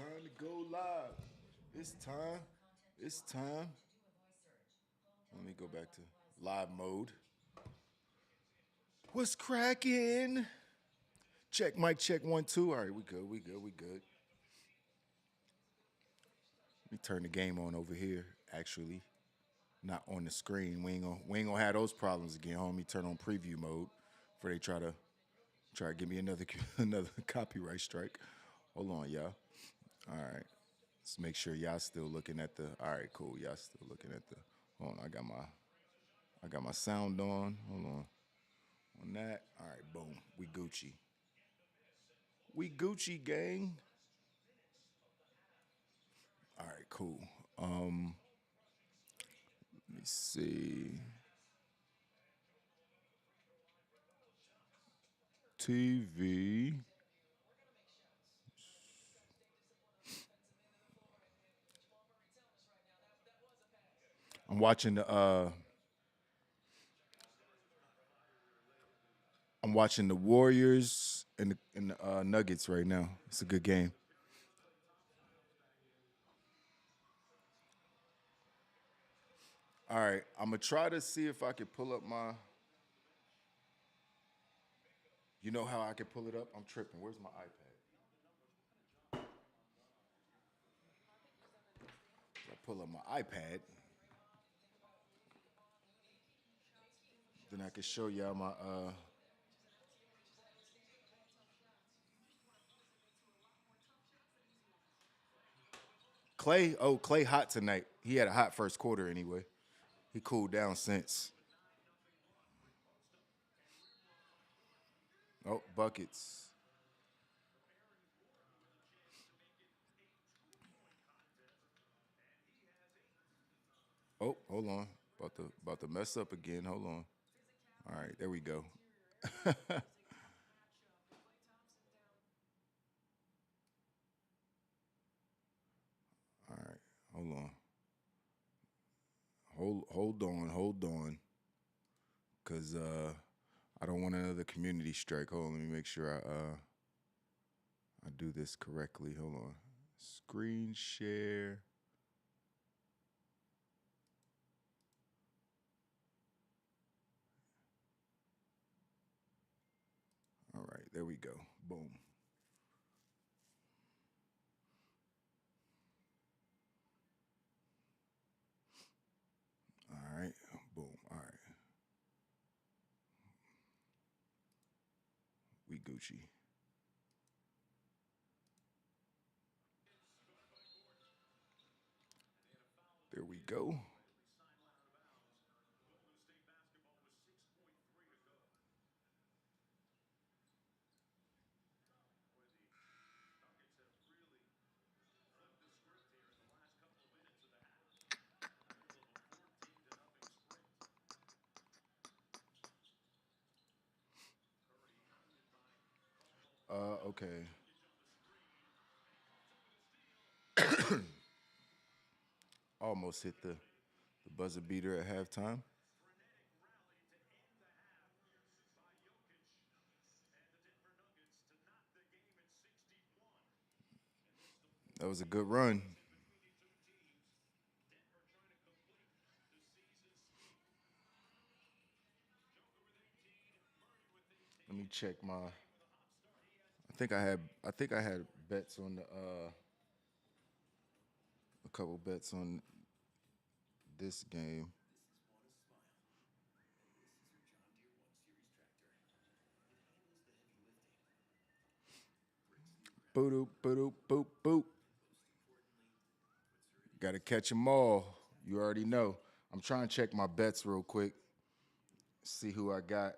time to go live. It's time. It's time. Let me go back to live mode. What's cracking? Check, mic check, 1, 2. All right, we good, we good, we good. Let me turn the game on over here, actually. Not on the screen. We ain't gonna have those problems again. Let me turn on preview mode before they try to give me another another copyright strike. Hold on, y'all. All right. Let's make sure y'all still looking at the. All right, cool. Y'all still looking at the. Hold on, I got my sound on. Hold on that. All right, boom. We Gucci. We Gucci gang. All right, cool. Let me see. TV. I'm watching the. I'm watching the Warriors and the Nuggets right now. It's a good game. All right, I'm gonna try to see if I can pull up my. You know how I can pull it up? I'm tripping. Where's my iPad? I pull up my iPad, then I can show y'all my Clay. Oh, Clay hot tonight. He had a hot first quarter anyway. He cooled down since. Oh, buckets. Oh, hold on. About to mess up again. Hold on. All right, there we go. All right, hold on. Hold on, cause I don't want another community strike. Hold on, let me make sure I do this correctly. Hold on. Screen share. All right, there we go. Boom. All right, boom. All right, we Gucci. There we go. Okay. Almost hit the buzzer beater at halftime. That was a good run. Let me check my. I think I had bets on the a couple bets on this game. Boop boop boop boop. Got to catch them all. You already know. I'm trying to check my bets real quick. See who I got.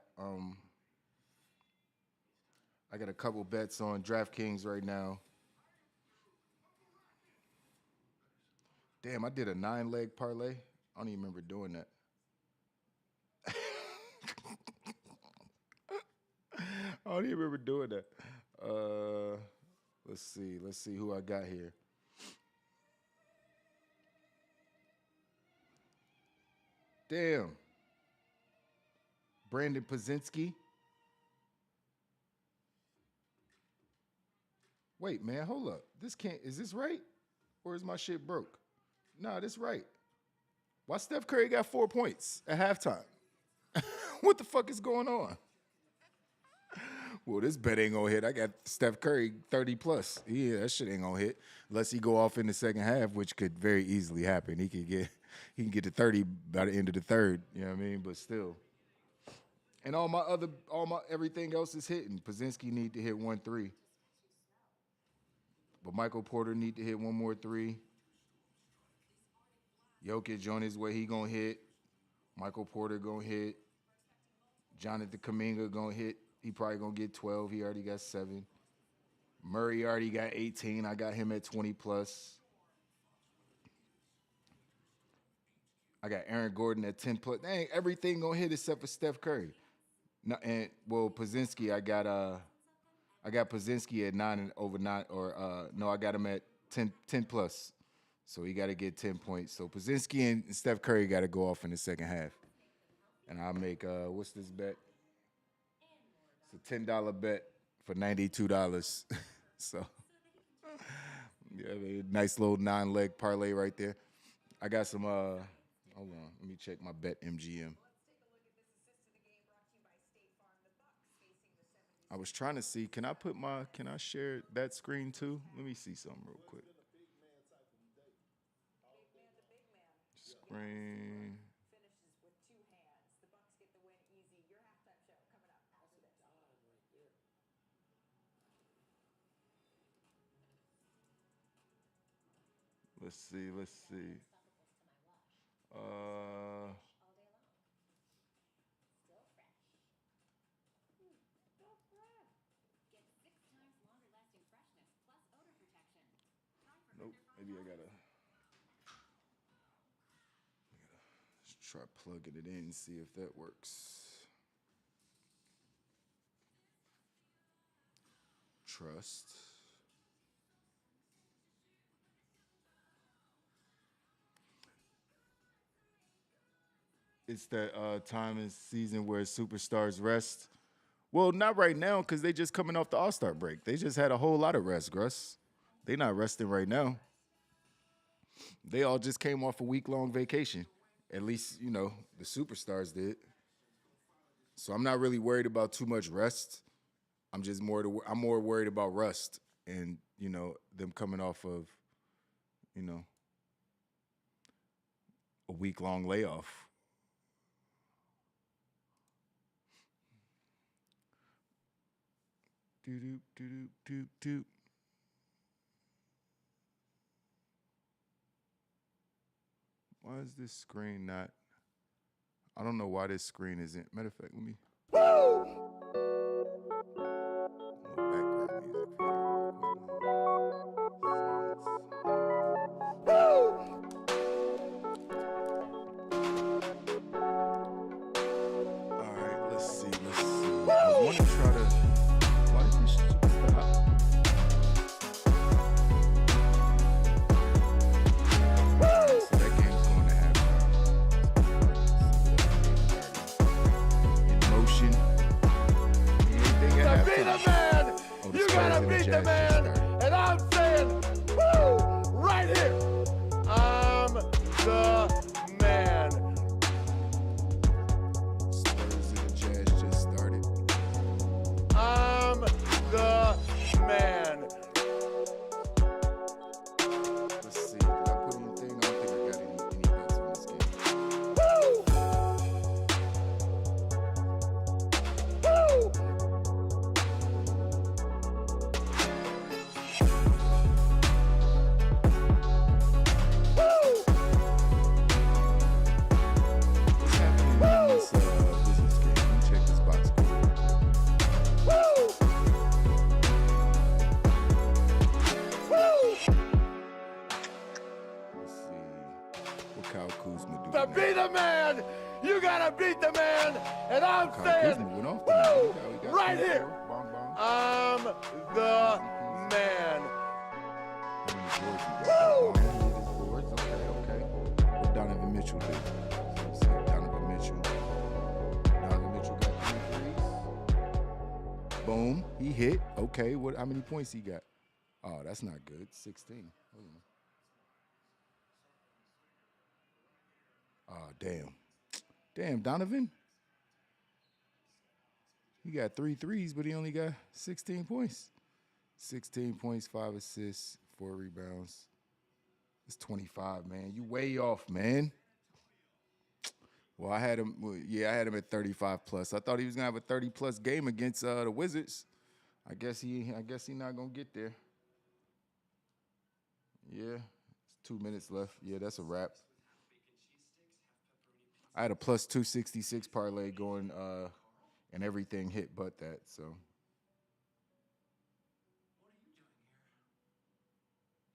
I got a couple bets on DraftKings right now. Damn, I did a 9 leg parlay. I don't even remember doing that. I don't even remember doing that. Uh, let's see. Let's see who I got here. Damn, Brandon Pazinski. Wait, man, hold up. This can't. Is this right, or is my shit broke? Nah, this right. Why Steph Curry got 4 points at halftime? What the fuck is going on? Well, this bet ain't gonna hit. I got Steph Curry 30 plus. Yeah, that shit ain't gonna hit unless he go off in the second half, which could very easily happen. He can get to 30 by the end of the third. You know what I mean? But still. And all my everything else is hitting. Pozinski need to hit 1 3. But Michael Porter need to hit 1 more 3. Jokic on his way, he gonna hit. Michael Porter gonna hit. Jonathan Kuminga gonna hit. He probably gonna get 12. He already got 7. Murray already got 18. I got him at 20 plus. I got Aaron Gordon at 10 plus. Dang, everything gonna hit except for Steph Curry. No, and well, Pozinski, I got Pozinski at 9 and over 9, or no, I got him at 10 plus. So he got to get 10 points. So Pozinski and Steph Curry got to go off in the second half. And I'll make, what's this bet? It's a $10 bet for $92. So, yeah, nice little 9-leg parlay right there. I got some, hold on, let me check my bet MGM. I was trying to see, can I share that screen too? Let me see something real quick. Screen. Let's see. Nope, maybe I gotta try plugging it in and see if that works. Trust. It's that time in season where superstars rest. Well, not right now because they just coming off the All-Star break. They just had a whole lot of rest, Gruss. They not resting right now. They all just came off a week-long vacation. At least, you know, the superstars did. So I'm not really worried about too much rest. I'm more worried about rust and, you know, them coming off of, you know, a week-long layoff. Doop. Why is this screen not? I don't know why this screen isn't. Matter of fact, let me. Woo! Background music for all right, let's see. I want to try to. Why did this stop? So that game's going to happen. In motion. Anything at halftime. To be the man, you gotta beat the man. And I'm saying, woo, right here. I'm the man. Spurs and the Jazz just started. I'm the man. Let's see. Did I put anything? I don't think I got any bets on this game. Woo! Woo! What's happening in this business game? Let me check this box score. Let's see. What Kyle Kuzma do? To be the man, you gotta beat the man. And I'm Kyle saying, Kuzma went off woo, tonight. We got right 2-4. here. Bong, bong. I'm the man. How many boards he got? He hit his boards. Okay. What Donovan Mitchell did? Let's see. Donovan Mitchell got 3 threes. Boom. He hit. Okay. How many points he got? Oh, that's not good. 16. Oh, damn. Damn, Donovan. He got 3 threes, but he only got 16 points. 16 points, 5 assists, 4 rebounds. It's 25, man. You way off, man. Well, I had him. Well, yeah, I had him at 35 plus. I thought he was gonna have a 30 plus game against the Wizards. I guess he not gonna get there. Yeah, it's 2 minutes left. Yeah, that's a wrap. I had a plus 266 parlay going, and everything hit but that. So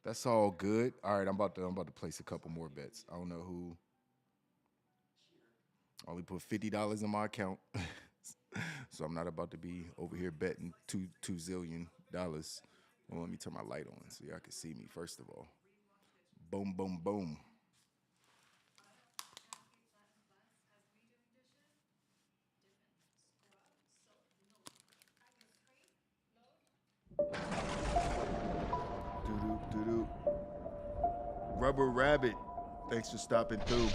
that's all good. All right, I'm about to place a couple more bets. I don't know who. I only put $50 in my account, so I'm not about to be over here betting two zillion dollars. Well, let me turn my light on so y'all can see me first of all. Boom, boom, boom. Doo doo doo doo. Rubber Rabbit, thanks for stopping through.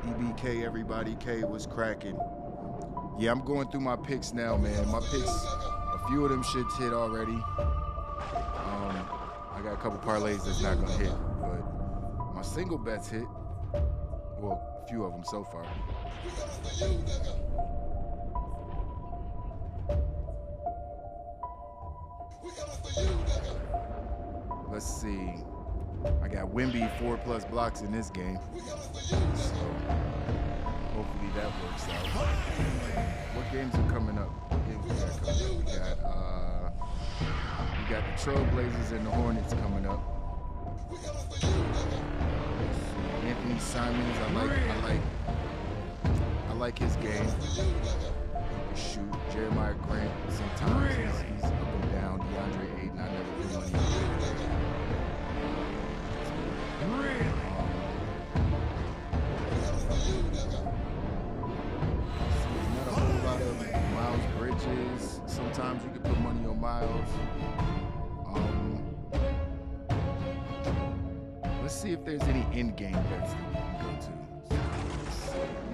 EBK, everybody. K was cracking. Yeah, I'm going through my picks now, man. My picks, a few of them shits hit already. I got a couple parlays that's not gonna hit, but my single bets hit. Well, a few of them so far. Let's see. I got Wimby 4+ blocks in this game. So hopefully that works out. What games are coming up? We got the Trailblazers and the Hornets coming up. Anthony Simons, I like his game. Shoot, Jeremiah Grant. Sometimes he's up and down. DeAndre Ayton, I never put money on. There's not a whole lot of Miles Bridges. Sometimes you can put money on Miles. Let's see if there's any in-game bets that we can go to.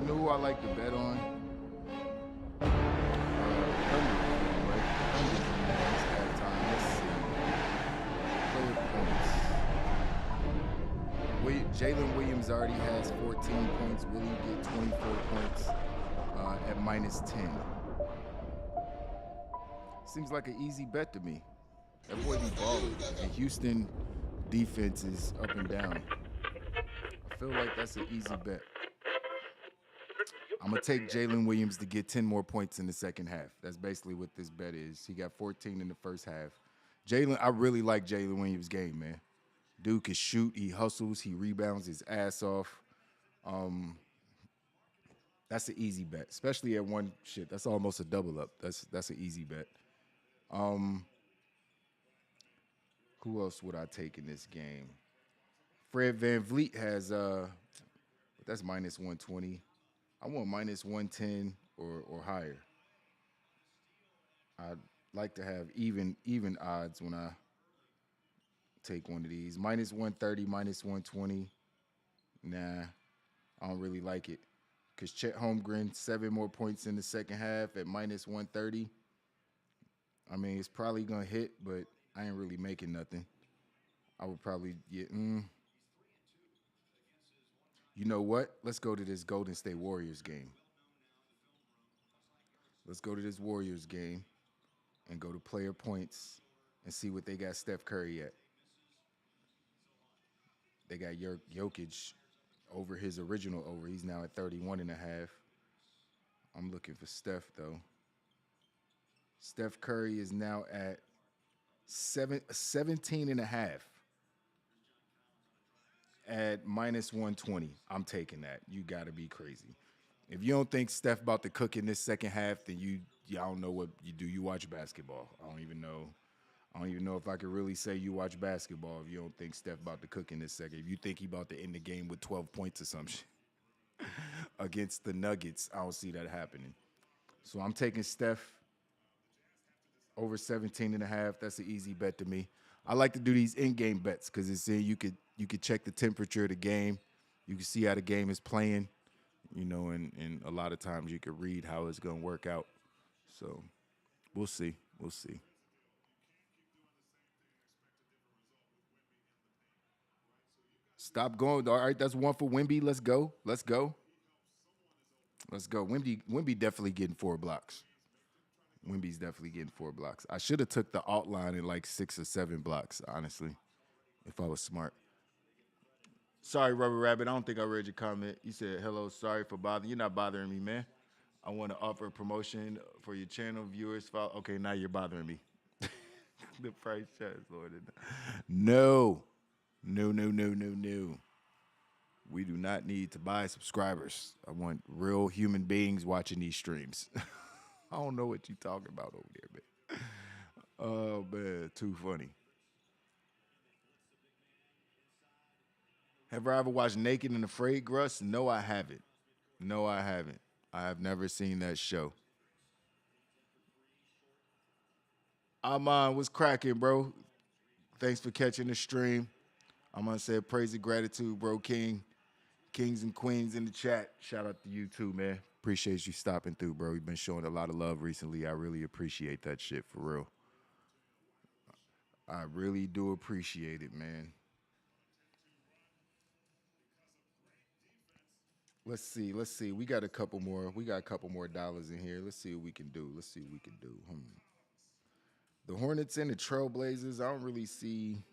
You know who I like to bet on? Thunder, right? Thunder's in the next halftime. Let's see. Player points. Jalen Williams already has 14 points. Will he get 24 points at -10? Seems like an easy bet to me. That boy be balling. And Houston defense is up and down. I feel like that's an easy bet. I'm going to take Jalen Williams to get 10 more points in the second half. That's basically what this bet is. He got 14 in the first half. I really like Jalen Williams' game, man. Dude can shoot, he hustles, he rebounds his ass off. That's an easy bet, especially at one shit. That's almost a double up. That's an easy bet. Who else would I take in this game? Fred VanVleet has that's -120. I want -110 or higher. I'd like to have even odds when I take one of these. -130, -120. Nah, I don't really like it. Because Chet Holmgren, 7 more points in the second half at -130. I mean, it's probably going to hit, but I ain't really making nothing. I would probably get, You know what? Let's go to this Golden State Warriors game. Let's go to this Warriors game and go to player points and see what they got Steph Curry at. They got Jokic over his original over. He's now at 31.5. I'm looking for Steph, though. Steph Curry is now at 17.5 at -120. I'm taking that. You got to be crazy. If you don't think Steph about to cook in this second half, then I don't know what you do. You watch basketball. I don't even know if I could really say you watch basketball if you don't think Steph about to cook in this second. If you think he about to end the game with 12 points or some shit against the Nuggets, I don't see that happening. So I'm taking Steph over 17.5. That's an easy bet to me. I like to do these in-game bets because it's you could check the temperature of the game, you can see how the game is playing, and a lot of times you can read how it's gonna work out. So we'll see. We'll see. Stop going. All right, that's one for Wimby. Let's go. Let's go. Let's go. Wimby definitely getting 4 blocks. Wimby's definitely getting 4 blocks. I should have took the alt line in like 6 or 7 blocks, honestly, if I was smart. Sorry, Rubber Rabbit. I don't think I read your comment. You said, hello, sorry for bothering. You're not bothering me, man. I want to offer a promotion for your channel viewers. Okay, now you're bothering me. The price chat is lower than that. No. No, no, no, no, no. We do not need to buy subscribers. I want real human beings watching these streams. I don't know what you're talking about over there, man. Oh, man, too funny. Have I ever watched Naked and Afraid, Gruss? No, I haven't. No, I haven't. I have never seen that show. Amon, what's cracking, bro? Thanks for catching the stream. I'm going to say praise and gratitude, bro, King. Kings and queens in the chat. Shout out to you, too, man. Appreciate you stopping through, bro. You've been showing a lot of love recently. I really appreciate that shit, for real. I really do appreciate it, man. Let's see. We got a couple more dollars in here. Let's see what we can do. The Hornets and the Trailblazers, I don't really see.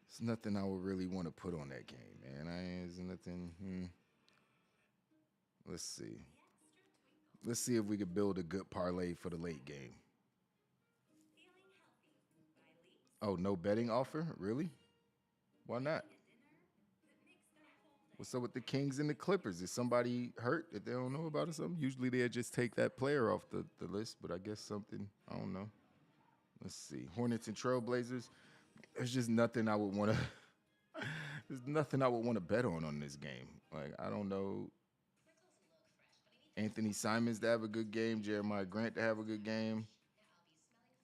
There's nothing I would really want to put on that game, man. There's nothing. Let's see. Let's see if we could build a good parlay for the late game. Oh, no betting offer? Really? Why not? What's up with the Kings and the Clippers? Is somebody hurt that they don't know about or something? Usually they'll just take that player off the list, but I guess something, I don't know. Let's see. Hornets and Trailblazers. There's just nothing I would want to there's nothing I would want to bet on this game. Like, I don't know. Anthony Simons to have a good game. Jeremiah Grant to have a good game.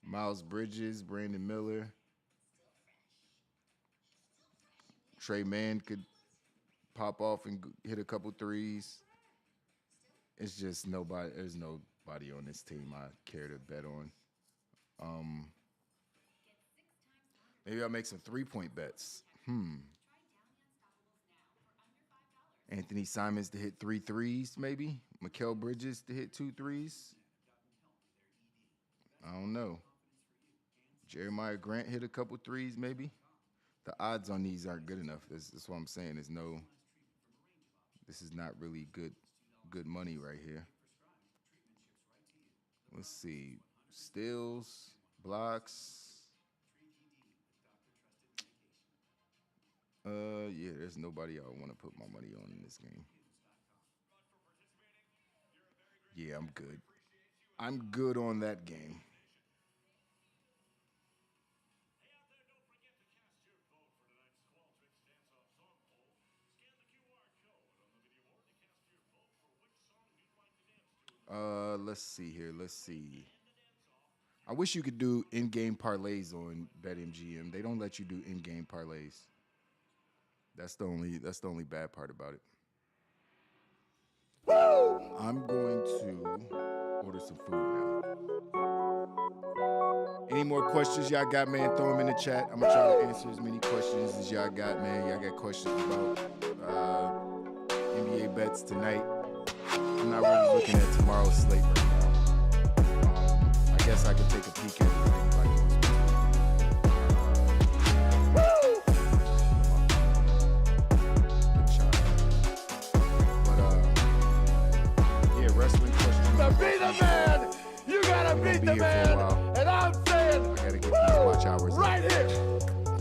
Miles Bridges, Brandon Miller. Trey Mann could pop off and hit a couple threes. It's just nobody. There's nobody on this team I care to bet on. Maybe I'll make some 3-point bets. Anthony Simons to hit 3 threes, maybe. Mikal Bridges to hit 2 threes. I don't know. Jeremiah Grant hit a couple threes, maybe. The odds on these aren't good enough. That's what I'm saying. This is not really good money right here. Let's see. Steals, blocks. Yeah, there's nobody I want to put my money on in this game. Yeah, I'm good. I'm good on that game. Let's see here. Let's see. I wish you could do in-game parlays on BetMGM. They don't let you do in-game parlays. That's the only bad part about it. I'm going to order some food now. Any more questions y'all got, man? Throw them in the chat. I'm gonna try to answer as many questions as y'all got, man. Y'all got questions about NBA bets tonight. I'm not really looking at tomorrow's slate right now. I guess I could take a peek at it if anybody wants me to. Yeah, wrestling questions. To be the man, you gotta beat the man. And I'm saying, I gotta get these watch hours right here.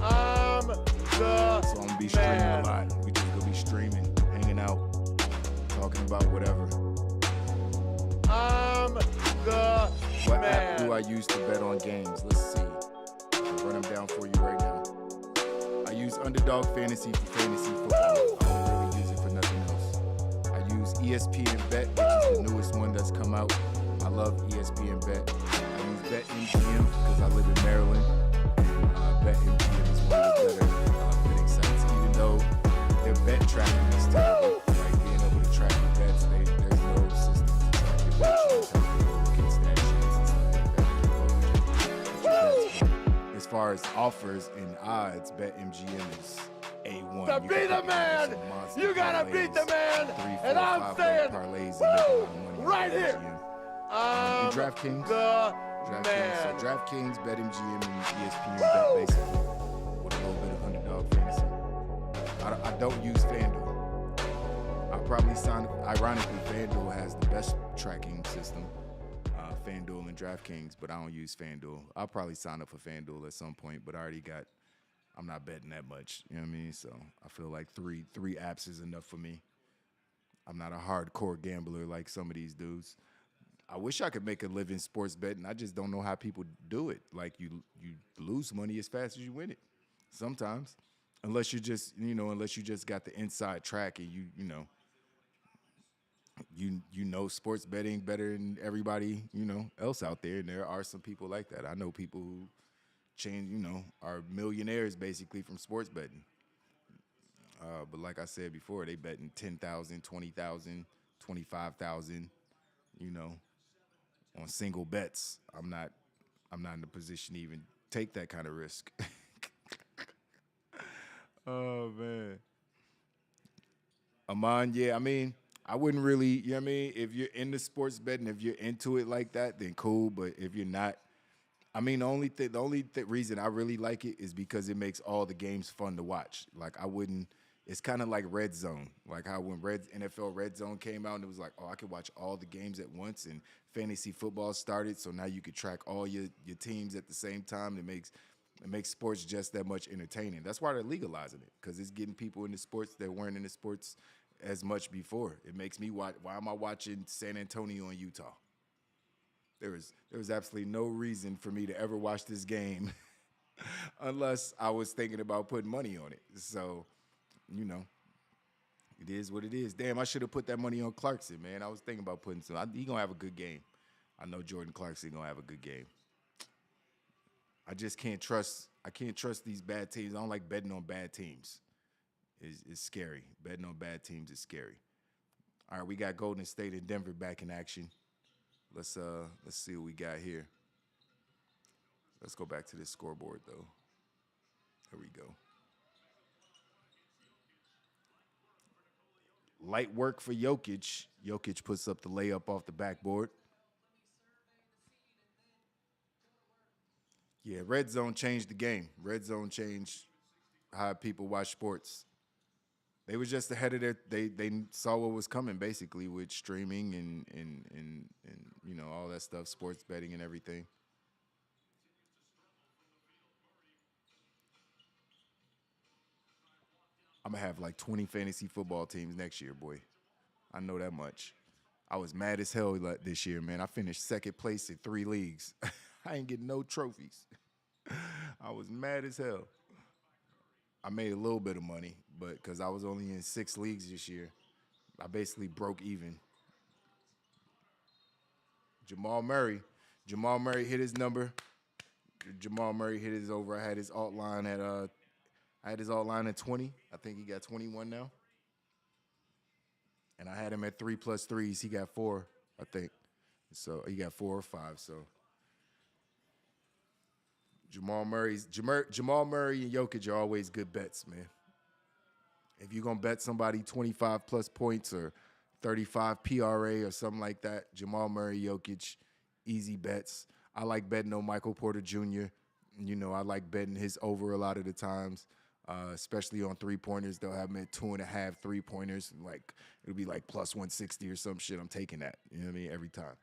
I'm the So I'm gonna be streaming a lot. We just gonna be streaming, hanging out, talking about whatever. I'm the What man. app do I use to bet on games? Let's see. I'll run them down for you right now. I use Underdog Fantasy for fantasy football. I don't really use it for nothing else. I use ESPN Bet, which is the newest one that's come out. I love ESPN Bet. I use BetMGM because I live in Maryland. BetMGM is one of the better betting sites, even though their bet tracking is terrible. Like being able to track the bets, there's no system to track your bets. You just have to look at stat sheets and stuff like that. As far as offers and odds, BetMGM is A1. To be the man, you gotta beat the man, and I'm saying, woo, right here, and DraftKings, man. So DraftKings, BetMGM, and ESPN bet basically with a little bit of underdog fantasy. I don't use FanDuel. I probably sign. Ironically, FanDuel has the best tracking system. FanDuel and DraftKings, but I don't use FanDuel. I'll probably sign up for FanDuel at some point, but I'm not betting that much. You know what I mean? So I feel like three apps is enough for me. I'm not a hardcore gambler like some of these dudes. I wish I could make a living sports betting. I just don't know how people do it. Like you lose money as fast as you win it. Sometimes, unless you just got the inside track and you know sports betting better than everybody else out there. And there are some people like that. I know people who are millionaires basically from sports betting. But like I said before, they betting 10,000, 20,000, 25,000, on single bets. I'm not in a position to even take that kind of risk. Oh man. Amon, yeah, I mean, I wouldn't really, you know what I mean? If you're into sports betting, if you're into it like that, then cool. But if you're not, I mean, the only reason I really like it is because it makes all the games fun to watch. Like it's kind of like Red Zone. Like how when NFL Red Zone came out and it was like, oh, I could watch all the games at once, and fantasy football started, so now you could track all your teams at the same time. It makes sports just that much entertaining. That's why they're legalizing it, because it's getting people into sports that weren't into sports as much before. It makes me watch. Why am I watching San Antonio and Utah? There was absolutely no reason for me to ever watch this game unless I was thinking about putting money on it. So, it is what it is. Damn, I should have put that money on Clarkson, man. I was thinking about putting some. He gonna have a good game. I know Jordan Clarkson gonna have a good game. I just can't trust. I can't trust these bad teams. I don't like betting on bad teams. It's scary. Betting on bad teams is scary. All right, we got Golden State and Denver back in action. Let's see what we got here. Let's go back to this scoreboard though. Here we go. Light work for Jokic. Jokic puts up the layup off the backboard. Yeah, Red Zone changed the game. Red Zone changed how people watch sports. They were just ahead of they saw what was coming basically with streaming and all that stuff, sports betting and everything. I'm gonna have like 20 fantasy football teams next year, boy. I know that much. I was mad as hell this year, man. I finished second place in 3 leagues. I ain't getting no trophies. I was mad as hell. I made a little bit of money, but because I was only in 6 leagues this year, I basically broke even. Jamal Murray hit his number. Jamal Murray hit his over. I had his alt line at 20. I think he got 21 now. And I had him at 3 plus threes. He got 4, I think. So he got 4 or 5. So Jamal Murray and Jokic are always good bets, man. If you're gonna bet somebody 25 plus points or 35 PRA or something like that, Jamal Murray, Jokic, easy bets. I like betting on Michael Porter Jr. I like betting his over a lot of the times, especially on 3-pointers. They'll have him at 2.5 3-pointers. Like it'll be like plus 160 or some shit. I'm taking that. You know what I mean? Every time.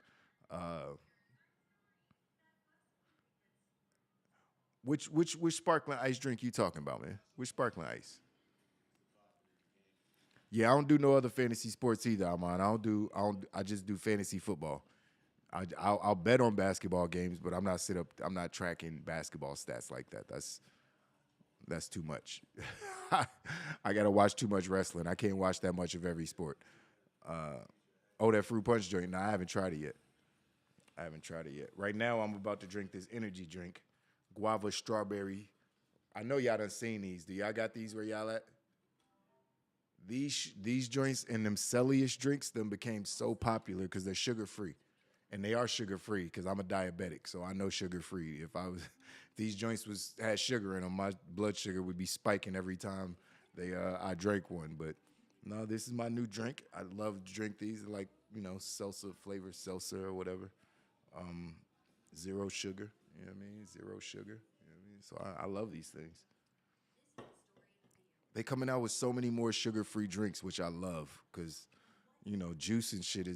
Which sparkling ice drink you talking about, man? Which sparkling ice? Yeah, I don't do no other fantasy sports either, Amon. I just do fantasy football. I'll bet on basketball games, but I'm not tracking basketball stats like that. That's too much. I gotta watch too much wrestling. I can't watch that much of every sport. That fruit punch joint. No, I haven't tried it yet. Right now, I'm about to drink this energy drink, guava strawberry. I know y'all done seen these. Do y'all got these where y'all at? These joints and them Celsius drinks them became so popular because they're sugar free, and they are sugar free because I'm a diabetic, so I know sugar free. If these joints had sugar in them, my blood sugar would be spiking every time I drank one. But no, this is my new drink. I love to drink these, like seltzer flavor seltzer or whatever. Zero sugar. You know what I mean? Zero sugar. You know what I mean? So I love these things. They coming out with so many more sugar-free drinks, which I love, because juice and shit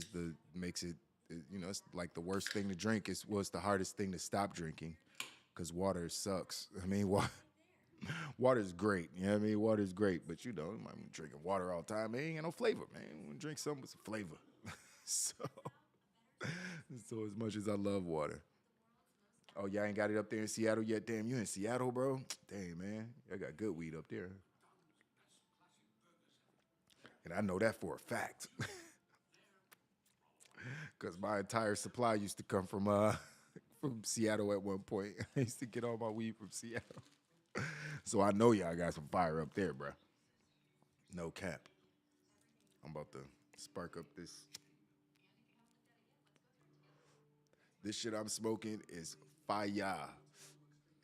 makes it. It's like the worst thing to drink. It's the hardest thing to stop drinking, because water sucks. I mean, water's great. You know what I mean? Water's great, but you might be drinking water all the time. It ain't got no flavor, man. You want to drink something with some flavor. so as much as I love water. Oh, y'all ain't got it up there in Seattle yet? Damn, you in Seattle, bro? Damn, man. I got good weed up there. And I know that for a fact. Because my entire supply used to come from Seattle at one point. I used to get all my weed from Seattle. So I know y'all got some fire up there, bro. No cap. I'm about to spark up this. This shit I'm smoking is fire.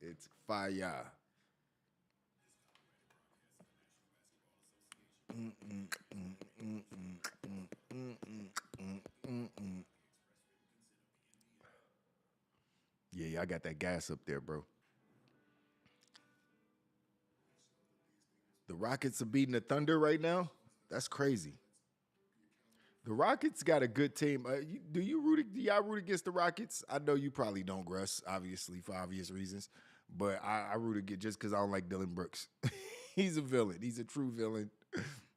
It's fire. Yeah, I got that gas up there, bro. The Rockets are beating the Thunder right now? That's crazy. The Rockets got a good team. Do y'all root against the Rockets? I know you probably don't, Gruss, obviously, for obvious reasons. But I root against just because I don't like Dylan Brooks. He's a villain. He's a true villain.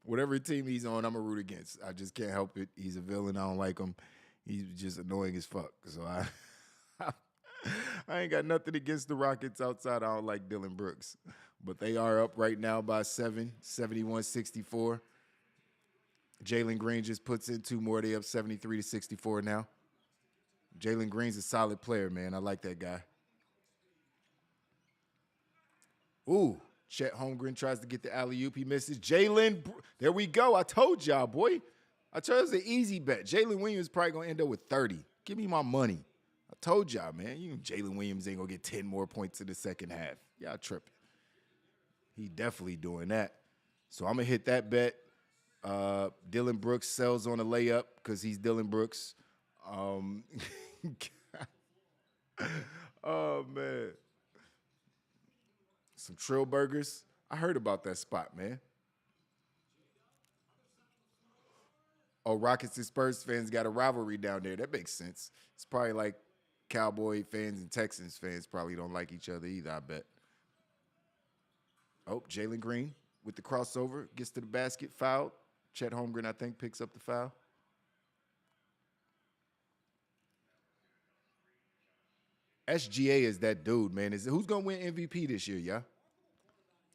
Whatever team he's on, I'm a root against. I just can't help it. He's a villain. I don't like him. He's just annoying as fuck. So I ain't got nothing against the Rockets outside. I don't like Dylan Brooks. But they are up right now by 7, 71-64. Jalen Green just puts in 2 more. They up 73-64 now. Jalen Green's a solid player, man. I like that guy. Ooh, Chet Holmgren tries to get the alley-oop. He misses. There we go. I told y'all, boy. I told you it was an easy bet. Jalen Williams probably going to end up with 30. Give me my money. I told y'all, man. Jalen Williams ain't going to get 10 more points in the second half. Y'all tripping. He definitely doing that. So I'm going to hit that bet. Dylan Brooks sells on a layup because he's Dylan Brooks. Oh, man. Some Trill Burgers. I heard about that spot, man. Oh, Rockets and Spurs fans got a rivalry down there. That makes sense. It's probably like Cowboy fans and Texans fans probably don't like each other either, I bet. Oh, Jalen Green with the crossover, gets to the basket, fouled. Chet Holmgren, I think, picks up the foul. SGA is that dude, man. Who's going to win MVP this year, y'all?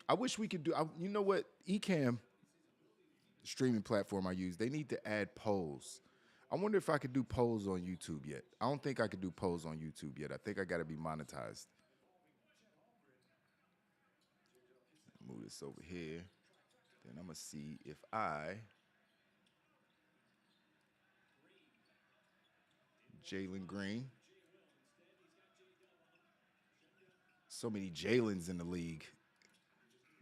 I wish we could do, you know what? Ecamm, streaming platform I use, they need to add polls. I wonder if I could do polls on YouTube yet. I don't think I could do polls on YouTube yet. I think I got to be monetized. Move this over here. Then I'm going to see if Jalen Green. So many Jalens in the league.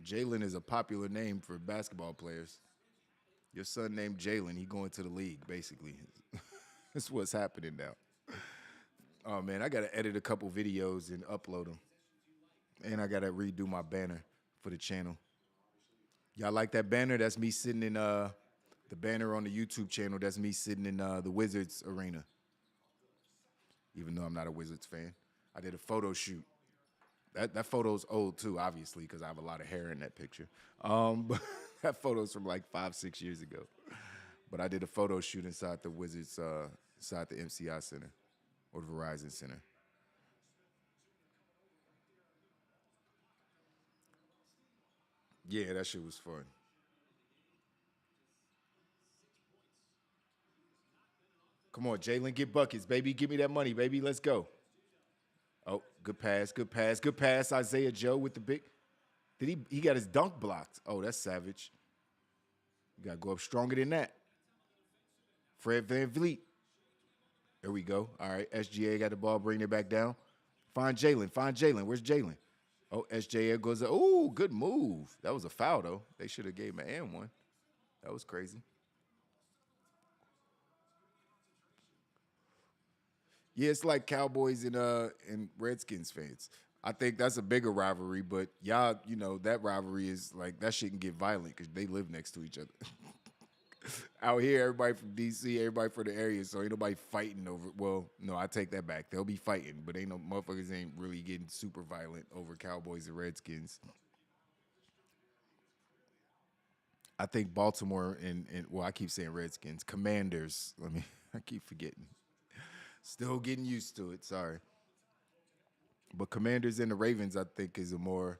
Jalen is a popular name for basketball players. Your son named Jalen, he going to the league, basically. That's what's happening now. Oh, man, I got to edit a couple videos and upload them. And I got to redo my banner for the channel. Y'all like that banner? That's me sitting in the banner on the YouTube channel. That's me sitting in the Wizards arena. Even though I'm not a Wizards fan. I did a photo shoot. That photo's old, too, obviously, because I have a lot of hair in that picture. But that photo's from like 5-6 years ago. But I did a photo shoot inside the Wizards, inside the MCI Center or the Verizon Center. Yeah, that shit was fun. Come on, Jalen, get buckets, baby. Give me that money, baby. Let's go. Oh, Good pass, good pass, good pass. Isaiah Joe with the big. Did he got his dunk blocked? Oh, that's savage. You gotta go up stronger than that. Fred Van Vliet. There we go. All right. SGA got the ball, bring it back down. Find Jalen. Find Jalen. Where's Jalen? Oh, SGA goes. Oh, good move. That was a foul though. They should have gave him an and one. That was crazy. Yeah, it's like Cowboys and Redskins fans. I think that's a bigger rivalry, but y'all, that rivalry is like that shit can get violent because they live next to each other. Out here, everybody from DC, everybody from the area, so ain't nobody fighting over. Well, no, I take that back. They'll be fighting, but ain't no motherfuckers ain't really getting super violent over Cowboys and Redskins. I think Baltimore and well, I keep saying Redskins, Commanders. I keep forgetting. Still getting used to it. Sorry. But Commanders and the Ravens, I think, is a more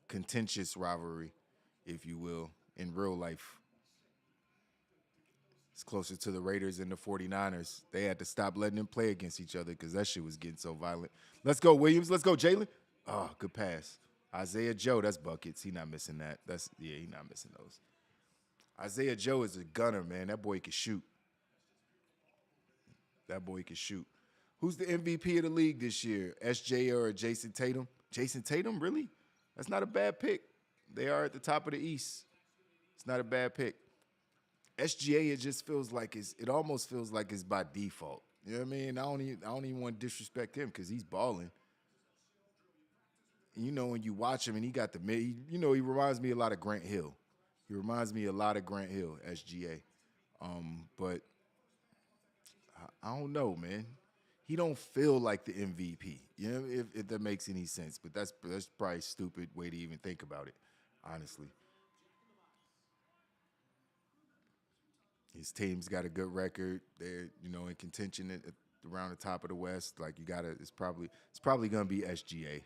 contentious rivalry, if you will, in real life. It's closer to the Raiders and the 49ers. They had to stop letting them play against each other because that shit was getting so violent. Let's go, Williams. Let's go, Jalen. Oh, good pass. Isaiah Joe, that's buckets. He not missing that. He not missing those. Isaiah Joe is a gunner, man. That boy can shoot. That boy can shoot. Who's the MVP of the league this year? SJ or Jason Tatum? Jason Tatum, really? That's not a bad pick. They are at the top of the East. It's not a bad pick. SGA, it just feels like it almost feels like it's by default. You know what I mean? I don't even want to disrespect him because he's balling. And when you watch him and he got the mid, he reminds me a lot of Grant Hill. He reminds me a lot of Grant Hill, SGA. But I don't know, man. He don't feel like the MVP. If that makes any sense. But that's probably a stupid way to even think about it, honestly. His team's got a good record. They're, in contention around the top of the West. Like it's probably gonna be SGA.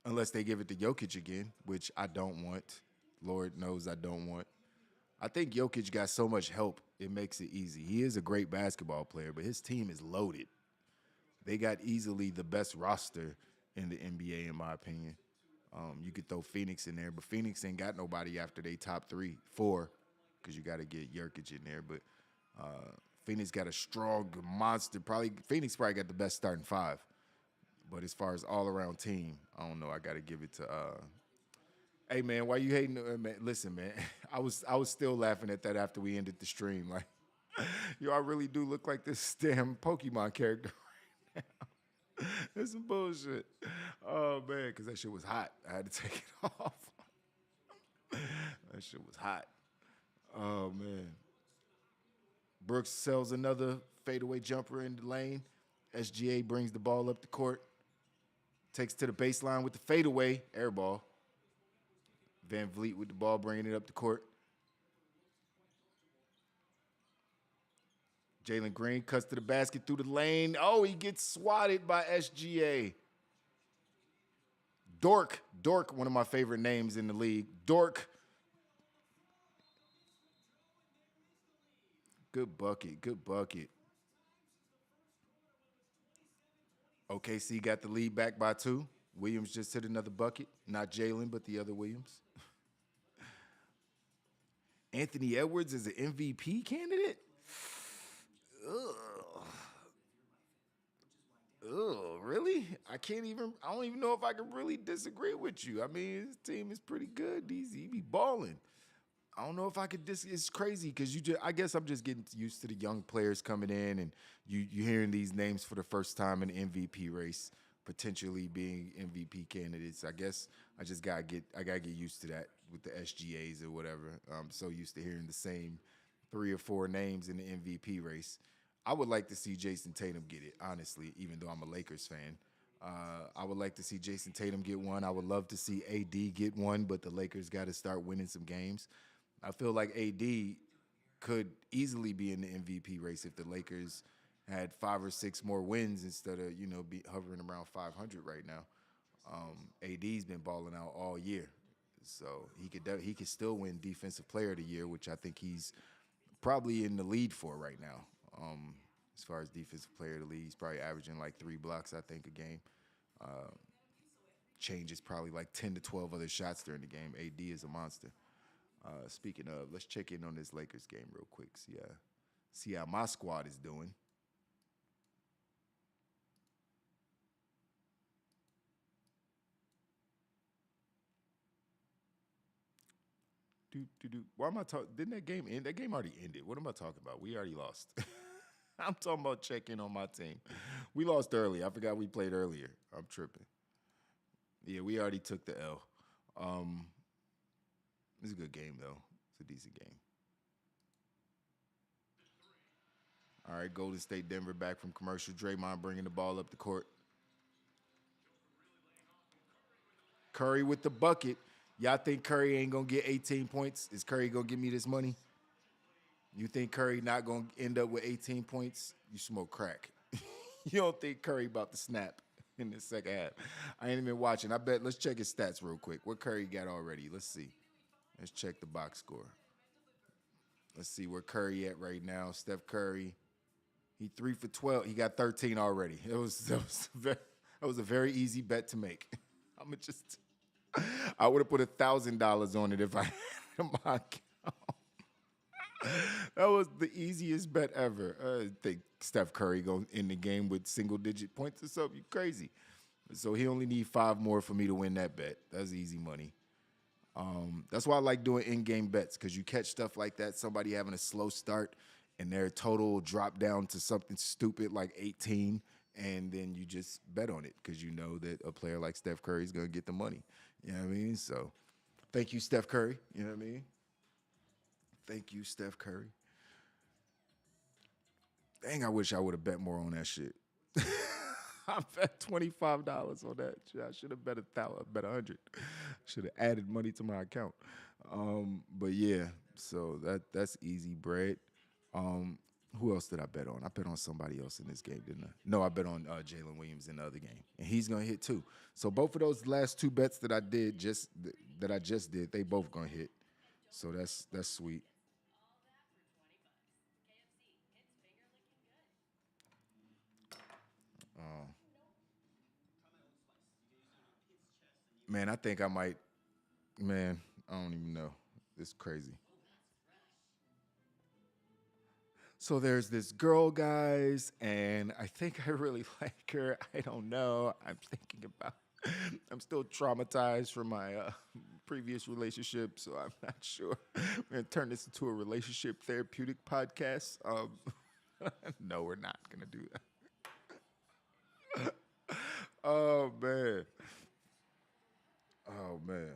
Unless they give it to Jokic again, which I don't want. Lord knows I don't want. I think Jokic got so much help, it makes it easy. He is a great basketball player, but his team is loaded. They got easily the best roster in the NBA, in my opinion. You could throw Phoenix in there, but Phoenix ain't got nobody after they top 3, 4, because you got to get Jokic in there. But Phoenix got a strong monster. Phoenix probably got the best starting 5. But as far as all-around team, I don't know. I got to give it to hey, man, why you hating? Man, listen, man, I was still laughing at that after we ended the stream. Like, I really do look like this damn Pokemon character right now. That's some bullshit. Oh, man, because that shit was hot. I had to take it off. That shit was hot. Oh, man. Brooks sells another fadeaway jumper in the lane. SGA brings the ball up the court. Takes to the baseline with the fadeaway. Air ball. Van Vliet with the ball, bringing it up the court. Jalen Green cuts to the basket through the lane. Oh, he gets swatted by SGA. Dork, one of my favorite names in the league. Dork. Good bucket. OKC got the lead back by 2. Williams just hit another bucket. Not Jalen, but the other Williams. Anthony Edwards is an MVP candidate? Ugh, really? I don't even know if I can really disagree with you. I mean, his team is pretty good. He be balling. I don't know if I could it's crazy because I guess I'm just getting used to the young players coming in and you hearing these names for the first time in the MVP race, potentially being MVP candidates. I guess I gotta get used to that with the SGAs or whatever. I'm so used to hearing the same 3 or 4 names in the MVP race. I would like to see Jason Tatum get it, honestly, even though I'm a Lakers fan. I would like to see Jason Tatum get one. I would love to see AD get one, but the Lakers got to start winning some games. I feel like AD could easily be in the MVP race if the Lakers had 5 or 6 more wins instead of be hovering around 500 right now. AD's been balling out all year, so he could still win Defensive Player of the Year, which I think he's probably in the lead for right now. As far as Defensive Player of the League, he's probably averaging like 3 blocks, I think, a game. changes probably like 10 to 12 other shots during the game. AD is a monster. Speaking of, let's check in on this Lakers game real quick. See how my squad is doing. Why am I talking? Didn't that game end? That game already ended. What am I talking about? We already lost. I'm talking about checking on my team. We lost early. I forgot we played earlier. I'm tripping. Yeah, we already took the L. It's a good game though. It's a decent game. All right, Golden State, Denver back from commercial. Draymond bringing the ball up the court. Curry with the bucket. Y'all think Curry ain't gonna get 18 points? Is Curry gonna give me this money? You think Curry not gonna end up with 18 points? You smoke crack. You don't think Curry about to snap in the second half? I ain't even watching. I bet. Let's check his stats real quick. What Curry got already? Let's see. Let's check the box score. Let's see where Curry at right now. Steph Curry. He 3 for 12. He got 13 already. That was a very easy bet to make. I would have put $1,000 on it if I had my account. That was the easiest bet ever. I think Steph Curry going in the game with single-digit points or something. You crazy. So he only need 5 more for me to win that bet. That's easy money. That's why I like doing in-game bets, because you catch stuff like that, somebody having a slow start, and their total drop down to something stupid like 18, and then you just bet on it because you know that a player like Steph Curry is going to get the money. You know what I mean? So thank you, Steph Curry. You know what I mean? Thank you, Steph Curry. Dang, I wish I would have bet more on that shit. I bet $25 on that. I should have bet 100. Should have added money to my account. But yeah, so that's easy bread. Who else did I bet on? I bet on somebody else in this game, didn't I? No, I bet on Jalen Williams in the other game, and he's gonna hit too. So both of those last 2 bets that I just did, they both gonna hit. So that's sweet. Man, I think I might. Man, I don't even know. It's crazy. So there's this girl, guys, and I think I really like her. I don't know. I'm still traumatized from my previous relationship, so I'm not sure. We're going to turn this into a relationship therapeutic podcast. No, we're not going to do that. Oh, man. Oh, man.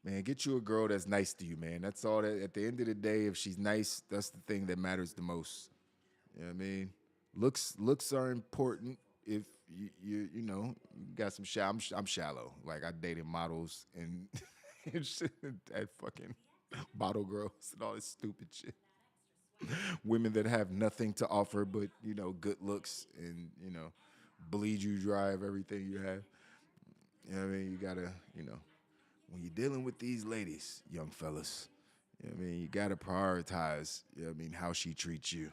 Man, get you a girl that's nice to you, man. That's all that, at the end of the day, if she's nice, that's the thing that matters the most. You know what I mean? Looks are important if you know, you got some shallow. I'm shallow. Like I dated models and, and shit, that fucking bottle girls and all this stupid shit. Women that have nothing to offer but, good looks and, bleed you dry of everything you have. You know what I mean? You gotta, when you're dealing with these ladies, young fellas, you know what I mean? You gotta prioritize, how she treats you.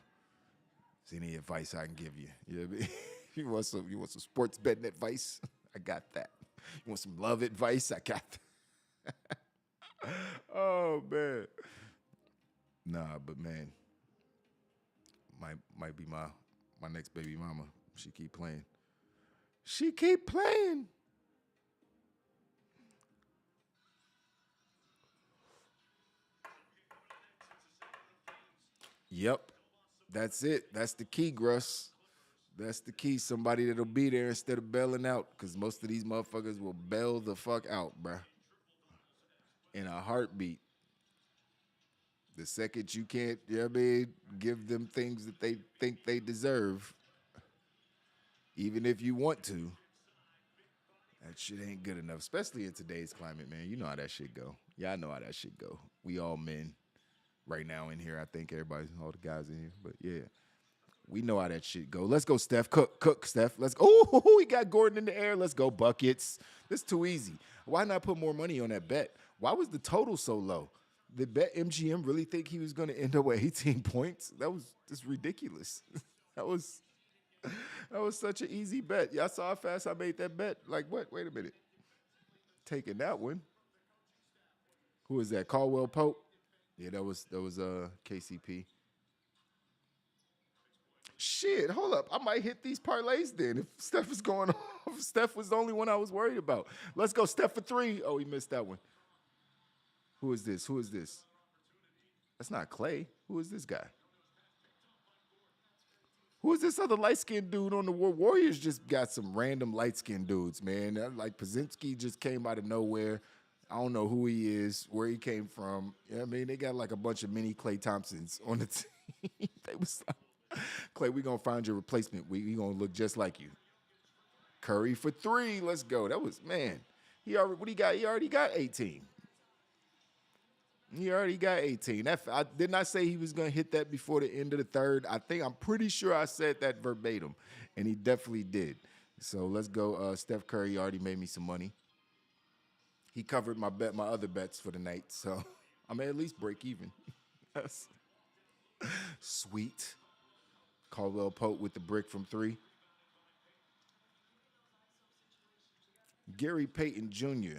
Is any advice I can give you? You know what I mean? You want some sports betting advice? I got that. You want some love advice? I got that. Oh man. Nah, but man, might be my next baby mama. She keep playing. She keep playing. Yep. That's it. That's the key, Gruss. That's the key. Somebody that'll be there instead of bailing out, because most of these motherfuckers will bail the fuck out, bruh. In a heartbeat. The second you can't, give them things that they think they deserve, even if you want to, that shit ain't good enough, especially in today's climate, man. You know how that shit go. Y'all know how that shit go. We all men right now in here. I think everybody, all the guys in here. But yeah, we know how that shit go. Let's go, Steph. Cook, Steph. Let's go. Oh, we got Gordon in the air. Let's go, buckets. This is too easy. Why not put more money on that bet? Why was the total so low? Did Bet MGM really think he was going to end up with 18 points? That was just ridiculous. that was that was such an easy bet. Y'all saw how fast I made that bet. Like what? Wait a minute. Taking that one. Who is that? Caldwell Pope. Yeah, that was KCP. Shit, hold up. I might hit these parlays then if Steph is going off. Steph was the only one I was worried about. Let's go, Steph for 3. Oh, he missed that one. Who is this? Who is this? That's not Clay. Who is this guy? Who is this other light skinned dude on the Warriors? Just got some random light skinned dudes, man. Like Pazinski just came out of nowhere. I don't know who he is, where he came from. You know what I mean? They got like a bunch of mini Clay Thompsons on the team. They was like, Clay, we gonna find your replacement. We gonna look just like you. Curry for 3. Let's go. That was, man. He already what he got? He already got 18. He already got 18. I did not say he was going to hit that before the end of the third. I'm pretty sure I said that verbatim, and he definitely did. So let's go. Steph Curry already made me some money. He covered my other bets for the night, so I may at least break even. That's sweet. Caldwell Pope with the brick from 3. Gary Payton Jr.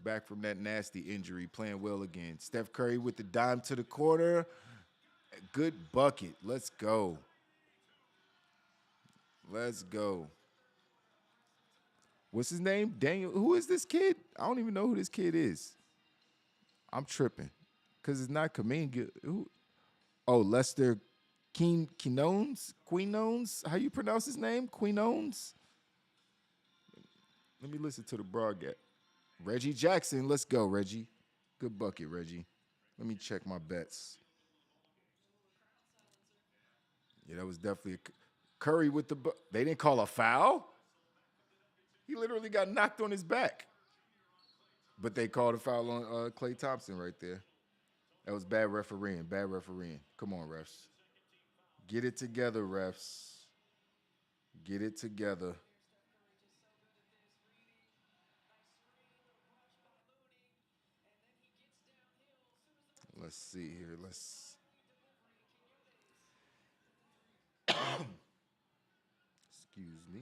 back from that nasty injury, playing well again. Steph Curry with the dime to the corner. Good bucket. Let's go. Let's go. What's his name? Daniel. Who is this kid? I don't even know who this kid is. I'm tripping. Because it's not Kaminga. Who? Oh, Lester Quinones? How you pronounce his name? Quinones? Let me listen to the broadcast. Reggie Jackson. Let's go, Reggie. Good bucket, Reggie. Let me check my bets. Yeah, that was definitely a Curry with the they didn't call a foul? He literally got knocked on his back. But they called a foul on Klay Thompson right there. That was bad refereeing. Bad refereeing. Come on, refs. Get it together, refs. Get it together. Let's see here. Excuse me.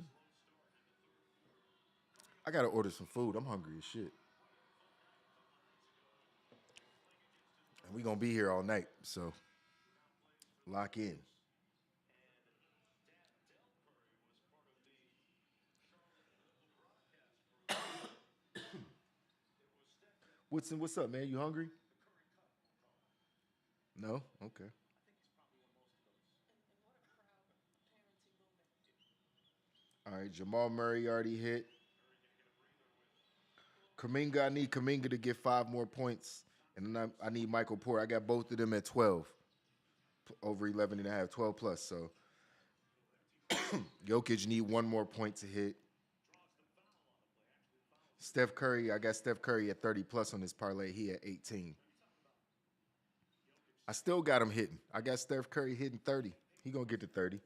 I gotta order some food. I'm hungry as shit. And we gonna be here all night, so lock in. What's up, man? You hungry? No? Okay. All right, Jamal Murray already hit. Kaminga, I need Kaminga to get 5 more points. And then I need Michael Porter. I got both of them at 12. Over 11 and a half, 12 plus. So Jokic need 1 more point to hit. Steph Curry, I got Steph Curry at 30 plus on this parlay. He at 18. I still got him hitting. I got Steph Curry hitting 30. He gonna get to 30.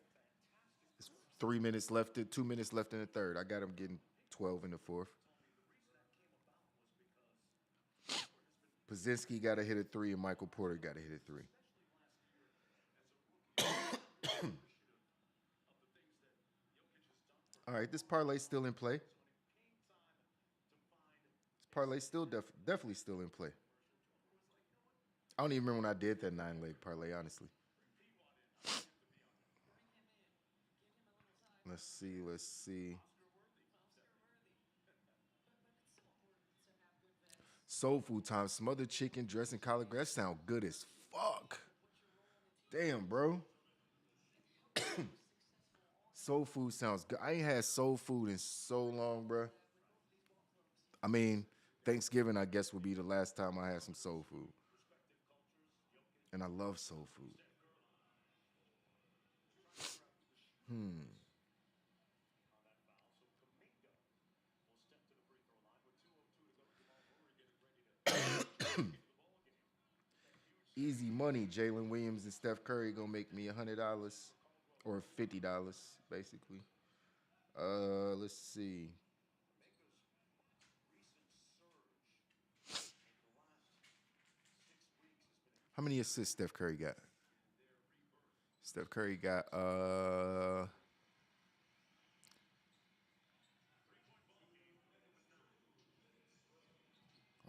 It's 3 minutes left, 2 minutes left in the third. I got him getting 12 in the fourth. Pazinski got to hit a 3, and Michael Porter got to hit a 3. All right, this parlay still in play. This parlay still definitely still in play. I don't even remember when I did that 9-leg parlay, honestly. Let's see. Soul food time, smothered chicken, dressing collard greens. That sound good as fuck. Damn, bro. Soul food sounds good. I ain't had soul food in so long, bro. I mean, Thanksgiving, I guess, will be the last time I had some soul food. And I love soul food. Easy money. Jalen Williams and Steph Curry gonna make me $100 or $50, basically. Let's see. How many assists Steph Curry got? Steph Curry got oh,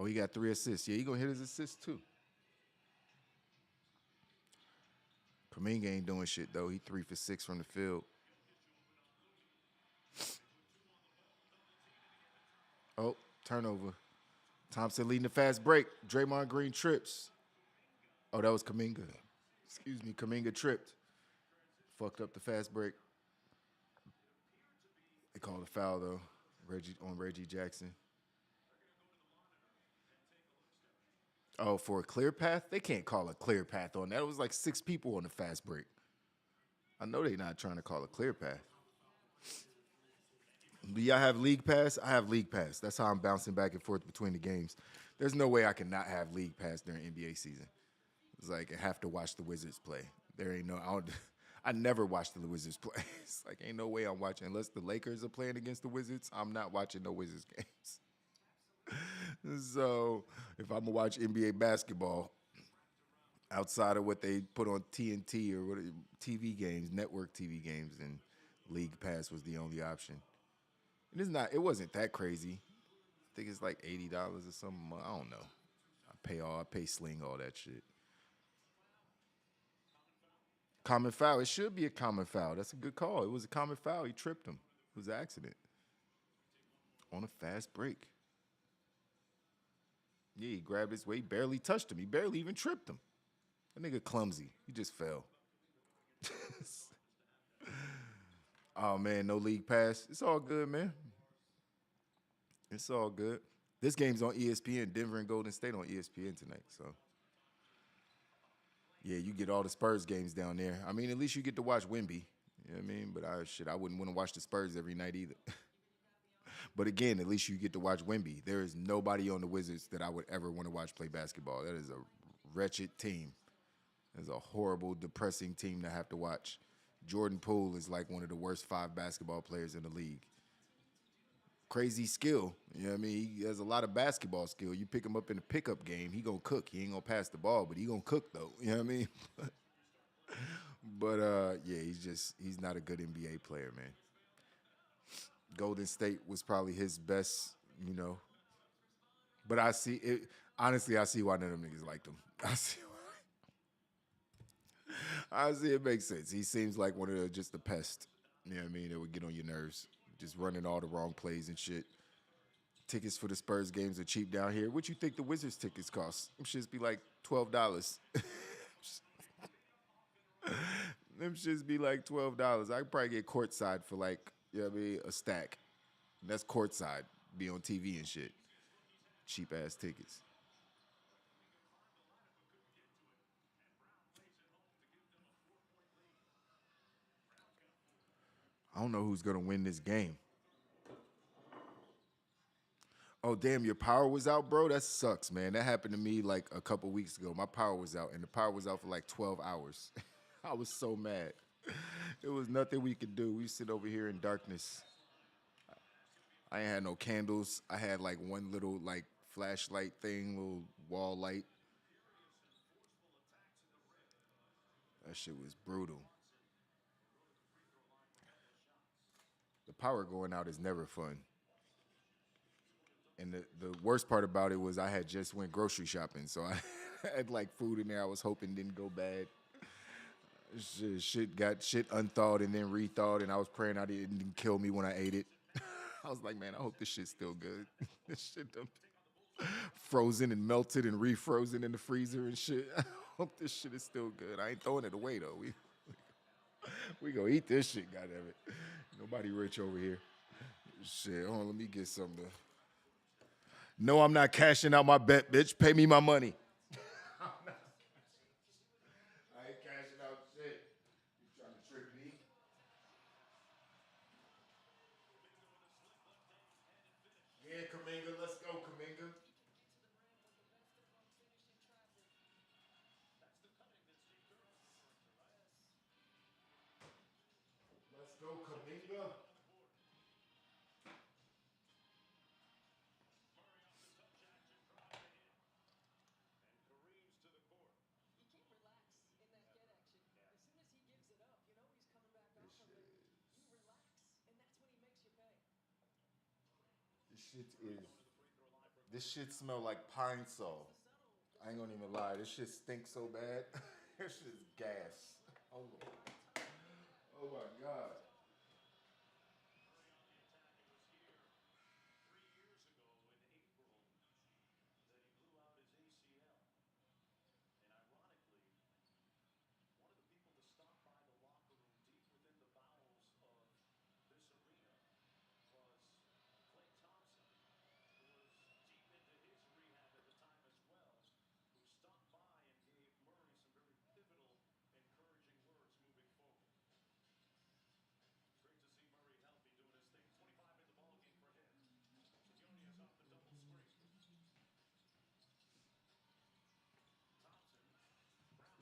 he got 3 assists. Yeah, he gonna hit his assists too. Kaminga ain't doing shit though. He 3 for 6 from the field. Oh, turnover. Thompson leading the fast break. Draymond Green trips. Oh, that was Kaminga. Excuse me, Kaminga tripped. Fucked up the fast break. They called a foul though. Reggie Jackson. Oh, for a clear path? They can't call a clear path on that. It was like 6 people on the fast break. I know they're not trying to call a clear path. Do y'all have League Pass? I have League Pass. That's how I'm bouncing back and forth between the games. There's no way I can not have League Pass during NBA season. It's like I have to watch the Wizards play. There ain't no, I never watch the Wizards play. It's like ain't no way I'm watching unless the Lakers are playing against the Wizards. I'm not watching no Wizards games. So if I'm gonna watch NBA basketball outside of what they put on TNT or what TV games, network TV games, then League Pass was the only option. And it's not. It wasn't that crazy. I think it's like $80 or something. I don't know. I pay Sling all that shit. Common foul. It should be a common foul. That's a good call. It was a common foul. He tripped him. It was an accident on a fast break. Yeah, he grabbed his way. He barely touched him. He barely even tripped him. That nigga clumsy. He just fell. Oh man, no league pass. It's all good, man. It's all good. This game's on ESPN. Denver and Golden State on ESPN tonight. So yeah, you get all the Spurs games down there. I mean, at least you get to watch Wemby. You know what I mean? But I wouldn't want to watch the Spurs every night either. But again, at least you get to watch Wemby. There is nobody on the Wizards that I would ever want to watch play basketball. That is a wretched team. It's a horrible, depressing team to have to watch. Jordan Poole is like one of the worst 5 basketball players in the league. Crazy skill. You know what I mean? He has a lot of basketball skill. You pick him up in a pickup game, he gonna cook. He ain't gonna pass the ball, but he gonna cook though. You know what I mean? But yeah, he's not a good NBA player, man. Golden State was probably his best, you know. But I see it. Honestly, I see why none of them niggas liked him. I see it makes sense. He seems like one of just the pest. You know what I mean? That would get on your nerves. Just running all the wrong plays and shit. Tickets for the Spurs games are cheap down here. What you think the Wizards tickets cost? Them shits be like $12. Them shits be like $12. I could probably get courtside for like, you know what I mean, a stack. And that's courtside. Be on TV and shit. Cheap ass tickets. I don't know who's gonna win this game. Oh damn, your power was out, bro? That sucks, man. That happened to me like a couple weeks ago. My power was out, and the power was out for like 12 hours. I was so mad. There was nothing we could do. We sit over here in darkness. I ain't had no candles. I had like one little like flashlight thing, little wall light. That shit was brutal. The power going out is never fun. And the worst part about it was I had just went grocery shopping, so I had like food in there I was hoping didn't go bad. Shit got shit unthawed and then rethawed, and I was praying I didn't kill me when I ate it. I was like, man, I hope this shit's still good. This shit done frozen and melted and refrozen in the freezer and shit. I hope this shit is still good. I ain't throwing it away though. We gonna eat this shit, goddamn it. Nobody rich over here. Shit, hold on, let me get something to. No, I'm not cashing out my bet, bitch. Pay me my money. I ain't cashing out shit. You trying to trick me? Yeah, Kaminga, let's go, Kaminga. Let's go, Kaminga. shit is. This shit smell like pine sol. I ain't gonna even lie. This shit stinks so bad. This shit is gas. Hold on. Oh my god.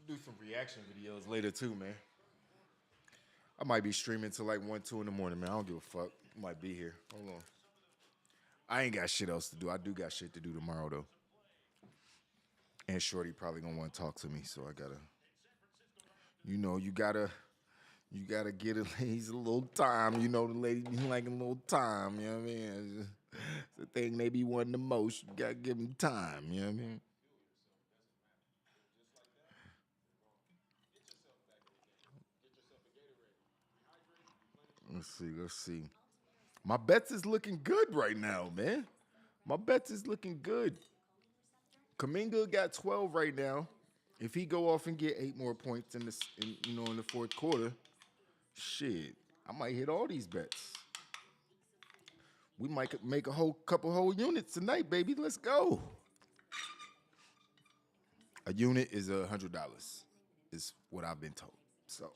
Do some reaction videos later too, man. I might be streaming till like 1, 2 in the morning, man. I don't give a fuck. Might be here. Hold on. I ain't got shit else to do. I do got shit to do tomorrow though. And Shorty probably gonna want to talk to me, so I gotta, you gotta get it. He's a little time, you know. The lady be liking a little time, you know what I mean? It's the thing they be wanting the most. You gotta give them time, you know what I mean? Let's see, let's see. My bets is looking good right now, man. My bets is looking good. Kaminga got 12 right now. If he go off and get 8 more points in this, in the fourth quarter, shit, I might hit all these bets. We might make a whole units tonight, baby. Let's go. A unit is $100, is what I've been told. So,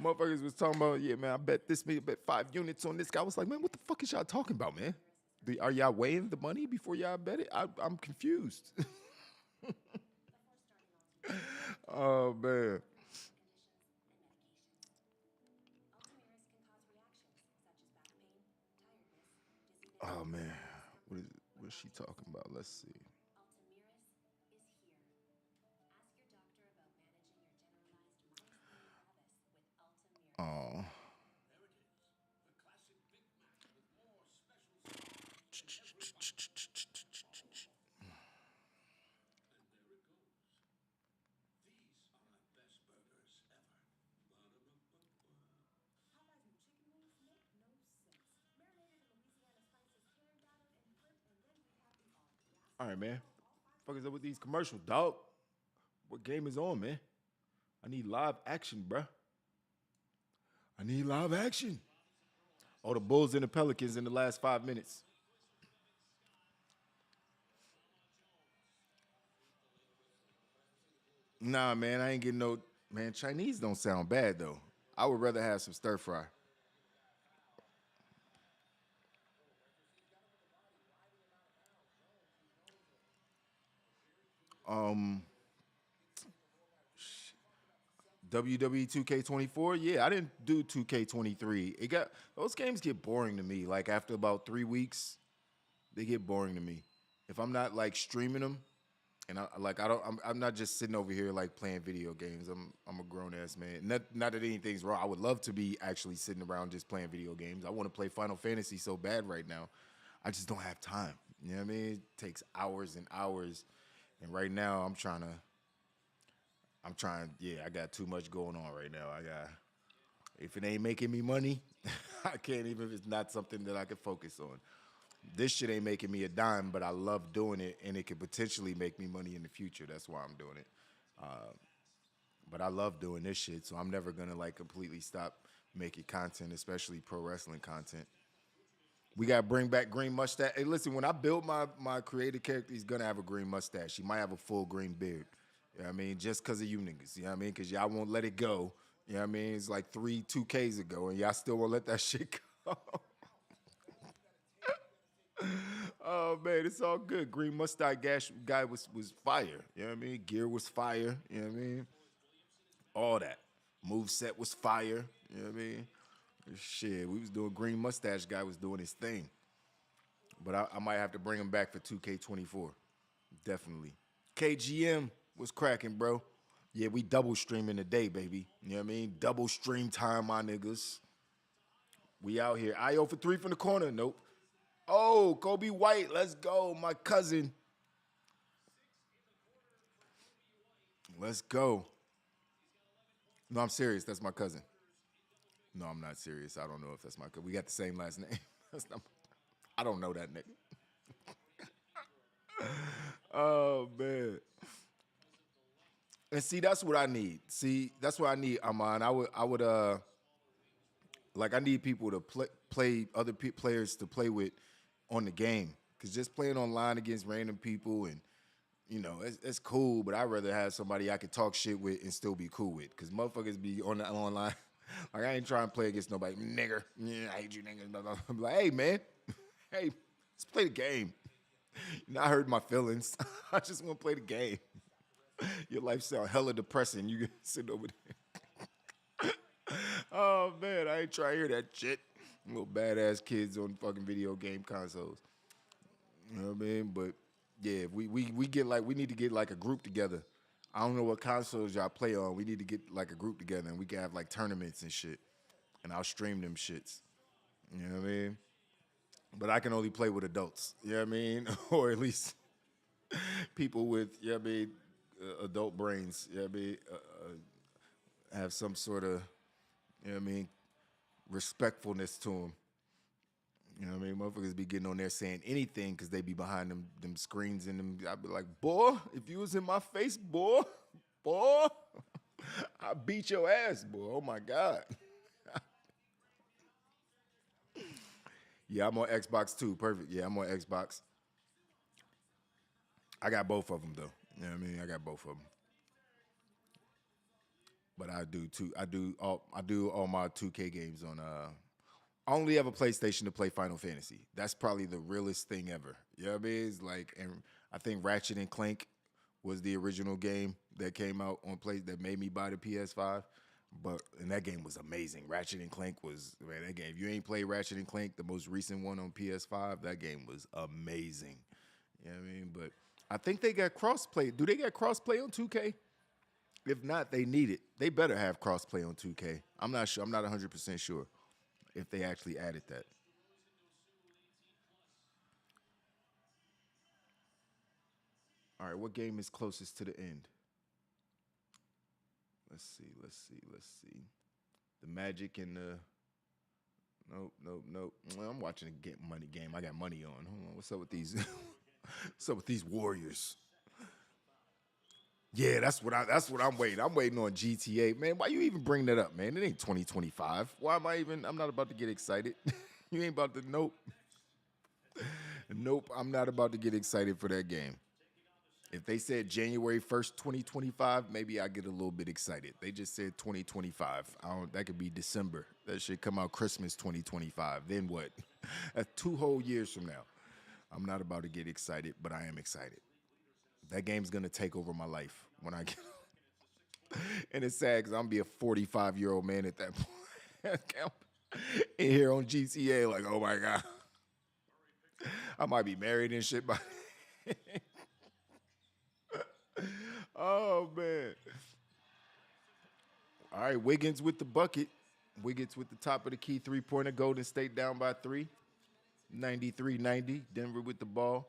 motherfuckers was talking about, yeah, man, I bet this, I bet 5 units on this guy. I was like, man, what the fuck is y'all talking about, man? Are y'all weighing the money before y'all bet it? I'm confused. Oh man. Oh man. What is she talking about? Let's see. Oh. All right, man. Fuck is up with these commercials, dog? What game is on, man? I need live action, bruh. I need live action. Oh, the Bulls and the Pelicans in the last 5 minutes. Nah, man, I ain't getting no. Man, Chinese don't sound bad though. I would rather have some stir fry. WWE 2K24, yeah, I didn't do 2K23. Those games get boring to me. Like after about 3 weeks, they get boring to me. If I'm not like streaming them, and I'm not just sitting over here like playing video games. I'm a grown ass man. Not that anything's wrong. I would love to be actually sitting around just playing video games. I want to play Final Fantasy so bad right now. I just don't have time. You know what I mean? It takes hours and hours. And right now yeah, I got too much going on right now. If it ain't making me money, I can't even if it's not something that I can focus on. This shit ain't making me a dime, but I love doing it, and it could potentially make me money in the future. That's why I'm doing it. But I love doing this shit, so I'm never gonna like completely stop making content, especially pro wrestling content. We gotta bring back green mustache. Hey, listen, when I build my creative character, he's gonna have a green mustache. He might have a full green beard. You know what I mean? Just because of you niggas. You know what I mean? Because y'all won't let it go. You know what I mean? It's like 2Ks ago, and y'all still won't let that shit go. Oh man, it's all good. Green mustache guy was fire. You know what I mean? Gear was fire. You know what I mean? All that. Move set was fire. You know what I mean? Shit, we was doing green mustache guy was doing his thing. But I might have to bring him back for 2K24. Definitely. KGM was cracking, bro. Yeah, we double streaming today, baby. You know what I mean? Double stream time, my niggas. We out here. IO for 3 from the corner. Nope. Oh, Kobe White. Let's go. My cousin. Let's go. No, I'm serious. That's my cousin. No, I'm not serious. I don't know if that's my cousin. We got the same last name. I don't know that nigga. Oh, man. And see, that's what I need. See, that's what I need, Amon. Like, I need people to play other players to play with on the game. Because just playing online against random people and, it's cool, but I'd rather have somebody I could talk shit with and still be cool with. Because motherfuckers be on the online. Like, I ain't trying to play against nobody. Nigger. Yeah, I hate you, niggas. I'm like, hey, man. Hey, let's play the game. I hurt my feelings. I just want to play the game. Your life sound hella depressing. You sit over there. Oh, man, I ain't trying to hear that shit. Little badass kids on fucking video game consoles. You know what I mean? But, yeah, we need to get, like, a group together. I don't know what consoles y'all play on. We need to get, like, a group together, and we can have, like, tournaments and shit. And I'll stream them shits. You know what I mean? But I can only play with adults. You know what I mean? Or at least people with, you know what I mean, adult brains. You know what I mean? Have some sort of, you know what I mean, respectfulness to them. You know what I mean? Motherfuckers be getting on there saying anything because they be behind them screens and them. I'd be like, boy, if you was in my face, boy, I beat your ass, boy. Oh my God. Yeah, I'm on Xbox too. Perfect. Yeah, I'm on Xbox. I got both of them though. You know what I mean? I got both of them. But I do too. I do all my 2K games on. I only have a PlayStation to play Final Fantasy. That's probably the realest thing ever. You know what I mean? It's like, and I think Ratchet and Clank was the original game that came out on play that made me buy the PS5. And that game was amazing. Ratchet and Clank was, man, that game. If you ain't played Ratchet and Clank, the most recent one on PS5, that game was amazing. You know what I mean? But I think they got crossplay. Do they got crossplay on 2K? If not, they need it. They better have crossplay on 2K. I'm not sure. I'm not 100% sure if they actually added that. All right, what game is closest to the end? Let's see. The Magic and the Nope. Well, I'm watching a get money game. I got money on. Hold on. What's up with these? What's up with these Warriors? Yeah, that's what I'm waiting. I'm waiting on GTA. Man, why you even bring that up, man? It ain't 2025. Why am I even? I'm not about to get excited. You ain't about to. Nope. Nope, I'm not about to get excited for that game. If they said January 1st, 2025, maybe I get a little bit excited. They just said 2025. That could be December. That should come out Christmas 2025. Then what? That's 2 whole years from now. I'm not about to get excited, but I am excited. That game's going to take over my life when I get. And it's sad because I'm be a 45-year-old man at that point. In here on GTA, like, oh my God. I might be married and shit by. Oh, man. All right, Wiggins with the bucket. Wiggins with the top of the key three-pointer. Golden State down by 3. 93-90. Denver with the ball.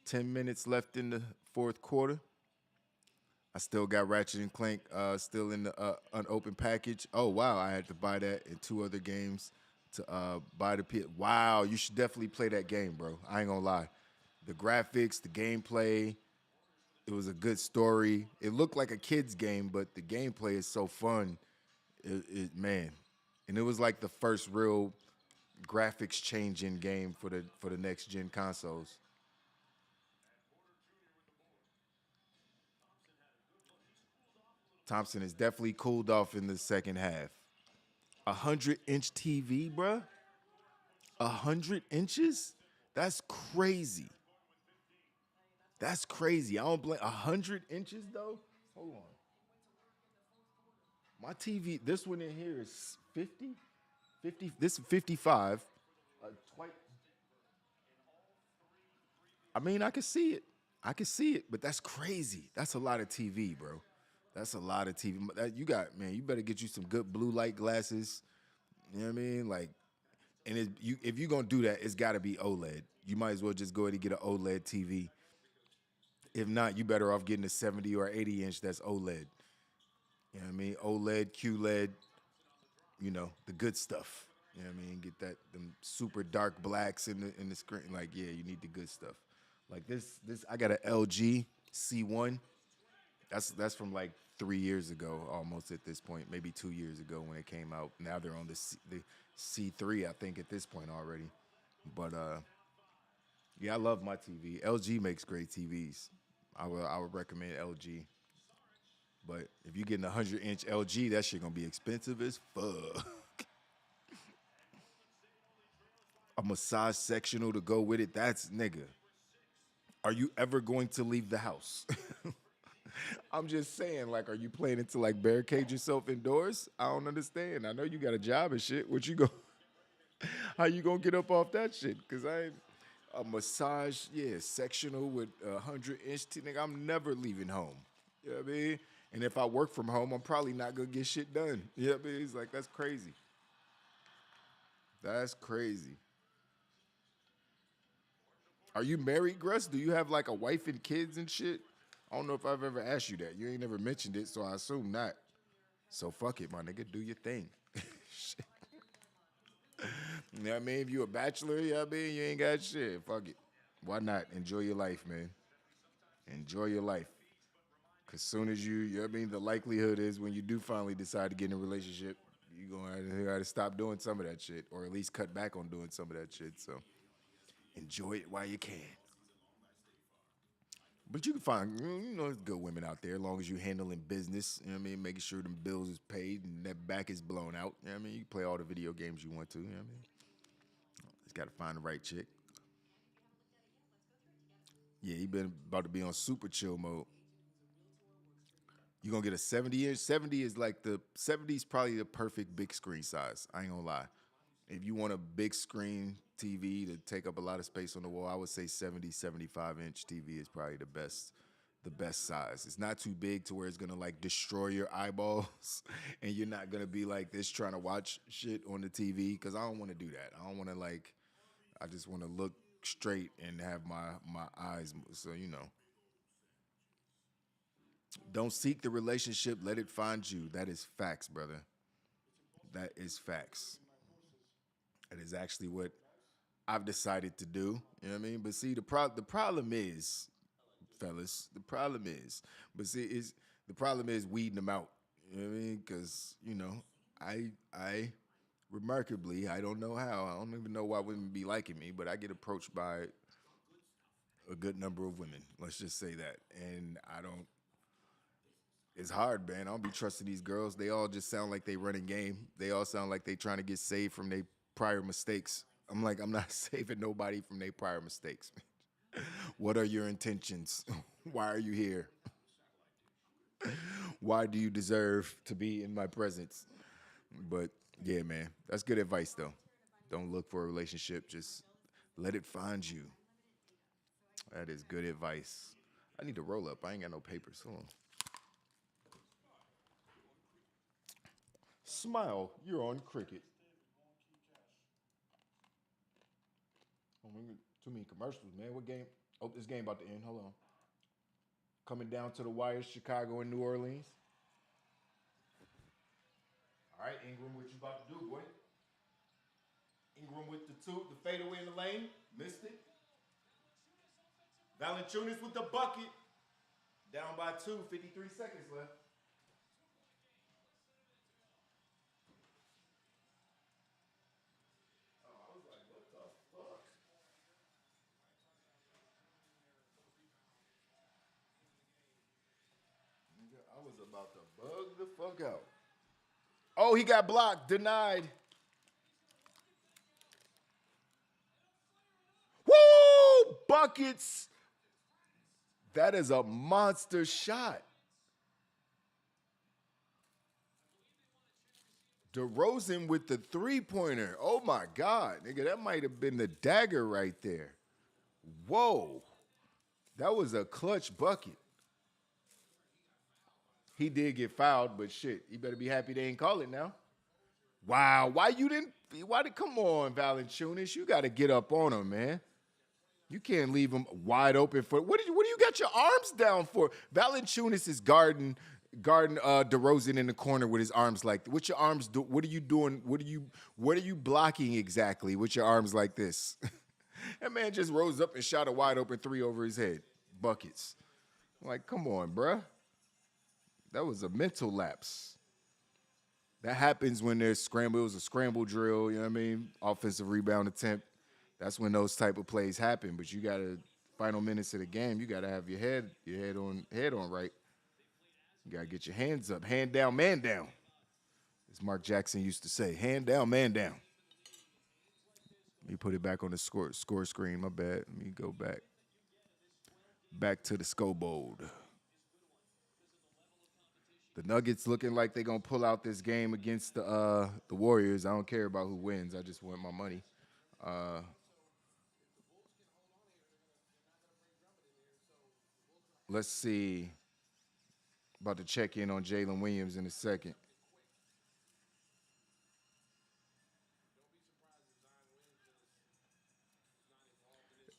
10 minutes left in the fourth quarter. I still got Ratchet and Clank still in the unopened package. Oh, wow. I had to buy that in 2 other games to buy the pit. Wow, you should definitely play that game, bro. I ain't gonna lie. The graphics, the gameplay, it was a good story. It looked like a kid's game, but the gameplay is so fun. Man. And it was like the first real graphics changing game for the next gen consoles. Thompson has definitely cooled off in the second half. 100-inch TV, bruh? 100 inches? That's crazy. That's crazy. I don't blame 100 inches though. Hold on. My TV, this one in here is 50. 50. This is 55. I mean, I can see it. But that's crazy. That's a lot of TV, bro. That's a lot of TV. You better get you some good blue light glasses. You know what I mean? Like, and if you're gonna do that, it's got to be OLED. You might as well just go ahead and get an OLED TV. If not, you better off getting a 70 or 80 inch that's OLED. You know what I mean? OLED, QLED, the good stuff. You know what I mean? Get that them super dark blacks in the screen. Like, yeah, you need the good stuff. Like this I got an LG C1. That's from like 3 years ago, almost at this point, maybe 2 years ago when it came out. Now they're on the C3, I think, at this point already. But yeah, I love my TV. LG makes great TVs. I would recommend LG. But if you're getting a 100-inch LG, that shit gonna be expensive as fuck. A massage sectional to go with it. That's nigga. Are you ever going to leave the house? I'm just saying, like, are you planning to like barricade yourself indoors? I don't understand. I know you got a job and shit. What you go? How you gonna get up off that shit? Cause I ain't a massage, yeah, sectional with 100-inch nigga. I'm never leaving home. You know what I mean? And if I work from home, I'm probably not gonna get shit done. You know what I mean? It's like that's crazy. That's crazy. Are you married, Gruss? Do you have like a wife and kids and shit? I don't know if I've ever asked you that. You ain't never mentioned it, so I assume not. So fuck it, my nigga. Do your thing. Shit. You know what I mean? If you a bachelor, you know what I mean? You ain't got shit. Fuck it. Why not? Enjoy your life, man. Enjoy your life. Cause soon as you know what I mean, the likelihood is when you do finally decide to get in a relationship, you're gonna have to stop doing some of that shit, or at least cut back on doing some of that shit. So enjoy it while you can. But you can find, good women out there as long as you handling business, you know what I mean? Making sure them bills is paid and that back is blown out. You know what I mean? You can play all the video games you want to, you know what I mean? Just gotta find the right chick. Yeah, he been about to be on super chill mode. You gonna get a 70 inch? 70 is probably the perfect big screen size. I ain't gonna lie. If you want a big screen TV to take up a lot of space on the wall, I would say 70, 75-inch TV is probably the best size. It's not too big to where it's gonna like destroy your eyeballs and you're not gonna be like this trying to watch shit on the TV because I don't want to do that. I don't want to like. I just want to look straight and have my eyes. So don't seek the relationship. Let it find you. That is facts, brother. That is facts. It is actually what I've decided to do. You know what I mean? But see, the problem is, fellas, but see, the problem is weeding them out. You know what I mean? Because I remarkably, I don't know how. I don't even know why women be liking me, but I get approached by a good number of women. Let's just say that, and I don't. It's hard, man. I don't be trusting these girls. They all just sound like they running game. They all sound like they trying to get saved from their prior mistakes. I'm like, I'm not saving nobody from their prior mistakes. What are your intentions? Why are you here? Why do you deserve to be in my presence? But yeah, man, that's good advice though. Don't look for a relationship. Just let it find you. That is good advice. I need to roll up. I ain't got no papers. Hold on. Smile. You're on cricket. Oh, too many commercials, man. What game? Oh, this game about to end. Hold on. Coming down to the wire, Chicago and New Orleans. All right, Ingram, what you about to do, boy? Ingram with the fadeaway in the lane. Missed it. Valanciunas with the bucket. Down by 2, 53 seconds left. Oh, I was like, what the fuck? I was about to bug the fuck out. Oh, he got blocked. Denied. Woo! Buckets. That is a monster shot. DeRozan with the three-pointer. Oh my God, nigga, that might have been the dagger right there. Whoa. That was a clutch bucket. He did get fouled, but shit, you better be happy they ain't call it now. Wow, why you didn't? Why did? Come on, Valanciunas, you got to get up on him, man. You can't leave him wide open for what do you got your arms down for? Valanciunas is guarding DeRozan in the corner with his arms like what your arms do? What are you doing? What are you blocking exactly with your arms like this? That man just rose up and shot a wide open three over his head. Buckets. Like, come on, bruh. That was a mental lapse. That happens when there's scramble. It was a scramble drill, you know what I mean? Offensive rebound attempt. That's when those type of plays happen. But you gotta final minutes of the game, you gotta have your head on right. You gotta get your hands up. Hand down, man down. As Mark Jackson used to say, hand down, man down. Let me put it back on the score screen. My bad. Let me go back. Back to the scoreboard. The Nuggets looking like they're gonna pull out this game against the Warriors. I don't care about who wins. I just want my money. Let's see. About to check in on Jalen Williams in a second.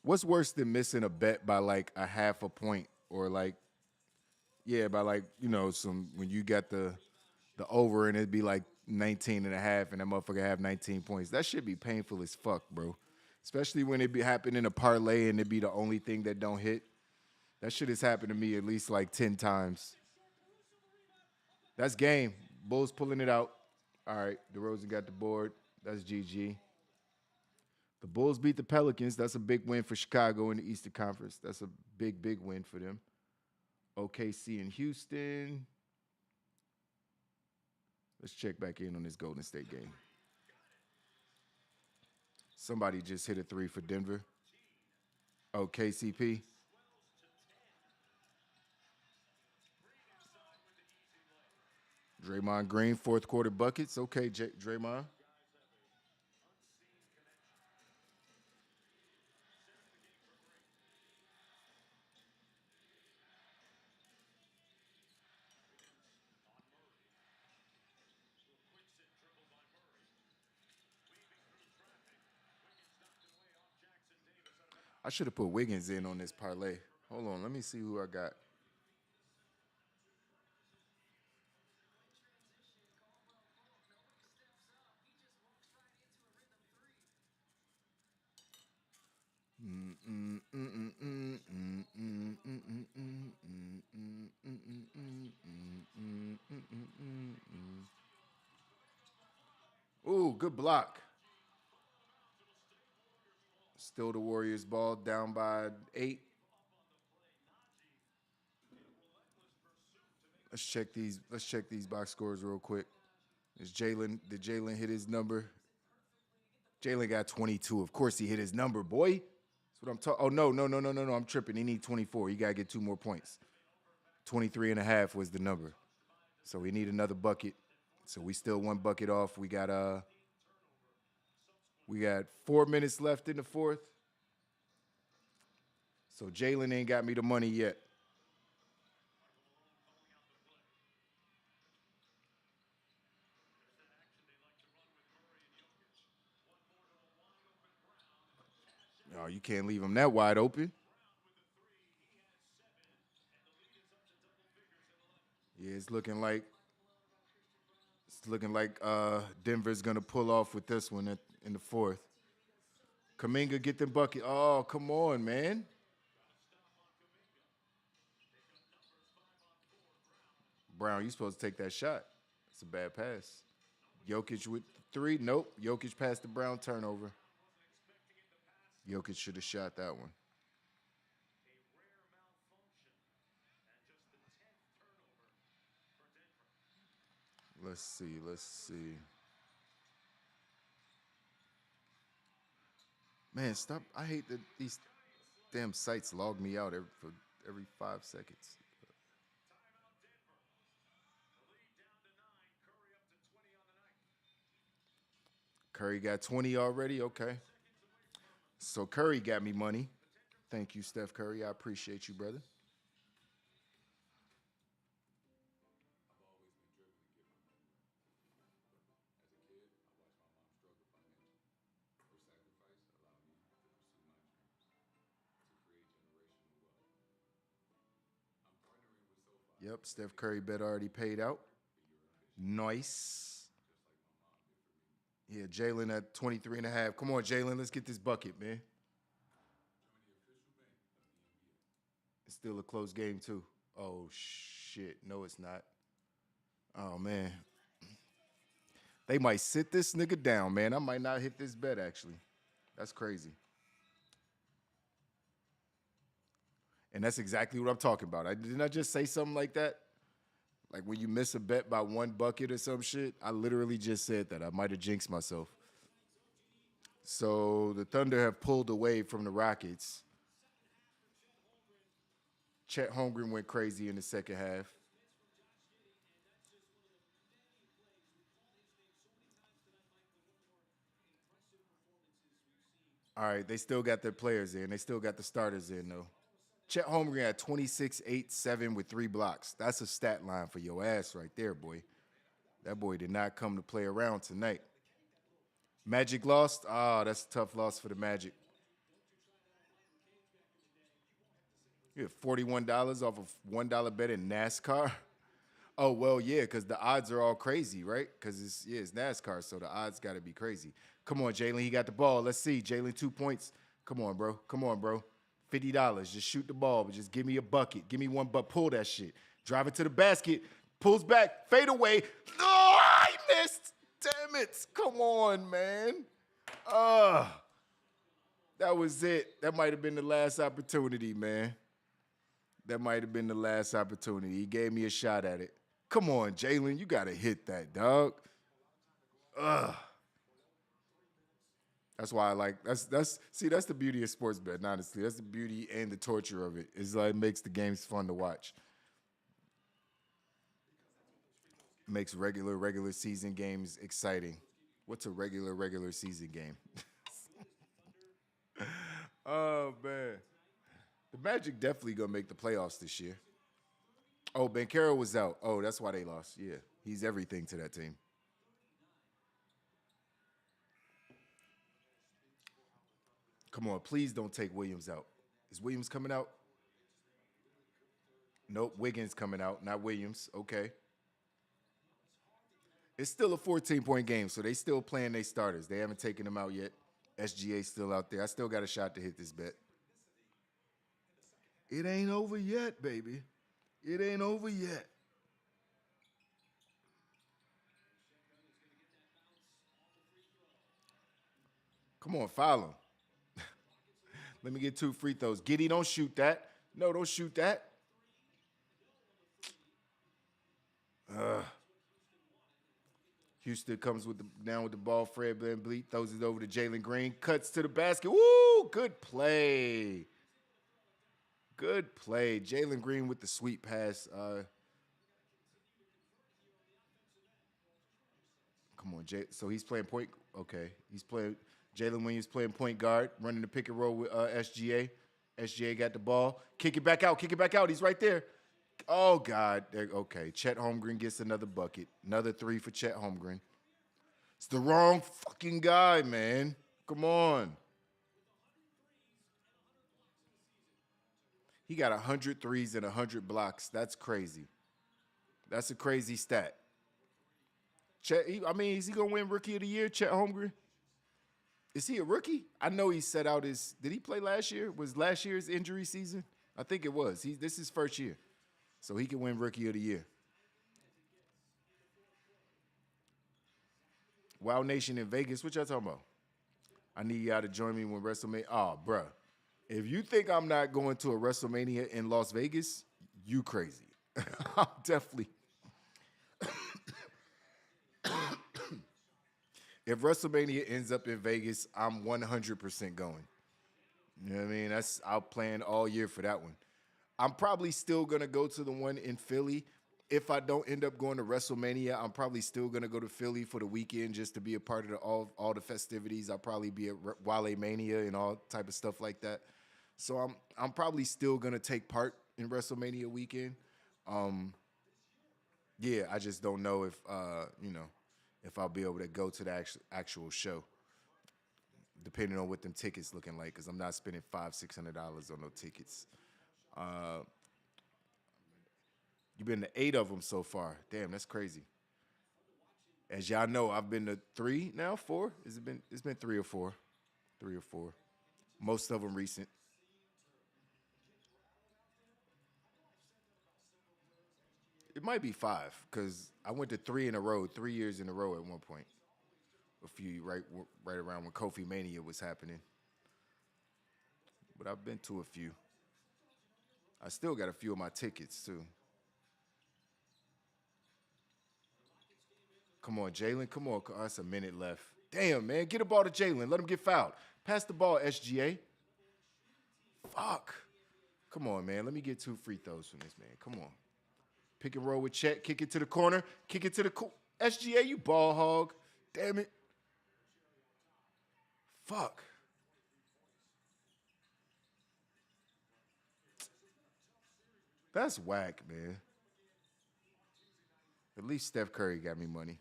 What's worse than missing a bet by like a half a point or like, yeah, by like, some when you got the over and it'd be like 19 and a half and that motherfucker have 19 points. That should be painful as fuck, bro. Especially when it be happening in a parlay and it be the only thing that don't hit. That shit has happened to me at least like 10 times. That's game. Bulls pulling it out. All right, DeRozan got the board. That's GG. The Bulls beat the Pelicans. That's a big win for Chicago in the Eastern Conference. That's a big, big win for them. OKC and Houston. Let's check back in on this Golden State game. Somebody just hit a three for Denver. Oh, KCP. Draymond Green, fourth quarter buckets. Okay, Draymond. I should have put Wiggins in on this parlay. Hold on, let me see who I got. Ooh, good block. Still the Warriors ball down by 8. Let's check these box scores real quick. Did Jalen hit his number? Jalen got 22. Of course he hit his number, boy. That's what I'm talking. Oh, no. I'm tripping. He need 24. He got to get 2 more points. 23 and a half was the number. So we need another bucket. So we still 1 bucket off. We got 4 minutes left in the fourth. So Jalen ain't got me the money yet. No, you can't leave him that wide open. Yeah, it's looking like Denver's gonna pull off with this one in the fourth. Kuminga get them bucket. Oh, come on, man. Brown, you supposed to take that shot. It's a bad pass. Jokic with 3. Nope. Jokic passed the Brown turnover. Jokic should have shot that one. Let's see. Man, stop. I hate that these damn sites log me out every 5 seconds. Curry got 20 already? Okay. So Curry got me money. Thank you, Steph Curry. I appreciate you, brother. Yep, Steph Curry bet already paid out. Nice. Yeah, Jalen at 23 and a half. Come on, Jalen, let's get this bucket, man. It's still a close game, too. Oh, shit. No, it's not. Oh, man. They might sit this nigga down, man. I might not hit this bet, actually. That's crazy. And that's exactly what I'm talking about. Didn't I just say something like that? Like when you miss a bet by one bucket or some shit? I literally just said that. I might have jinxed myself. So the Thunder have pulled away from the Rockets. Chet Holmgren went crazy in the second half. All right, they still got their players in. They still got the starters in, though. Chet Holmgren had 26, 8, 7 with 3 blocks. That's a stat line for your ass right there, boy. That boy did not come to play around tonight. Magic lost? Ah, that's a tough loss for the Magic. You have $41 off of $1 bet in NASCAR? Oh, well, yeah, because the odds are all crazy, right? Because it's NASCAR, so the odds got to be crazy. Come on, Jalen. He got the ball. Let's see. Jalen, 2 points. Come on, bro. Come on, bro. $50. Just shoot the ball, but just give me a bucket. Give me one bucket. Pull that shit. Drive it to the basket. Pulls back. Fade away. Oh, I missed. Damn it. Come on, man. That was it. That might have been the last opportunity, man. That might have been the last opportunity. He gave me a shot at it. Come on, Jalen, you gotta hit that, dog. That's why I like that's the beauty of sports betting, honestly. That's the beauty and the torture of it. It's like it makes the games fun to watch. Makes regular season games exciting. What's a regular season game? Oh man. The Magic definitely gonna make the playoffs this year. Oh, Banchero was out. Oh, that's why they lost. Yeah, he's everything to that team. Come on, please don't take Williams out. Is Williams coming out? Nope, Wiggins coming out, not Williams. Okay. It's still a 14-point game, so they still playing their starters. They haven't taken them out yet. SGA still out there. I still got a shot to hit this bet. It ain't over yet, baby. It ain't over yet. Come on, foul him. Let me get 2 free throws. Giddy, don't shoot that. No, don't shoot that. Houston comes down with the ball. Fred VanVleet throws it over to Jalen Green. Cuts to the basket. Woo! Good play. Good play. Jalen Green with the sweet pass. Come on, so he's playing point. Okay, he's playing. Jalen Williams playing point guard, running the pick and roll with SGA. SGA got the ball. Kick it back out. Kick it back out. He's right there. Oh, God. Okay, Chet Holmgren gets another bucket. Another 3 for Chet Holmgren. It's the wrong fucking guy, man. Come on. He got 100 threes and 100 blocks. That's crazy. That's a crazy stat. Chet, is he going to win Rookie of the Year, Chet Holmgren? Is he a rookie? I know he set out his. Did he play last year? Was last year's injury season? I think it was. This is his first year, so he can win Rookie of the Year. Wild Nation in Vegas. What y'all talking about? I need y'all to join me when WrestleMania. Oh, bruh. If you think I'm not going to a WrestleMania in Las Vegas, you crazy. I'm definitely. If WrestleMania ends up in Vegas, I'm 100% going. You know what I mean? I'll plan all year for that one. I'm probably still going to go to the one in Philly. If I don't end up going to WrestleMania, I'm probably still going to go to Philly for the weekend just to be a part of all the festivities. I'll probably be at Wale Mania and all type of stuff like that. So I'm probably still going to take part in WrestleMania weekend. Yeah, I just don't know if if I'll be able to go to the actual show, depending on what them tickets looking like, because I'm not spending $500-$600 on no tickets. You've been to 8 of them so far. Damn, that's crazy. As y'all know, I've been to 3 now, 4. Has it been? It's been 3 or 4, 3 or 4. Most of them recent. It might be 5 because I went to 3 in a row, 3 years in a row at one point. A few right around when Kofi Mania was happening. But I've been to a few. I still got a few of my tickets too. Come on, Jalen. Come on. Oh, that's a minute left. Damn, man. Get the ball to Jalen. Let him get fouled. Pass the ball, SGA. Fuck. Come on, man. Let me get 2 free throws from this, man. Come on. Pick and roll with Chet. Kick it to the corner. Kick it to the SGA, you ball hog. Damn it. Fuck. That's whack, man. At least Steph Curry got me money.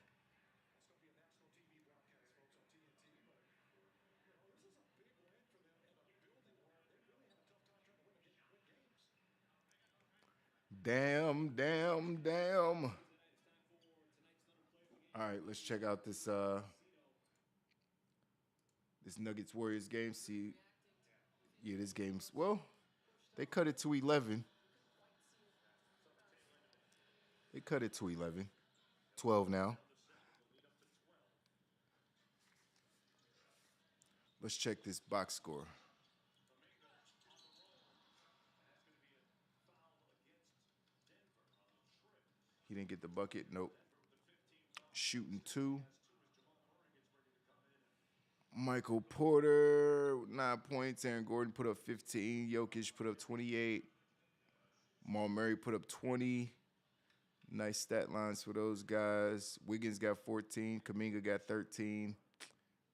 Damn, damn, damn. All right, let's check out this Nuggets Warriors game. See, yeah, this game's they cut it to 11. They cut it to 11. 12 now. Let's check this box score. He didn't get the bucket. Nope. Shooting 2. Michael Porter, 9 points. Aaron Gordon put up 15. Jokic put up 28. Jamal Murray put up 20. Nice stat lines for those guys. Wiggins got 14. Kuminga got 13.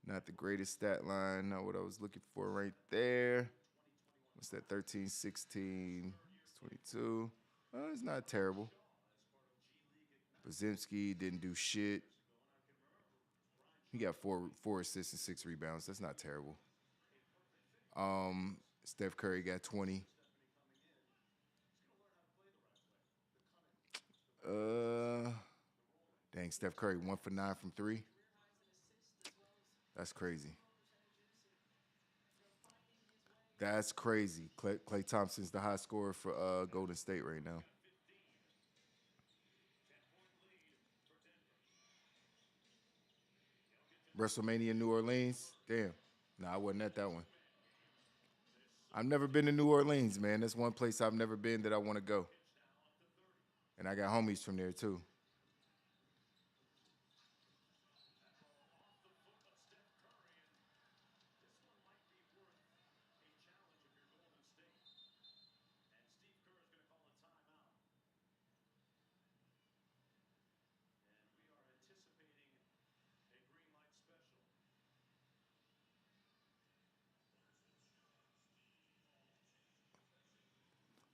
Not the greatest stat line. Not what I was looking for right there. What's that? 13, 16, 22. It's not terrible. Podziemski didn't do shit. He got four assists and 6 rebounds. That's not terrible. Steph Curry got 20. Dang, Steph Curry 1 for 9 from 3. That's crazy. That's crazy. Klay Thompson's the high scorer for Golden State right now. WrestleMania New Orleans. Damn. Nah, I wasn't at that one. I've never been to New Orleans, man. That's one place I've never been that I want to go. And I got homies from there too.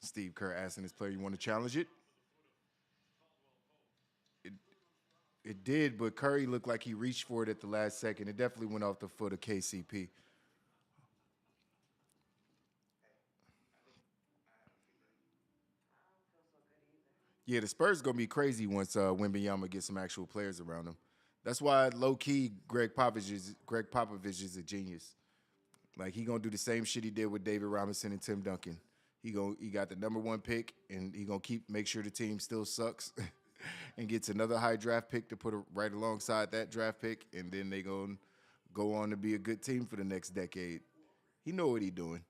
Steve Kerr asking his player, "You want to challenge it?" It did, but Curry looked like he reached for it at the last second. It definitely went off the foot of KCP. Yeah, the Spurs gonna be crazy once Wembanyama gets some actual players around him. That's why low key Greg Popovich is a genius. Like he gonna do the same shit he did with David Robinson and Tim Duncan. He got the number 1 pick, and he gonna make sure the team still sucks, and gets another high draft pick to put right alongside that draft pick, and then they gonna go on to be a good team for the next decade. He know what he doing,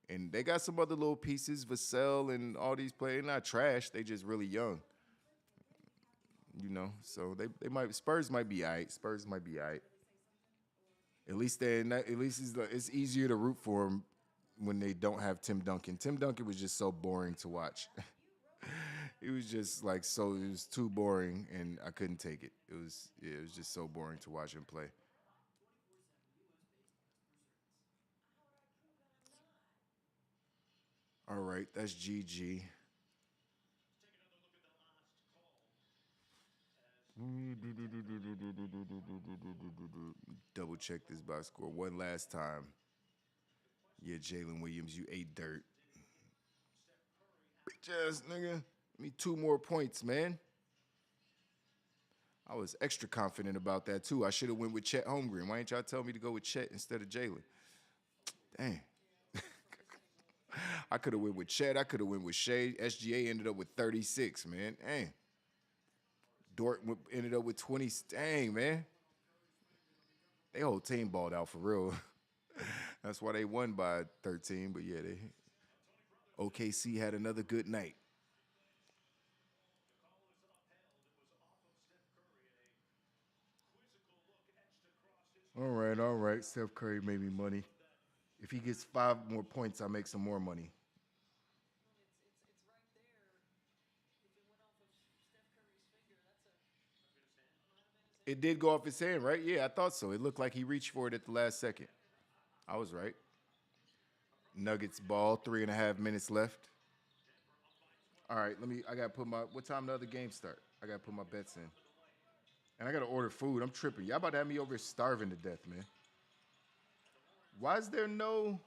and they got some other little pieces, Vassell and all these players. They're not trash. They just really young, So Spurs might be alright. Spurs might be alright. At least it's easier to root for them when they don't have Tim Duncan. Tim Duncan was just so boring to watch. It was just it was too boring, and I couldn't take it. It was just so boring to watch him play. All right, that's GG. Double check this box score one last time. Yeah, Jalen Williams, you ate dirt. Bitch ass nigga. Give me 2 more points, man. I was extra confident about that too. I should have went with Chet Holmgren. Why didn't y'all tell me to go with Chet instead of Jalen? Dang. I could have went with Chet. I could have went with Shea. SGA ended up with 36, man. Dang. Dort ended up with 20. Dang, man. They whole team balled out for real. That's why they won by 13. But yeah, OKC had another good night. All right, all right. Steph Curry made me money. If he gets 5 more points, I'll make some more money. It did go off his hand, right? Yeah, I thought so. It looked like he reached for it at the last second. I was right. Nuggets ball, 3.5 minutes left. All right, I gotta put what time the other game start? I gotta put my bets in. And I gotta order food. I'm tripping. Y'all about to have me over here starving to death, man. Why is there no?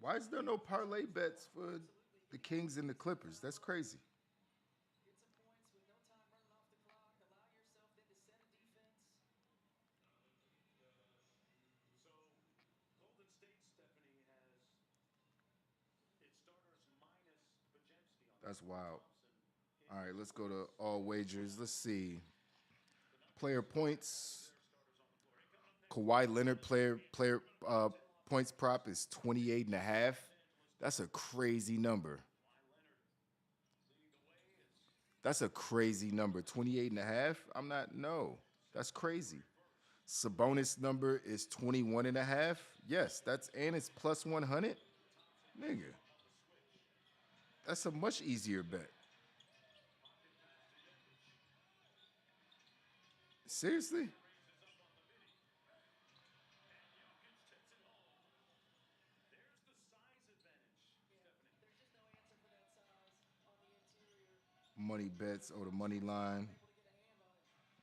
Why is there no parlay bets for the Kings and the Clippers? That's crazy. That's wild. All right, let's go to all wagers. Let's see. Player points. Kawhi Leonard player points prop is 28.5. That's a crazy number. That's a crazy number. 28.5? I'm not, no. That's crazy. Sabonis number is 21.5. Yes, and it's plus 100. Nigga, that's a much easier bet. Seriously? Money bets or the money line.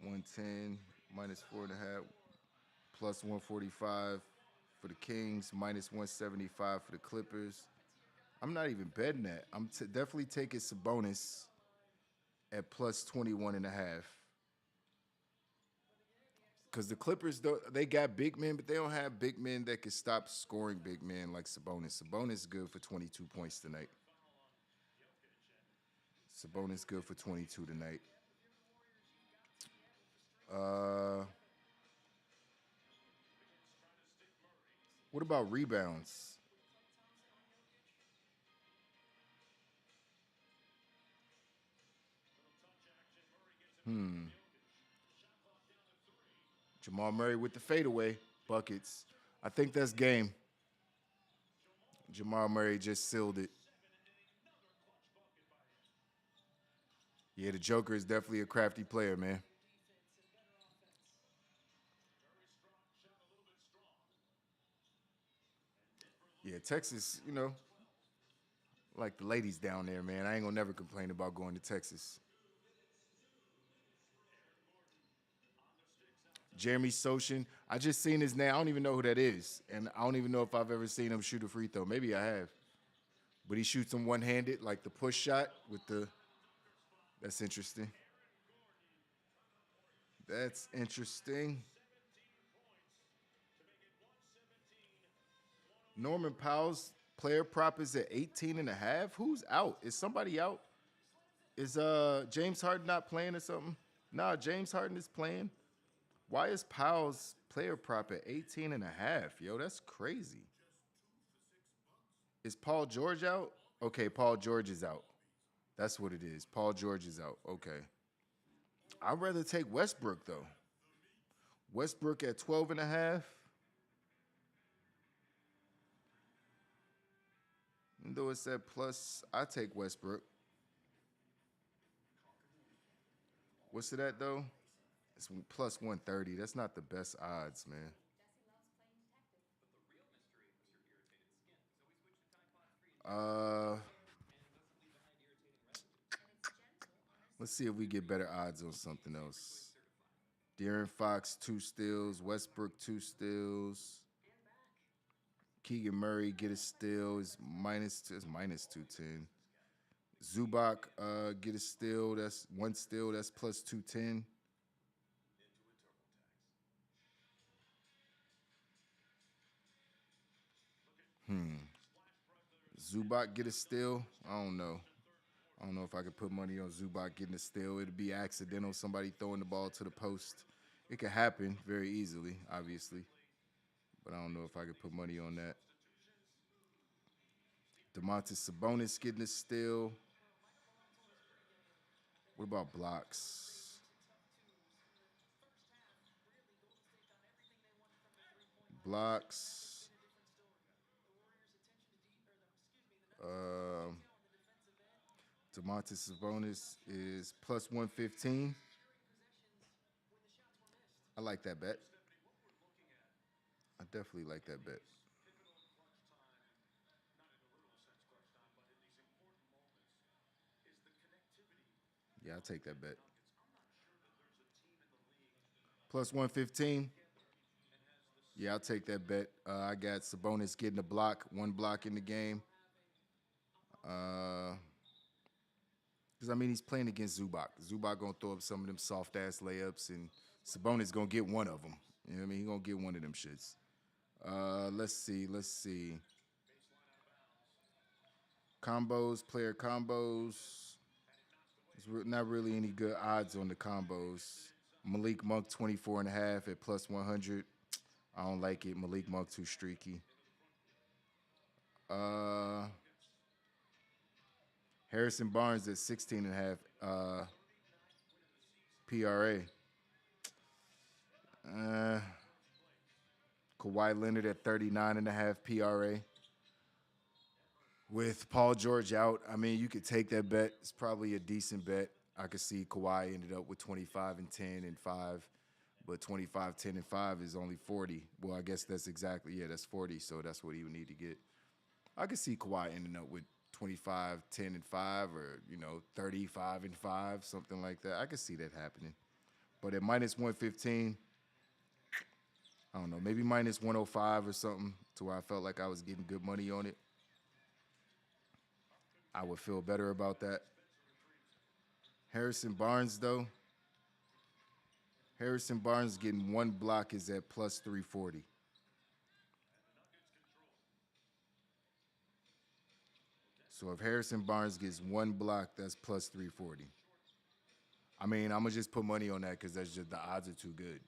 110 minus 4.5 plus 145 for the Kings, minus 175 for the Clippers. I'm not even betting that. I'm definitely taking Sabonis at plus 21.5. Because the Clippers, they got big men, but they don't have big men that can stop scoring big men like Sabonis. Sabonis is good for 22 points tonight. Sabonis good for 22 tonight. What about rebounds? Jamal Murray with the fadeaway buckets. I think that's game. Jamal Murray just sealed it. Yeah, the Joker is definitely a crafty player, man. Yeah, Texas, like the ladies down there, man. I ain't gonna never complain about going to Texas. Jeremy Sochin, I just seen his name. I don't even know who that is, and I don't even know if I've ever seen him shoot a free throw. Maybe I have, but he shoots them one-handed, like the push shot with the. That's interesting. That's interesting. Norman Powell's player prop is at 18.5. Who's out? Is somebody out? Is James Harden not playing or something? Nah, James Harden is playing. Why is Powell's player prop at 18.5? Yo, that's crazy. Is Paul George out? Okay, Paul George is out. That's what it is. Paul George is out. Okay. I'd rather take Westbrook though. Westbrook at 12.5. Even though it's at plus, I take Westbrook. What's it at though? It's plus 130. That's not the best odds, man. Uh, let's see if we get better odds on something else. De'Aaron Fox, 2 steals. Westbrook, 2 steals. Keegan Murray, get a steal. It's minus 210. Zubac, get a steal. That's 1 steal. That's plus 210. Zubac get a steal. I don't know. I don't know if I could put money on Zubac getting a steal. It'd be accidental, somebody throwing the ball to the post. It could happen very easily, obviously. But I don't know if I could put money on that. Domantas Sabonis getting a steal. What about blocks? Blocks. Domantas Sabonis is plus 115. I like that bet. I definitely like that bet. Yeah, I'll take that bet. Plus 115. Yeah, I'll take that bet. I got Sabonis getting a block, 1 block in the game. Because, I mean, he's playing against Zubac. Zubac going to throw up some of them soft-ass layups, and Sabonis going to get one of them. You know what I mean? He's going to get one of them shits. Let's see. Combos, player combos. There's not really any good odds on the combos. Malik Monk, 24.5 at plus 100. I don't like it. Malik Monk too streaky. Harrison Barnes at 16.5 PRA. Kawhi Leonard at 39.5 PRA. With Paul George out, I mean, you could take that bet. It's probably a decent bet. I could see Kawhi ended up with 25 and 10 and 5, but 25, 10 and 5 is only 40. Well, I guess that's that's 40, so that's what he would need to get. I could see Kawhi ending up with 25, 10 and 5, or 35 and 5, something like that. I could see that happening. But at minus 115, I don't know, maybe minus 105 or something, to where I felt like I was getting good money on it. I would feel better about that. Harrison Barnes, though. Harrison Barnes getting 1 block is at plus 340. So if Harrison Barnes gets 1 block, that's plus 340. I mean, I'm going to just put money on that because that's just the odds are too good.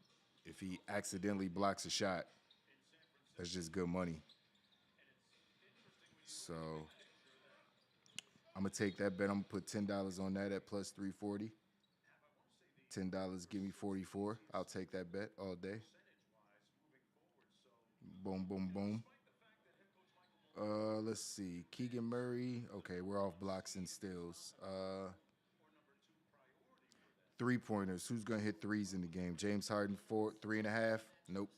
If he accidentally blocks a shot, that's just good money. So I'm going to take that bet. I'm going to put $10 on that at plus 340. $10 give me 44. I'll take that bet all day. Boom, boom, boom. Let's see. Keegan Murray. Okay, we're off blocks and steals. 3-pointers. Who's going to hit threes in the game? James Harden, 3.5. Nope.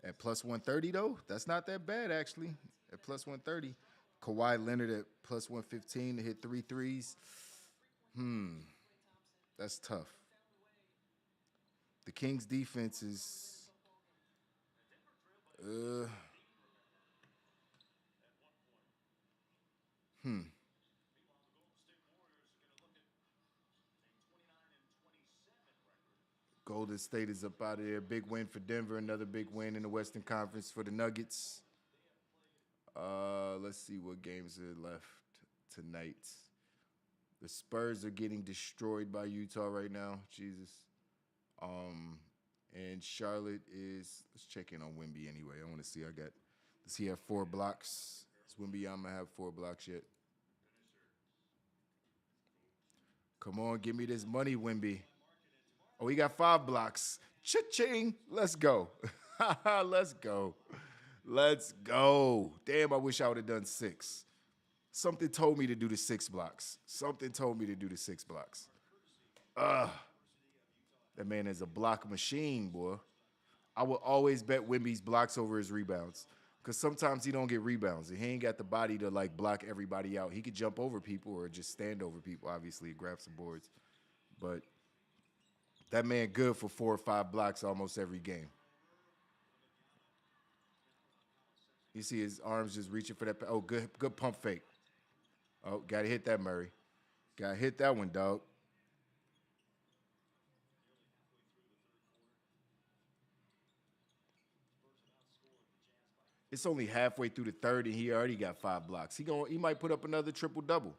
At plus 130, though, that's not that bad, actually. At plus 130. Kawhi Leonard at plus 115 to hit 3 threes. That's tough. The Kings' defense is Golden State is up out of there. Big win for Denver. Another big win in the Western Conference for the Nuggets. Let's see what games are left tonight. The Spurs are getting destroyed by Utah right now. Jesus. And Charlotte is, let's check in on Wemby anyway. I want to see. Does he have 4 blocks? Is Wembanyama have 4 blocks yet? Come on, give me this money, Wemby. Oh, he got 5 blocks. Cha-ching. Let's go. Let's go. Let's go. Damn, I wish I would have done 6. Something told me to do the 6 blocks. That man is a block machine, boy. I will always bet Wemby's blocks over his rebounds, because sometimes he don't get rebounds, and he ain't got the body to, like, block everybody out. He could jump over people or just stand over people, obviously, grab some boards. But That man good for 4 or 5 blocks almost every game. You see his arms just reaching for that. Oh, good pump fake. Oh, gotta hit that, Murray. Gotta hit that one, dog. It's only halfway through the third, and he already got 5 blocks. He might put up another triple double.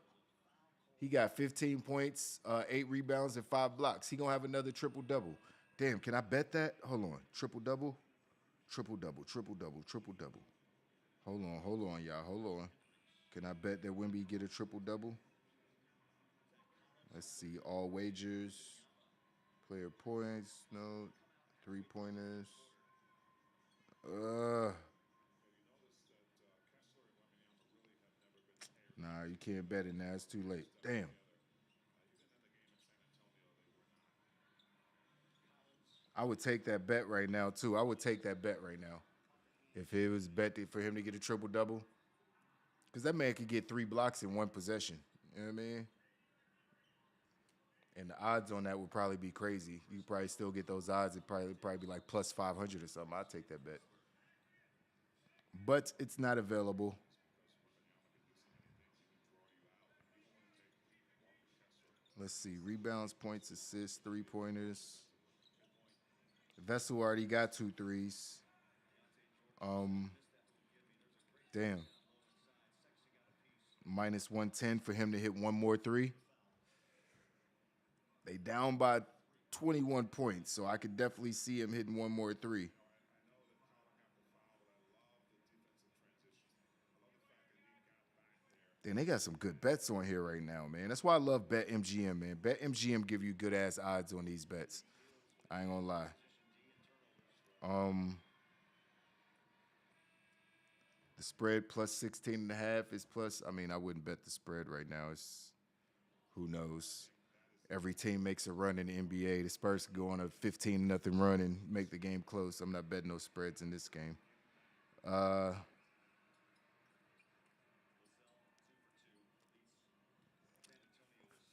He got 15 points, 8 rebounds, and 5 blocks. He gonna have another triple double. Damn, can I bet that? Hold on, triple double, triple double, triple double, triple double. Hold on, y'all. Hold on. Can I bet that Wemby get a triple double? Let's see. All wagers, player points, no, 3-pointers. Nah, you can't bet it now. It's too late. Damn. I would take that bet right now, too. I would take that bet right now. If it was bet for him to get a triple double. Because that man could get 3 blocks in one possession. You know what I mean? And the odds on that would probably be crazy. You probably still get those odds. It'd probably be like plus 500 or something. I'd take that bet. But it's not available. Let's see. Rebounds, points, assists, 3-pointers. Vessel already got 2 threes. Damn. Minus 110 for him to hit one more 3. They down by 21 points, so I could definitely see him hitting one more 3. Then they got some good bets on here right now, man. That's why I love BetMGM, man. BetMGM give you good ass odds on these bets. I ain't gonna lie. The spread plus 16.5 is plus. I mean, I wouldn't bet the spread right now. It's who knows. Every team makes a run in the NBA. The Spurs could go on a 15-0 run and make the game close. I'm not betting no spreads in this game.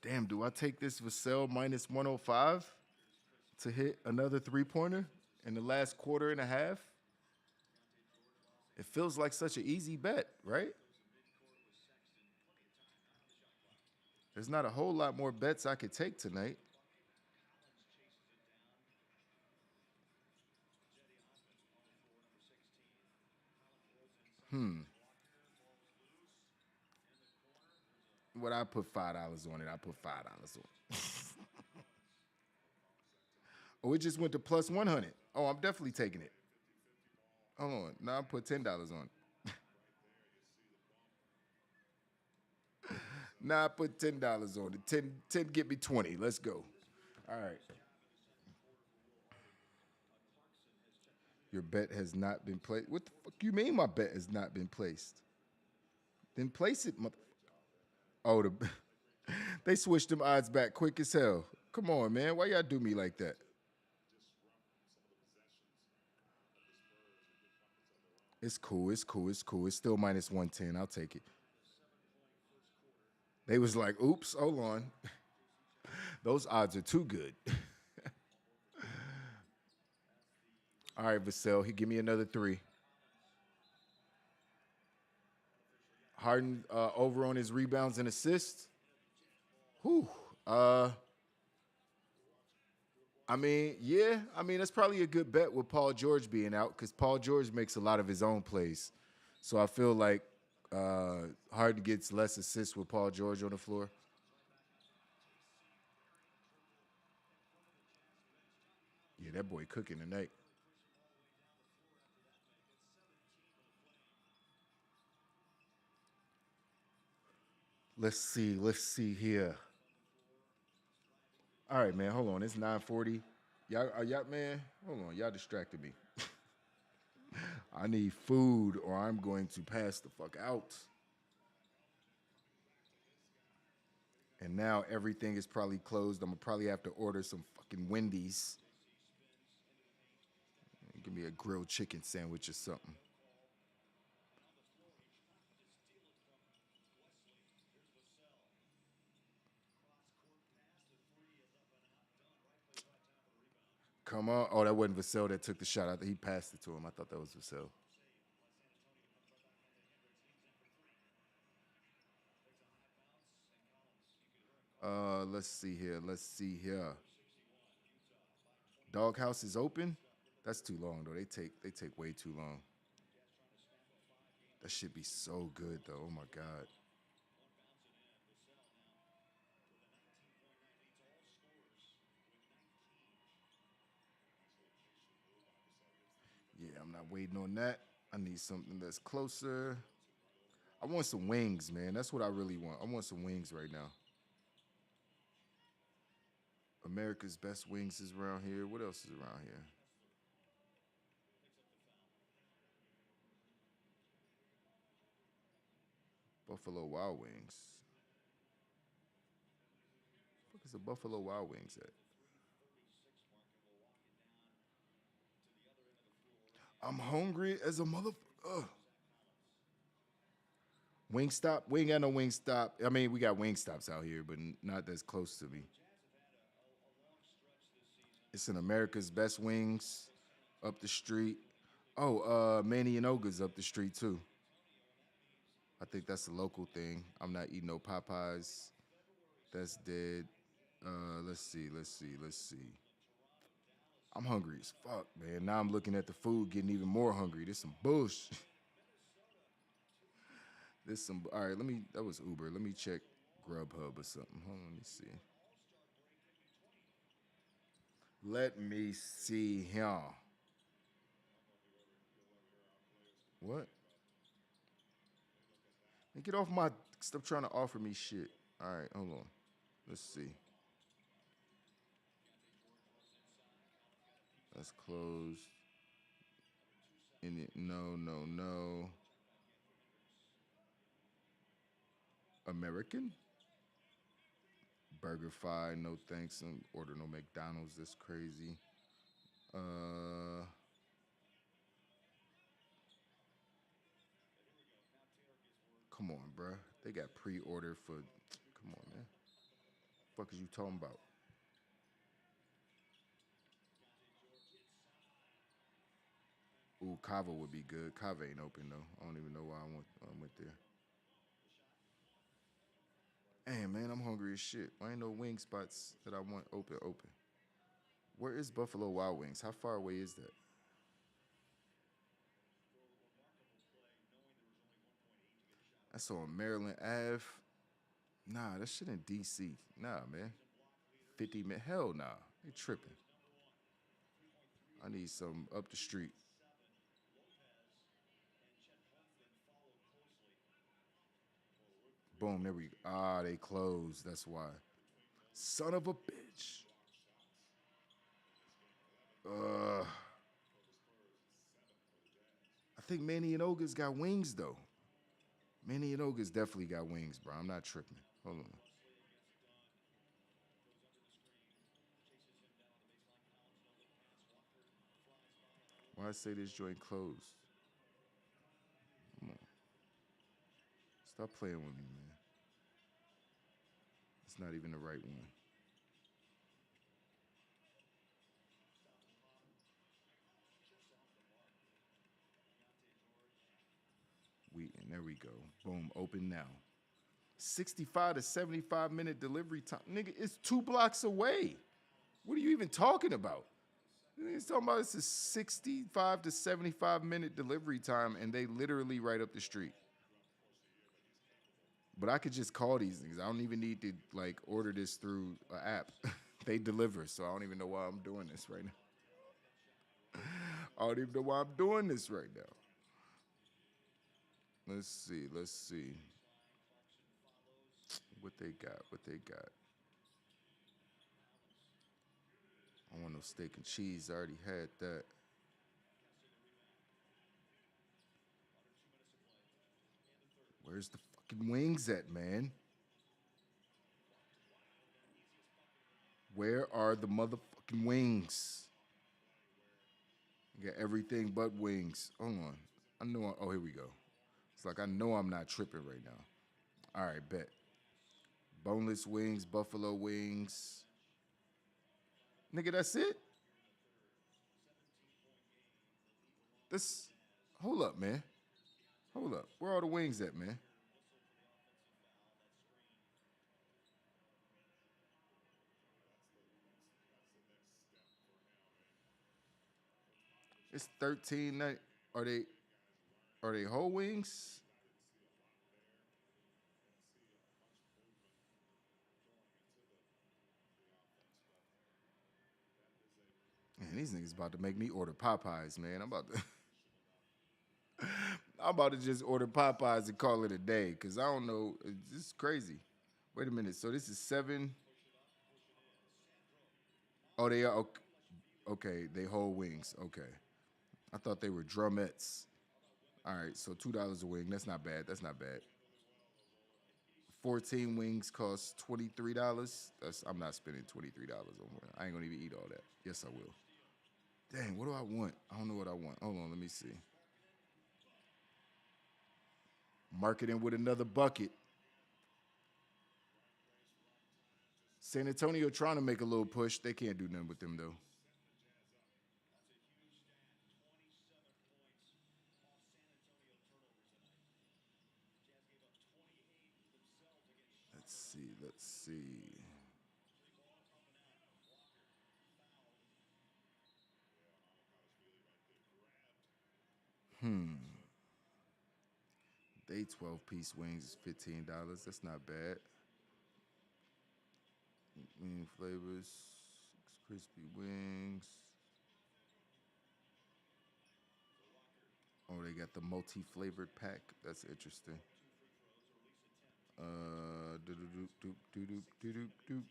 Damn, do I take this Vassell minus 105 to hit another 3-pointer in the last quarter and a half? It feels like such an easy bet, right? There's not a whole lot more bets I could take tonight. What I put $5 on it, I put $5 on it. Oh, it just went to plus 100. Oh, I'm definitely taking it. Hold on. Now I put $10 on it. Now I put $10 on it. 10 get me 20. Let's go. All right. Your bet has not been placed. What the fuck you mean my bet has not been placed? Then place it, mother. Oh, they switched them odds back quick as hell. Come on, man. Why y'all do me like that? It's cool. It's cool. It's cool. It's still minus 110. I'll take it. They was like, oops, hold on. Those odds are too good. All right, Vassell, he give me another 3. Harden over on his rebounds and assists. Whew. I mean, yeah. I mean, that's probably a good bet with Paul George being out because Paul George makes a lot of his own plays. So I feel like Harden gets less assists with Paul George on the floor. Yeah, that boy cooking tonight. Let's see. Let's see here. All right, man. Hold on. It's 9:40. Y'all, man. Hold on. Y'all distracted me. I need food or I'm going to pass the fuck out. And now everything is probably closed. I'm gonna probably have to order some fucking Wendy's. Give me a grilled chicken sandwich or something. Come on. Oh, that wasn't Vassell that took the shot. He passed it to him. I thought that was Vassell. Let's see here. Let's see here. Doghouse is open. That's too long though. They take way too long. That should be so good though. Oh my god. Yeah, I'm not waiting on that. I need something that's closer. I want some wings, man. That's what I really want. I want some wings right now. America's best wings is around here. What else is around here? Buffalo Wild Wings. What is the Buffalo Wild Wings at? I'm hungry as a motherfucker. Wingstop? We ain't got no Wingstop. I mean, we got Wingstops out here, but not that's close to me. It's in America's Best Wings up the street. Oh, Manny and Oga's up the street too. I think that's a local thing. I'm not eating no Popeyes. That's dead. Let's see. I'm hungry as fuck, man. Now I'm looking at the food, getting even more hungry. This some bullshit. This some. All right, let me. That was Uber. Let me check Grubhub or something. Hold on, let me see. Let me see here. What? Hey, get off my. Stop trying to offer me shit. All right, hold on. Let's see. That's closed. In it. No. American? BurgerFi, no thanks. Order no McDonald's. That's crazy. Uh, come on, bruh. They got pre-order for. Come on, man. Fuck is you talking about? Ooh, Kava would be good. Kava ain't open though. I don't even know why I went there. Hey man, I'm hungry as shit. I ain't no wing spots that I want open. Where is Buffalo Wild Wings? How far away is that? That's on Maryland Ave. Nah, that shit in DC. Nah, man. 50 minutes. Hell nah. They tripping. I need some up the street. Boom, there we go. Ah, they closed. That's why. Son of a bitch. Uh, I think Manny and Oga's got wings though. Manny and Oga's definitely got wings, bro. I'm not tripping. Hold on. Why I say this joint closed? Come on. Stop playing with me, man. It's not even the right one. And there we go. Boom, open now. 65 to 75-minute delivery time. Nigga, it's 2 blocks away. What are you even talking about? He's talking about it's a 65 to 75-minute delivery time, and they literally right up the street. But I could just call these things. I don't even need to like order this through an app. They deliver, so I don't even know why I'm doing this right now. I don't even know why I'm doing this right now. Let's see. What they got. I want no steak and cheese. I already had that. Where's the fucking wings at, man? Where are the motherfucking wings? You got everything but wings. Hold on. Oh, here we go. It's like I know I'm not tripping right now. All right, bet. Boneless wings, buffalo wings. Nigga, that's it? Let's hold up, man. Hold up. Where are all the wings at, man? It's 13. Are they whole wings? Man, these niggas about to make me order Popeyes, man. I'm about to just order Popeyes and call it a day because I don't know. It's crazy. Wait a minute. So this is seven. Oh, they are okay. Okay, they whole wings. Okay, I thought they were drumettes. All right, so $2 a wing. That's not bad. That's not bad. 14 wings cost $23. I'm not spending $23 on one. I ain't gonna even eat all that. Yes, I will. Dang, what do I want? I don't know what I want. Hold on, let me see. Marketing with another bucket. San Antonio trying to make a little push. They can't do nothing with them though. Let's see. Let's see. They 12-piece wings is $15. That's not bad. Flavors, crispy wings. Oh, they got the multi-flavored pack. That's interesting. Doop doop doop doop doop doop doop.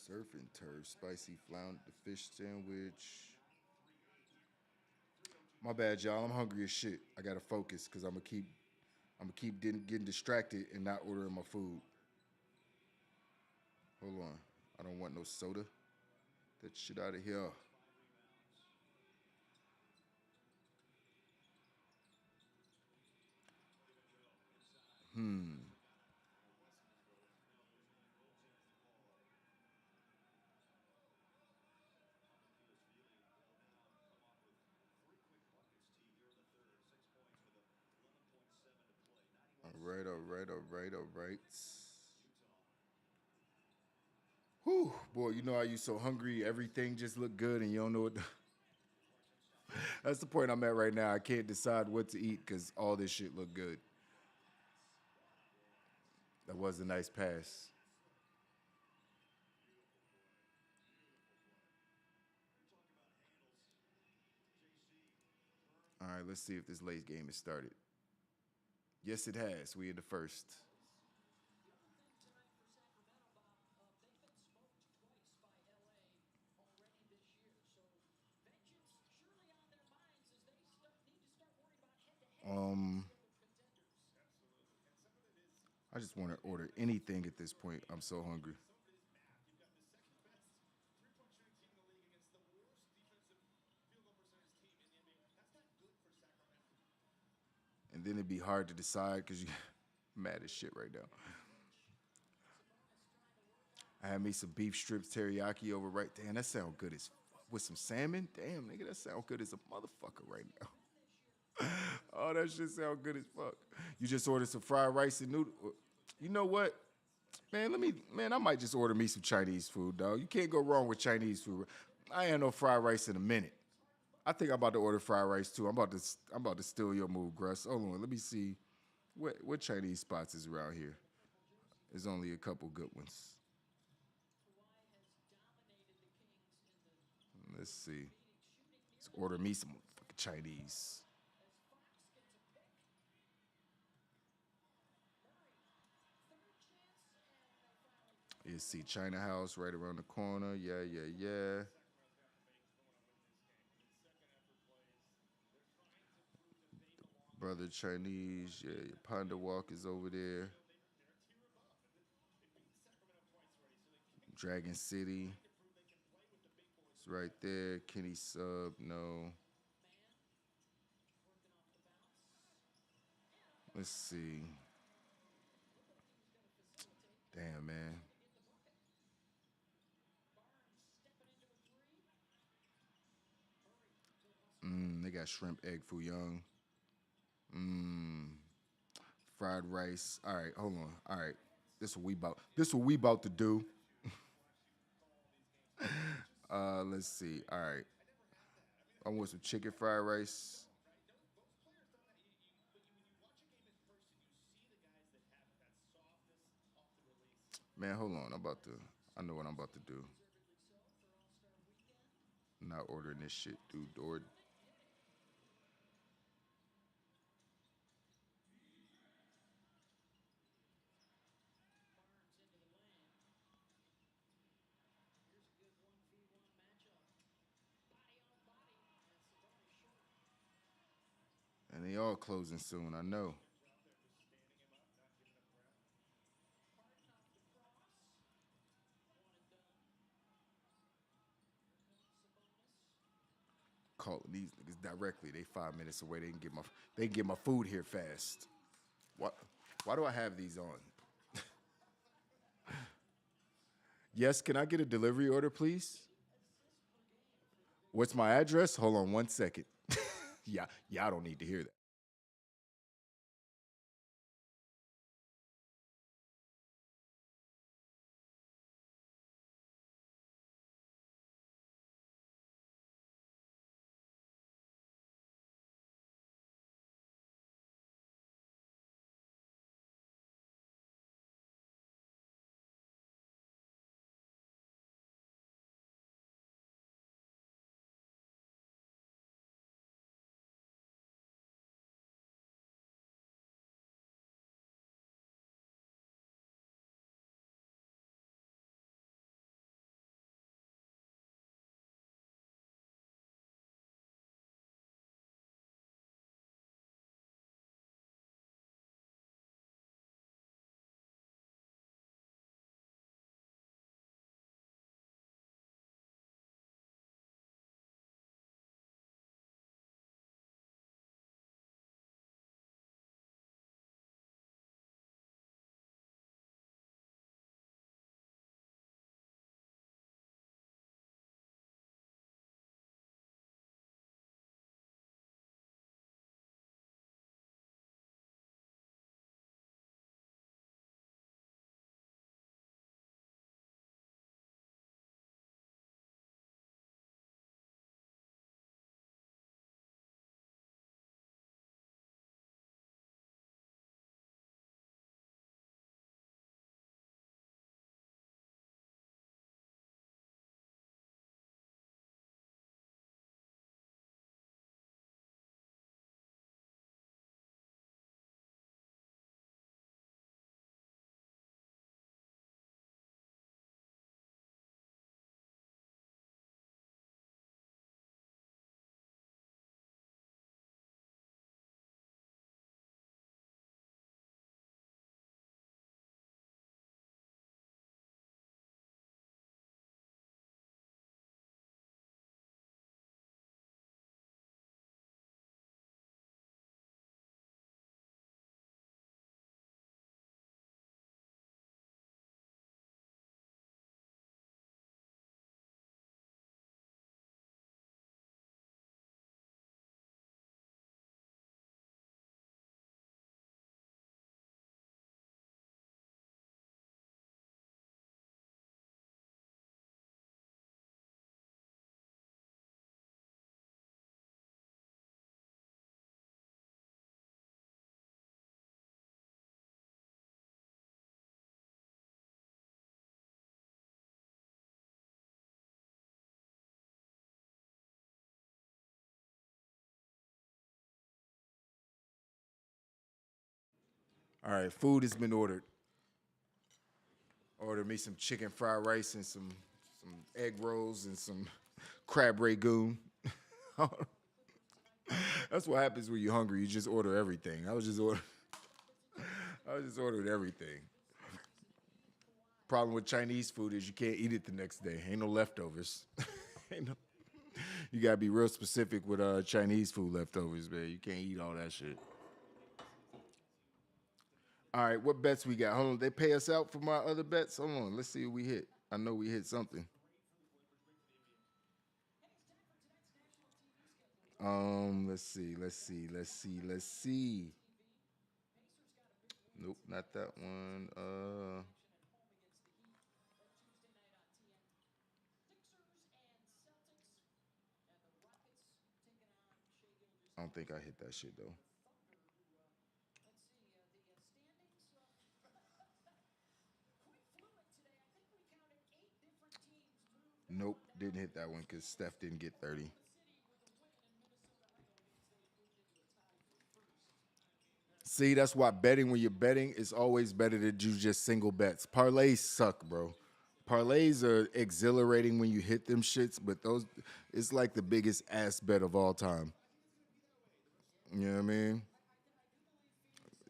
Surf and turf, spicy flounder fish sandwich. My bad, y'all. I'm hungry as shit. I gotta focus because I'm gonna keep getting distracted and not ordering my food. Hold on. I don't want no soda. That shit out of here. All right, all right, all right, all right. Whew, boy, you know how you so hungry, everything just look good, and you don't know what. That's the point I'm at right now. I can't decide what to eat because all this shit look good. That was a nice pass. All right, let's see if this late game has started. Yes, it has. We in the first. Um, I just want to order anything at this point. I'm so hungry. And then it'd be hard to decide because you mad as shit right now. I had me some beef strips teriyaki over right there. And that sound good as with some salmon. Damn, nigga, that sound good as a motherfucker right now. Oh, that shit sound good as fuck. You just ordered some fried rice and noodle. You know what? Man, I might just order me some Chinese food, dog. You can't go wrong with Chinese food. I ain't no fried rice in a minute. I think I'm about to order fried rice too. I'm about to steal your move, Gruss. Hold on, let me see what Chinese spots is around here. There's only a couple good ones. Let's see. Let's order me some fucking Chinese. You see China House right around the corner. Yeah, yeah, yeah. Brother Chinese. Yeah, Panda Walk is over there. Dragon City. It's right there. Kenny Sub. No. Let's see. Damn, man. They got shrimp, egg foo young. Fried rice. All right, hold on. All right. This what we about to do. Let's see. All right. I want some chicken fried rice. Man, hold on. I know what I'm about to do. I'm not ordering this shit, dude. And they all closing soon, I know. Calling these niggas directly. They 5 minutes away. They can get my food here fast. What? Why do I have these on? Yes, can I get a delivery order, please? What's my address? Hold on 1 second. Yeah, y'all don't need to hear that. All right, food has been ordered. Order me some chicken fried rice and some egg rolls and some crab ragoon. That's what happens when you're hungry. You just order everything. I was just ordering everything. Problem with Chinese food is you can't eat it the next day. Ain't no leftovers. Ain't no, you gotta be real specific with Chinese food leftovers, man. You can't eat all that shit. All right, what bets we got? Hold on, they pay us out for my other bets. Hold on, let's see what we hit. I know we hit something. Let's see. Nope, not that one. I don't think I hit that shit though. Nope, didn't hit that one because Steph didn't get 30. See, that's why betting when you're betting is always better to do just single bets. Parlays suck, bro. Parlays are exhilarating when you hit them shits, but those it's like the biggest ass bet of all time. You know what I mean?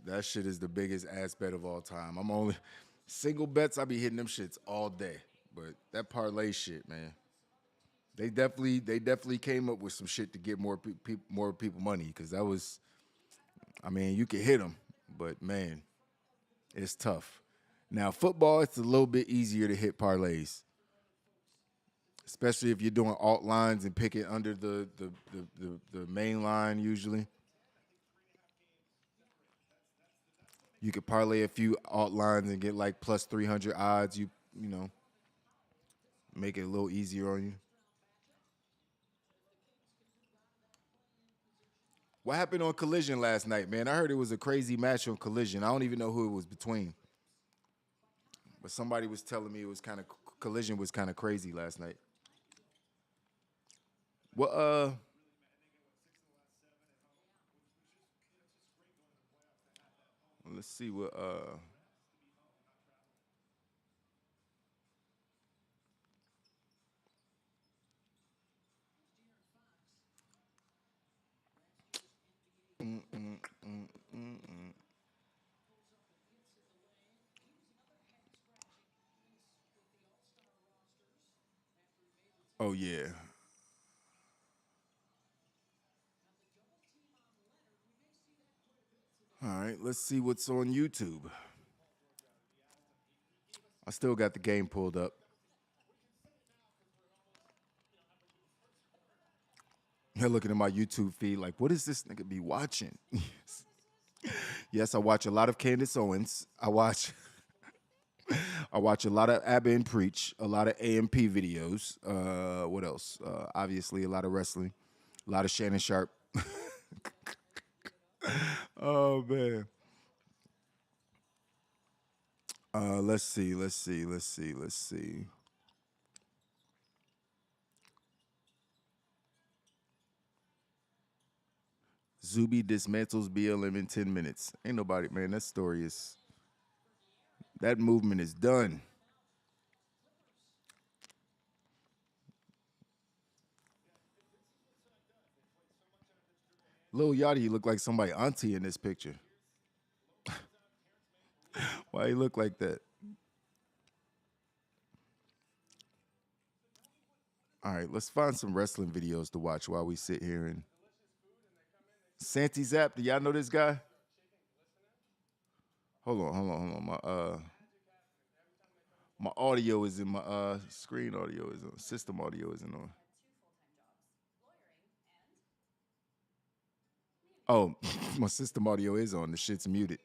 That shit is the biggest ass bet of all time. I'm only single bets. I be hitting them shits all day, but that parlay shit, man. They definitely came up with some shit to get more people money because that was. I mean, you could hit them, but man, it's tough. Now football, it's a little bit easier to hit parlays, especially if you're doing alt lines and picking under the main line. Usually, you could parlay a few alt lines and get like plus 300 odds. You know make it a little easier on you. What happened on Collision last night, man? I heard it was a crazy match on Collision. I don't even know who it was between, but somebody was telling me it was kind of Collision was kind of crazy last night. What let's see what oh yeah. All right, let's see what's on YouTube. I still got the game pulled up. You're looking at my YouTube feed like, what is this nigga be watching? Yes, I watch a lot of Candace Owens. I watch a lot of Abba and Preach, a lot of AMP videos. What else? Obviously, a lot of wrestling, a lot of Shannon Sharp. Oh man. Let's see. Zuby dismantles BLM in 10 minutes. Ain't nobody, man. That movement is done. Lil Yachty look like somebody auntie in this picture. Why he look like that? All right, let's find some wrestling videos to watch while we sit here and Santi Zap. Do y'all know this guy? Hold on. My audio is in my screen audio is on. System audio isn't on. Oh, my system audio is on. The shit's muted.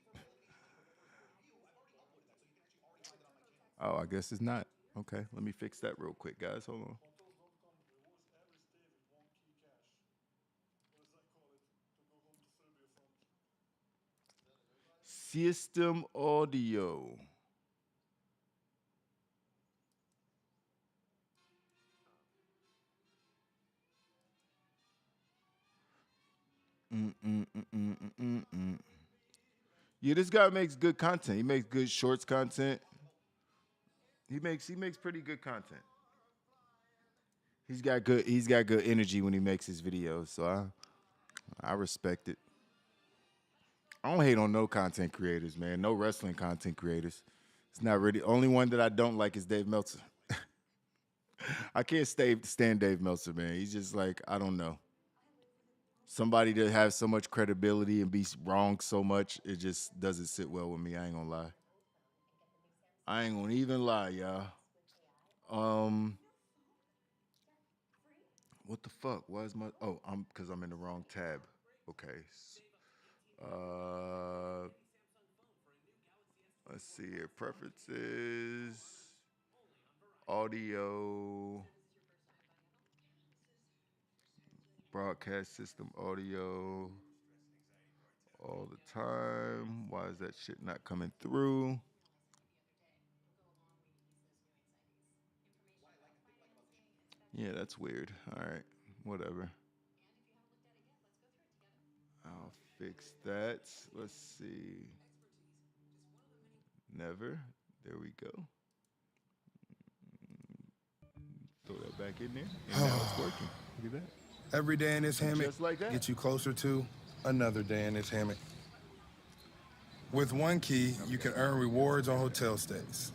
Oh, I guess it's not. Okay, let me fix that real quick, guys. Hold on. System audio. Yeah, this guy makes good content. He makes good shorts content. He makes pretty good content. He's got good energy when he makes his videos, so I respect it. I don't hate on no content creators, man. No wrestling content creators. It's not really only one that I don't like is Dave Meltzer. I can't stand Dave Meltzer, man. He's just like I don't know. somebody that has so much credibility and be wrong so much, it just doesn't sit well with me. I ain't gonna lie. I ain't gonna even lie, y'all. Um, what the fuck? Why is my? Oh, because I'm in the wrong tab. Okay. Uh, let's see here. Preferences, audio, broadcast system, audio, all the time. Why is that shit not coming through? Yeah, that's weird. All right, whatever. I'll fix that. Let's see. Never. There we go. Throw that back in there, and now it's working. Look at that. Every day in this hammock Just like that. gets you closer to another day in this hammock. With one key, you can earn rewards on hotel stays.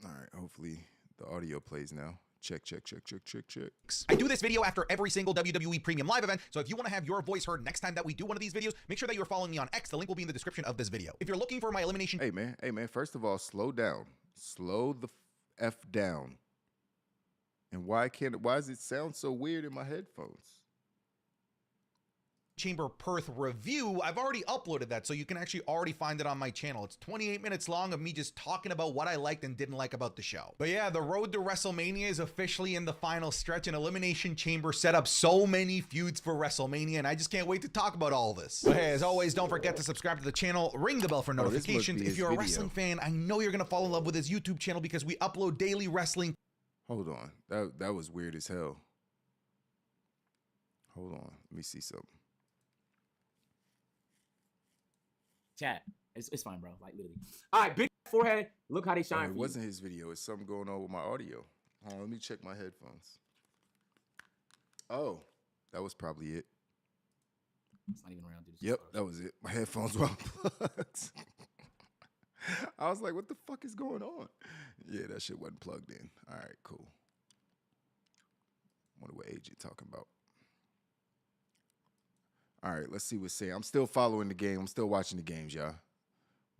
All right, hopefully the audio plays now. Check, check, check, check, check, check. I do this video after every single WWE Premium Live event, so if you want to have your voice heard next time that we do one of these videos, make sure that you're following me on X. The link will be in the description of this video. If you're looking for my elimination... Hey, man, first of all, slow down. Slow the F down. And why does it sound so weird in my headphones? Chamber Perth review, I've already uploaded that, so you can actually already find it on my channel. It's 28 minutes long of me just talking about what I liked and didn't like about the show. But yeah, the road to WrestleMania is officially in the final stretch, and Elimination Chamber set up so many feuds for WrestleMania, and I just can't wait to talk about all this. But hey, as always, don't forget to subscribe to the channel, ring the bell for notifications. If you're a wrestling fan, I know you're gonna fall in love with his YouTube channel because we upload daily wrestling. Hold on, that was weird as hell. Hold on, let me see something. Chat. It's fine, bro. Like, literally. All right, big forehead. Look how they shine. It wasn't his video. It's something going on with my audio. Hold on, let me check my headphones. Oh, that was probably it. It's not even around. Yep, that was it. My headphones were unplugged. I was like, what the fuck is going on? Yeah, that shit wasn't plugged in. All right, cool. Wonder what age you're talking about. All right, let's see what's saying. I'm still following the game. I'm still watching the games, y'all.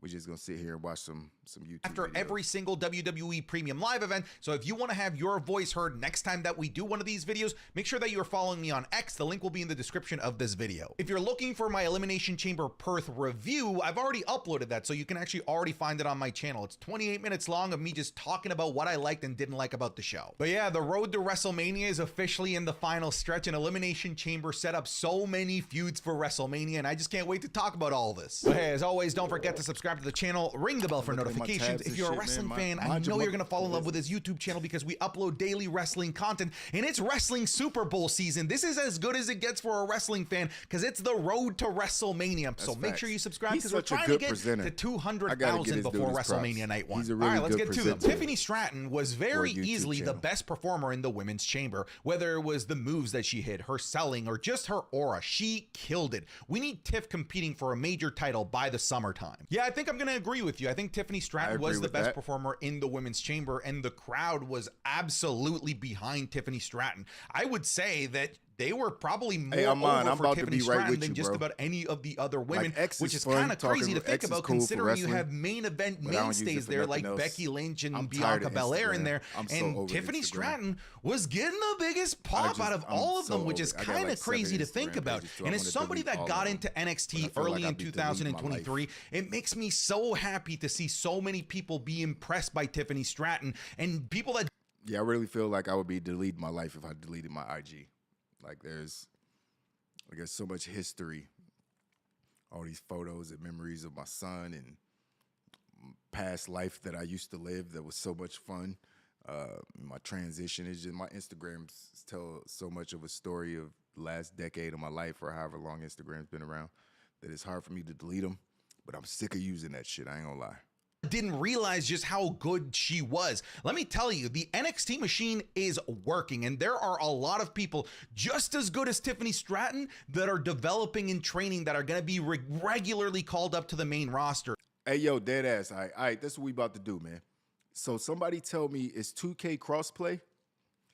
We're just going to sit here and watch some YouTube after videos. Every single WWE Premium Live event. So if you want to have your voice heard next time that we do one of these videos, make sure that you're following me on X. The link will be in the description of this video. If you're looking for my Elimination Chamber Perth review, I've already uploaded that, so you can actually already find it on my channel. It's 28 minutes long of me just talking about what I liked and didn't like about the show. But yeah, the road to WrestleMania is officially in the final stretch, and Elimination Chamber set up so many feuds for WrestleMania, and I just can't wait to talk about all this. But hey, as always, don't forget to subscribe to the channel, ring the bell for notifications. If you're a wrestling fan, I know you're gonna fall in love with his YouTube channel because we upload daily wrestling content, and it's wrestling Super Bowl season. This is as good as it gets for a wrestling fan because it's the road to WrestleMania. So make sure you subscribe because we're trying to get to 200,000 before WrestleMania night one. Really, all right, let's get to them. Tiffany Stratton was very easily the best performer in the women's chamber. Whether it was the moves that she hit, her selling, or just her aura, she killed it. We need Tiff competing for a major title by the summertime. Yeah, I think I'm gonna agree with you. I think Tiffany Stratton was the best performer in the women's chamber, and the crowd was absolutely behind Tiffany Stratton. I would say that they were probably more over for Tiffany Stratton than just about any of the other women, which is kind of crazy to think about considering you have main event mainstays there like Becky Lynch and Bianca Belair in there, and Tiffany Stratton was getting the biggest pop out of all of them, which is kind of crazy to think about. And as somebody that got into NXT early in 2023, it makes me so happy to see so many people be impressed by Tiffany Stratton and people that... Yeah, I really feel like I would be deleting my life if I deleted my IG. Like there's so much history, all these photos and memories of my son and past life that I used to live that was so much fun. My transition is just, my Instagrams tell so much of a story of the last decade of my life or however long Instagram's been around that it's hard for me to delete them, but I'm sick of using that shit, I ain't gonna lie. Didn't realize just how good she was. Let me tell you, the NXT machine is working, and there are a lot of people just as good as Tiffany Stratton that are developing and training that are going to be regularly called up to the main roster. Hey, yo, dead ass. All right, that's what we about to do, man. So somebody tell me, is 2K crossplay?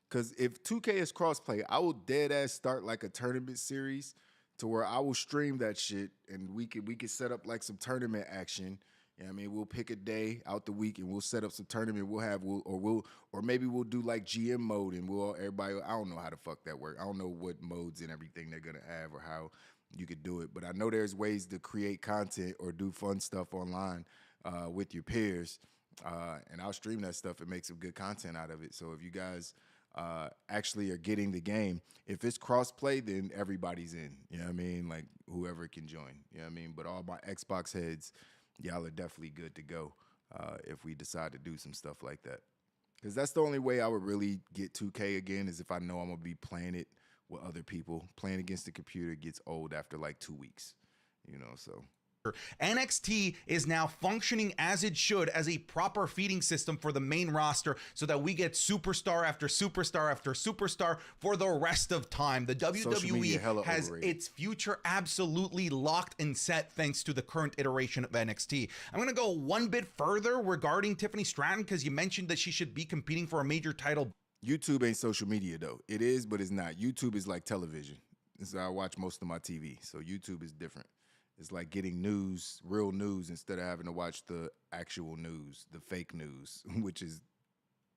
Because if 2K is crossplay, I will dead ass start like a tournament series to where I will stream that shit and we could set up like some tournament action. You know what I mean? We'll pick a day out the week and we'll set up some tournament. Or maybe we'll do like GM mode and everybody. I don't know how the fuck that works. I don't know what modes and everything they're gonna have or how you could do it. But I know there's ways to create content or do fun stuff online with your peers. And I'll stream that stuff and make some good content out of it. So if you guys actually are getting the game, if it's crossplay, then everybody's in. You know what I mean? Like whoever can join. You know what I mean? But all my Xbox heads, y'all are definitely good to go if we decide to do some stuff like that. Because that's the only way I would really get 2K again is if I know I'm going to be playing it with other people. Playing against the computer gets old after like 2 weeks, you know, so. NXT is now functioning as it should, as a proper feeding system for the main roster, so that we get superstar after superstar after superstar for the rest of time. The WWE has its future absolutely locked and set thanks to the current iteration of NXT. I'm going to go one bit further regarding Tiffany Stratton, because you mentioned that she should be competing for a major title. YouTube ain't social media, though. It is, but it's not. YouTube is like television. This is how I watch most of my TV, so YouTube is different. It's like getting news, real news, instead of having to watch the actual news, the fake news, which is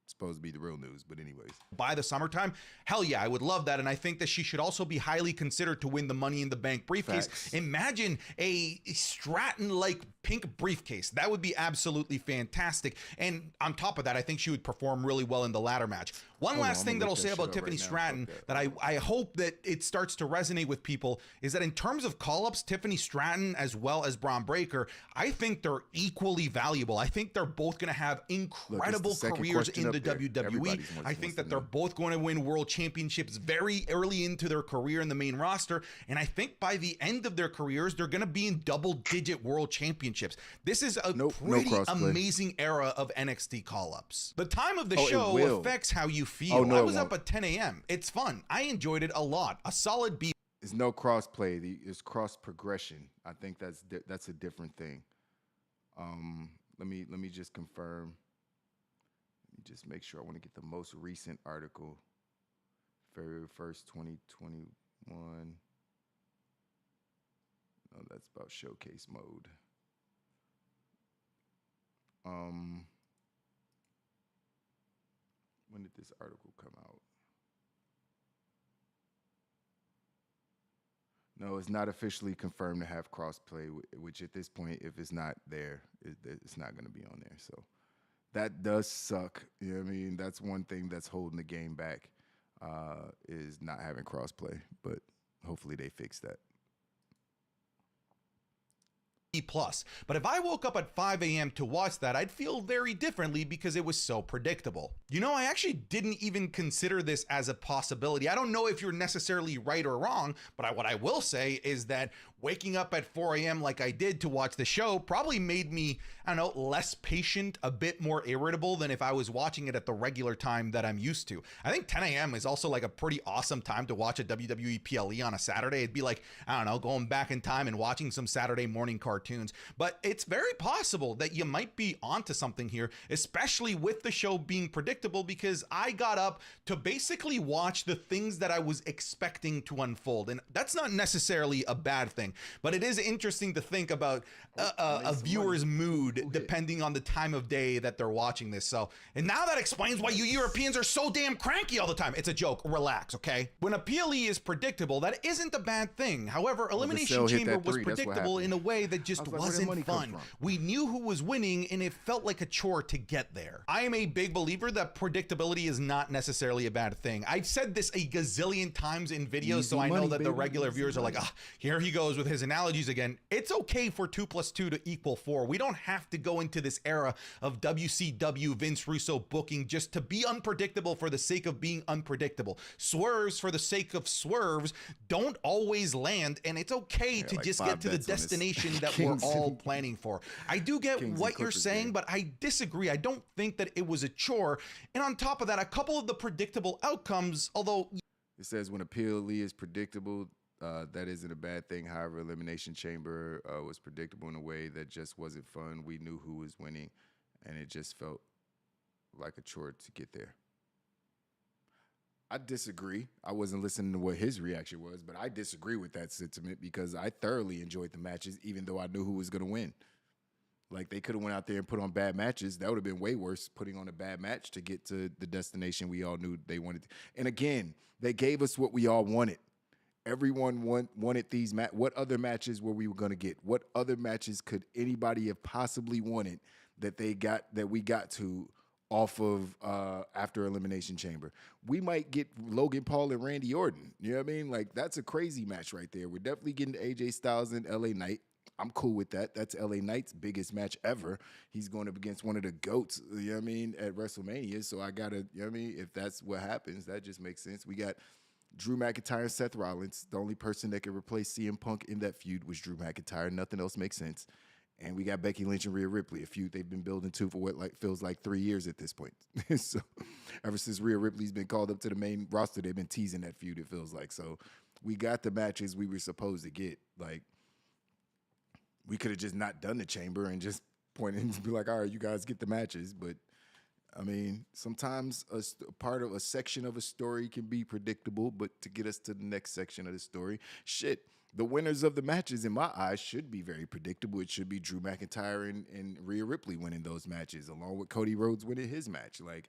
supposed to be the real news. But anyways, by the summertime, hell yeah, I would love that. And I think that she should also be highly considered to win the Money in the Bank briefcase. Facts. Imagine a Stratton-like pink briefcase. That would be absolutely fantastic. And on top of that, I think she would perform really well in the ladder match. One last thing that I'll say about Tiffany Stratton that I hope that it starts to resonate with people is that in terms of call-ups, Tiffany Stratton as well as Braun Breaker, I think they're equally valuable. I think they're both going to have incredible careers in the WWE. I think that they're both going to win world championships very early into their career in the main roster. And I think by the end of their careers, they're going to be in double-digit world championships. This is a pretty amazing era of NXT call-ups. The time of the show affects how you feel. I was up at 10 a.m. It's fun. I enjoyed it a lot. A solid B. It's no cross-play. It's cross-progression. I think that's a different thing. Let me just confirm. Just make sure I want to get the most recent article, February 1st, 2021. No, that's about showcase mode. When did this article come out? No, it's not officially confirmed to have crossplay, which at this point, if it's not there, it's not going to be on there. So that does suck. You know what I mean? That's one thing that's holding the game back, is not having crossplay. But hopefully they fix that. Plus. But if I woke up at 5 a.m. to watch that, I'd feel very differently because it was so predictable. You know, I actually didn't even consider this as a possibility. I don't know if you're necessarily right or wrong, but what I will say is that waking up at 4 a.m. like I did to watch the show probably made me, I don't know, less patient, a bit more irritable than if I was watching it at the regular time that I'm used to. I think 10 a.m. is also like a pretty awesome time to watch a WWE PLE on a Saturday. It'd be like, I don't know, going back in time and watching some Saturday morning cartoons. But it's very possible that you might be onto something here, especially with the show being predictable, because I got up to basically watch the things that I was expecting to unfold. And that's not necessarily a bad thing. But it is interesting to think about a viewer's mood depending on the time of day that they're watching this. So, and now that explains why you Europeans are so damn cranky all the time. It's a joke. Relax, okay? When a PLE is predictable, that isn't a bad thing. However, Elimination Chamber was predictable in a way that just wasn't fun. We knew who was winning, and it felt like a chore to get there. I am a big believer that predictability is not necessarily a bad thing. I've said this a gazillion times in videos, so I know that the regular viewers are like, ah, here he goes with his analogies again. It's okay for 2 + 2 to equal 4. We don't have to go into this era of WCW Vince Russo booking just to be unpredictable for the sake of being unpredictable. Swerves for the sake of swerves don't always land, and it's okay to just get to the destination that we're all planning for. I do get what you're saying, but I disagree. I don't think that it was a chore. And on top of that, a couple of the predictable outcomes, although it says when a PLE is predictable, that isn't a bad thing. However, Elimination Chamber was predictable in a way that just wasn't fun. We knew who was winning, and it just felt like a chore to get there. I disagree. I wasn't listening to what his reaction was, but I disagree with that sentiment because I thoroughly enjoyed the matches, even though I knew who was going to win. Like, they could have went out there and put on bad matches. That would have been way worse, putting on a bad match to get to the destination we all knew they wanted. And again, they gave us what we all wanted. Everyone wanted these What other matches were we going to get? What other matches could anybody have possibly wanted that we got to off of after Elimination Chamber? We might get Logan Paul and Randy Orton. You know what I mean? Like, that's a crazy match right there. We're definitely getting AJ Styles and LA Knight. I'm cool with that. That's LA Knight's biggest match ever. He's going up against one of the GOATs, you know what I mean, at WrestleMania. So I got to, you know what I mean, if that's what happens, that just makes sense. We got Drew McIntyre and Seth Rollins. The only person that could replace CM Punk in that feud was Drew McIntyre. Nothing else makes sense. And we got Becky Lynch and Rhea Ripley, a feud they've been building to for what feels like 3 years at this point. So ever since Rhea Ripley's been called up to the main roster, they've been teasing that feud, it feels like. So we got the matches we were supposed to get. Like, we could have just not done the chamber and just pointed and be like, all right, you guys get the matches. But, I mean, sometimes a part of a section of a story can be predictable, but to get us to the next section of the story, the winners of the matches, in my eyes, should be very predictable. It should be Drew McIntyre and Rhea Ripley winning those matches, along with Cody Rhodes winning his match. Like,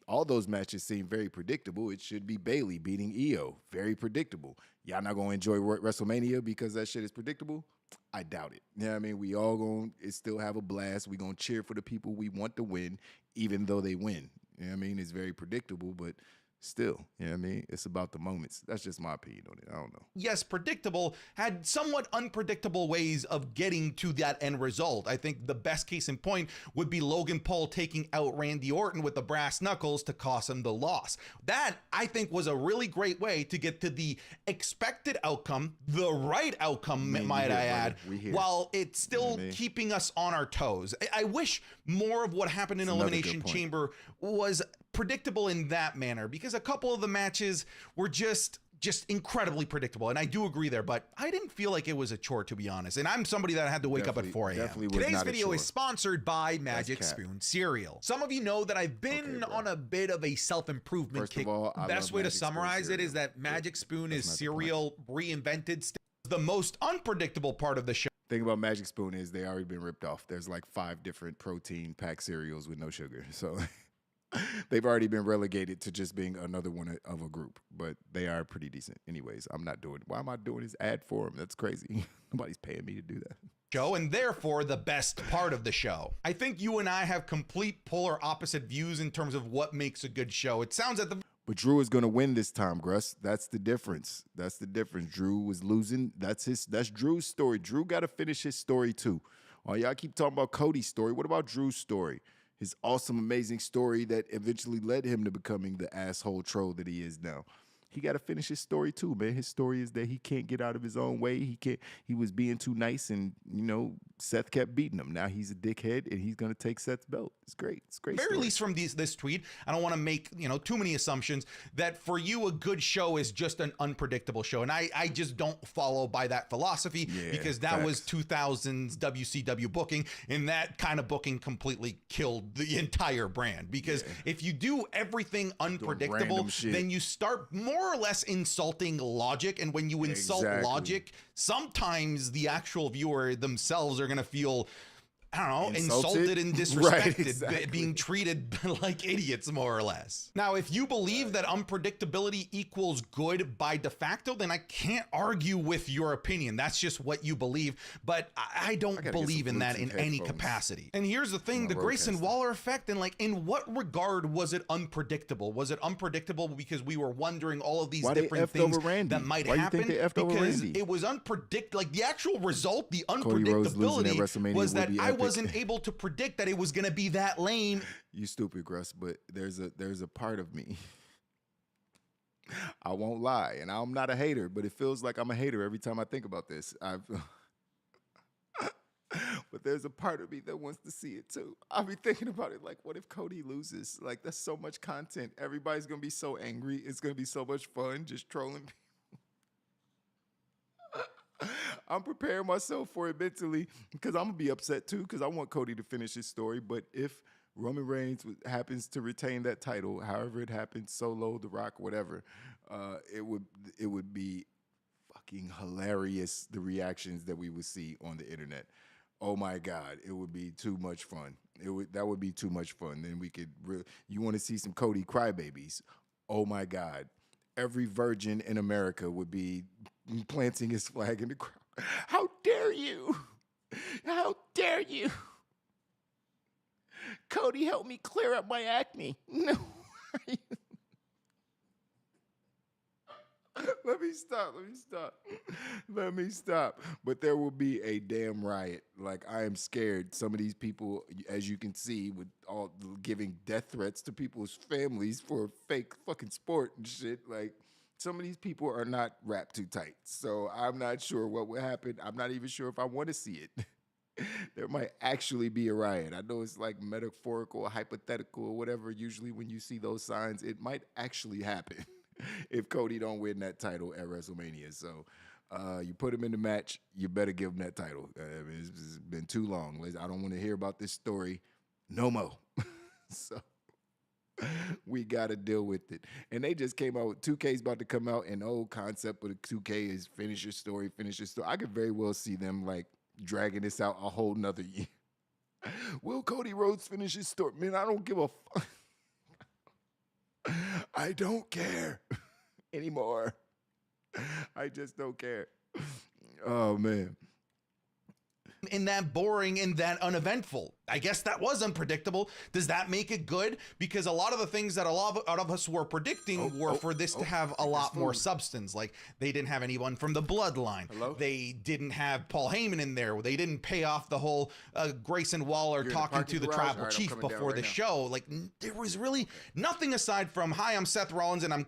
all those matches seem very predictable. It should be Bayley beating Io. Very predictable. Y'all not going to enjoy WrestleMania because that shit is predictable? I doubt it. You know what I mean? We all going to still have a blast. We going to cheer for the people we want to win, even though they win. You know what I mean? It's very predictable, but still, you know what I mean? It's about the moments. That's just my opinion on it. I don't know. Yes, predictable had somewhat unpredictable ways of getting to that end result. I think the best case in point would be Logan Paul taking out Randy Orton with the brass knuckles to cost him the loss. That, I think, was a really great way to get to the expected outcome, the right outcome, might I add, while it's still keeping us on our toes. I wish more of what happened in Elimination Chamber was predictable in that manner, because a couple of the matches were just incredibly predictable, and I do agree there, but I didn't feel like it was a chore, to be honest, and I'm somebody that had to wake up at 4 a.m. Today's video is sponsored by Magic Spoon Cereal. Some of you know that I've been on a bit of a self-improvement kick. Best way to summarize it is that Magic Spoon is cereal reinvented. The most unpredictable part of the show. Thing about Magic Spoon is they already been ripped off. There's like 5 different protein packed cereals with no sugar, so they've already been relegated to just being another one of a group, but they are pretty decent. Anyways, why am I doing this ad for them? That's crazy. Nobody's paying me to do that. Show, and therefore the best part of the show. I think you and I have complete polar opposite views in terms of what makes a good show. It sounds at the But Drew is going to win this time, Gruss. That's the difference. That's the difference. Drew was losing. That's Drew's story. Drew got to finish his story too. Oh, y'all keep talking about Cody's story. What about Drew's story? His awesome, amazing story that eventually led him to becoming the asshole troll that he is now. He got to finish his story too, man. His story is that he can't get out of his own way. He was being too nice, and Seth kept beating him. Now he's a dickhead, and he's gonna take Seth's belt. It's great. It's great. Very least from this tweet, I don't want to make too many assumptions that for you a good show is just an unpredictable show, and I just don't follow by that philosophy, because that was 2000s WCW booking, and that kind of booking completely killed the entire brand. Because if you do everything unpredictable, then you start more or less insulting logic, and when you insult logic, sometimes the actual viewer themselves are going to feel, I don't know, insulted and disrespected, being treated like idiots, more or less. Now, if you believe that unpredictability equals good by de facto, then I can't argue with your opinion. That's just what you believe, but I don't believe in that in any capacity. And here's the thing, the Grayson Waller effect, and in what regard was it unpredictable? Was it unpredictable because we were wondering all of these different things that might happen? Because it was unpredictable, like the actual result, the unpredictability was that I wasn't able to predict that it was going to be that lame. You stupid, Gruss, but there's a part of me. I won't lie, and I'm not a hater, but it feels like I'm a hater every time I think about this. But there's a part of me that wants to see it too. I'll be thinking about it like, what if Cody loses? Like, that's so much content. Everybody's going to be so angry. It's going to be so much fun just trolling people. I'm preparing myself for it mentally because I'm going to be upset too because I want Cody to finish his story. But if Roman Reigns happens to retain that title, however it happens, Solo, The Rock, whatever, it would be fucking hilarious, the reactions that we would see on the internet. Oh my God, it would be too much fun. That would be too much fun. Then we could you want to see some Cody crybabies? Oh my God, every virgin in America would be planting his flag in the crowd. How dare you? How dare you? Cody, help me clear up my acne. No. Let me stop. But there will be a damn riot. Like, I am scared. Some of these people, as you can see, with all giving death threats to people's families for fake fucking sport and shit. Like, some of these people are not wrapped too tight. So I'm not sure what will happen. I'm not even sure if I want to see it. There might actually be a riot. I know it's like metaphorical, hypothetical, or whatever. Usually when you see those signs, it might actually happen if Cody don't win that title at WrestleMania. So you put him in the match, you better give him that title. It's been too long. I don't want to hear about this story no more. So we got to deal with it. And they just came out with 2K's about to come out, and the whole concept of the 2K is finish your story. I could very well see them like dragging this out a whole nother year. Will Cody Rhodes finish his story? Man, I don't give a fuck. I don't care anymore. I just don't care. Oh, man. In that boring and that uneventful. I guess that was unpredictable. Does that make it good? Because a lot of the things that a lot of us were predicting were for this to have a lot more substance. Like, they didn't have anyone from the bloodline. Hello? They didn't have Paul Heyman in there. They didn't pay off the whole Grayson Waller talking to the tribal chief before the show. Like, there was really nothing aside from, hi, I'm Seth Rollins and I'm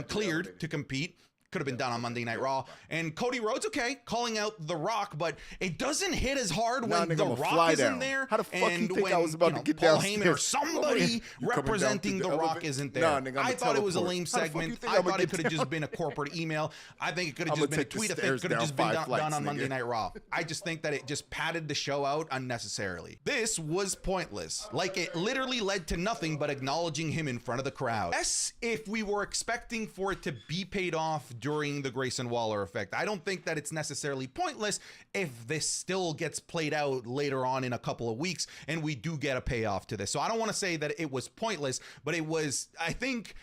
cleared to compete. Could have been done on Monday Night Raw. And Cody Rhodes, okay, calling out The Rock, but it doesn't hit as hard when The Rock is in there. How the fuck and you think when, I was about to get Paul downstairs? Heyman or somebody representing The Rock isn't there. I thought it was a lame segment. I thought it could have just been a corporate email. I think it could have just been a tweet. I think it could have just been done on Monday Night Raw. I just think that it just padded the show out unnecessarily. This was pointless. Like, it literally led to nothing but acknowledging him in front of the crowd. Yes, if we were expecting for it to be paid off during the Grayson Waller effect. I don't think that it's necessarily pointless if this still gets played out later on in a couple of weeks and we do get a payoff to this. So I don't want to say that it was pointless, but it was, I think,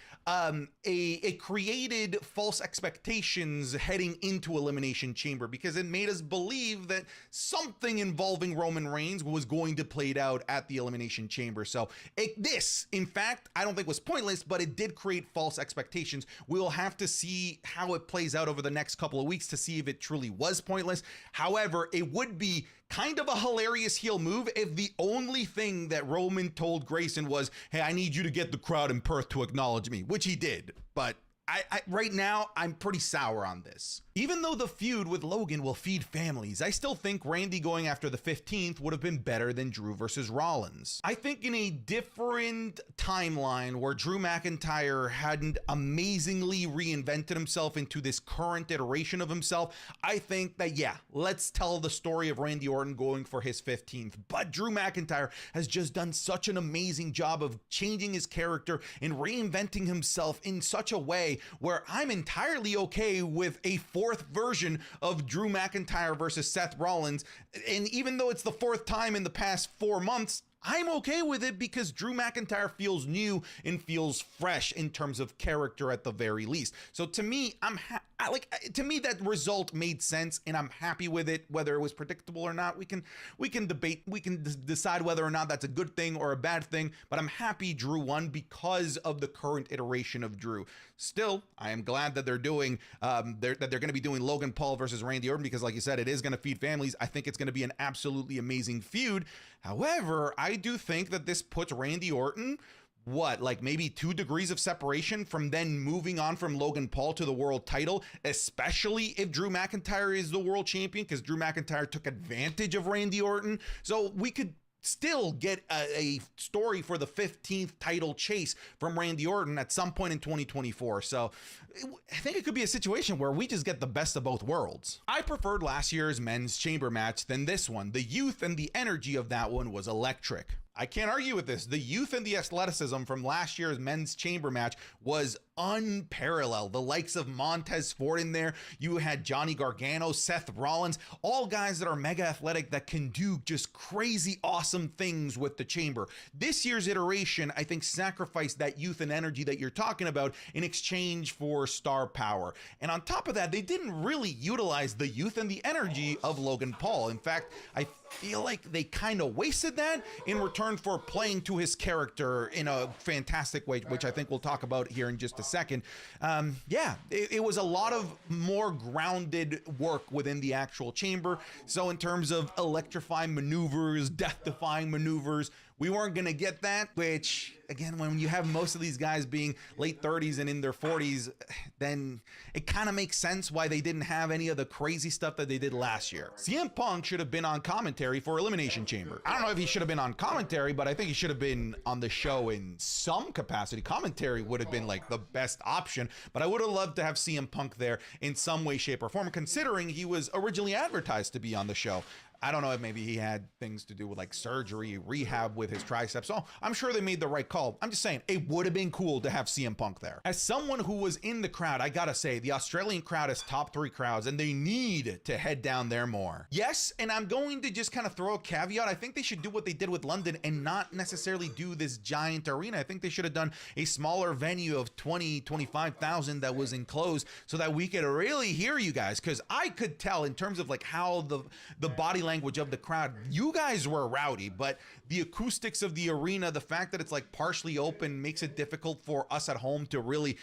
it created false expectations heading into Elimination Chamber because it made us believe that something involving Roman Reigns was going to play out at the Elimination Chamber. So this, in fact, I don't think was pointless, but it did create false expectations. We'll have to see how it plays out over the next couple of weeks to see if it truly was pointless. However, it would be kind of a hilarious heel move if the only thing that Roman told Grayson was, hey, I need you to get the crowd in Perth to acknowledge me, which he did. But I right now, I'm pretty sour on this. Even though the feud with Logan will feed families, I still think Randy going after the 15th would have been better than Drew versus Rollins. I think in a different timeline where Drew McIntyre hadn't amazingly reinvented himself into this current iteration of himself, I think that, yeah, let's tell the story of Randy Orton going for his 15th. But Drew McIntyre has just done such an amazing job of changing his character and reinventing himself in such a way where I'm entirely okay with a fourth version of Drew McIntyre versus Seth Rollins. And even though it's the fourth time in the past 4 months, I'm okay with it because Drew McIntyre feels new and feels fresh in terms of character at the very least. So to me, to me that result made sense and I'm happy with it. Whether it was predictable or not, we can debate, we can decide whether or not that's a good thing or a bad thing, but I'm happy Drew won because of the current iteration of Drew. Still, I am glad that they're doing they're going to be doing Logan Paul versus Randy Orton because, like you said, it is going to feed families. I think it's going to be an absolutely amazing feud. However, I do think that this puts Randy Orton, like maybe 2 degrees of separation from then moving on from Logan Paul to the world title, especially if Drew McIntyre is the world champion, because Drew McIntyre took advantage of Randy Orton. So we could still get a story for the 15th title chase from Randy Orton at some point in 2024. So I think it could be a situation where we just get the best of both worlds. I preferred last year's men's chamber match than this one. The youth and the energy of that one was electric. I can't argue with this. The youth and the athleticism from last year's men's chamber match was unparalleled. The likes of Montez Ford in there. You had Johnny Gargano, Seth Rollins, all guys that are mega athletic that can do just crazy awesome things with the chamber. This year's iteration, I think, sacrificed that youth and energy that you're talking about in exchange for star power. And on top of that, they didn't really utilize the youth and the energy of Logan Paul. In fact, I feel like they kind of wasted that in return for playing to his character in a fantastic way, which I think we'll talk about here in just a second. It was a lot of more grounded work within the actual chamber. So in terms of electrifying maneuvers, death-defying maneuvers, we weren't going to get that, which, again, when you have most of these guys being late 30s and in their 40s, then it kind of makes sense why they didn't have any of the crazy stuff that they did last year. CM Punk should have been on commentary for Elimination Chamber. I don't know if he should have been on commentary, but I think he should have been on the show in some capacity. Commentary would have been like the best option, but I would have loved to have CM Punk there in some way, shape, or form, considering he was originally advertised to be on the show. I don't know if maybe he had things to do with like surgery, rehab with his triceps. So I'm sure they made the right call. I'm just saying it would have been cool to have CM Punk there. As someone who was in the crowd, I gotta say the Australian crowd is top 3 crowds and they need to head down there more. Yes, and I'm going to just kind of throw a caveat. I think they should do what they did with London and not necessarily do this giant arena. I think they should have done a smaller venue of 20, 25,000 that was enclosed so that we could really hear you guys. Cause I could tell in terms of like how the body language of the crowd, you guys were rowdy, but the acoustics of the arena, the fact that it's like partially open makes it difficult for us at home to really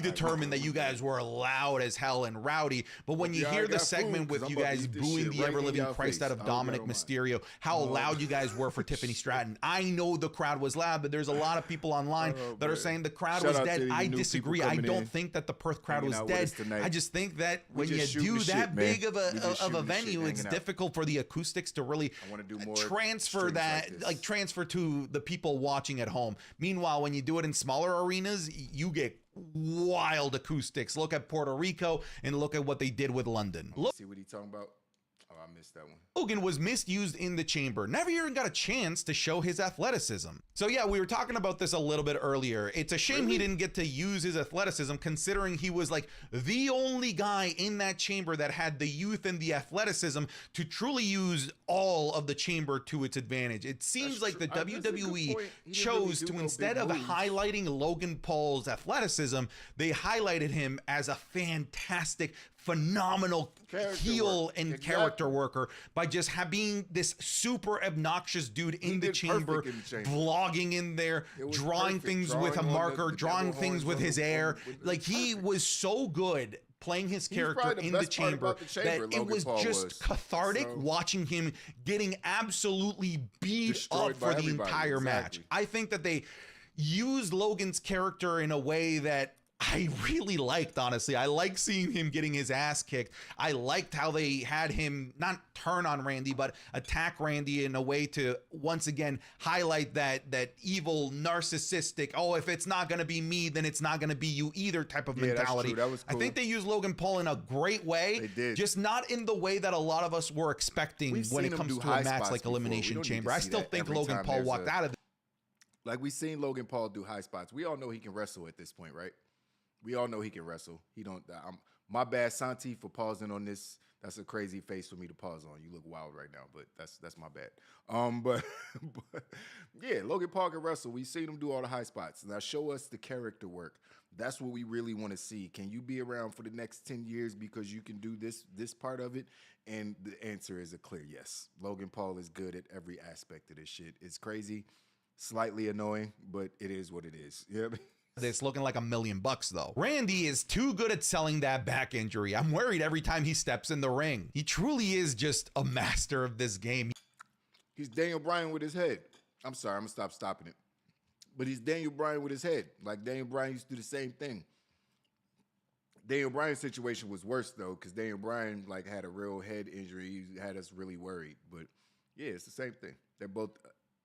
determine that you guys were loud as hell and rowdy. But when you hear the segment with you guys booing the ever-living Christ out of Dominic Mysterio, how loud you guys were for Tiffany Stratton, I know the crowd was loud, but there's a lot of people online that are saying the crowd was dead. I disagree. I don't think that the Perth crowd was dead. I just think that when you do that big of a venue, it's difficult for the acoustics to really transfer to the people watching at home. Meanwhile, when you do it in smaller arenas, you get wild acoustics. Look at Puerto Rico and look at what they did with London. See what he's talking about? Oh, I missed that one. Logan was misused in the chamber. Never even got a chance to show his athleticism. So yeah, we were talking about this a little bit earlier. It's a shame he didn't get to use his athleticism, considering he was like the only guy in that chamber that had the youth and the athleticism to truly use all of the chamber to its advantage. It seems like the WWE chose to, instead of highlighting Logan Paul's athleticism, they highlighted him as a fantastic, phenomenal heel and character worker by just being this super obnoxious dude in the chamber, vlogging in there, drawing things with a marker, drawing things with his hair. Like, he was so good playing his character in the chamber that it was just cathartic watching him getting absolutely beat up for the entire match. I think that they used Logan's character in a way that I really liked, honestly. I like seeing him getting his ass kicked. I liked how they had him not turn on Randy, but attack Randy in a way to once again highlight that evil, narcissistic, oh, if it's not going to be me, then it's not going to be you either type of mentality. That was cool. I think they used Logan Paul in a great way. They did. Just not in the way that a lot of us were expecting when it comes to a match like Elimination Chamber. I still think Logan Paul walked out of it. Like, we've seen Logan Paul do high spots. We all know he can wrestle at this point, right? We all know he can wrestle. He don't. My bad, Santi, for pausing on this. That's a crazy face for me to pause on. You look wild right now, but that's my bad. But yeah, Logan Paul can wrestle. We've seen him do all the high spots. Now show us the character work. That's what we really want to see. Can you be around for the next 10 years because you can do this part of it? And the answer is a clear yes. Logan Paul is good at every aspect of this shit. It's crazy, slightly annoying, but it is what it is. You know what I mean? This looking like $1 million though. Randy is too good at selling that back injury. I'm worried every time he steps in the ring. He truly is just a master of this game. He's Daniel Bryan with his head. I'm sorry, I'm gonna stopping it. But he's Daniel Bryan with his head. Like, Daniel Bryan used to do the same thing. Daniel Bryan's situation was worse though, because Daniel Bryan had a real head injury. He had us really worried. But yeah, it's the same thing. They're both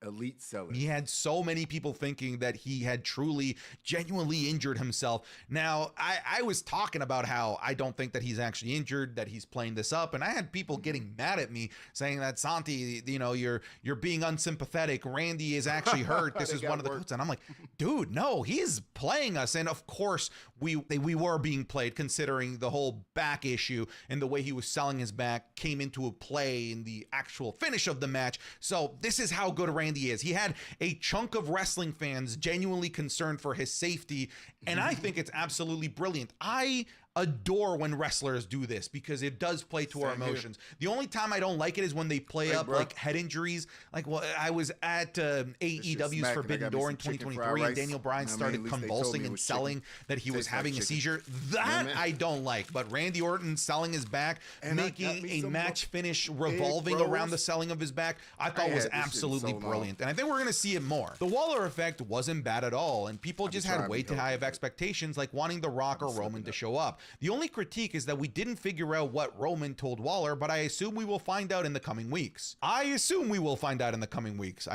elite sellers. He had so many people thinking that he had truly, genuinely injured himself. Now, I was talking about how I don't think that he's actually injured, that he's playing this up, and I had people getting mad at me saying that, Santi, you know, you're being unsympathetic. Randy is actually hurt. This is one of the quotes, and I'm like, dude, no, he's playing us. And of course, we were being played, considering the whole back issue and the way he was selling his back came into a play in the actual finish of the match. So this is how good Randy is. He had a chunk of wrestling fans genuinely concerned for his safety, and I think it's absolutely brilliant. I adore when wrestlers do this because it does play to our emotions. The only time I don't like it is when they play up like head injuries. Like, well, I was at AEW's Forbidden Door in 2023 and Daniel Bryan started convulsing and selling that he was having a seizure. That I don't like. But Randy Orton selling his back, making a match finish revolving around the selling of his back, I thought was absolutely brilliant. And I think we're going to see it more. The Waller effect wasn't bad at all, and people just had way too high of expectations, like wanting The Rock or Roman to show up. The only critique is that we didn't figure out what Roman told Waller, but I assume we will find out in the coming weeks. I'd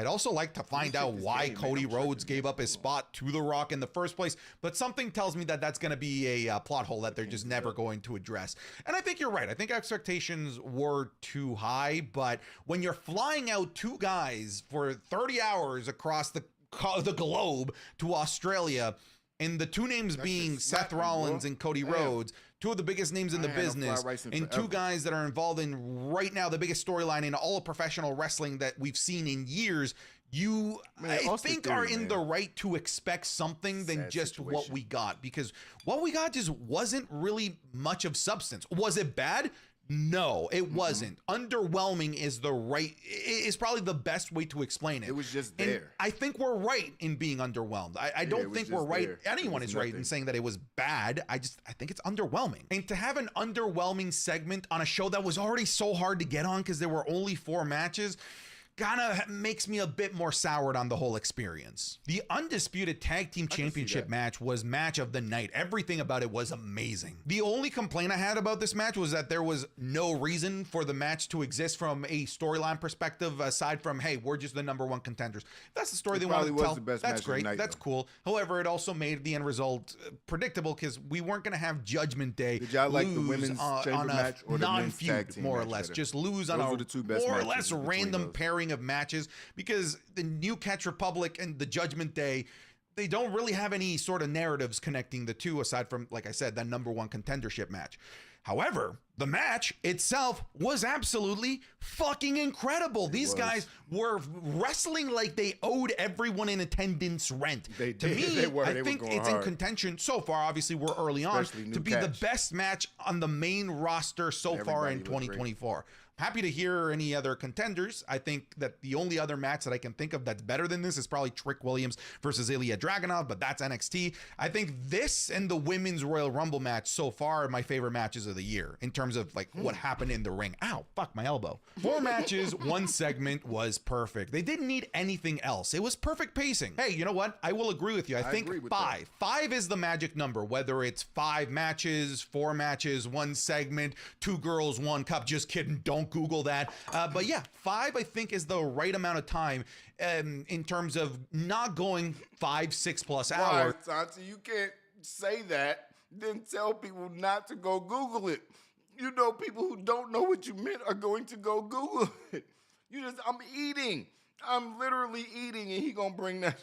also like to find out why Cody Rhodes gave up his spot to The Rock in the first place, but something tells me that that's going to be a plot hole that they're just never going to address. And I think you're right. I think expectations were too high, but when you're flying out two guys for 30 hours across the globe to Australia, and the two names being Seth Rollins and Cody Rhodes, two of the biggest names in the business, and two guys that are involved in right now the biggest storyline in all of professional wrestling that we've seen in years, I think are in the right to expect something than just what we got, because what we got just wasn't really much of substance. Was it bad? No, it wasn't. Underwhelming is probably the best way to explain it. It was just there. And I think we're right in being underwhelmed. I don't think we're right. Anyone is right in saying that it was bad. I think it's underwhelming. And to have an underwhelming segment on a show that was already so hard to get on because there were only 4 matches, kind of makes me a bit more soured on the whole experience. The Undisputed Tag Team Championship match was match of the night. Everything about it was amazing. The only complaint I had about this match was that there was no reason for the match to exist from a storyline perspective, aside from, hey, we're just the #1 contenders. If that's the story they wanted to tell, that's great. That's cool. However, it also made the end result predictable because we weren't going to have Judgment Day Did y'all like the women's chamber match or the men's tag team more or match less. better? Just lose on Those were the two best more or matches less between random those. pairing of matches, because the New Catch Republic and the Judgment Day, they don't really have any sort of narratives connecting the two aside from, like I said, that #1 contendership match. However, the match itself was absolutely fucking incredible. These guys were wrestling like they owed everyone in attendance rent. They To did. me, They were. I They were think going it's hard. in contention so far. Obviously, we're early on Especially to New be the Catch. best match on the main roster so far in Everybody was great. 2024. Happy to hear any other contenders. I think that the only other match that I can think of that's better than this is probably Trick Williams versus Ilya Dragunov, but that's NXT. I think this and the Women's Royal Rumble match so far are my favorite matches of the year in terms of like what happened in the ring. Ow, fuck my elbow. 4 matches, 1 segment was perfect. They didn't need anything else. It was perfect pacing. Hey, you know what? I will agree with you. I think agree with 5. that. 5 is the magic number, whether it's 5 matches, 4 matches, 1 segment, 2 girls, 1 cup. Just kidding. Don't Google that. But yeah, 5 I think is the right amount of time in terms of not going 5, 6+ hours. Why, Santi, you can't say that, then tell people not to go Google it. You know, people who don't know what you meant are going to go Google it. I'm eating. I'm literally eating, and he gonna bring that.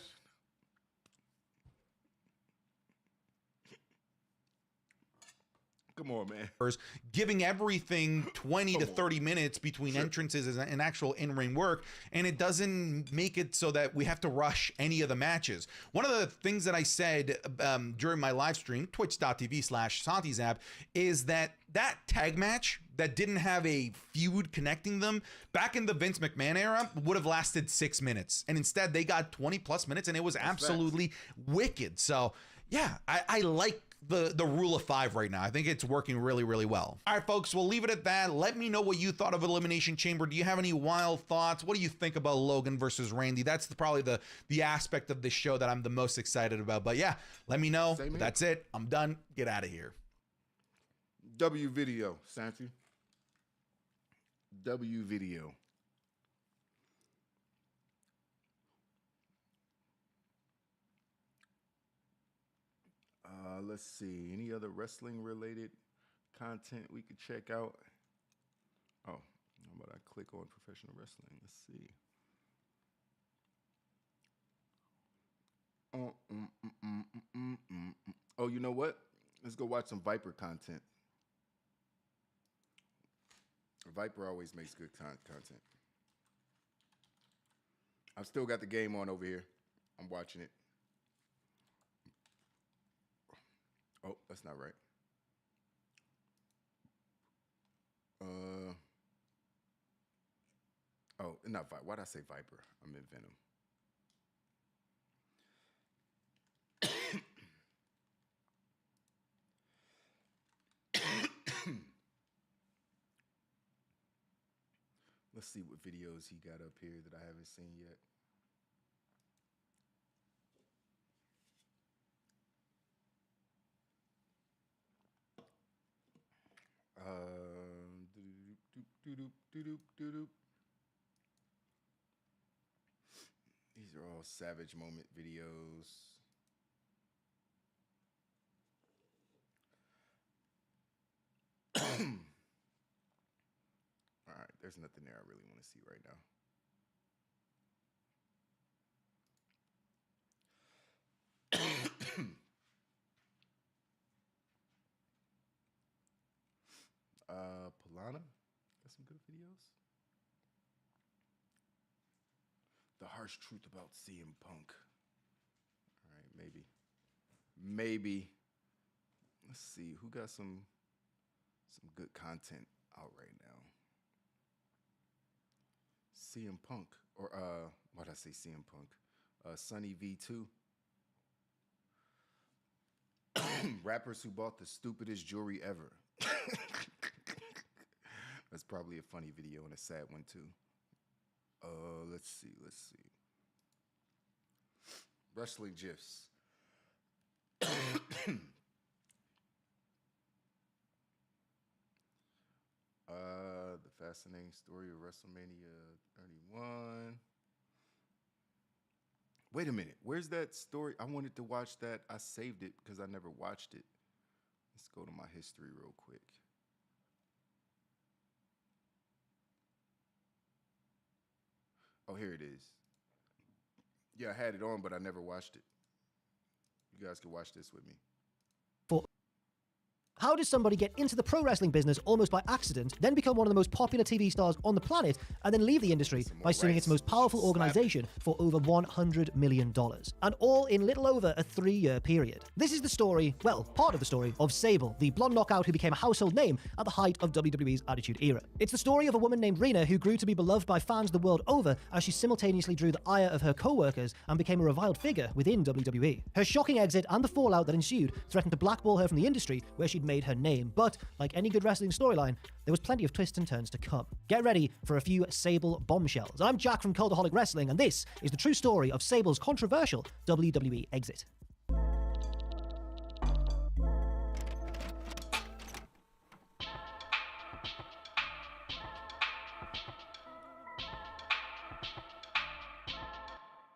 Come on, man. Giving everything 20 to 30 minutes between entrances and actual in-ring work, and it doesn't make it so that we have to rush any of the matches. One of the things that I said during my live stream, twitch.tv/SantiZap, is that tag match that didn't have a feud connecting them back in the Vince McMahon era would have lasted 6 minutes, and instead they got 20+ minutes, and it was absolutely wicked. So yeah, I like the rule of 5 right now. I think it's working really, really well. All right, folks, we'll leave it at that. Let me know what you thought of Elimination Chamber. Do you have any wild thoughts? What do you think about Logan versus Randy? That's probably the aspect of this show that I'm the most excited about. But yeah, let me know. That's it. I'm done. Get out of here. W video, Santi. W video. Let's see. Any other wrestling related content we could check out? Oh, how about I click on professional wrestling? Let's see. Oh, you know what? Let's go watch some Viper content. Viper always makes good content. I've still got the game on over here. I'm watching it. Oh, that's not right. Oh, not Viper. Why'd I say Viper? I'm in Venom. Let's see what videos he got up here that I haven't seen yet. These are all Savage Moment videos. All right, there's nothing there I really want to see right now. Polana, got some good videos. The harsh truth about CM Punk. All right, maybe. Let's see who got some good content out right now. CM Punk, or why'd I say CM Punk? Sunny V2. Rappers who bought the stupidest jewelry ever. That's probably a funny video and a sad one too. Let's see. Wrestling GIFs. The fascinating story of WrestleMania 31. Wait a minute. Where's that story? I wanted to watch that. I saved it because I never watched it. Let's go to my history real quick. Oh, here it is. Yeah, I had it on, but I never watched it. You guys can watch this with me. How does somebody get into the pro wrestling business almost by accident, then become one of the most popular TV stars on the planet, and then leave the industry by suing its most powerful organization for over $100 million? And all in little over a 3-year period. This is the story, well, part of the story, of Sable, the blonde knockout who became a household name at the height of WWE's Attitude Era. It's the story of a woman named Rena who grew to be beloved by fans the world over as she simultaneously drew the ire of her co-workers and became a reviled figure within WWE. Her shocking exit and the fallout that ensued threatened to blackball her from the industry where she'd made her name, but like any good wrestling storyline, there was plenty of twists and turns to come. Get ready for a few Sable bombshells. I'm Jack from Cultaholic Wrestling, and this is the true story of Sable's controversial WWE exit.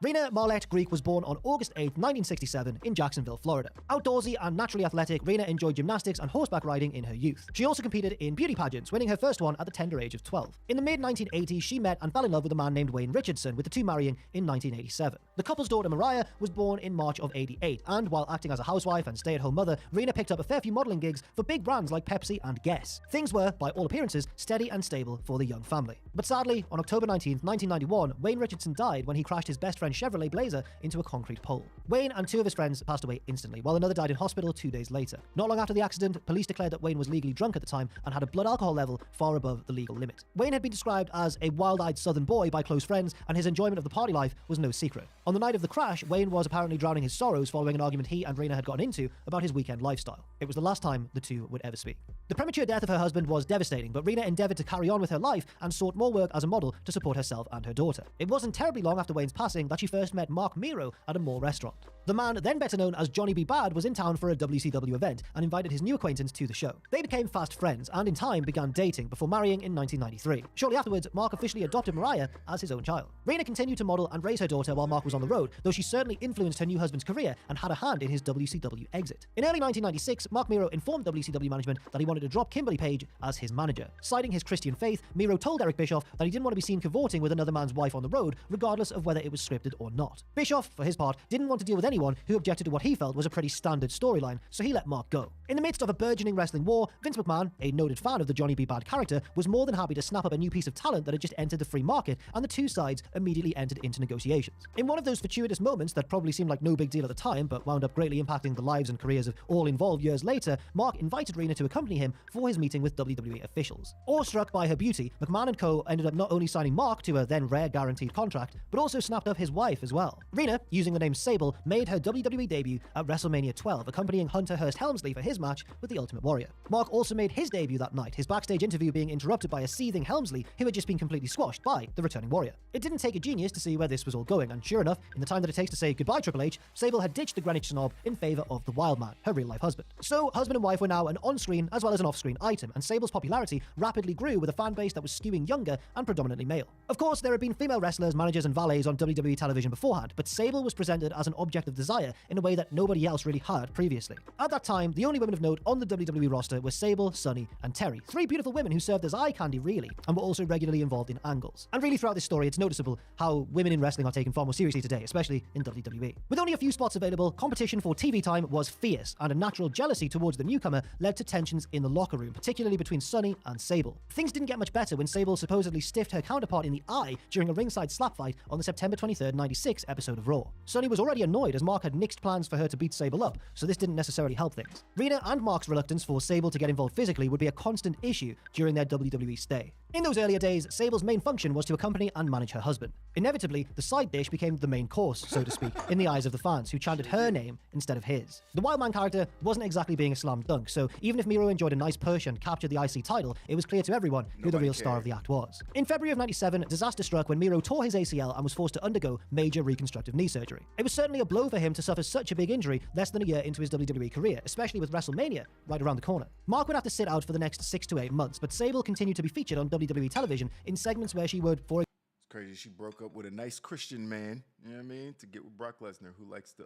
Rena Marlette Greek was born on August 8, 1967 in Jacksonville, Florida. Outdoorsy and naturally athletic, Rena enjoyed gymnastics and horseback riding in her youth. She also competed in beauty pageants, winning her first one at the tender age of 12. In the mid-1980s, she met and fell in love with a man named Wayne Richardson, with the two marrying in 1987. The couple's daughter Mariah was born in March of '88, and while acting as a housewife and stay-at-home mother, Rena picked up a fair few modeling gigs for big brands like Pepsi and Guess. Things were, by all appearances, steady and stable for the young family. But sadly, on October 19, 1991, Wayne Richardson died when he crashed his best friend Chevrolet Blazer into a concrete pole. Wayne and two of his friends passed away instantly, while another died in hospital 2 days later. Not long after the accident, police declared that Wayne was legally drunk at the time and had a blood alcohol level far above the legal limit. Wayne had been described as a wild-eyed southern boy by close friends, and his enjoyment of the party life was no secret. On the night of the crash, Wayne was apparently drowning his sorrows following an argument he and Rena had gotten into about his weekend lifestyle. It was the last time the two would ever speak. The premature death of her husband was devastating, but Rena endeavored to carry on with her life and sought more work as a model to support herself and her daughter. It wasn't terribly long after Wayne's passing that she first met Mark Miro at a mall restaurant. The man, then better known as Johnny B. Bad, was in town for a WCW event and invited his new acquaintance to the show. They became fast friends and in time began dating before marrying in 1993. Shortly afterwards, Mark officially adopted Mariah as his own child. Rena continued to model and raise her daughter while Mark was on the road, though she certainly influenced her new husband's career and had a hand in his WCW exit. In early 1996, Mark Miro informed WCW management that he wanted to drop Kimberly Page as his manager. Citing his Christian faith, Miro told Eric Bischoff that he didn't want to be seen cavorting with another man's wife on the road, regardless of whether it was scripted or not. Bischoff, for his part, didn't want to deal with anyone who objected to what he felt was a pretty standard storyline, so he let Mark go. In the midst of a burgeoning wrestling war, Vince McMahon, a noted fan of the Johnny B. Bad character, was more than happy to snap up a new piece of talent that had just entered the free market, and the two sides immediately entered into negotiations. In one of those fortuitous moments that probably seemed like no big deal at the time, but wound up greatly impacting the lives and careers of all involved years later, Mark invited Rena to accompany him for his meeting with WWE officials. Awestruck by her beauty, McMahon and co. ended up not only signing Mark to a then rare guaranteed contract, but also snapped up his wife as well. Rena, using the name Sable, made her WWE debut at WrestleMania 12, accompanying Hunter Hearst Helmsley for his match with the Ultimate Warrior. Mark also made his debut that night, his backstage interview being interrupted by a seething Helmsley who had just been completely squashed by the returning Warrior. It didn't take a genius to see where this was all going, and sure enough, in the time that it takes to say goodbye Triple H, Sable had ditched the Greenwich snob in favor of the Wild Man, her real-life husband. So, husband and wife were now an on-screen as well as an off-screen item, and Sable's popularity rapidly grew with a fan base that was skewing younger and predominantly male. Of course, there had been female wrestlers, managers, and valets on WWE television beforehand, but Sable was presented as an object of desire in a way that nobody else really had previously. At that time, the only women of note on the WWE roster were Sable, Sunny, and Terry, three beautiful women who served as eye candy, really, and were also regularly involved in angles. And really throughout this story, it's noticeable how women in wrestling are taken far more seriously today, especially in WWE. With only a few spots available, competition for TV time was fierce, and a natural jealousy towards the newcomer led to tensions in the locker room, particularly between Sunny and Sable. Things didn't get much better when Sable supposedly stiffed her counterpart in the eye during a ringside slap fight on the September 23rd, 96 episode of Raw. Sunny was already annoyed as Mark had nixed plans for her to beat Sable up, so this didn't necessarily help things. Rena and Mark's reluctance for Sable to get involved physically would be a constant issue during their WWE stay. In those earlier days, Sable's main function was to accompany and manage her husband. Inevitably, the side dish became the main course, so to speak, in the eyes of the fans, who chanted her name instead of his. The Wildman character wasn't exactly being a slam dunk, so even if Miro enjoyed a nice push and captured the IC title, it was clear to everyone who the real star of the act was. In February of 97, disaster struck when Miro tore his ACL and was forced to undergo major reconstructive knee surgery. It was certainly a blow for him to suffer such a big injury less than a year into his WWE career, especially with WrestleMania right around the corner. Mark would have to sit out for the next 6 to 8 months, but Sable continued to be featured on WWE television in segments where she would, for It's crazy. She broke up with a nice Christian man, you know what I mean, to get with Brock Lesnar, who likes to,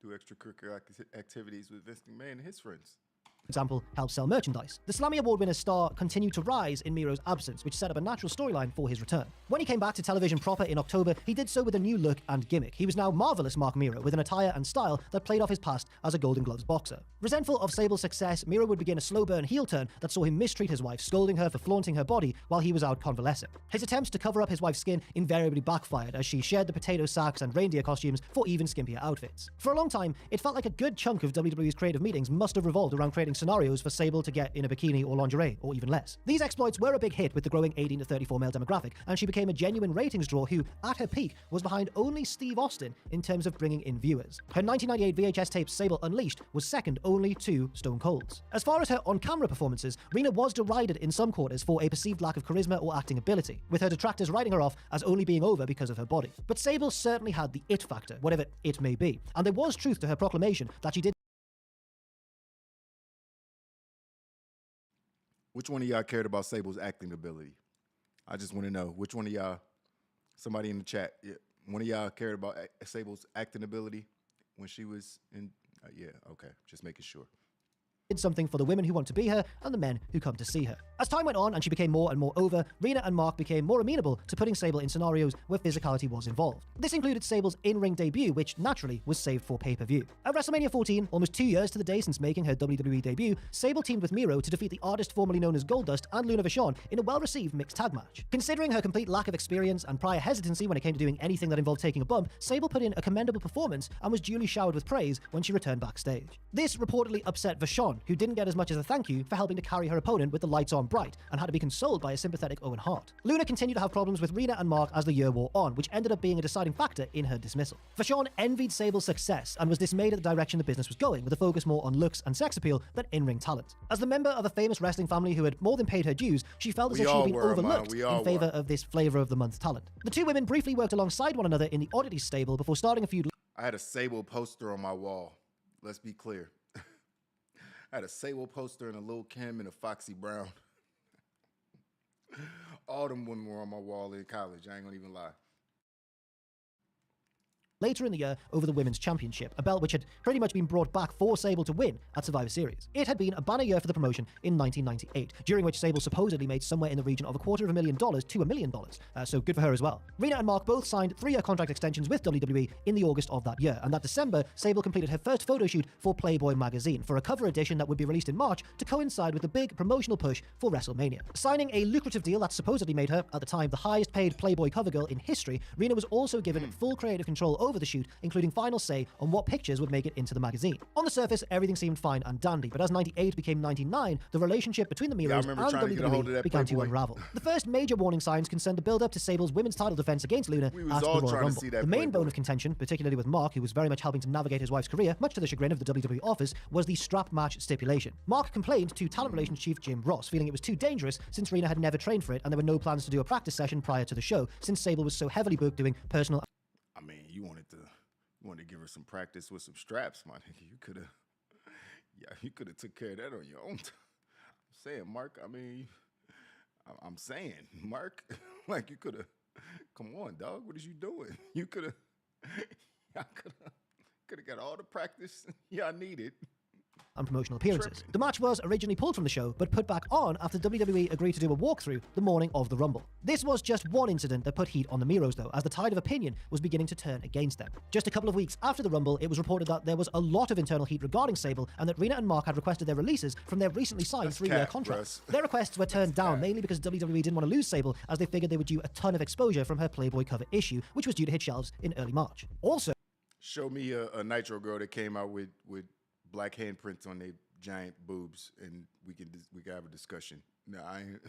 do extracurricular activities with Vince McMahon and his friends. example, help sell merchandise. The Slammy Award winner's star continued to rise in Miro's absence, which set up a natural storyline for his return. When he came back to television proper in October, he did so with a new look and gimmick. He was now marvelous Mark Miro, with an attire and style that played off his past as a Golden Gloves boxer. Resentful of Sable's success, Miro would begin a slow burn heel turn that saw him mistreat his wife, scolding her for flaunting her body while he was out convalescing. His attempts to cover up his wife's skin invariably backfired as she shared the potato sacks and reindeer costumes for even skimpier outfits. For a long time, it felt like a good chunk of WWE's creative meetings must have revolved around creating scenarios for Sable to get in a bikini or lingerie, or even less. These exploits were a big hit with the growing 18 to 34 male demographic, and she became a genuine ratings draw who, at her peak, was behind only Steve Austin in terms of bringing in viewers. Her 1998 VHS tape Sable Unleashed was second only to Stone Cold's. As far as her on-camera performances, Rena was derided in some quarters for a perceived lack of charisma or acting ability, with her detractors writing her off as only being over because of her body. But Sable certainly had the it factor, whatever it may be, and there was truth to her proclamation that she did. Which one of y'all cared about Sable's acting ability? I just want to know which one of y'all, somebody in the chat, one of y'all cared about Sable's acting ability when she was in, yeah, okay, just making sure. Did something for the women who want to be her and the men who come to see her. As time went on and she became more and more over, Rena and Mark became more amenable to putting Sable in scenarios where physicality was involved. This included Sable's in-ring debut, which naturally was saved for pay-per-view. At WrestleMania 14, almost 2 years to the day since making her WWE debut, Sable teamed with Miro to defeat the artist formerly known as Goldust and Luna Vachon in a well-received mixed tag match. Considering her complete lack of experience and prior hesitancy when it came to doing anything that involved taking a bump, Sable put in a commendable performance and was duly showered with praise when she returned backstage. This reportedly upset Vachon, Vachon, who didn't get as much as a thank you for helping to carry her opponent with the lights on bright and had to be consoled by a sympathetic Owen Hart. Luna continued to have problems with Rena and Mark as the year wore on, which ended up being a deciding factor in her dismissal. Vachon envied Sable's success and was dismayed at the direction the business was going, with a focus more on looks and sex appeal than in-ring talent. As the member of a famous wrestling family who had more than paid her dues, she felt as if she'd been overlooked in favor of this flavor of the month talent. The two women briefly worked alongside one another in the Oddities stable before starting a feud. I had a Sable poster on my wall. Let's be clear. I had a Sable poster and a Lil' Kim and a Foxy Brown. All them women were on my wall in college. I ain't gonna even lie. Later in the year over the Women's Championship, a belt which had pretty much been brought back for Sable to win at Survivor Series. It had been a banner year for the promotion in 1998, during which Sable supposedly made somewhere in the region of $250,000 to $1 million, so good for her as well. Rena and Mark both signed 3-year contract extensions with WWE in the August of that year, and that December, Sable completed her first photo shoot for Playboy magazine for a cover edition that would be released in March to coincide with the big promotional push for WrestleMania. Signing a lucrative deal that supposedly made her, at the time, the highest paid Playboy cover girl in history, Rena was also given full creative control over the shoot, including final say on what pictures would make it into the magazine. On the surface, everything seemed fine and dandy, but as 98 became 99, the relationship between the Miros and WWE began to unravel. The first major warning signs concerned the build-up to Sable's women's title defense against Luna at the Royal Rumble. The main bone of contention, particularly with Mark, who was very much helping to navigate his wife's career, much to the chagrin of the WWE office, was the strap match stipulation. Mark complained to talent relations chief Jim Ross, feeling it was too dangerous since Rena had never trained for it and there were no plans to do a practice session prior to the show, since Sable was so heavily booked doing personal... I mean, you wanted to give her some practice with some straps, my nigga. You could have took care of that on your own. I'm saying, Mark. I mean, I'm saying, Mark. Like you could have. Come on, dog. What is you doing? You could have. Y'all could have got all the practice y'all needed. And promotional appearances. The match was originally pulled from the show, but put back on after WWE agreed to do a walkthrough the morning of the Rumble. This was just one incident that put heat on the Miros, though, as the tide of opinion was beginning to turn against them. Just a couple of weeks after the Rumble, it was reported that there was a lot of internal heat regarding Sable, and that Rena and Mark had requested their releases from their recently signed 3-year contracts. Their requests were turned down, mainly because WWE didn't want to lose Sable, as they figured they would due a ton of exposure from her Playboy cover issue, which was due to hit shelves in early March. Also, show me a Nitro girl that came out with black handprints on their giant boobs, and we can have a discussion. No, I ain't.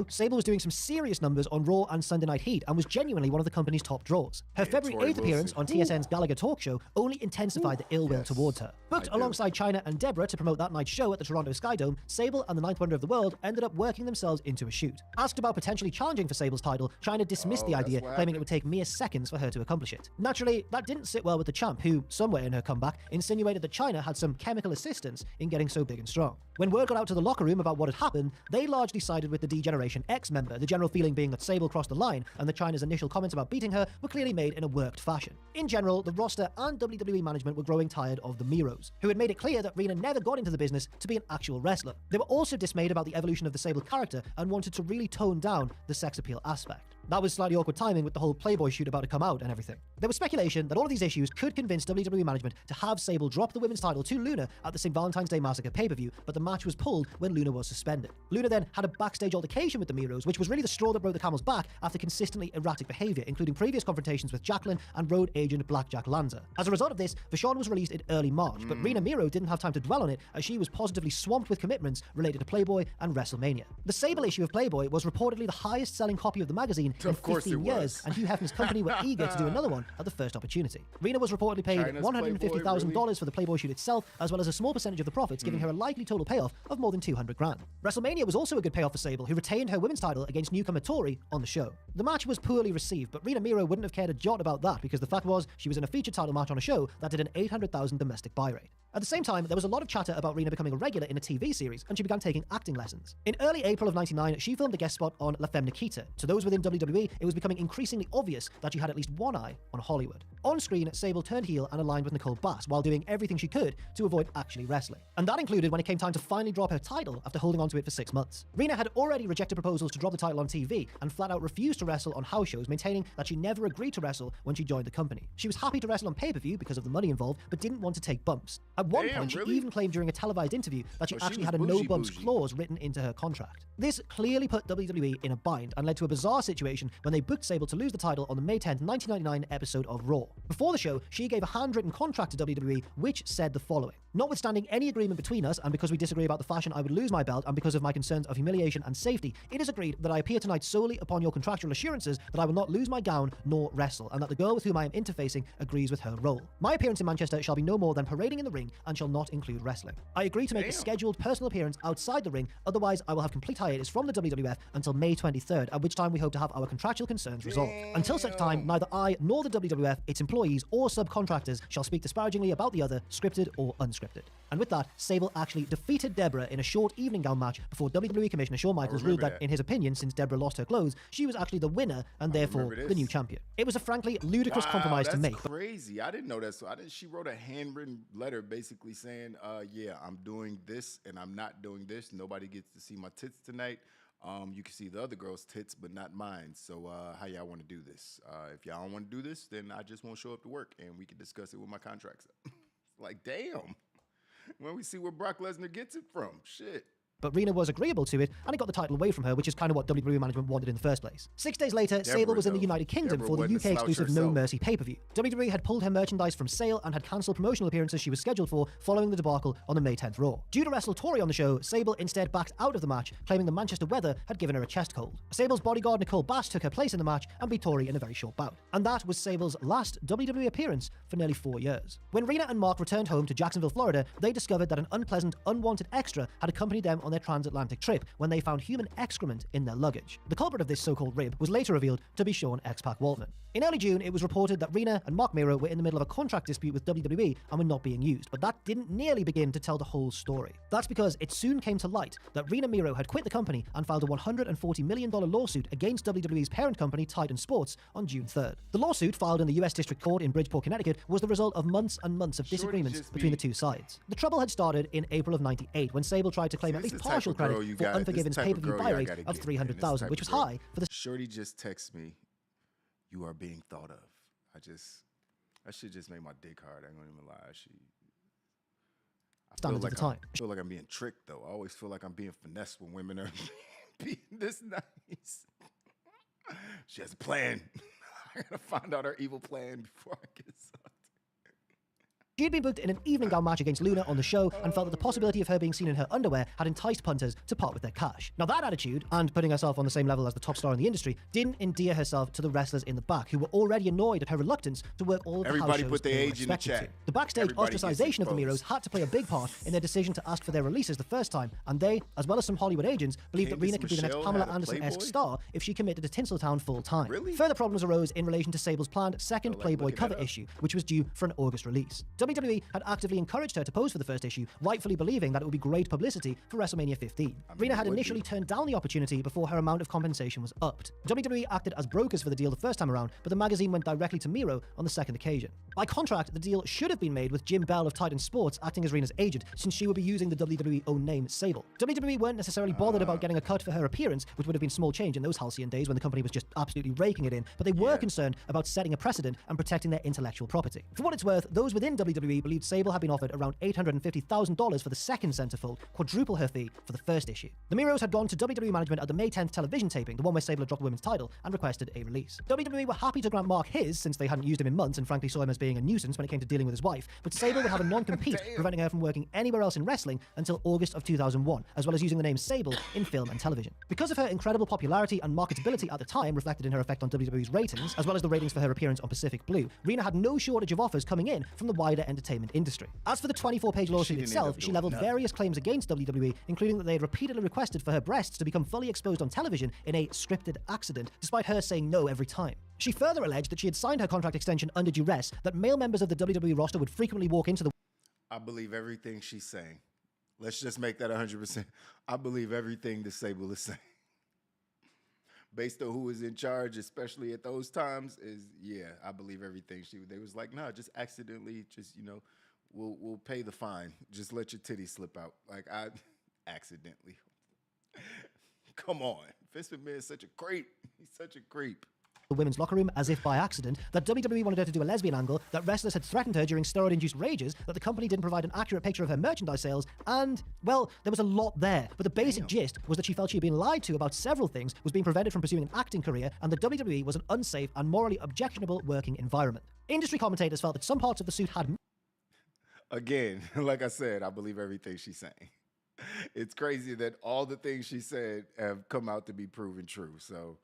Sable was doing some serious numbers on Raw and Sunday Night Heat and was genuinely one of the company's top draws. Her February 8th appearance on TSN's Gallagher Talk Show only intensified the ill will towards her. Booked alongside Chyna and Deborah to promote that night's show at the Toronto Skydome, Sable and the Ninth Wonder of the World ended up working themselves into a shoot. Asked about potentially challenging for Sable's title, Chyna dismissed the idea, claiming it would take mere seconds for her to accomplish it. Naturally, that didn't sit well with the champ, who, somewhere in her comeback, insinuated that Chyna had some chemical assistance in getting so big and strong. When word got out to the locker room about what had happened, they largely sided with the D-Generation X member, the general feeling being that Sable crossed the line and that Chyna's initial comments about beating her were clearly made in a worked fashion. In general, the roster and WWE management were growing tired of the Miros, who had made it clear that Rena never got into the business to be an actual wrestler. They were also dismayed about the evolution of the Sable character and wanted to really tone down the sex appeal aspect. That was slightly awkward timing with the whole Playboy shoot about to come out and everything. There was speculation that all of these issues could convince WWE management to have Sable drop the women's title to Luna at the St. Valentine's Day Massacre pay-per-view, but the match was pulled when Luna was suspended. Luna then had a backstage altercation with the Miros, which was really the straw that broke the camel's back after consistently erratic behavior, including previous confrontations with Jacqueline and road agent Blackjack Lanza. As a result of this, Vachon was released in early March, but Rena Miro didn't have time to dwell on it as she was positively swamped with commitments related to Playboy and WrestleMania. The Sable issue of Playboy was reportedly the highest selling copy of the magazine in 15 years, and Hugh Hefner's company were eager to do another one at the first opportunity. Rena was reportedly paid $150,000 for the Playboy shoot itself, as well as a small percentage of the profits, giving her a likely total payoff of more than $200,000. WrestleMania was also a good payoff for Sable, who retained her women's title against newcomer Tori on the show. The match was poorly received, but Rena Miro wouldn't have cared a jot about that, because the fact was she was in a featured title match on a show that did an 800,000 domestic buy rate. At the same time, there was a lot of chatter about Rena becoming a regular in a TV series, and she began taking acting lessons. In early April of '99, she filmed a guest spot on La Femme Nikita. To those within WWE, it was becoming increasingly obvious that she had at least one eye on Hollywood. On screen, Sable turned heel and aligned with Nicole Bass while doing everything she could to avoid actually wrestling. And that included when it came time to finally drop her title after holding onto it for 6 months. Rena had already rejected proposals to drop the title on TV and flat out refused to wrestle on house shows, maintaining that she never agreed to wrestle when she joined the company. She was happy to wrestle on pay-per-view because of the money involved, but didn't want to take bumps. At one point, she even claimed during a televised interview that she actually had a no-bumps clause written into her contract. This clearly put WWE in a bind and led to a bizarre situation situation when they booked Sable to lose the title on the May 10th, 1999 episode of Raw. Before the show, she gave a handwritten contract to WWE which said the following: "Notwithstanding any agreement between us, and because we disagree about the fashion I would lose my belt, and because of my concerns of humiliation and safety, it is agreed that I appear tonight solely upon your contractual assurances that I will not lose my gown nor wrestle, and that the girl with whom I am interfacing agrees with her role. My appearance in Manchester shall be no more than parading in the ring and shall not include wrestling. I agree to make a scheduled personal appearance outside the ring, otherwise I will have complete hiatus from the WWF until May 23rd, at which time we hope to have our contractual concerns resolved. Until such time, neither I nor the WWF, its employees or subcontractors shall speak disparagingly about the other, scripted or unscripted." And with that, Sable actually defeated Deborah in a short evening gown match before WWE Commissioner Shawn Michaels ruled that, in his opinion, since Deborah lost her clothes, she was actually the winner and therefore the new champion. It was a frankly ludicrous compromise to make. That's crazy. I didn't know that. So she wrote a handwritten letter basically saying, yeah, I'm doing this and I'm not doing this. Nobody gets to see my tits tonight. You can see the other girl's tits, but not mine. So how y'all want to do this? If y'all don't want to do this, then I just won't show up to work and we can discuss it with my contracts. Like, damn. When we see where Brock Lesnar gets it from. Shit. But Rena was agreeable to it, and it got the title away from her, which is kind of what WWE management wanted in the first place. 6 days later, Sable was in the United Kingdom for the UK exclusive No Mercy pay-per-view. WWE had pulled her merchandise from sale and had cancelled promotional appearances she was scheduled for following the debacle on the May 10th Raw. Due to wrestle Tori on the show, Sable instead backed out of the match, claiming the Manchester weather had given her a chest cold. Sable's bodyguard Nicole Bass took her place in the match and beat Tori in a very short bout. And that was Sable's last WWE appearance for nearly 4 years. When Rena and Mark returned home to Jacksonville, Florida, they discovered that an unpleasant, unwanted extra had accompanied them on their transatlantic trip when they found human excrement in their luggage. The culprit of this so-called rib was later revealed to be Sean X-Pac Waltman. In early June, it was reported that Rena and Mark Miro were in the middle of a contract dispute with WWE and were not being used, but that didn't nearly begin to tell the whole story. That's because it soon came to light that Rena Miro had quit the company and filed a $140 million lawsuit against WWE's parent company, Titan Sports, on June 3rd. The lawsuit, filed in the US District Court in Bridgeport, Connecticut, was the result of months and months of disagreements between the two sides. The trouble had started in April of '98 when Sable tried to claim at least partial credit for Unforgiven's pay-per-view buy rate of 300,000, which was high for the... Shorty just texts me, "You are being thought of." That shit just made my dick hard. I ain't gonna even lie. standards of the time. I feel like I'm being tricked, though. I always feel like I'm being finessed when women are being this nice. She has a plan. I gotta find out her evil plan before I get sucked. She had been booked in an evening gown match against Luna on the show and felt that the possibility of her being seen in her underwear had enticed punters to part with their cash. Now that attitude, and putting herself on the same level as the top star in the industry, didn't endear herself to the wrestlers in the back, who were already annoyed at her reluctance to work all of the house Everybody shows put their they were age in the expected chat. to. The backstage Everybody gets ostracization of the exposed. Miros had to play a big part in their decision to ask for their releases the first time, and they, as well as some Hollywood agents, believed that Candace Rena could be the next Michelle Pamela had a Anderson-esque Playboy? star if she committed to Tinseltown full time. Really? Further problems arose in relation to Sable's planned second like Playboy looking cover that up. issue, which was due for an August release. WWE had actively encouraged her to pose for the first issue, rightfully believing that it would be great publicity for WrestleMania 15. Rena had it would initially be. turned down the opportunity before her amount of compensation was upped. WWE acted as brokers for the deal the first time around, but the magazine went directly to Miro on the second occasion. By contract, the deal should have been made with Jim Bell of Titan Sports acting as Rena's agent, since she would be using the WWE own name Sable. WWE weren't necessarily bothered about getting a cut for her appearance, which would have been small change in those halcyon days when the company was just absolutely raking it in, but they were concerned about setting a precedent and protecting their intellectual property. For what it's worth, those within WWE believed Sable had been offered around $850,000 for the second centerfold, quadruple her fee for the first issue. The Miros had gone to WWE management at the May 10th television taping, the one where Sable had dropped the women's title, and requested a release. WWE were happy to grant Mark his, since they hadn't used him in months and frankly saw him as being a nuisance when it came to dealing with his wife, but Sable would have a non-compete, preventing her from working anywhere else in wrestling until August of 2001, as well as using the name Sable in film and television. Because of her incredible popularity and marketability at the time, reflected in her effect on WWE's ratings, as well as the ratings for her appearance on Pacific Blue, Rena had no shortage of offers coming in from the wider entertainment industry. As for the 24-page lawsuit didn't end itself, up she doing leveled nothing. various claims against WWE, including that they had repeatedly requested for her breasts to become fully exposed on television in a scripted accident, despite her saying no every time. She further alleged that she had signed her contract extension under duress, that male members of the WWE roster would frequently walk into the I believe everything she's saying. Let's just make that 100%. I believe everything the Sable is saying. Based on who is in charge, especially at those times, I believe everything they was like, nah, just accidentally, we'll pay the fine. Just let your titties slip out. Like, I accidentally. Come on. Vince McMahon is such a creep. He's such a creep. the women's locker room as if by accident, that WWE wanted her to do a lesbian angle, that wrestlers had threatened her during steroid-induced rages, that the company didn't provide an accurate picture of her merchandise sales, and, well, there was a lot there. But the basic gist was that she felt she had been lied to about several things, was being prevented from pursuing an acting career, and that WWE was an unsafe and morally objectionable working environment. Industry commentators felt that some parts of the suit had... Again, like I said, I believe everything she's saying. It's crazy that all the things she said have come out to be proven true. So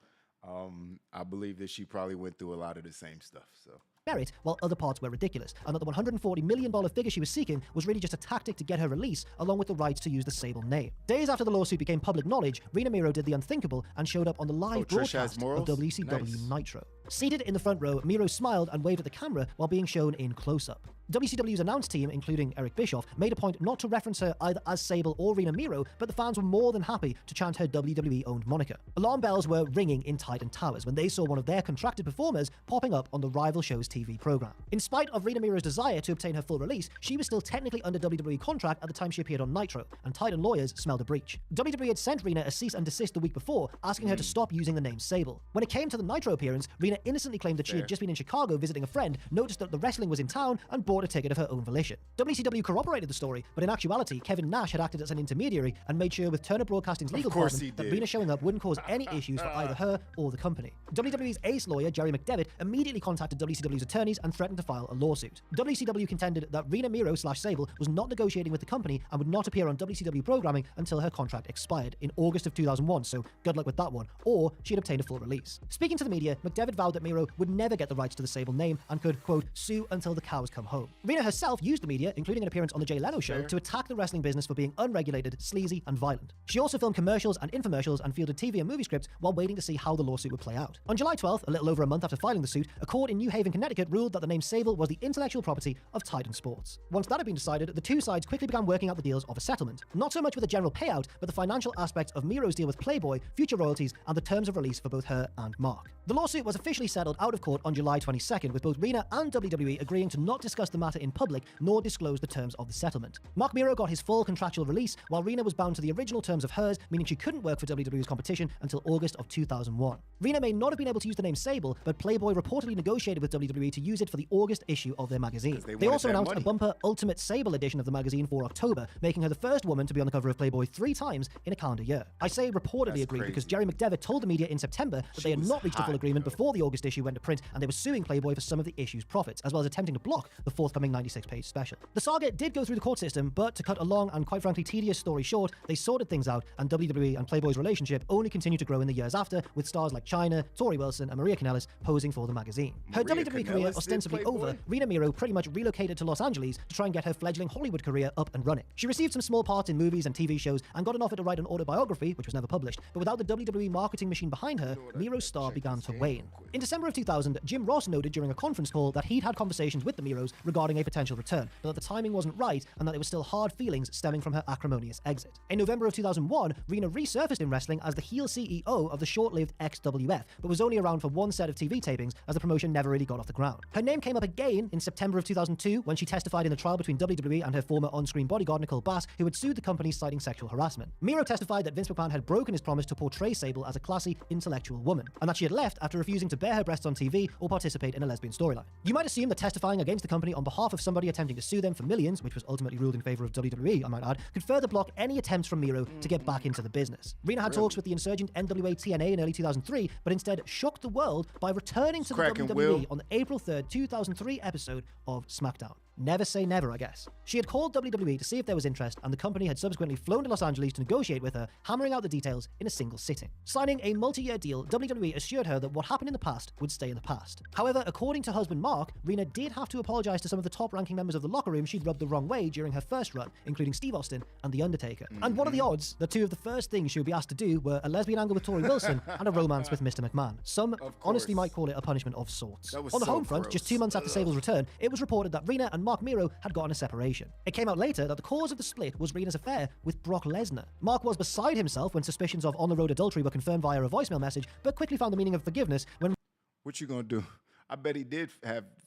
I believe that she probably went through a lot of the same stuff. So merit, while other parts were ridiculous, and that the $140 million figure she was seeking was really just a tactic to get her release, along with the rights to use the Sable name. Days after the lawsuit became public knowledge, Rina Miro did the unthinkable and showed up on the live broadcast of WCW Nitro. Seated in the front row, Miro smiled and waved at the camera while being shown in close-up. WCW's announce team, including Eric Bischoff, made a point not to reference her either as Sable or Rina Miro, but the fans were more than happy to chant her WWE-owned moniker. Alarm bells were ringing in Titan Towers when they saw one of their contracted performers popping up on the rival show's TV program. In spite of Rina Miro's desire to obtain her full release, she was still technically under WWE contract at the time she appeared on Nitro, and Titan lawyers smelled a breach. WWE had sent Rina a cease and desist the week before, asking her to stop using the name Sable. When it came to the Nitro appearance, Rina innocently claimed that she had just been in Chicago visiting a friend, noticed that the wrestling was in town, and bought a ticket of her own volition. WCW corroborated the story, but in actuality, Kevin Nash had acted as an intermediary and made sure with Turner Broadcasting's legal department that Rina showing up wouldn't cause any issues for either her or the company. WWE's ace lawyer, Jerry McDevitt, immediately contacted WCW's attorneys and threatened to file a lawsuit. WCW contended that Rina Miro /Sable was not negotiating with the company and would not appear on WCW programming until her contract expired in August of 2001, so good luck with that one, or she'd obtained a full release. Speaking to the media, McDevitt vowed that Miro would never get the rights to the Sable name and could, quote, sue until the cows come home. Rina herself used the media, including an appearance on The Jay Leno Show, to attack the wrestling business for being unregulated, sleazy, and violent. She also filmed commercials and infomercials and fielded TV and movie scripts while waiting to see how the lawsuit would play out. On July 12th, a little over a month after filing the suit, a court in New Haven, Connecticut ruled that the name Sable was the intellectual property of Titan Sports. Once that had been decided, the two sides quickly began working out the deals of a settlement. Not so much with a general payout, but the financial aspects of Miro's deal with Playboy, future royalties, and the terms of release for both her and Mark. The lawsuit was officially settled out of court on July 22nd, with both Rina and WWE agreeing to not discuss the matter in public nor disclose the terms of the settlement. Mark Miro got his full contractual release, while Rina was bound to the original terms of hers, meaning she couldn't work for WWE's competition until August of 2001. Rina may not have been able to use the name Sable, but Playboy reportedly negotiated with WWE to use it for the August issue of their magazine. They also announced a bumper Ultimate Sable edition of the magazine for October, making her the first woman to be on the cover of Playboy 3 times in a calendar year. I say reportedly agreed because Jerry McDevitt told the media in September that they had not reached a full agreement before the August issue went to print, and they were suing Playboy for some of the issue's profits, as well as attempting to block the forthcoming 96-page special. The saga did go through the court system, but to cut a long and quite frankly tedious story short, they sorted things out, and WWE and Playboy's relationship only continued to grow in the years after, with stars like Chyna, Tori Wilson, and Maria Kanellis posing for the magazine. Her WWE career ostensibly over, Rina Miro pretty much relocated to Los Angeles to try and get her fledgling Hollywood career up and running. She received some small parts in movies and TV shows and got an offer to write an autobiography, which was never published, but without the WWE marketing machine behind her, Miro's star began to wane. In December of 2000, Jim Ross noted during a conference call that he'd had conversations with the Miros regarding a potential return, but that the timing wasn't right and that there were still hard feelings stemming from her acrimonious exit. In November of 2001, Rina resurfaced in wrestling as the heel CEO of the short-lived XWF, but was only around for one set of TV tapings as the promotion never really got off the ground. Her name came up again in September of 2002 when she testified in the trial between WWE and her former on-screen bodyguard Nicole Bass, who had sued the company citing sexual harassment. Miro testified that Vince McMahon had broken his promise to portray Sable as a classy, intellectual woman, and that she had left after refusing to bare her breasts on TV or participate in a lesbian storyline. You might assume that testifying against the company on behalf of somebody attempting to sue them for millions, which was ultimately ruled in favor of WWE, I might add, could further block any attempts from Miro to get back into the business. Rina had talks with the insurgent NWA TNA in early 2003, but instead shocked the world by returning to the WWE on the April 3rd, 2003 episode of SmackDown. Never say never, I guess. She had called WWE to see if there was interest, and the company had subsequently flown to Los Angeles to negotiate with her, hammering out the details in a single sitting. Signing a multi-year deal, WWE assured her that what happened in the past would stay in the past. However, according to husband Mark, Rina did have to apologize to some of the top-ranking members of the locker room she'd rubbed the wrong way during her first run, including Steve Austin and The Undertaker. And what are the odds that two of the first things she would be asked to do were a lesbian angle with Tori Wilson and a romance with Mr. McMahon? Some honestly might call it a punishment of sorts. On the home front, just 2 months after Sable's return, it was reported that Rina and Mark Miro had gotten a separation. It came out later that the cause of the split was Rina's affair with Brock Lesnar. Mark was beside himself when suspicions of on-the-road adultery were confirmed via a voicemail message, but quickly found the meaning of forgiveness when... What you gonna do? I bet he did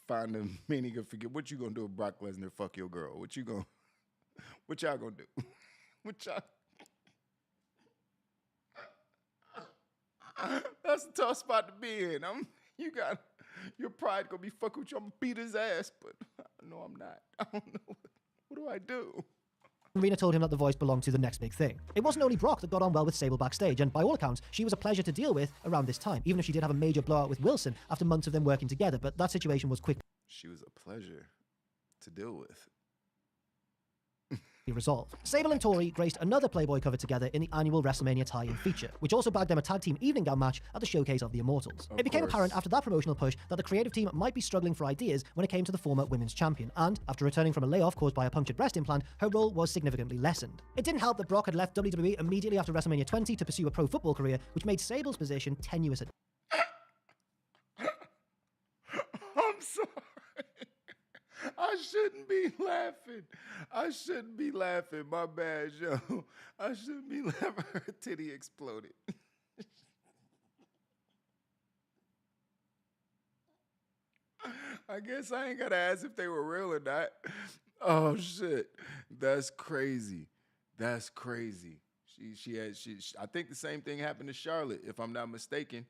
find the meaning of forgive. What you gonna do if Brock Lesnar fuck your girl? What y'all gonna do? What y'all... That's a tough spot to be in. your pride gonna be fucking with you. I'm gonna beat his ass, but no, I'm not. I don't know. What do I do? Rena told him that the voice belonged to the next big thing. It wasn't only Brock that got on well with Sable backstage, and by all accounts, she was a pleasure to deal with around this time, even if she did have a major blowout with Wilson after months of them working together, but that situation was quickly She was a pleasure to deal with. resolved. Sable and Tori graced another Playboy cover together in the annual WrestleMania tie-in feature, which also bagged them a tag team evening gown match at the Showcase of the Immortals. It became apparent after that promotional push that the creative team might be struggling for ideas when it came to the former women's champion, and after returning from a layoff caused by a punctured breast implant, her role was significantly lessened. It didn't help that Brock had left WWE immediately after WrestleMania 20 to pursue a pro football career, which made Sable's position tenuous. I'm sorry. I shouldn't be laughing. I shouldn't be laughing. My bad, yo. I shouldn't be laughing. Her titty exploded. I guess I ain't gotta ask if they were real or not. Oh shit. That's crazy. That's crazy. I think the same thing happened to Charlotte, if I'm not mistaken.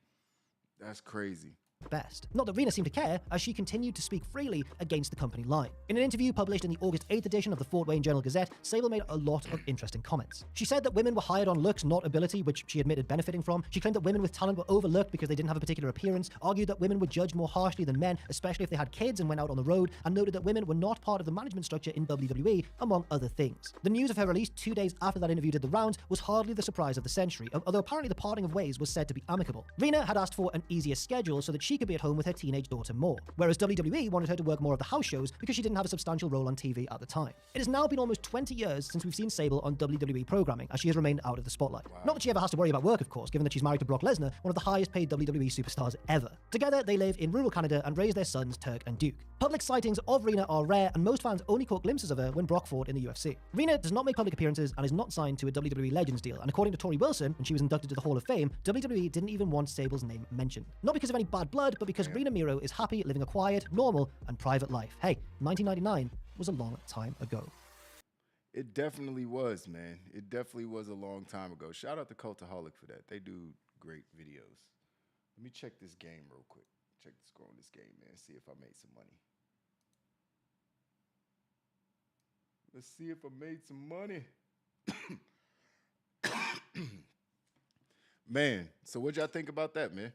That's crazy. Best. Not that Rena seemed to care, as she continued to speak freely against the company line. In an interview published in the August 8th edition of the Fort Wayne Journal-Gazette, Sable made a lot of interesting comments. She said that women were hired on looks, not ability, which she admitted benefiting from. She claimed that women with talent were overlooked because they didn't have a particular appearance, argued that women were judged more harshly than men, especially if they had kids and went out on the road, and noted that women were not part of the management structure in WWE, among other things. The news of her release 2 days after that interview did the rounds was hardly the surprise of the century, although apparently the parting of ways was said to be amicable. Rena had asked for an easier schedule so that she could be at home with her teenage daughter more, whereas WWE wanted her to work more of the house shows because she didn't have a substantial role on TV at the time. It has now been almost 20 years since we've seen Sable on WWE programming, as she has remained out of the spotlight. Wow. Not that she ever has to worry about work, of course, given that she's married to Brock Lesnar, one of the highest paid WWE superstars ever. Together, they live in rural Canada and raise their sons Turk and Duke. Public sightings of Rena are rare, and most fans only caught glimpses of her when Brock fought in the UFC. Rena does not make public appearances and is not signed to a WWE Legends deal, and according to Tori Wilson, when she was inducted to the Hall of Fame, WWE didn't even want Sable's name mentioned. Not because of any bad blood, but because Rena Miro is happy living a quiet, normal, and private life. Hey, 1999 was a long time ago. It definitely was, man. It definitely was a long time ago. Shout out to Cultaholic for that. They do great videos. Let me check this game real quick. Check the score on this game, man. See if I made some money. Let's see if I made some money. Man, so what'd y'all think about that, man?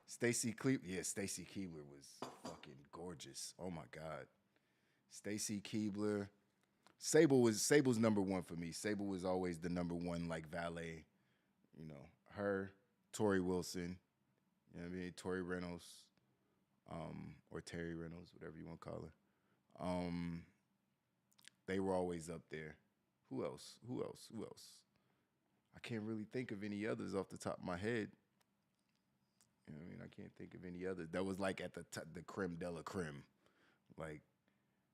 Stacy Keibler. Yeah, Stacy Keibler was fucking gorgeous. Oh my God. Stacy Keibler. Sable's number one for me. Sable was always the number one, like, valet. You know, her, Tori Wilson, you know what I mean? Tori Reynolds, or Terry Reynolds, whatever you want to call her. They were always up there. Who else? I can't really think of any others off the top of my head. You know what I mean? I can't think of any others. That was like at the creme de la creme. Like,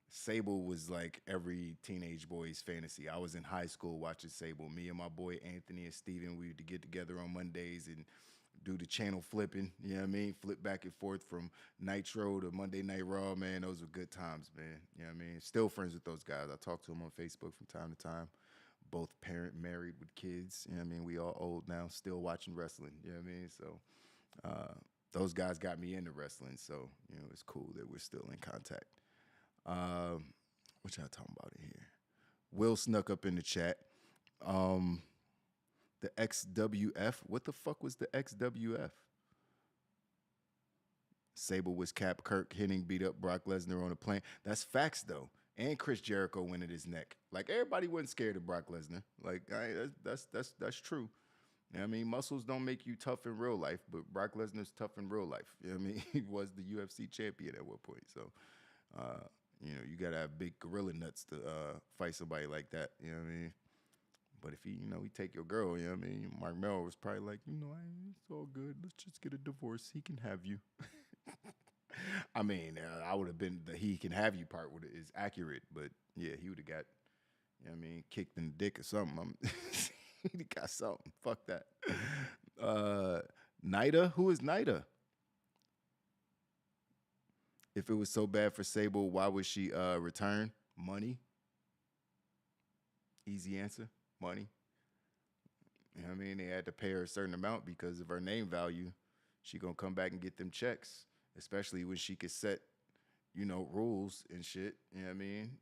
Sable was like every teenage boy's fantasy. I was in high school watching Sable. Me and my boy Anthony and Steven, we would get together on Mondays and do the channel flipping. You know what I mean? Flip back and forth from Nitro to Monday Night Raw, man. Those were good times, man. You know what I mean? Still friends with those guys. I talk to them on Facebook from time to time. Both married with kids. You know what I mean? We all old now, still watching wrestling. You know what I mean? So those guys got me into wrestling. So, you know, it's cool that we're still in contact. What y'all talking about in here? Will snuck up in the chat. The XWF. What the fuck was the XWF? Sable was Cap Kirk hitting beat up Brock Lesnar on a plane. That's facts though. And Chris Jericho went at his neck. Like, everybody wasn't scared of Brock Lesnar. Like, that's true. You know what I mean? Muscles don't make you tough in real life, but Brock Lesnar's tough in real life. You know what I mean? He was the UFC champion at one point. So, you know, you got to have big gorilla nuts to fight somebody like that. You know what I mean? But if he take your girl, you know what I mean? Mark Mel was probably like, it's all good. Let's just get a divorce. He can have you. I mean, I would have been the he can have you part is accurate, but yeah, he would have got, you know what I mean, kicked in the dick or something. He got something. Fuck that. Nida? Who is Nida? If it was so bad for Sable, why would she return? Money. Easy answer. Money. You know what I mean? They had to pay her a certain amount because of her name value. she gonna come back and get them checks, especially when she could set, rules and shit. You know what I mean?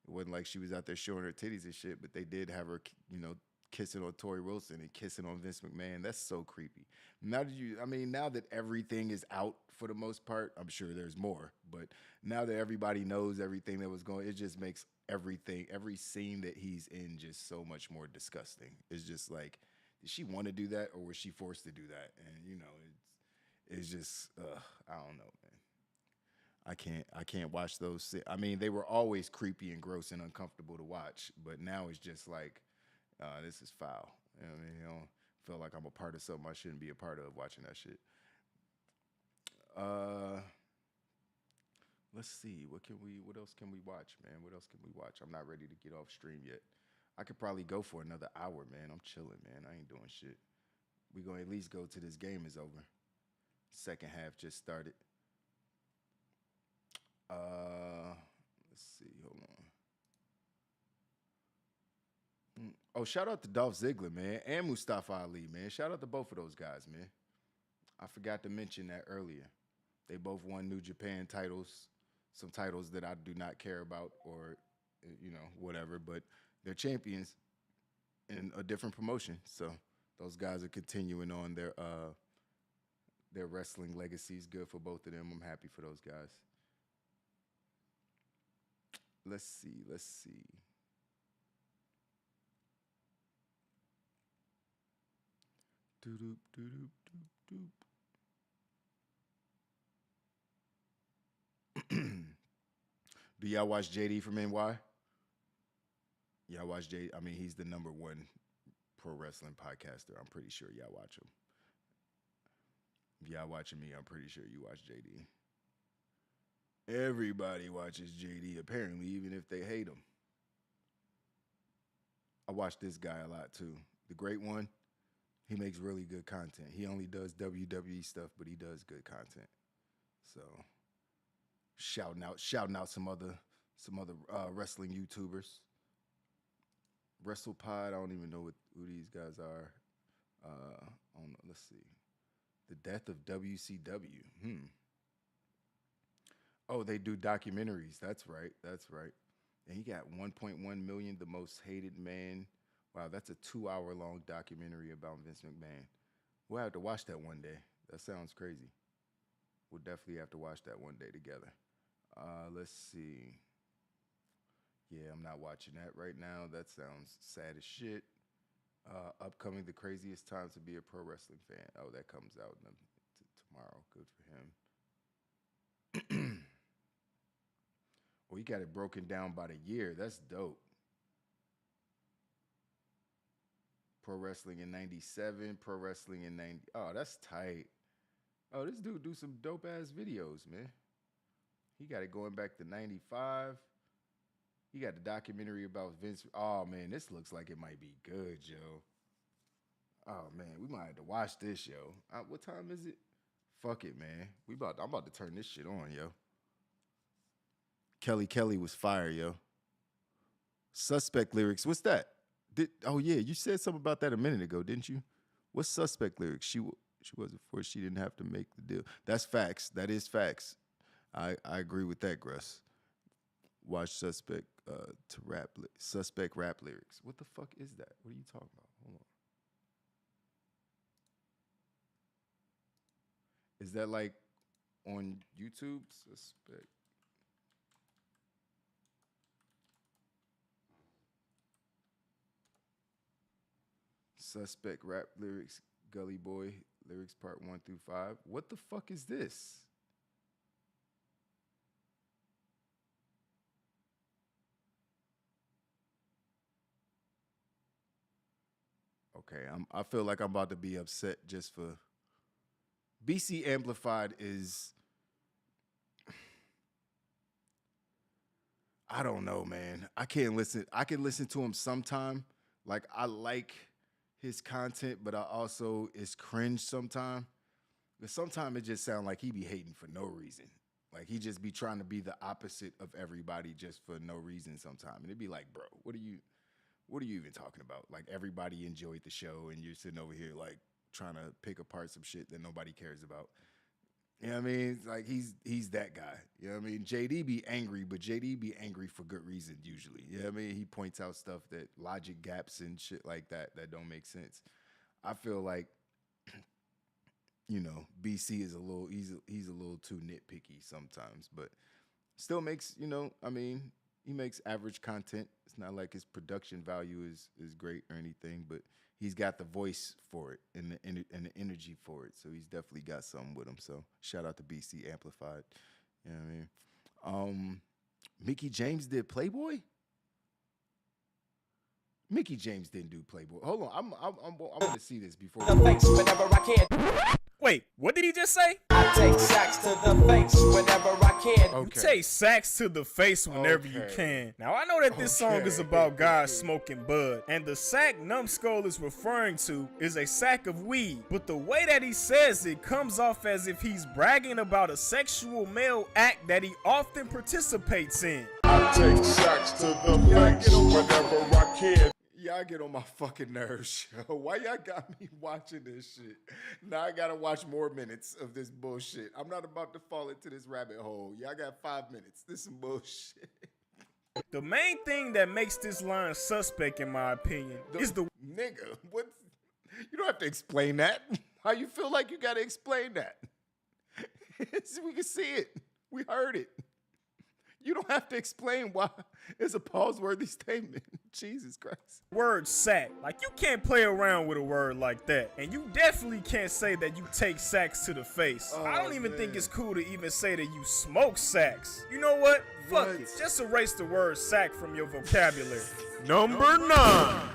It wasn't like she was out there showing her titties and shit, but they did have her, kissing on Tori Wilson and kissing on Vince McMahon. That's so creepy. Now that everything is out for the most part, I'm sure there's more, but now that everybody knows everything that was going, it just makes every scene that he's in just so much more disgusting. It's just like, did she want to do that or was she forced to do that? And it's just, I don't know, man. I can't watch those. I mean, they were always creepy and gross and uncomfortable to watch, but now it's just like, this is foul. You know what I mean? I don't feel like I'm a part of something I shouldn't be a part of watching that shit. Let's see. What else can we watch, man? What else can we watch? I'm not ready to get off stream yet. I could probably go for another hour, man. I'm chilling, man. I ain't doing shit. We gonna at least go till this game is over. Second half just started. Let's see. Hold on. Oh, shout out to Dolph Ziggler, man, and Mustafa Ali, man. Shout out to both of those guys, man. I forgot to mention that earlier. They both won New Japan titles, some titles that I do not care about or, whatever, but they're champions in a different promotion. So those guys are continuing on their wrestling legacies. Good for both of them. I'm happy for those guys. Let's see. Doop, doop, doop, doop. Do y'all watch JD from NY? Y'all watch JD? I mean, he's the #1 pro wrestling podcaster. I'm pretty sure y'all watch him. If y'all watching me, I'm pretty sure you watch JD. Everybody watches JD, apparently, even if they hate him. I watch this guy a lot, too. The Great One, he makes really good content. He only does WWE stuff, but he does good content. So, shouting out some other wrestling YouTubers. WrestlePod, I don't even know who these guys are. I don't know. Let's see. The Death of WCW. Oh, they do documentaries. That's right. And he got 1.1 million, The Most Hated Man. Wow, that's a 2-hour-long documentary about Vince McMahon. We'll have to watch that one day. That sounds crazy. We'll definitely have to watch that one day together. Let's see. Yeah, I'm not watching that right now. That sounds sad as shit. Upcoming The Craziest Times to Be a Pro Wrestling Fan. Oh, that comes out tomorrow. Good for him. Well, he got it broken down by the year. That's dope. Pro wrestling in 97, pro wrestling in 90. Oh, that's tight. Oh, this dude do some dope ass videos, man. He got it going back to 95. He got the documentary about Vince. Oh man, this looks like it might be good, yo. Oh man, we might have to watch this, yo. What time is it? Fuck it, man. I'm about to turn this shit on, yo. Kelly was fire, yo. Suspect lyrics. What's that? Oh yeah, you said something about that a minute ago, didn't you? What's Suspect lyrics? She wasn't forced. She didn't have to make the deal. That's facts. That is facts. I agree with that, Gruss. Watch Suspect Suspect rap lyrics. What the fuck is that? What are you talking about? Hold on. Is that like on YouTube? Suspect. Suspect rap lyrics, Gully Boy lyrics part 1 through 5. What the fuck is this? Okay, I feel like I'm about to be upset just for BC Amplified is, I don't know, man. I can't listen. I can listen to him sometime. Like I like his content, but it's cringe sometimes. But sometimes it just sounds like he be hating for no reason. Like he just be trying to be the opposite of everybody just for no reason sometimes. And it'd be like, bro, what are you even talking about? Like everybody enjoyed the show and you're sitting over here like, trying to pick apart some shit that nobody cares about. You know what I mean? It's like he's that guy. You know what I mean? JD be angry, but JD be angry for good reason usually. You know what I mean? He points out stuff that logic gaps and shit like that don't make sense. I feel like, you know, BC is he's a little too nitpicky sometimes, but still makes, you know, I mean, he makes average content. It's not like his production value is great or anything, but he's got the voice for it and the energy for it. So he's definitely got something with him. So shout out to BC Amplified. You know what I mean? Mickey James did Playboy? Mickey James didn't do Playboy. Hold on, I'm going to see this before. Whenever I can. Wait, what did he just say? I take sacks to the face whenever I can. You take sacks to the face whenever you can. Now, I know that this song is about guys smoking bud, and the sack Numbskull is referring to is a sack of weed, but the way that he says it comes off as if he's bragging about a sexual male act that he often participates in. I take sacks to the face whenever I can. Y'all get on my fucking nerves, yo. Why y'all got me watching this shit? Now I gotta watch more minutes of this bullshit. I'm not about to fall into this rabbit hole. Y'all got 5 minutes. This is some bullshit. The main thing that makes this line suspect, in my opinion, is the nigga. What? You don't have to explain that. How you feel like you gotta explain that? We can see it. We heard it. You don't have to explain why it's a pause-worthy statement. Jesus Christ. Word sack. Like, you can't play around with a word like that. And you definitely can't say that you take sacks to the face. I don't even think it's cool to even say that you smoke sacks. You know what? Fuck it. Just erase the word sack from your vocabulary. Number 9.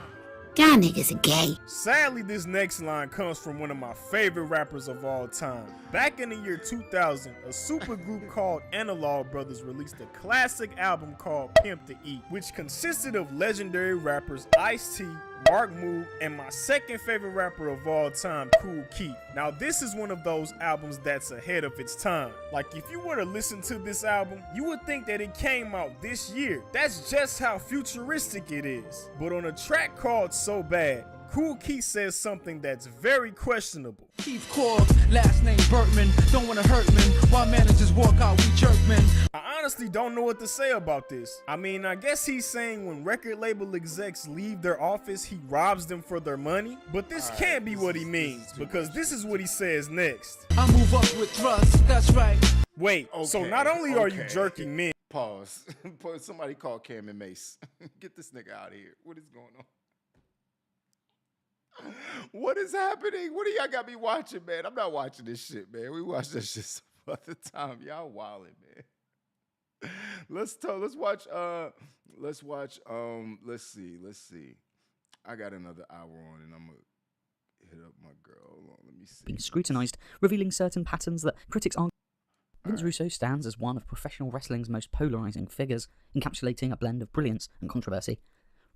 Y'all niggas are gay. Sadly, this next line comes from one of my favorite rappers of all time. Back in the year 2000, a supergroup called Analog Brothers released a classic album called Pimp to Eat, which consisted of legendary rappers Ice-T, Mark Moo, and my second favorite rapper of all time, Kool Keith. Now, this is one of those albums that's ahead of its time. Like, if you were to listen to this album, you would think that it came out this year. That's just how futuristic it is. But on a track called So Bad, Kool Keith says something that's very questionable. Keith Corbs, last name Bertman, don't wanna hurt man, while managers walk out, we jerk men. I honestly don't know what to say about this. I mean, I guess he's saying when record label execs leave their office, he robs them for their money, but this can't be what he means, because this is what he says next. I move up with thrust, that's right. Wait, so not only are you jerking men. Pause. Somebody call Cam and Mace. Get this nigga out of here. What is going on? What is happening? What do y'all got me watching, man? I'm not watching this shit, man. We watch this shit some other time. Y'all wildin', man. Let's watch, let's see. I got another hour on and I'm gonna hit up my girl. Hold on, let me see. Being scrutinized, revealing certain patterns that critics argue. Vince Russo stands as one of professional wrestling's most polarizing figures, encapsulating a blend of brilliance and controversy.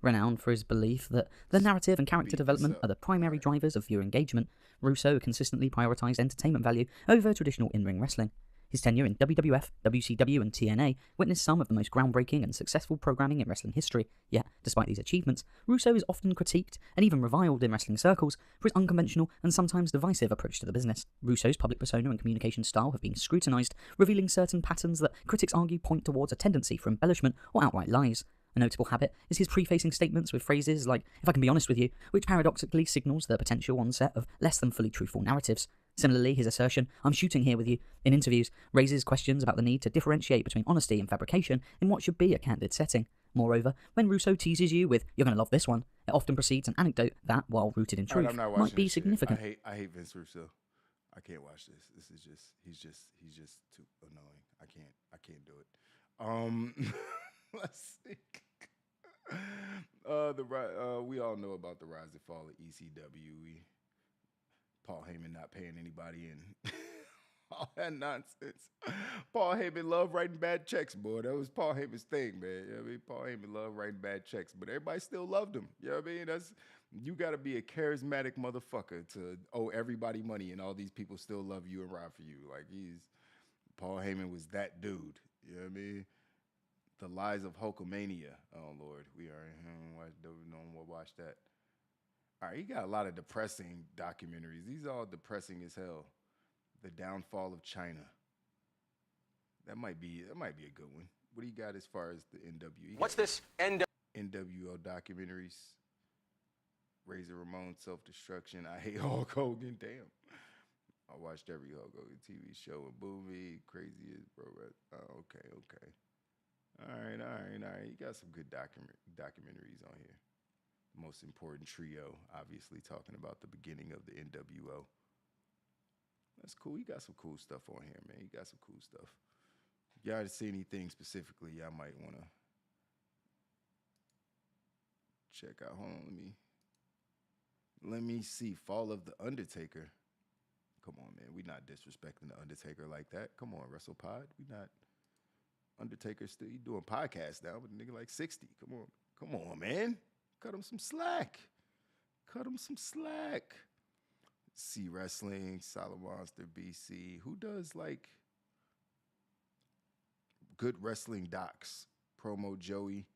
Renowned for his belief that the narrative and character development are the primary drivers of viewer engagement, Russo consistently prioritized entertainment value over traditional in-ring wrestling. His tenure in WWF, WCW, and TNA witnessed some of the most groundbreaking and successful programming in wrestling history, yet, despite these achievements, Russo is often critiqued and even reviled in wrestling circles for his unconventional and sometimes divisive approach to the business. Russo's public persona and communication style have been scrutinized, revealing certain patterns that critics argue point towards a tendency for embellishment or outright lies. A notable habit is his prefacing statements with phrases like, "if I can be honest with you," which paradoxically signals the potential onset of less than fully truthful narratives. Similarly, his assertion, "I'm shooting here with you," in interviews, raises questions about the need to differentiate between honesty and fabrication in what should be a candid setting. Moreover, when Russo teases you with, "you're going to love this one," it often precedes an anecdote that, while rooted in truth, might be significant. I hate Vince Russo. I can't watch this. This is just, he's just too annoying. I can't do it. Let's see. We all know about the rise and fall of ECW. Paul Heyman not paying anybody and all that nonsense. Paul Heyman loved writing bad checks, boy. That was Paul Heyman's thing, man. You know what I mean? Paul Heyman loved writing bad checks, but everybody still loved him. You know what I mean? You got to be a charismatic motherfucker to owe everybody money and all these people still love you and ride for you. Like, Paul Heyman was that dude. You know what I mean? The Lies of Hulkamania. Oh, Lord. We are in watch that. All right, he got a lot of depressing documentaries. These are all depressing as hell. The Downfall of China. That might be a good one. What do you got as far as the NWE? What's this NWO documentaries? Razor Ramon, Self-Destruction. I Hate Hulk Hogan. Damn. I watched every Hulk Hogan TV show and movie. Crazy as bro. Oh, okay. All right. You got some good documentaries on here. The Most Important Trio, obviously talking about the beginning of the NWO. That's cool. You got some cool stuff on here, man. You got some cool stuff. Y'all see anything specifically y'all might want to check out? Hold on, let me see. Fall of the Undertaker. Come on, man. We not disrespecting the Undertaker like that. Come on, WrestlePod. We not. Undertaker still, you doing podcasts now, but a nigga like 60. Come on, man. Cut him some slack. See Wrestling, Solid Monster, BC. Who does like good wrestling docs? Promo Joey.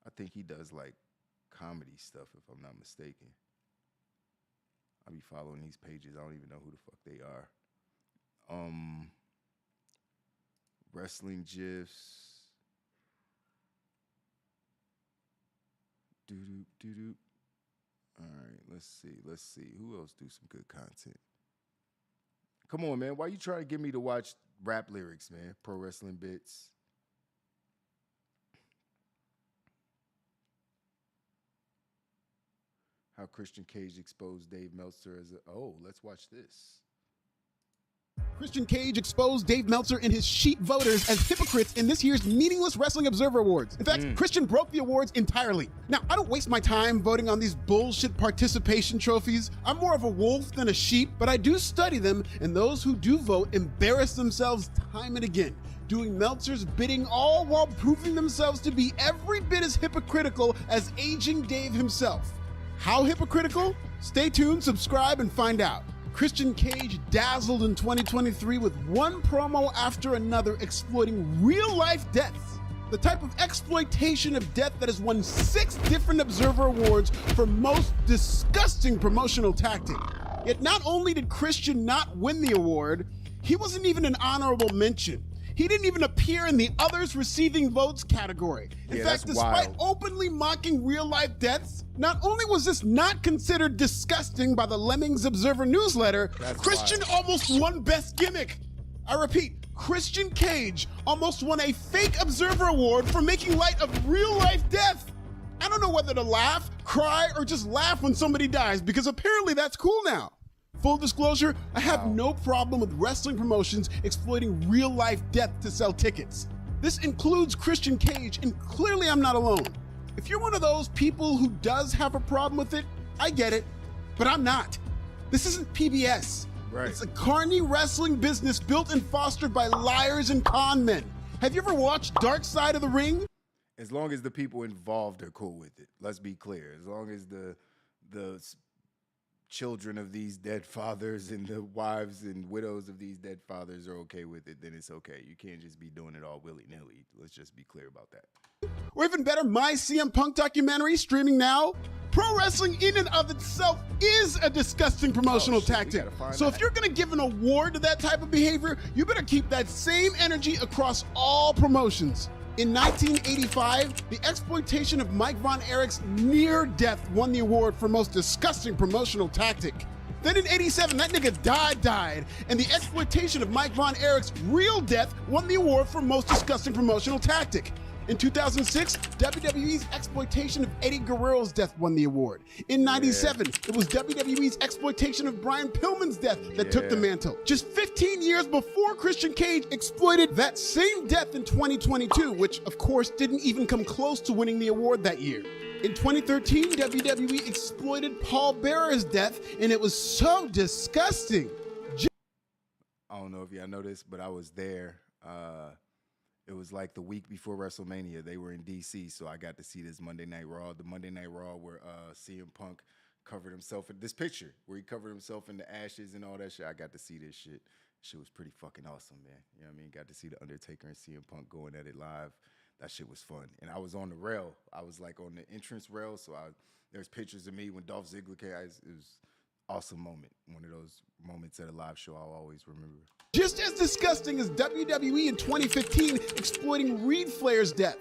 I think he does like comedy stuff, if I'm not mistaken. I be following these pages. I don't even know who the fuck they are. Wrestling GIFs. Doo-doo. All right, let's see. Who else do some good content? Come on, man. Why you trying to get me to watch rap lyrics, man? Pro wrestling bits. How Christian Cage exposed Dave Meltzer as let's watch this. Christian Cage exposed Dave Meltzer and his sheep voters as hypocrites in this year's meaningless Wrestling Observer Awards. In fact, Christian broke the awards entirely. Now, I don't waste my time voting on these bullshit participation trophies. I'm more of a wolf than a sheep, but I do study them, and those who do vote embarrass themselves time and again, doing Meltzer's bidding, all while proving themselves to be every bit as hypocritical as aging Dave himself. How hypocritical? Stay tuned, subscribe, and find out. Christian Cage dazzled in 2023 with one promo after another exploiting real-life deaths. The type of exploitation of death that has won 6 different Observer Awards for most disgusting promotional tactic. Yet not only did Christian not win the award, he wasn't even an honorable mention. He didn't even appear in the others receiving votes category. In fact, despite openly mocking real-life deaths, not only was this not considered disgusting by the Lemmings Observer newsletter, Christian almost won Best Gimmick. I repeat, Christian Cage almost won a fake Observer Award for making light of real-life death. I don't know whether to laugh, cry, or just laugh when somebody dies, because apparently that's cool now. Full disclosure, I have no problem with wrestling promotions exploiting real-life death to sell tickets. This includes Christian Cage, and clearly I'm not alone. If you're one of those people who does have a problem with it, I get it, but I'm not. This isn't PBS. Right. It's a carny wrestling business built and fostered by liars and con men. Have you ever watched Dark Side of the Ring? As long as the people involved are cool with it. Let's be clear. As long as the children of these dead fathers and the wives and widows of these dead fathers are okay with it, then it's okay. You can't just be doing it all willy-nilly. Let's just be clear about that. Or even better, my CM Punk documentary streaming now. Pro wrestling in and of itself is a disgusting promotional tactic. So if you're going to give an award to that type of behavior, you better keep that same energy across all promotions. In 1985, the exploitation of Mike Von Erich's near death won the award for most disgusting promotional tactic. Then in 87, that nigga died, and the exploitation of Mike Von Erich's real death won the award for most disgusting promotional tactic. In 2006, WWE's exploitation of Eddie Guerrero's death won the award. In 97, it was WWE's exploitation of Brian Pillman's death that took the mantle. Just 15 years before Christian Cage exploited that same death in 2022, which of course didn't even come close to winning the award that year. In 2013, WWE exploited Paul Bearer's death, and it was so disgusting. I don't know if y'all know this, but I was there. It was like the week before WrestleMania. They were in D.C., so I got to see this Monday Night Raw. The Monday Night Raw where CM Punk covered himself in this picture, where he covered himself in the ashes and all that shit. I got to see this shit. Shit was pretty fucking awesome, man. You know what I mean? Got to see The Undertaker and CM Punk going at it live. that shit was fun. And I was on the rail. I was like on the entrance rail. So there's pictures of me when Dolph Ziggler came. It was awesome moment. One of those moments at a live show I'll always remember. Just as disgusting as WWE in 2015 exploiting Reed Flair's death.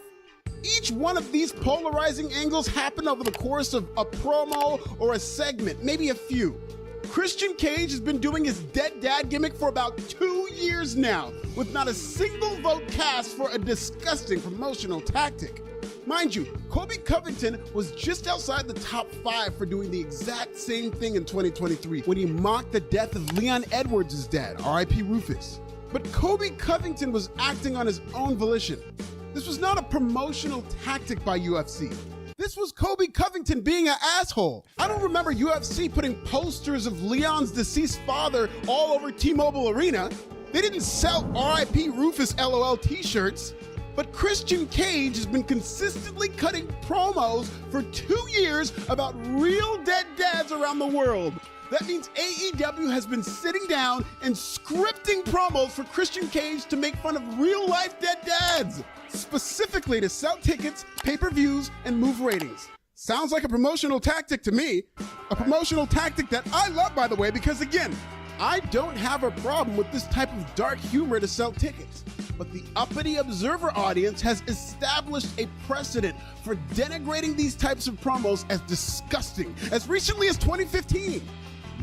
Each one of these polarizing angles happened over the course of a promo or a segment, maybe a few. Christian Cage has been doing his dead dad gimmick for about 2 years now, with not a single vote cast for a disgusting promotional tactic. Mind you, Colby Covington was just outside the top 5 for doing the exact same thing in 2023 when he mocked the death of Leon Edwards' dad, R.I.P. Rufus. But Colby Covington was acting on his own volition. This was not a promotional tactic by UFC. This was Colby Covington being an asshole. I don't remember UFC putting posters of Leon's deceased father all over T-Mobile Arena. They didn't sell R.I.P. Rufus LOL t-shirts. But Christian Cage has been consistently cutting promos for 2 years about real dead dads around the world. That means AEW has been sitting down and scripting promos for Christian Cage to make fun of real-life dead dads, specifically to sell tickets, pay-per-views, and move ratings. Sounds like a promotional tactic to me. A promotional tactic that I love, by the way, because again, I don't have a problem with this type of dark humor to sell tickets. But the uppity Observer audience has established a precedent for denigrating these types of promos as disgusting as recently as 2015.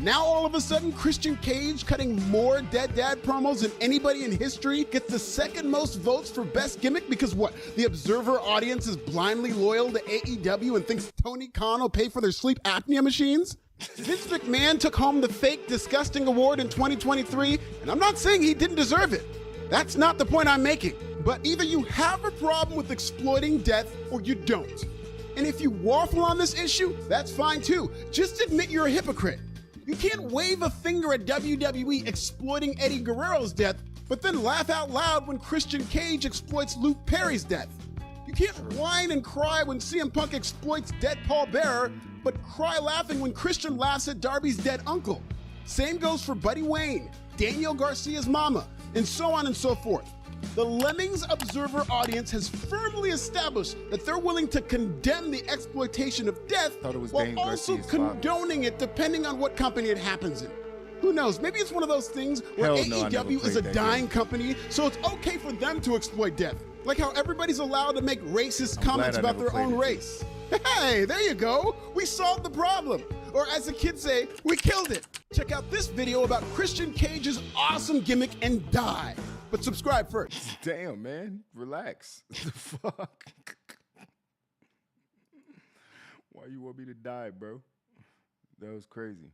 Now all of a sudden, Christian Cage cutting more dead dad promos than anybody in history gets the second most votes for best gimmick because what? The Observer audience is blindly loyal to AEW and thinks Tony Khan will pay for their sleep apnea machines? Vince McMahon took home the fake disgusting award in 2023, and I'm not saying he didn't deserve it. That's not the point I'm making. But either you have a problem with exploiting death or you don't. And if you waffle on this issue, that's fine too. Just admit you're a hypocrite. You can't wave a finger at WWE exploiting Eddie Guerrero's death, but then laugh out loud when Christian Cage exploits Luke Perry's death. You can't whine and cry when CM Punk exploits dead Paul Bearer, but cry laughing when Christian laughs at Darby's dead uncle. Same goes for Buddy Wayne, Daniel Garcia's mama, and so on and so forth. The Lemmings Observer audience has firmly established that they're willing to condemn the exploitation of death while also condoning it depending on what company it happens in. Who knows, maybe it's one of those things where AEW is a dying company, so it's okay for them to exploit death. Like how everybody's allowed to make racist comments about their own race. Hey, there you go. We solved the problem. Or as the kids say, we killed it. Check out this video about Christian Cage's awesome gimmick and die. But subscribe first. Damn, man. Relax. The fuck? Why you want me to die, bro? That was crazy.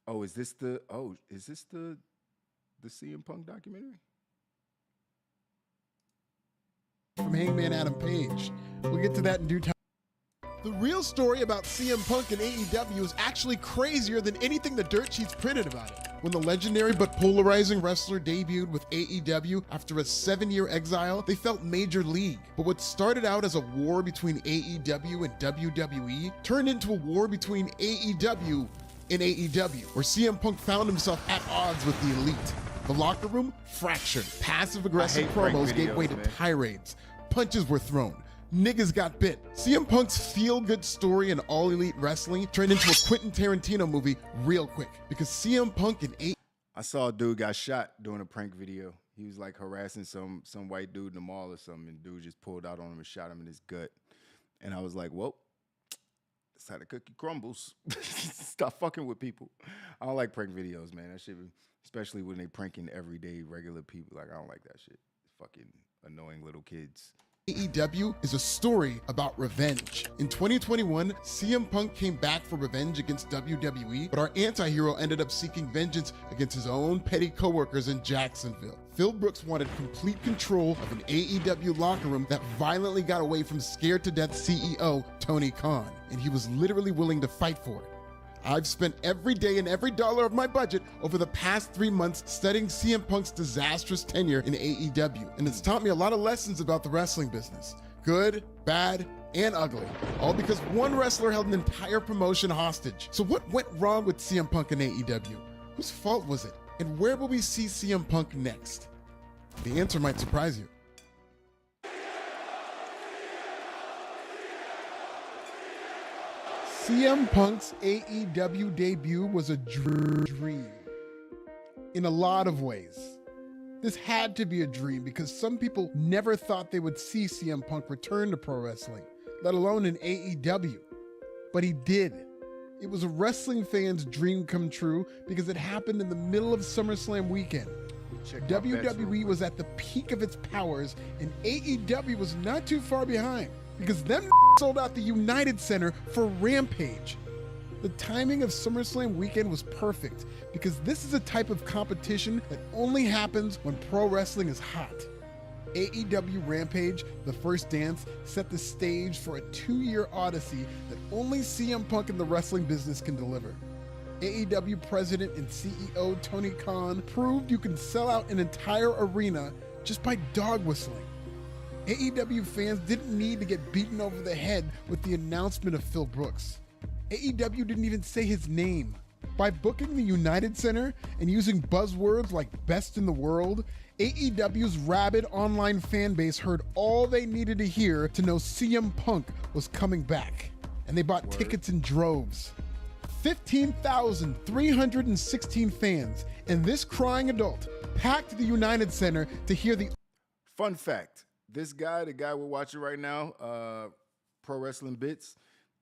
Oh, is this the CM Punk documentary? From Hangman Adam Page. We'll get to that in due time. The real story about CM Punk and AEW is actually crazier than anything the dirt sheets printed about it. When the legendary but polarizing wrestler debuted with AEW after a 7-year exile, they felt major league. But what started out as a war between AEW and WWE turned into a war between AEW and AEW, where CM Punk found himself at odds with the elite. The locker room fractured. Passive-aggressive promos gave way to tirades. Punches were thrown. Niggas got bit. CM Punk's feel-good story in All Elite Wrestling turned into a Quentin Tarantino movie real quick because CM Punk and I saw a dude got shot doing a prank video. He was like harassing some white dude in the mall or something, and dude just pulled out on him and shot him in his gut. And I was like, well, that's how the cookie crumbles. Stop fucking with people. I don't like prank videos, man. That shit, especially when they pranking everyday regular people. Like, I don't like that shit. Fucking annoying little kids. AEW is a story about revenge. In 2021, CM Punk came back for revenge against WWE, but our anti-hero ended up seeking vengeance against his own petty coworkers in Jacksonville. Phil Brooks wanted complete control of an AEW locker room that violently got away from scared-to-death CEO Tony Khan, and he was literally willing to fight for it. I've spent every day and every dollar of my budget over the past 3 months studying CM Punk's disastrous tenure in AEW, and it's taught me a lot of lessons about the wrestling business. Good, bad, and ugly. All because one wrestler held an entire promotion hostage. So what went wrong with CM Punk and AEW? Whose fault was it? And where will we see CM Punk next? The answer might surprise you. CM Punk's AEW debut was a dream in a lot of ways. This had to be a dream because some people never thought they would see CM Punk return to pro wrestling, let alone in AEW. But he did. It was a wrestling fan's dream come true because it happened in the middle of SummerSlam weekend. WWE was at the peak of its powers, and AEW was not too far behind because them sold out the United Center for Rampage. The timing of SummerSlam weekend was perfect because this is a type of competition that only happens when pro wrestling is hot. AEW Rampage, The First Dance, set the stage for a 2-year odyssey that only CM Punk in the wrestling business can deliver. AEW President and CEO Tony Khan proved you can sell out an entire arena just by dog whistling. AEW fans didn't need to get beaten over the head with the announcement of Phil Brooks. AEW didn't even say his name. By booking the United Center and using buzzwords like best in the world, AEW's rabid online fan base heard all they needed to hear to know CM Punk was coming back. And they bought tickets in droves. 15,316 fans and this crying adult packed the United Center to hear the... Fun fact, this guy, the guy we're watching right now, Pro Wrestling Bits,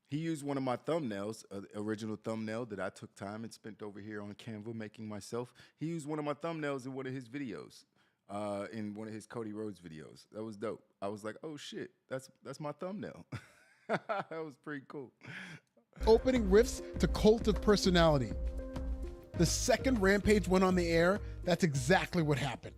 he used one of my thumbnails, original thumbnail that I took time and spent over here on Canva making myself. He used one of my thumbnails in one of his videos, in one of his Cody Rhodes videos. That was dope. I was like, oh shit, that's my thumbnail. That was pretty cool. Opening riffs to Cult of Personality. The second Rampage went on the air, that's exactly what happened.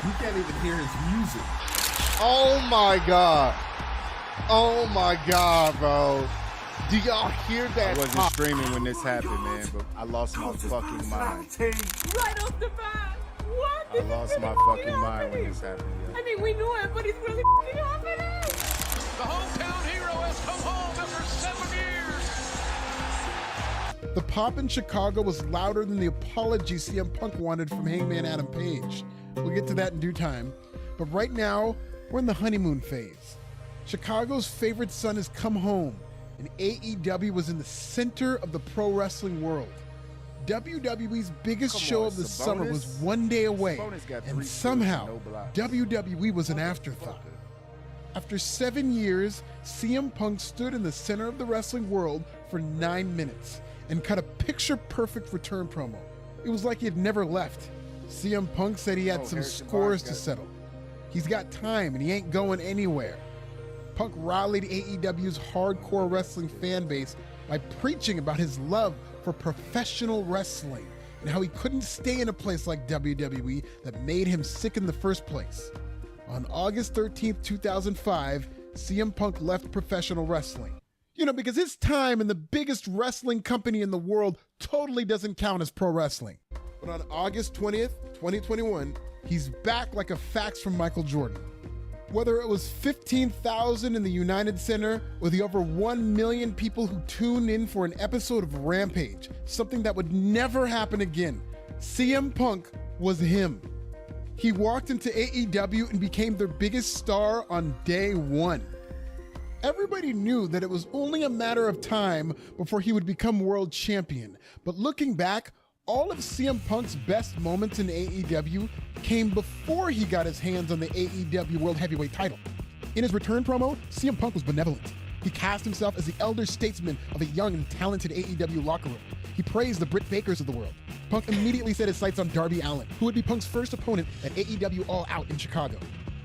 You can't even hear his music. Oh my God. Oh my God, bro. Do y'all hear that? I wasn't streaming when this happened, man, but I lost my fucking mind. Right off the bat. What? I lost my fucking mind when this happened. Yeah. I mean, we knew it, but it's really happening. The hometown hero has come home after 7 years. The pop in Chicago was louder than the apology CM Punk wanted from Hangman Adam Page. We'll get to that in due time. But right now, we're in the honeymoon phase. Chicago's favorite son has come home, and AEW was in the center of the pro wrestling world. WWE's biggest show of the summer was one day away, and somehow WWE was an afterthought. After 7 years, CM Punk stood in the center of the wrestling world for 9 minutes and cut a picture-perfect return promo. It was like he had never left. CM Punk said he had some scores to settle. He's got time and he ain't going anywhere. Punk rallied AEW's hardcore wrestling fan base by preaching about his love for professional wrestling and how he couldn't stay in a place like WWE that made him sick in the first place. On August 13th, 2005, CM Punk left professional wrestling. You know, because his time in the biggest wrestling company in the world totally doesn't count as pro wrestling. But on August 20th, 2021, he's back like a fax from Michael Jordan. Whether it was 15,000 in the United Center or the over 1 million people who tuned in for an episode of Rampage, something that would never happen again, CM Punk was him. He walked into AEW and became their biggest star on day one. Everybody knew that it was only a matter of time before he would become world champion, but looking back, all of CM Punk's best moments in AEW came before he got his hands on the AEW World Heavyweight title. In his return promo, CM Punk was benevolent. He cast himself as the elder statesman of a young and talented AEW locker room. He praised the Britt Bakers of the world. Punk immediately set his sights on Darby Allin, who would be Punk's first opponent at AEW All Out in Chicago.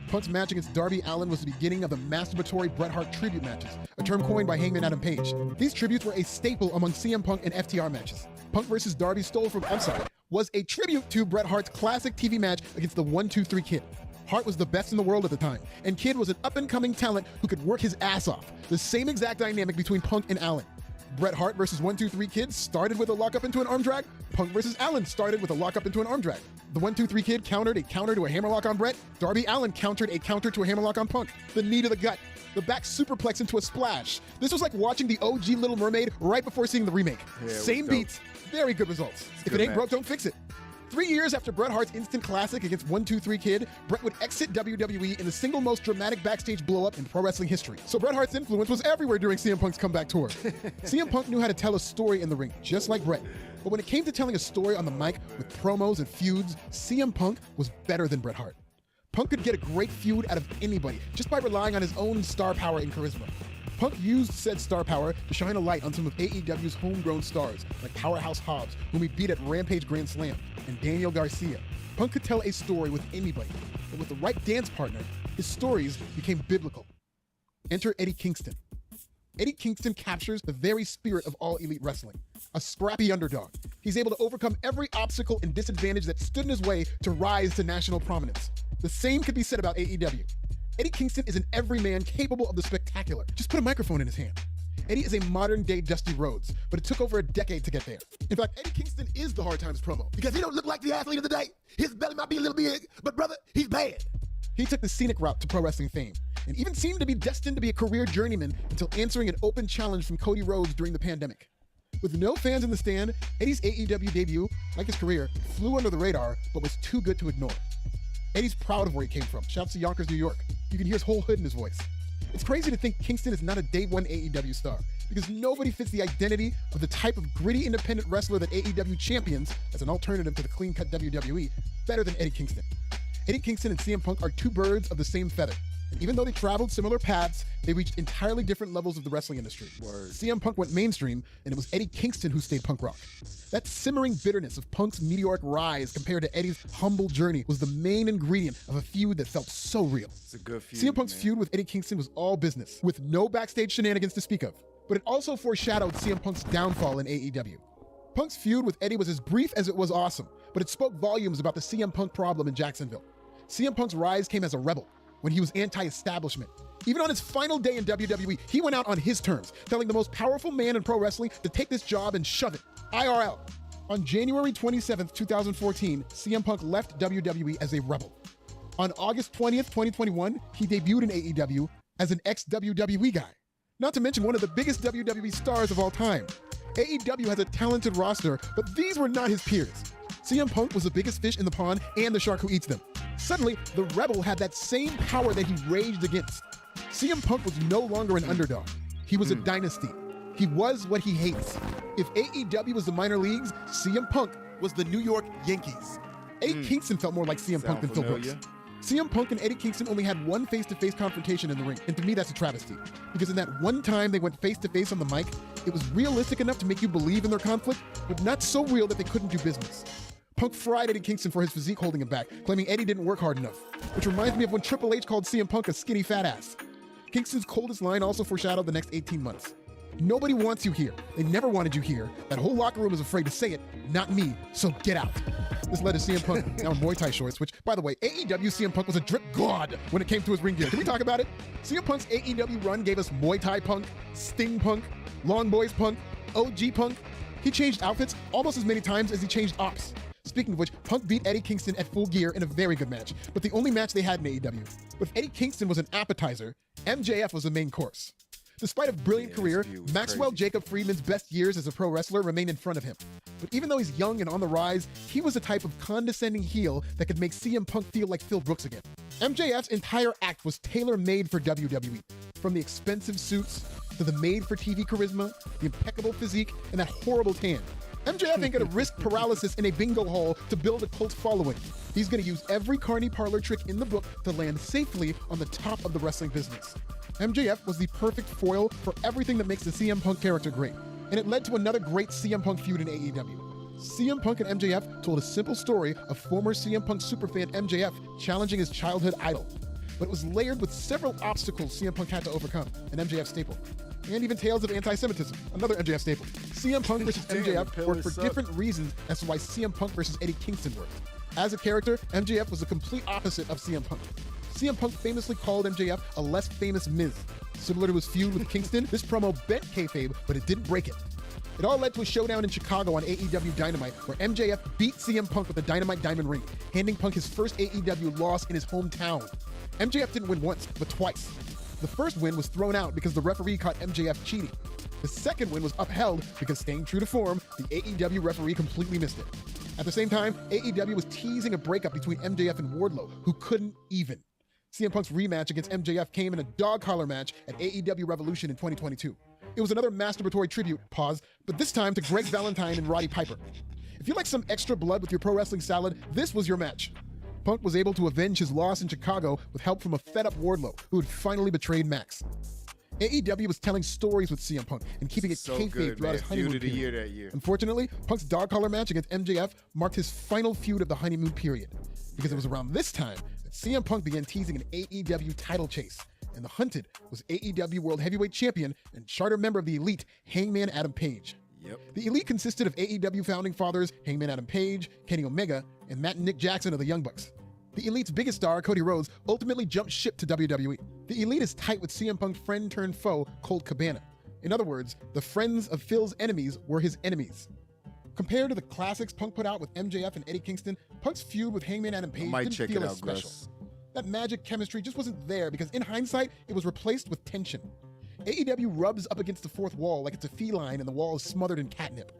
Punk's match against Darby Allin was the beginning of the masturbatory Bret Hart tribute matches, a term coined by Hangman Adam Page. These tributes were a staple among CM Punk and FTR matches. Punk vs. Darby was a tribute to Bret Hart's classic TV match against the 1-2-3 Kid. Hart was the best in the world at the time, and Kid was an up-and-coming talent who could work his ass off. The same exact dynamic between Punk and Allin. Bret Hart versus 1-2-3 Kid started with a lockup into an arm drag. Punk versus Allin started with a lockup into an arm drag. The 1-2-3 Kid countered a counter to a hammerlock on Bret. Darby Allin countered a counter to a hammerlock on Punk. The knee to the gut. The back superplex into a splash. This was like watching the OG Little Mermaid right before seeing the remake. Yeah, same beats, very good results. If it ain't broke, don't fix it. 3 years after Bret Hart's instant classic against 1-2-3 Kid, Bret would exit WWE in the single most dramatic backstage blow-up in pro wrestling history. So Bret Hart's influence was everywhere during CM Punk's comeback tour. CM Punk knew how to tell a story in the ring, just like Bret. But when it came to telling a story on the mic with promos and feuds, CM Punk was better than Bret Hart. Punk could get a great feud out of anybody just by relying on his own star power and charisma. Punk used said star power to shine a light on some of AEW's homegrown stars, like Powerhouse Hobbs, whom he beat at Rampage Grand Slam, and Daniel Garcia. Punk could tell a story with anybody, but with the right dance partner, his stories became biblical. Enter Eddie Kingston. Eddie Kingston captures the very spirit of all elite wrestling. A scrappy underdog. He's able to overcome every obstacle and disadvantage that stood in his way to rise to national prominence. The same could be said about AEW. Eddie Kingston is an everyman capable of the spectacular. Just put a microphone in his hand. Eddie is a modern-day Dusty Rhodes, but it took over a decade to get there. In fact, Eddie Kingston is the Hard Times promo because he don't look like the athlete of the day. His belly might be a little big, but brother, he's bad. He took the scenic route to pro wrestling fame and even seemed to be destined to be a career journeyman until answering an open challenge from Cody Rhodes during the pandemic. With no fans in the stand, Eddie's AEW debut, like his career, flew under the radar, but was too good to ignore. Eddie's proud of where he came from. Shouts to Yonkers, New York. You can hear his whole hood in his voice. It's crazy to think Kingston is not a day one AEW star because nobody fits the identity of the type of gritty independent wrestler that AEW champions as an alternative to the clean-cut WWE better than Eddie Kingston. Eddie Kingston and CM Punk are two birds of the same feather. And even though they traveled similar paths, they reached entirely different levels of the wrestling industry. CM Punk went mainstream, and it was Eddie Kingston who stayed punk rock. That simmering bitterness of Punk's meteoric rise compared to Eddie's humble journey was the main ingredient of a feud that felt so real. It's a good feud. CM Punk's feud with Eddie Kingston was all business, with no backstage shenanigans to speak of. But it also foreshadowed CM Punk's downfall in AEW. Punk's feud with Eddie was as brief as it was awesome, but it spoke volumes about the CM Punk problem in Jacksonville. CM Punk's rise came as a rebel, when he was anti-establishment. Even on his final day in WWE, he went out on his terms, telling the most powerful man in pro wrestling to take this job and shove it. IRL. On January 27th, 2014, CM Punk left WWE as a rebel. On August 20th, 2021, he debuted in AEW as an ex-WWE guy. Not to mention one of the biggest WWE stars of all time. AEW has a talented roster, but these were not his peers. CM Punk was the biggest fish in the pond and the shark who eats them. Suddenly, the Rebel had that same power that he raged against. CM Punk was no longer an underdog. He was a dynasty. He was what he hates. If AEW was the minor leagues, CM Punk was the New York Yankees. Eddie Kingston felt more like CM Punk than Phil Brooks. CM Punk and Eddie Kingston only had one face-to-face confrontation in the ring, and to me that's a travesty. Because in that one time they went face-to-face on the mic, it was realistic enough to make you believe in their conflict, but not so real that they couldn't do business. Punk fried Eddie Kingston for his physique holding him back, claiming Eddie didn't work hard enough, which reminds me of when Triple H called CM Punk a skinny fat ass. Kingston's coldest line also foreshadowed the next 18 months. Nobody wants you here. They never wanted you here. That whole locker room is afraid to say it. Not me, so get out. This led to CM Punk now in Muay Thai shorts, which, by the way, AEW CM Punk was a drip god when it came to his ring gear. Can we talk about it? CM Punk's AEW run gave us Muay Thai Punk, Sting Punk, Long Boys Punk, OG Punk. He changed outfits almost as many times as he changed ops. Speaking of which, Punk beat Eddie Kingston at Full Gear in a very good match, but the only match they had in AEW. But if Eddie Kingston was an appetizer, MJF was the main course. Despite a brilliant career, Maxwell Jacob Friedman's best years as a pro wrestler remained in front of him. But even though he's young and on the rise, he was the type of condescending heel that could make CM Punk feel like Phil Brooks again. MJF's entire act was tailor-made for WWE. From the expensive suits, to the made-for-TV charisma, the impeccable physique, and that horrible tan. MJF ain't gonna risk paralysis in a bingo hall to build a cult following. He's gonna use every carny parlor trick in the book to land safely on the top of the wrestling business. MJF was the perfect foil for everything that makes the CM Punk character great, and it led to another great CM Punk feud in AEW. CM Punk and MJF told a simple story of former CM Punk superfan MJF challenging his childhood idol, but it was layered with several obstacles CM Punk had to overcome, an MJF staple. And even tales of anti-Semitism, another MJF staple. CM Punk versus MJF worked for different reasons as to why CM Punk versus Eddie Kingston worked. As a character, MJF was the complete opposite of CM Punk. CM Punk famously called MJF a less famous Miz. Similar to his feud with Kingston, this promo bent kayfabe, but it didn't break it. It all led to a showdown in Chicago on AEW Dynamite, where MJF beat CM Punk with a Dynamite Diamond Ring, handing Punk his first AEW loss in his hometown. MJF didn't win once, but twice. The first win was thrown out because the referee caught MJF cheating. The second win was upheld because, staying true to form, the AEW referee completely missed it. At the same time, AEW was teasing a breakup between MJF and Wardlow, who couldn't even. CM Punk's rematch against MJF came in a dog collar match at AEW Revolution in 2022. It was another masturbatory tribute, but this time to Greg Valentine and Roddy Piper. If you like some extra blood with your pro wrestling salad, this was your match. Punk was able to avenge his loss in Chicago with help from a fed-up Wardlow, who had finally betrayed Max. AEW was telling stories with CM Punk and keeping it kayfabe throughout his honeymoon period. That year. Unfortunately, Punk's dog collar match against MJF marked his final feud of the honeymoon period, because it was around this time that CM Punk began teasing an AEW title chase, and the hunted was AEW World Heavyweight Champion and charter member of the Elite, Hangman Adam Page. Yep. The Elite consisted of AEW founding fathers Hangman Adam Page, Kenny Omega, and Matt and Nick Jackson of the Young Bucks. The Elite's biggest star, Cody Rhodes, ultimately jumped ship to WWE. The Elite is tight with CM Punk's friend-turned-foe, Colt Cabana. In other words, the friends of Phil's enemies were his enemies. Compared to the classics Punk put out with MJF and Eddie Kingston, Punk's feud with Hangman Adam Page didn't feel as special. That magic chemistry just wasn't there because in hindsight, it was replaced with tension. AEW rubs up against the fourth wall like it's a feline and the wall is smothered in catnip.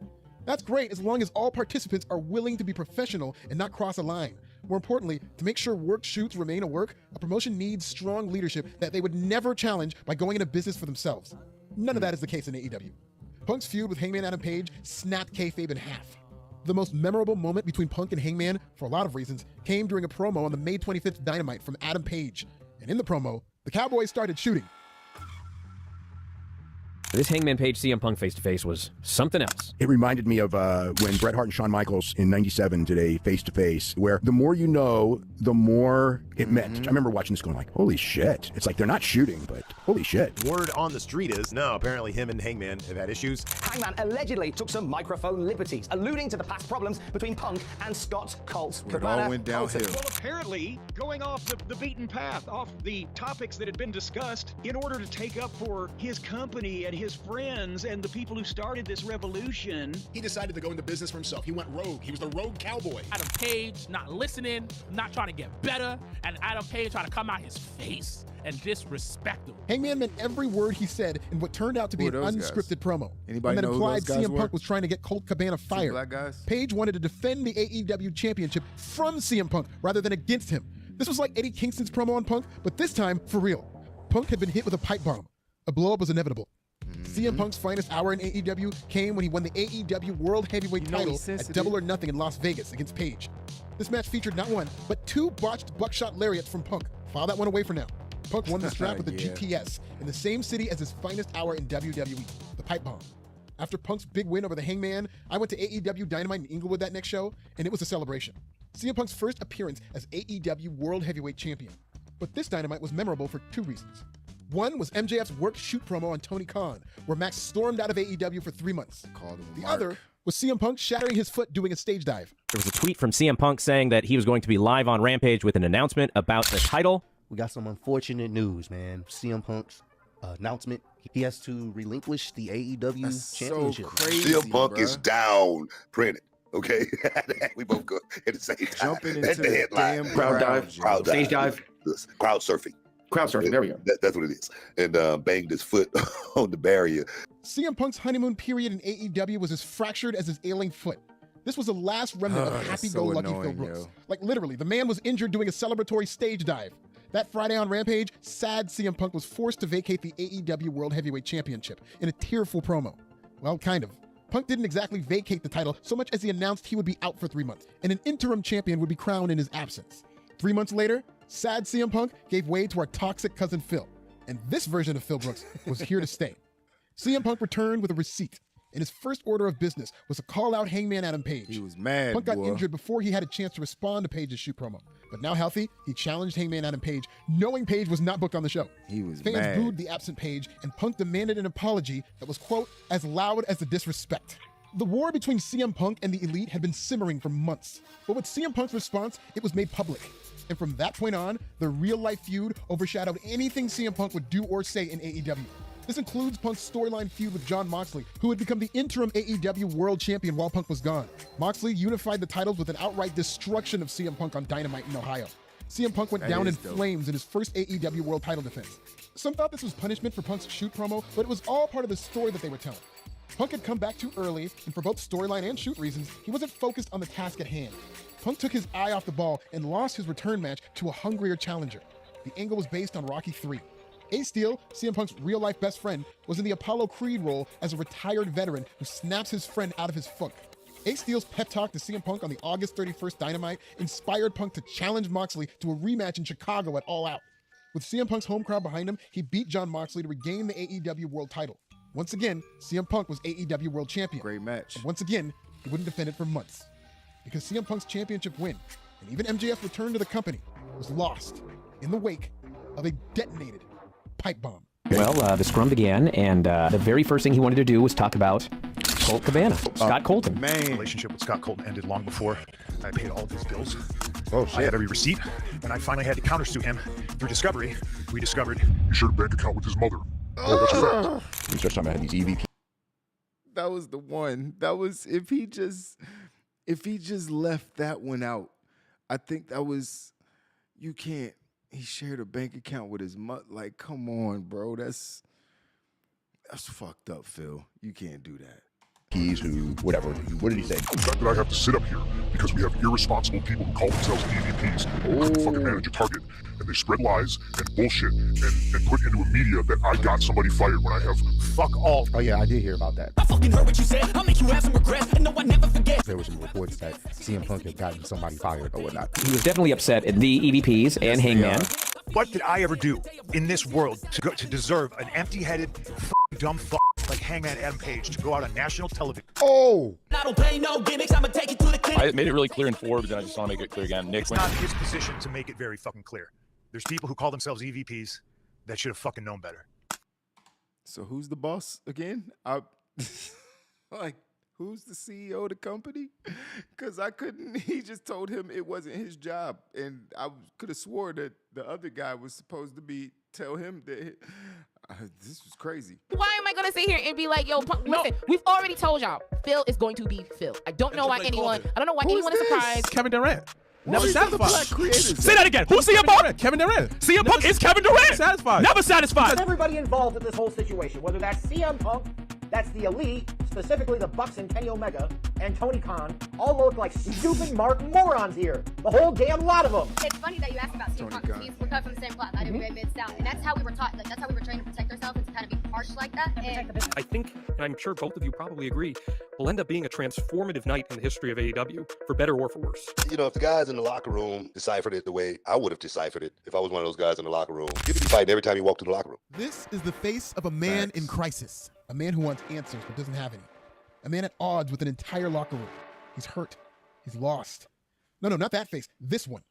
That's great as long as all participants are willing to be professional and not cross a line. More importantly, to make sure work shoots remain a work, a promotion needs strong leadership that they would never challenge by going into business for themselves. None of that is the case in AEW. Punk's feud with Hangman Adam Page snapped kayfabe in half. The most memorable moment between Punk and Hangman, for a lot of reasons, came during a promo on the May 25th Dynamite from Adam Page. And in the promo, the Cowboys started shooting. This Hangman Page CM Punk face-to-face was something else. It reminded me of when Bret Hart and Shawn Michaels in '97 did a face-to-face where the more you know, the more it meant. I remember watching this going like, holy shit. It's like they're not shooting, but holy shit. Word on the street is, no, apparently him and Hangman have had issues. Hangman allegedly took some microphone liberties, alluding to the past problems between Punk and Scott Colt Cabana. It all went downhill. Well, apparently, going off the beaten path, off the topics that had been discussed, in order to take up for his company and his friends and the people who started this revolution. He decided to go into business for himself. He went rogue. He was the rogue cowboy. Adam Page not listening, not trying to get better, and Adam Page trying to come out his face and disrespect him. Hangman meant every word he said in what turned out to be an unscripted promo. Anybody and that know implied who those guys CM were? Punk was trying to get Colt Cabana fired. Black guys? Page wanted to defend the AEW championship from CM Punk rather than against him. This was like Eddie Kingston's promo on Punk, but this time for real. Punk had been hit with a pipe bomb. A blow-up was inevitable. CM Punk's finest hour in AEW came when he won the AEW World Heavyweight title at Double or Nothing in Las Vegas against Page. This match featured not one, but two botched buckshot lariats from Punk. File that one away for now. Punk won the strap with the GPS in the same city as his finest hour in WWE, the pipe bomb. After Punk's big win over the Hangman, I went to AEW Dynamite in Inglewood that next show, and it was a celebration. CM Punk's first appearance as AEW World Heavyweight Champion. But this Dynamite was memorable for two reasons. One was MJF's work shoot promo on Tony Khan, where Max stormed out of AEW for 3 months. The other was CM Punk shattering his foot doing a stage dive. There was a tweet from CM Punk saying that he was going to be live on Rampage with an announcement about the title. We got some unfortunate news, man. CM Punk's announcement, he has to relinquish the AEW championship. So crazy, CM Punk bruh. is down printed. Okay, we both go at the same time. Jumping into the damn crowd dive, stage dive, crowd surfing. Crowd surfing, there we go. That's what it is. And banged his foot on the barrier. CM Punk's honeymoon period in AEW was as fractured as his ailing foot. This was the last remnant of happy-go-lucky Phil Brooks. Like literally, the man was injured doing a celebratory stage dive. That Friday on Rampage, sad CM Punk was forced to vacate the AEW World Heavyweight Championship in a tearful promo. Well, kind of. Punk didn't exactly vacate the title so much as he announced he would be out for 3 months, and an interim champion would be crowned in his absence. 3 months later, sad CM Punk gave way to our toxic cousin Phil, and this version of Phil Brooks was here to stay. CM Punk returned with a receipt, and his first order of business was to call out Hangman Adam Page. He was mad, Punk got boy. injured before he had a chance to respond to Page's shoot promo. But now healthy, he challenged Hangman Adam Page, knowing Page was not booked on the show. He was Fans mad. booed the absent Page, and Punk demanded an apology that was, quote, as loud as the disrespect. The war between CM Punk and the Elite had been simmering for months. But with CM Punk's response, it was made public. And from that point on, the real-life feud overshadowed anything CM Punk would do or say in AEW. This includes Punk's storyline feud with Jon Moxley, who had become the interim AEW World Champion while Punk was gone. Moxley unified the titles with an outright destruction of CM Punk on Dynamite in Ohio. CM Punk went down in flames in his first AEW World title defense. Some thought this was punishment for Punk's shoot promo, but it was all part of the story that they were telling. Punk had come back too early, and for both storyline and shoot reasons, he wasn't focused on the task at hand. Punk took his eye off the ball and lost his return match to a hungrier challenger. The angle was based on Rocky III. Ace Steel, CM Punk's real-life best friend, was in the Apollo Creed role as a retired veteran who snaps his friend out of his funk. Ace Steel's pep talk to CM Punk on the August 31st Dynamite inspired Punk to challenge Moxley to a rematch in Chicago at All Out. With CM Punk's home crowd behind him, he beat Jon Moxley to regain the AEW World title. Once again, CM Punk was AEW World Champion. Great match. And once again, he wouldn't defend it for months. Because CM Punk's championship win, and even MJF's return to the company, was lost in the wake of a detonated pipe bomb. Well, the scrum began, and the very first thing he wanted to do was talk about Colt Cabana, Scott Colton. Man, relationship with Scott Colton ended long before I paid all of his bills. Oh, I shit. had every receipt, and I finally had to countersue him. Through discovery, we discovered he shared a bank account with his mother. Oh, that's a fact. We start talking about these EVP. That was the one. That was if he just left that one out. I think that was you can't. He shared a bank account with his mother. Like, come on, bro. That's fucked up, Phil. You can't do that. Keys who, whatever. What did he say? The fact that I have to sit up here because we have irresponsible people who call themselves EVPs who couldn't fucking manage a target, and they spread lies and bullshit and put into a media that I got somebody fired when I have fuck all. Oh yeah, I did hear about that. I fucking heard what you said. I'll make you have some regrets, and no, I never forget. There were some reports that CM Punk had gotten somebody fired or whatnot. He was definitely upset at the EVPs and Hangman. What did I ever do in this world to deserve an empty-headed, dumb fuck like Hangman Adam Page to go out on national television? Oh! I don't play no gimmicks. I'ma take you to the clinic. I made it really clear in Forbes, and I just want to make it clear again. Nick, It's not his position to make it very fucking clear. There's people who call themselves EVPs that should have fucking known better. So who's the boss again? Like, who's the CEO of the company? Because I couldn't. He just told him it wasn't his job, and I could have swore that the other guy was supposed to tell him that. This was crazy. Why am I gonna sit here and be like, yo, Punk, listen, we've already told y'all, Phil is going to be Phil. I don't know why anyone is surprised. Kevin Durant. Never Who's the satisfied. black creators? Say that again. Who's CM Punk? Kevin Durant. CM Punk is Kevin Durant. Satisfied. Never satisfied. Everybody involved in this whole situation, whether that's CM Punk, that's the Elite, specifically the Bucks and Kenny Omega, and Tony Khan, all look like stupid morons here. The whole damn lot of them. It's funny that you asked about CM Punk, because we're cut from the same cloth, IWA Mid-South, and that's how we were taught, like, that's how we were trained to protect ourselves and to kind of be harsh like that. And I think, and I'm sure both of you probably agree, will end up being a transformative night in the history of AEW, for better or for worse. You know, if the guys in the locker room deciphered it the way I would have deciphered it if I was one of those guys in the locker room, you'd be fighting every time you walk through the locker room. This is the face of a man in crisis. A man who wants answers but doesn't have any. A man at odds with an entire locker room. He's hurt. He's lost. No, not that face. This one.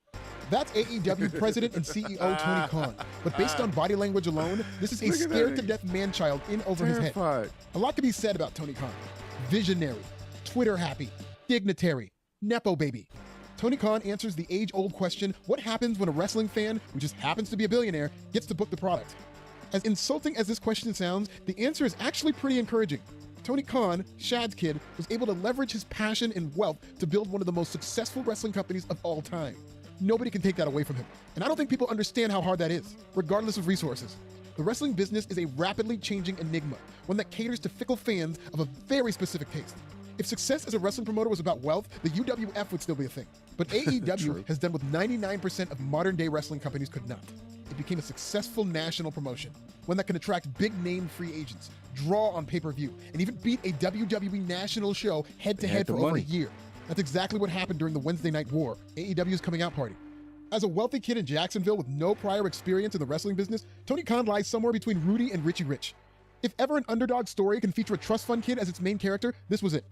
That's AEW President and CEO Tony Khan. But based on body language alone, this is a scared-to-death man-child in over his head. A lot can be said about Tony Khan. Visionary, Twitter-happy, dignitary, Nepo baby. Tony Khan answers the age-old question, what happens when a wrestling fan, who just happens to be a billionaire, gets to book the product? As insulting as this question sounds, the answer is actually pretty encouraging. Tony Khan, Shad's kid, was able to leverage his passion and wealth to build one of the most successful wrestling companies of all time. Nobody can take that away from him. And I don't think people understand how hard that is, regardless of resources. The wrestling business is a rapidly changing enigma, one that caters to fickle fans of a very specific taste. If success as a wrestling promoter was about wealth, the UWF would still be a thing. But AEW has done what 99% of modern-day wrestling companies could not. It became a successful national promotion, one that can attract big-name free agents, draw on pay-per-view, and even beat a WWE national show head-to-head for over a year. That's exactly what happened during the Wednesday Night War, AEW's coming out party. As a wealthy kid in Jacksonville with no prior experience in the wrestling business, Tony Khan lies somewhere between Rudy and Richie Rich. If ever an underdog story can feature a trust fund kid as its main character, this was it.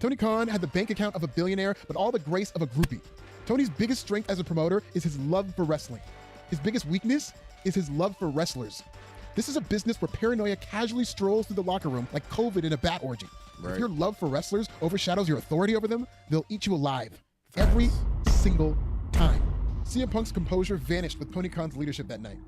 Tony Khan had the bank account of a billionaire, but all the grace of a groupie. Tony's biggest strength as a promoter is his love for wrestling. His biggest weakness is his love for wrestlers. This is a business where paranoia casually strolls through the locker room like COVID in a bat orgy. If your love for wrestlers overshadows your authority over them, they'll eat you alive. Every single time. CM Punk's composure vanished with Tony Khan's leadership that night.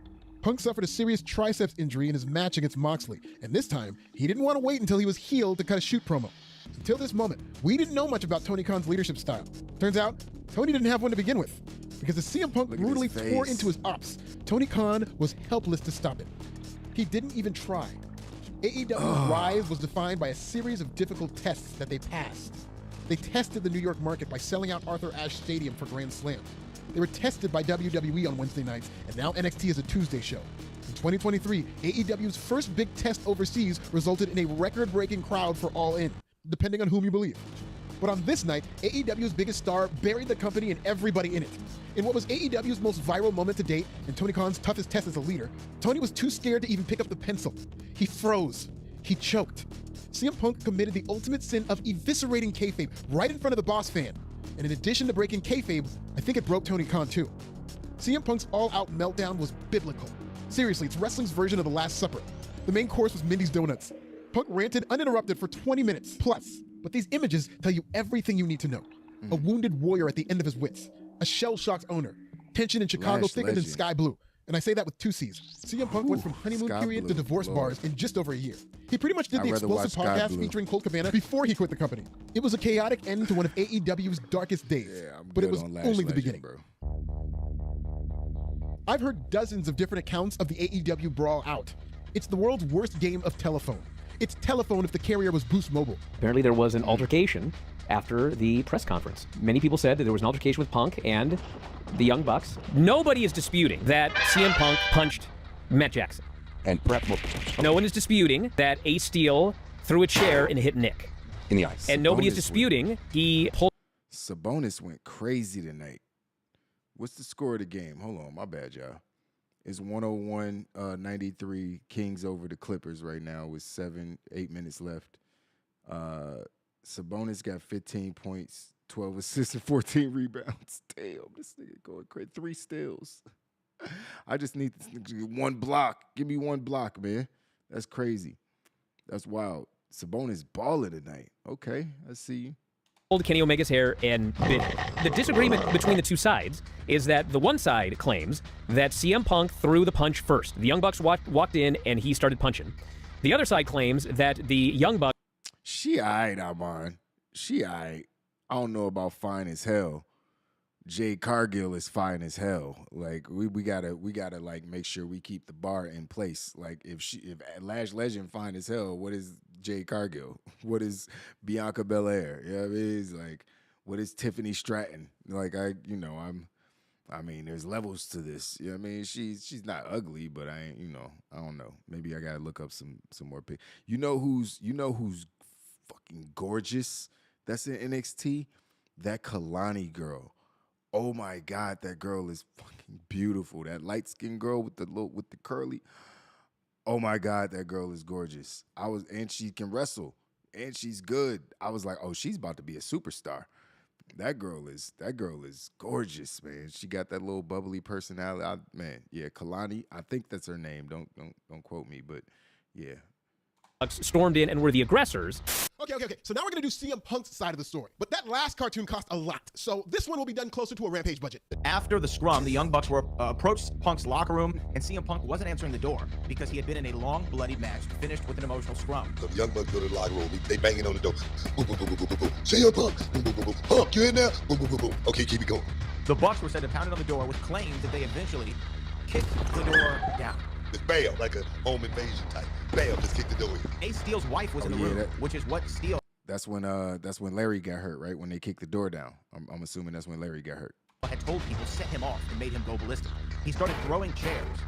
Punk suffered a serious triceps injury in his match against Moxley, and this time, he didn't want to wait until he was healed to cut a shoot promo. Until this moment, we didn't know much about Tony Khan's leadership style. Turns out, Tony didn't have one to begin with. Because as CM Punk brutally tore into his ops, Tony Khan was helpless to stop it. He didn't even try. AEW's rise was defined by a series of difficult tests that they passed. They tested the New York market by selling out Arthur Ashe Stadium for Grand Slam. They were tested by WWE on Wednesday nights, and now NXT is a Tuesday show. In 2023, AEW's first big test overseas resulted in a record-breaking crowd for All In, depending on whom you believe. But on this night, AEW's biggest star buried the company and everybody in it. In what was AEW's most viral moment to date, and Tony Khan's toughest test as a leader, Tony was too scared to even pick up the pencil. He froze. He choked. CM Punk committed the ultimate sin of eviscerating kayfabe right in front of the boss fan. And in addition to breaking kayfabe, I think it broke Tony Khan too. CM Punk's all-out meltdown was biblical. Seriously, it's wrestling's version of the Last Supper. The main course was Mindy's Donuts. Punk ranted uninterrupted for 20 minutes plus. But these images tell you everything you need to know. A wounded warrior at the end of his wits. A shell-shocked owner. Tension in Chicago Lash thicker than legend. Sky Blue. And I say that with 2 C's. CM Punk went from honeymoon Sky period Blue, to divorce Lord. bars in just over a year. He pretty much did I'd the rather explosive watch Sky podcast Blue. featuring Colt Cabana before he quit the company. It was a chaotic end to one of AEW's darkest days. But it good was on Lash only the Legend, beginning. bro. I've heard dozens of different accounts of the AEW brawl out. It's the world's worst game of telephone. It's telephone if the carrier was Boost Mobile. Apparently there was an altercation after the press conference. Many people said that there was an altercation with Punk and the Young Bucks. Nobody is disputing that CM Punk punched Matt Jackson. And prep No one is disputing that Ace Steel threw a chair and hit Nick. in the ice. And nobody is Sabonis disputing he pulled. Sabonis went crazy tonight. What's the score of the game? Hold on, my bad, y'all. It's 101-93 Kings over the Clippers right now with 8 minutes left. Sabonis got 15 points, 12 assists, and 14 rebounds. Damn, this nigga going crazy. 3 steals. I just need one block. Give me one block, man. That's crazy. That's wild. Sabonis balling tonight. Okay, I see you. Pulled Kenny Omega's hair and bit it. The disagreement between the two sides is that the one side claims that CM Punk threw the punch first. The Young Bucks walked in and he started punching. The other side claims that the Young Bucks. She aight, Armand. She aight. I don't know about fine as hell. Jade Cargill is fine as hell. Like we gotta like make sure we keep the bar in place. Like if Lash Legend fine as hell, what is Jade Cargill? What is Bianca Belair? You know what I mean? It's like, what is Tiffany Stratton? Like I mean, there's levels to this. You know what I mean? She's not ugly, but I don't know. Maybe I gotta look up some more pics. You know who's fucking gorgeous? That's in NXT? That Kalani girl. Oh my God, that girl is fucking beautiful. That light-skinned girl with the curly. Oh my God, that girl is gorgeous. And she can wrestle, and she's good. I was like, oh, she's about to be a superstar. That girl is gorgeous, man. She got that little bubbly personality. Kalani. I think that's her name. Don't quote me, but yeah. Stormed in and were the aggressors. Okay. So now we're going to do CM Punk's side of the story. But that last cartoon cost a lot. So this one will be done closer to a Rampage budget. After the scrum, the Young Bucks were approached Punk's locker room, and CM Punk wasn't answering the door because he had been in a long, bloody match finished with an emotional scrum. So the Young Bucks go to the locker room. They banging on the door. Boom, boom, boom, boom, boom, boom. CM Punk. Boom, boom, boom, boom. Punk, you in there? Boom, boom, boom, boom. Okay, keep it going. The Bucks were said to pound on the door with claims that they eventually kicked the door down. Just bail, like a home invasion type. Bail, just kick the door in. Ace Steel's wife was in the room, which is what Steel. That's when Larry got hurt, right? When they kicked the door down. I'm assuming that's when Larry got hurt. Had told people set him off and made him go ballistic. He started throwing chairs.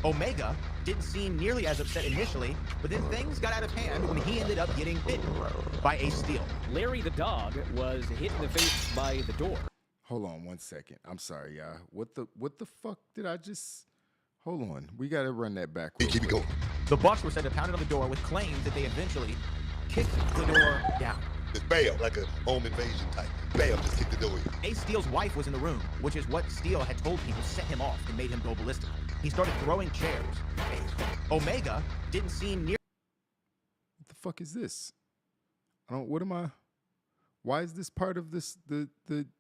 Omega didn't seem nearly as upset initially, but then things got out of hand when he ended up getting bitten by Ace Steel. Larry the dog was hit in the face by the door. Hold on 1 second. I'm sorry, y'all. What the fuck did I just? Hold on. We got to run that back. Keep it going. The Bucks were said to pound on the door with claims that they eventually kicked the door down. Just bail, like a home invasion type. Bail, just kick the door in. Ace Steel's wife was in the room, which is what Steel had told people set him off and made him go ballistic. He started throwing chairs. Omega didn't seem near. What the fuck is this? Why is this part of this? Did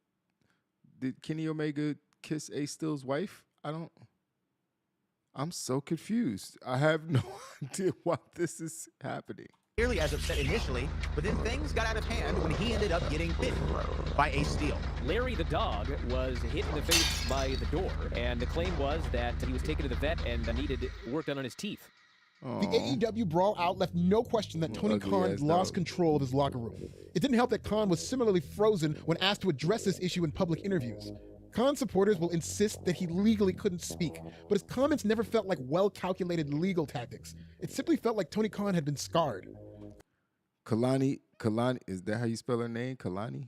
Kenny Omega kiss Ace Steel's wife? I'm so confused. I have no idea why this is happening. Nearly as upset initially, but then things got out of hand when he ended up getting bitten by Ace Steel. Larry the dog was hit in the face by the door, and the claim was that he was taken to the vet and needed work done on his teeth. The AEW brawl out left no question that Tony Khan lost control of his locker room. It didn't help that Khan was similarly frozen when asked to address this issue in public interviews. Khan supporters will insist that he legally couldn't speak, but his comments never felt like well-calculated legal tactics. It simply felt like Tony Khan had been scarred. Kalani, is that how you spell her name? Kalina?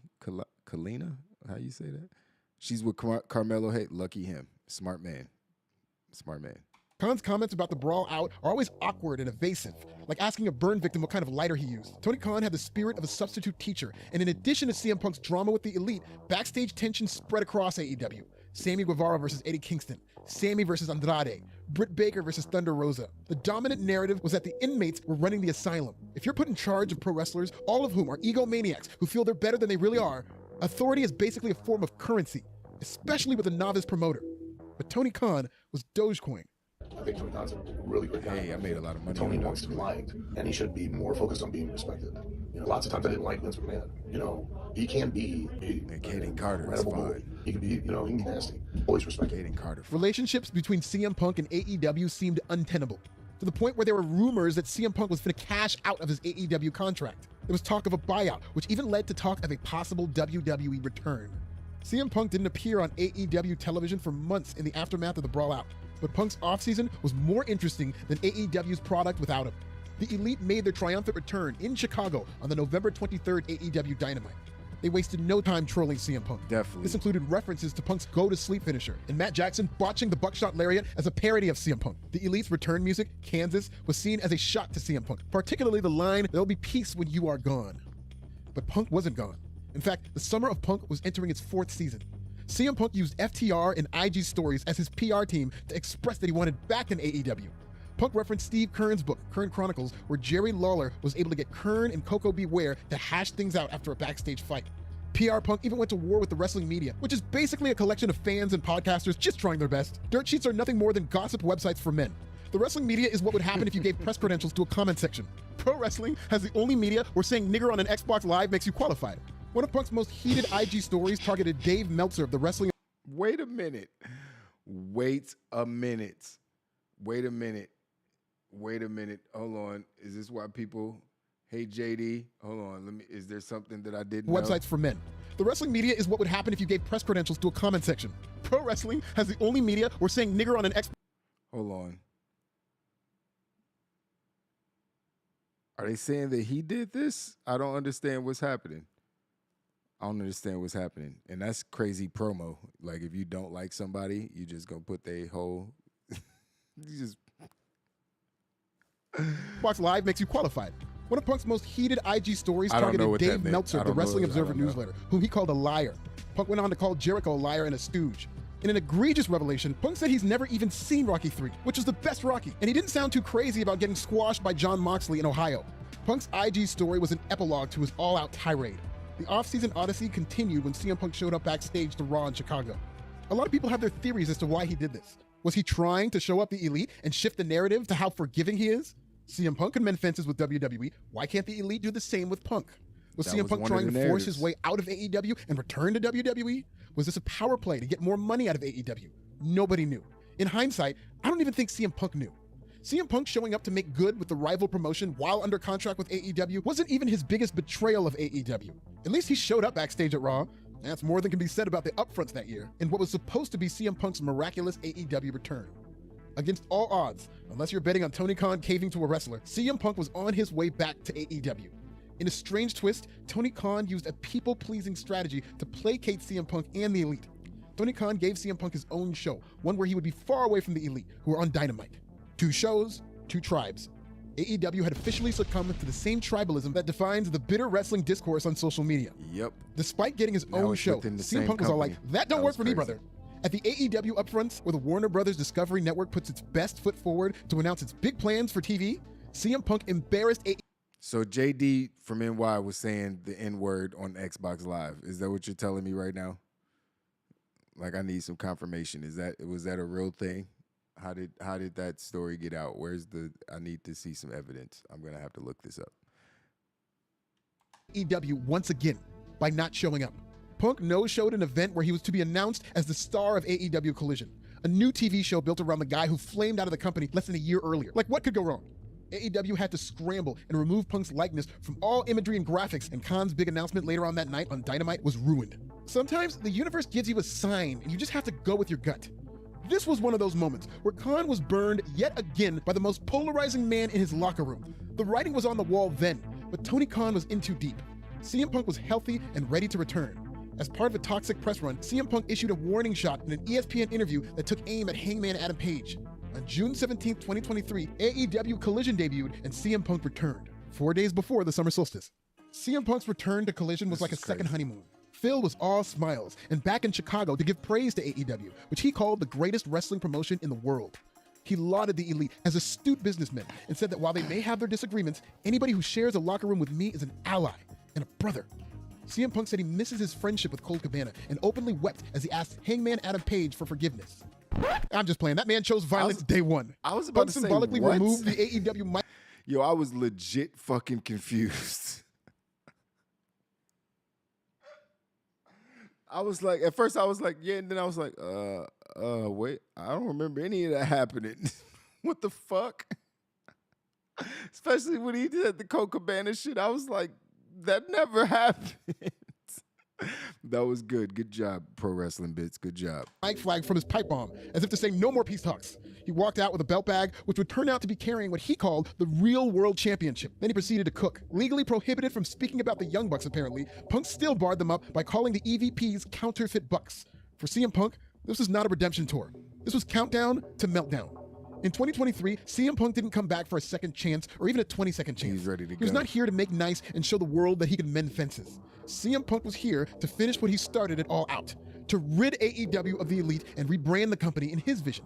How you say that? She's with Carmelo Hayes. Lucky him. Smart man. Smart man. Khan's comments about the brawl out are always awkward and evasive, like asking a burn victim what kind of lighter he used. Tony Khan had the spirit of a substitute teacher, and in addition to CM Punk's drama with the Elite, backstage tension spread across AEW. Sammy Guevara versus Eddie Kingston, Sammy versus Andrade, Britt Baker versus Thunder Rosa. The dominant narrative was that the inmates were running the asylum. If you're put in charge of pro wrestlers, all of whom are egomaniacs who feel they're better than they really are, authority is basically a form of currency, especially with a novice promoter. But Tony Khan was Dogecoin. I think Tony Khan's a really great guy. Hey, I made a lot of money. Tony wants to be liked, and he should be more focused on being respected. You know, lots of times I didn't like Vince McMahon. You know, he can be Kaden Carter is fine. He can be, he can be nasty. Always respect Kaden Carter. Relationships between CM Punk and AEW seemed untenable, to the point where there were rumors that CM Punk was going to cash out of his AEW contract. There was talk of a buyout, which even led to talk of a possible WWE return. CM Punk didn't appear on AEW television for months in the aftermath of the brawl out, but Punk's offseason was more interesting than AEW's product without him. The Elite made their triumphant return in Chicago on the November 23rd AEW Dynamite. They wasted no time trolling CM Punk. Definitely. This included references to Punk's go-to-sleep finisher, and Matt Jackson botching the buckshot lariat as a parody of CM Punk. The Elite's return music, Kansas, was seen as a shot to CM Punk, particularly the line, "There'll be peace when you are gone." But Punk wasn't gone. In fact, the summer of Punk was entering its 4th season. CM Punk used FTR and IG stories as his PR team to express that he wanted back in AEW. Punk referenced Steve Kern's book, Kern Chronicles, where Jerry Lawler was able to get Kern and Coco Beware to hash things out after a backstage fight. PR Punk even went to war with the wrestling media, which is basically a collection of fans and podcasters just trying their best. Dirt sheets are nothing more than gossip websites for men. The wrestling media is what would happen if you gave press credentials to a comment section. Pro wrestling has the only media where saying nigger on an Xbox Live makes you qualified. One of Punk's most heated IG stories targeted Dave Meltzer of the Wrestling. Wait a minute. Wait a minute. Wait a minute. Wait a minute. Hold on. Is this why people hate JD? Hold on. Is there something that I didn't know? Websites for men. The wrestling media is what would happen if you gave press credentials to a comment section. Pro wrestling has the only media where saying nigger on an Xbox. Hold on. Are they saying that he did this? I don't understand what's happening. I don't understand what's happening. And that's crazy promo. Like, if you don't like somebody, you just gonna put their whole... you just... Xbox Live makes you qualified. One of Punk's most heated IG stories targeted Dave Meltzer of the Wrestling Observer newsletter, whom he called a liar. Punk went on to call Jericho a liar and a stooge. In an egregious revelation, Punk said he's never even seen Rocky III, which is the best Rocky, and he didn't sound too crazy about getting squashed by Jon Moxley in Ohio. Punk's IG story was an epilogue to his all-out tirade. The off-season odyssey continued when CM Punk showed up backstage to Raw in Chicago. A lot of people have their theories as to why he did this. Was he trying to show up the Elite and shift the narrative to how forgiving he is? CM Punk can mend fences with WWE. Why can't the Elite do the same with Punk? Was CM Punk trying to force his way out of AEW and return to WWE? Was this a power play to get more money out of AEW? Nobody knew. In hindsight, I don't even think CM Punk knew. CM Punk showing up to make good with the rival promotion while under contract with AEW wasn't even his biggest betrayal of AEW. At least he showed up backstage at Raw. That's more than can be said about the upfronts that year, in what was supposed to be CM Punk's miraculous AEW return. Against all odds, unless you're betting on Tony Khan caving to a wrestler, CM Punk was on his way back to AEW. In a strange twist, Tony Khan used a people-pleasing strategy to placate CM Punk and the Elite. Tony Khan gave CM Punk his own show, one where he would be far away from the Elite, who were on Dynamite. 2 shows, 2 tribes. AEW had officially succumbed to the same tribalism that defines the bitter wrestling discourse on social media. Yep. Despite getting his own show, CM Punk was all like, that don't work for me, brother. At the AEW upfronts, where the Warner Brothers Discovery Network puts its best foot forward to announce its big plans for TV, CM Punk embarrassed AEW. So JD from NY was saying the N-word on Xbox Live. Is that what you're telling me right now? Like, I need some confirmation. Was that a real thing? How did that story get out? I need to see some evidence. I'm going to have to look this up. AEW once again by not showing up. Punk no-showed an event where he was to be announced as the star of AEW Collision, a new TV show built around the guy who flamed out of the company less than a year earlier. Like, what could go wrong? AEW had to scramble and remove Punk's likeness from all imagery and graphics, and Khan's big announcement later on that night on Dynamite was ruined. Sometimes the universe gives you a sign and you just have to go with your gut. This was one of those moments where Khan was burned yet again by the most polarizing man in his locker room. The writing was on the wall then, but Tony Khan was in too deep. CM Punk was healthy and ready to return. As part of a toxic press run, CM Punk issued a warning shot in an ESPN interview that took aim at Hangman Adam Page. On June 17, 2023, AEW Collision debuted and CM Punk returned, 4 days before the summer solstice. CM Punk's return to Collision was like a second honeymoon. Phil was all smiles and back in Chicago to give praise to AEW, which he called the greatest wrestling promotion in the world. He lauded the Elite as astute businessmen and said that while they may have their disagreements, anybody who shares a locker room with me is an ally and a brother. CM Punk said he misses his friendship with Colt Cabana and openly wept as he asked Hangman Adam Page for forgiveness. I'm just playing. That man chose violence day one. I was about Punk to say, symbolically what? removed the AEW mic. Yo, I was legit fucking confused. I was like, at first I was like, yeah, and then I was like, wait, I don't remember any of that happening. What the fuck? Especially when he did the Colt Cabana shit, I was like, that never happened. That was good. Good job, Pro Wrestling Bits. Good job. Mic flag from his pipe bomb, as if to say no more peace talks. He walked out with a belt bag, which would turn out to be carrying what he called the real world championship. Then he proceeded to cook. Legally prohibited from speaking about the Young Bucks, apparently, Punk still barred them up by calling the EVPs counterfeit bucks. For CM Punk, this was not a redemption tour. This was countdown to meltdown. In 2023, CM Punk didn't come back for a second chance or even a 20-second chance. He's ready to go. He was not here to make nice and show the world that he could mend fences. CM Punk was here to finish what he started it all out, to rid AEW of the Elite and rebrand the company in his vision.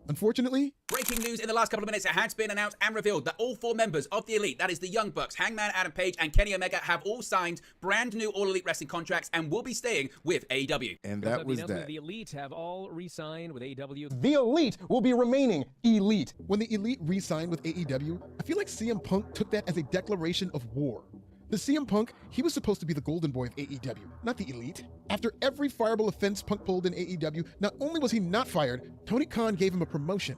Unfortunately, breaking news in the last couple of minutes, it has been announced and revealed that all four members of the Elite, that is the Young Bucks, Hangman Adam Page, and Kenny Omega, have all signed brand new All Elite Wrestling contracts and will be staying with AEW. And that was that. The Elite have all re-signed with AEW. The Elite will be remaining elite. When the Elite re-signed with AEW, I feel like CM Punk took that as a declaration of war. The CM Punk, he was supposed to be the golden boy of AEW, not the Elite. After every fireable offense Punk pulled in AEW, not only was he not fired, Tony Khan gave him a promotion.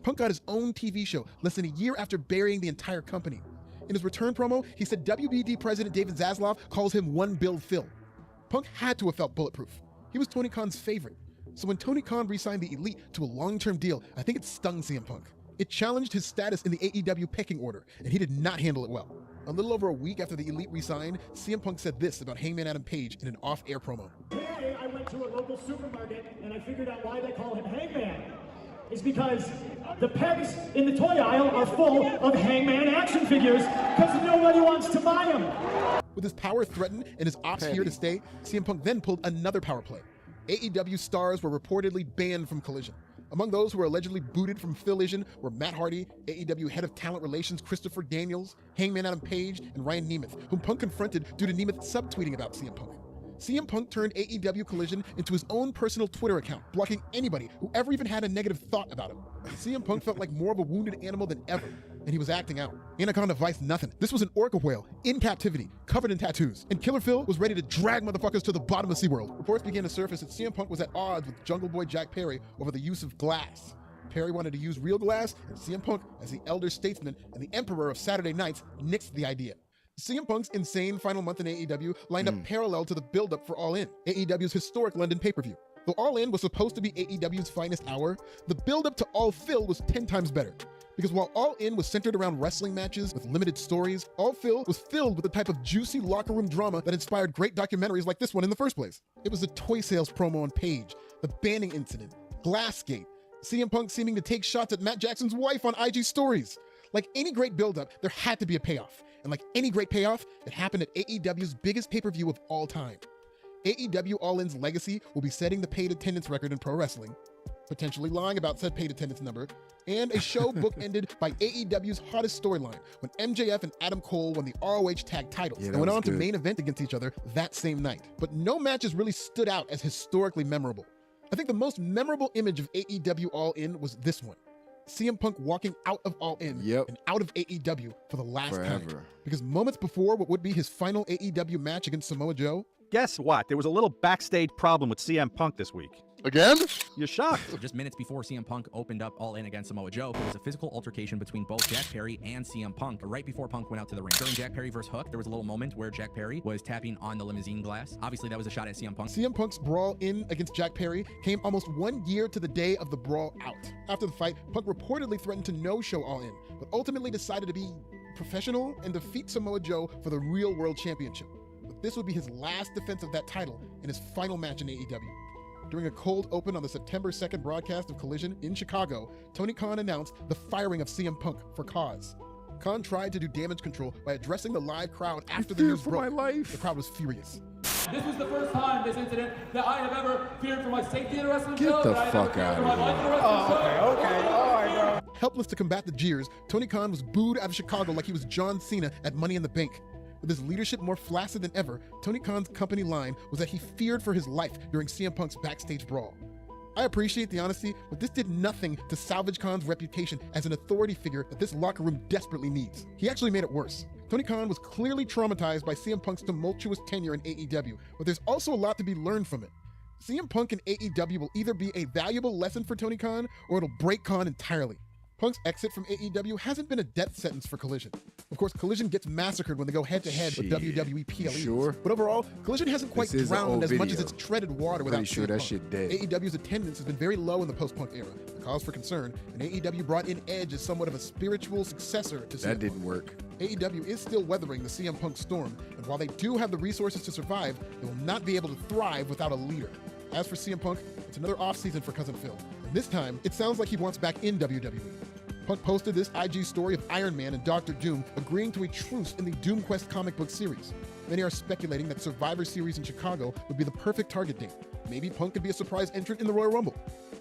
Punk got his own TV show less than a year after burying the entire company. In his return promo, he said WBD President David Zaslav calls him One Bill Phil. Punk had to have felt bulletproof. He was Tony Khan's favorite. So when Tony Khan re-signed the Elite to a long-term deal, I think it stung CM Punk. It challenged his status in the AEW pecking order, and he did not handle it well. A little over a week after the Elite re-signed, CM Punk said this about Hangman Adam Page in an off-air promo. Today, I went to a local supermarket and I figured out why they call him Hangman. It's because the pegs in the toy aisle are full of Hangman action figures because nobody wants to buy them. With his power threatened and his ops here to stay, CM Punk then pulled another power play. AEW stars were reportedly banned from Collision. Among those who were allegedly booted from Collision were Matt Hardy, AEW Head of Talent Relations Christopher Daniels, Hangman Adam Page, and Ryan Nemeth, whom Punk confronted due to Nemeth subtweeting about CM Punk. CM Punk turned AEW Collision into his own personal Twitter account, blocking anybody who ever even had a negative thought about him. CM Punk felt like more of a wounded animal than ever, and he was acting out. Anaconda Vice nothing. This was an orca whale, in captivity, covered in tattoos, and Killer Phil was ready to drag motherfuckers to the bottom of SeaWorld. Reports began to surface that CM Punk was at odds with Jungle Boy Jack Perry over the use of glass. Perry wanted to use real glass, and CM Punk, as the elder statesman and the emperor of Saturday nights, nixed the idea. CM Punk's insane final month in AEW lined up parallel to the build-up for All In, AEW's historic London pay-per-view. Though All In was supposed to be AEW's finest hour, the build-up to All Phil was 10 times better. Because while All In was centered around wrestling matches with limited stories, All Phil was filled with the type of juicy locker room drama that inspired great documentaries like this one in the first place. It was the toy sales promo on Page, the banning incident, Glassgate, CM Punk seeming to take shots at Matt Jackson's wife on IG stories. Like any great build-up, there had to be a payoff. And like any great payoff, it happened at AEW's biggest pay-per-view of all time. AEW All In's legacy will be setting the paid attendance record in pro wrestling, potentially lying about said paid attendance number, and a show bookended by AEW's hottest storyline when MJF and Adam Cole won the ROH tag titles and went on to main event against each other that same night. But no matches really stood out as historically memorable. I think the most memorable image of AEW All In was this one. CM Punk walking out of All In and out of AEW for the last time. Because moments before what would be his final AEW match against Samoa Joe, guess what? There was a little backstage problem with CM Punk this week. Again? You're shocked. Just minutes before CM Punk opened up All In against Samoa Joe, there was a physical altercation between both Jack Perry and CM Punk right before Punk went out to the ring. During Jack Perry versus Hook, there was a little moment where Jack Perry was tapping on the limousine glass. Obviously, that was a shot at CM Punk. CM Punk's brawl in against Jack Perry came almost 1 year to the day of the brawl out. After the fight, Punk reportedly threatened to no-show All In, but ultimately decided to be professional and defeat Samoa Joe for the Real World Championship. But this would be his last defense of that title and his final match in AEW. During a cold open on the September 2nd broadcast of Collision in Chicago, Tony Khan announced the firing of CM Punk for cause. Khan tried to do damage control by addressing the live crowd after the news broke. The crowd was furious. This was the first time this incident that I have ever feared for my safety in a wrestling Get show. the that fuck I out have ever feared for of my life in a here. wrestling show. All right, bro. Helpless to combat the jeers, Tony Khan was booed out of Chicago like he was John Cena at Money in the Bank. With his leadership more flaccid than ever, Tony Khan's company line was that he feared for his life during CM Punk's backstage brawl. I appreciate the honesty, but this did nothing to salvage Khan's reputation as an authority figure that this locker room desperately needs. He actually made it worse. Tony Khan was clearly traumatized by CM Punk's tumultuous tenure in AEW, but there's also a lot to be learned from it. CM Punk and AEW will either be a valuable lesson for Tony Khan, or it'll break Khan entirely. Punk's exit from AEW hasn't been a death sentence for Collision. Of course, Collision gets massacred when they go head-to-head with WWE PLEs. Sure? But overall, Collision hasn't quite This is an drowned old as much as video. it's treaded water without Pretty sure CM that Punk. shit dead. AEW's attendance has been very low in the post-Punk era, a cause for concern, and AEW brought in Edge as somewhat of a spiritual successor to CM That Punk. didn't work. AEW is still weathering the CM Punk storm, and while they do have the resources to survive, they will not be able to thrive without a leader. As for CM Punk, it's another off-season for Cousin Phil. And this time, it sounds like he wants back in WWE. Punk posted this IG story of Iron Man and Doctor Doom agreeing to a truce in the Doom Quest comic book series. Many are speculating that Survivor Series in Chicago would be the perfect target date. Maybe Punk could be a surprise entrant in the Royal Rumble.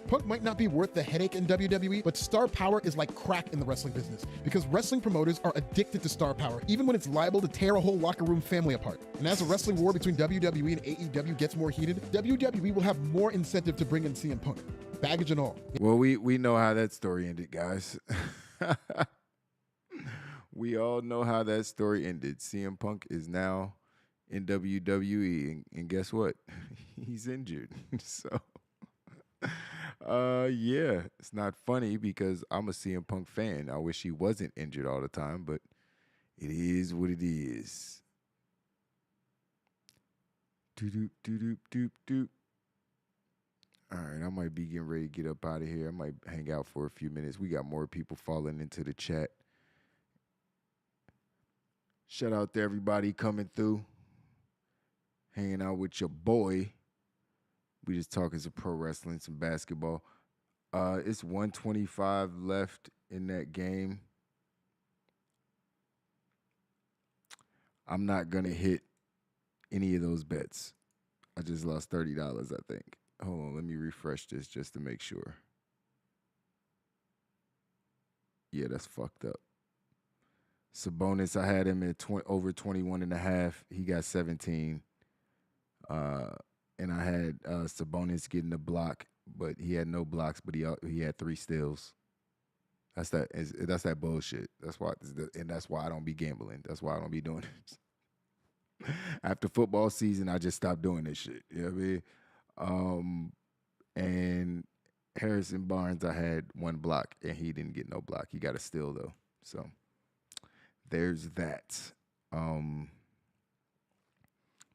Punk might not be worth the headache in WWE, but star power is like crack in the wrestling business because wrestling promoters are addicted to star power, even when it's liable to tear a whole locker room family apart. And as the wrestling war between WWE and AEW gets more heated, WWE will have more incentive to bring in CM Punk, baggage and all. Well, we know how that story ended, guys. We all know how that story ended. CM Punk is now in WWE, and guess what? He's injured. So, yeah, it's not funny because I'm a CM Punk fan. I wish he wasn't injured all the time, but it is what it is. Doop, doop, doop, doop, doop. All right, I might be getting ready to get up out of here. I might hang out for a few minutes. We got more people falling into the chat. Shout out to everybody coming through, hanging out with your boy. We just talking some pro wrestling, some basketball. It's 125 left in that game. I'm not going to hit any of those bets. I just lost $30, I think. Hold on, let me refresh this just to make sure. Yeah, that's fucked up. Sabonis, I had him at over 21.5. He got 17. And I had Sabonis getting the block, but he had no blocks, but he had 3 steals. That's that bullshit. That's why I don't be gambling. That's why I don't be doing it. After football season, I just stopped doing this shit. You know what I mean? And Harrison Barnes, I had 1 block, and he didn't get no block. He got a steal though. So there's that.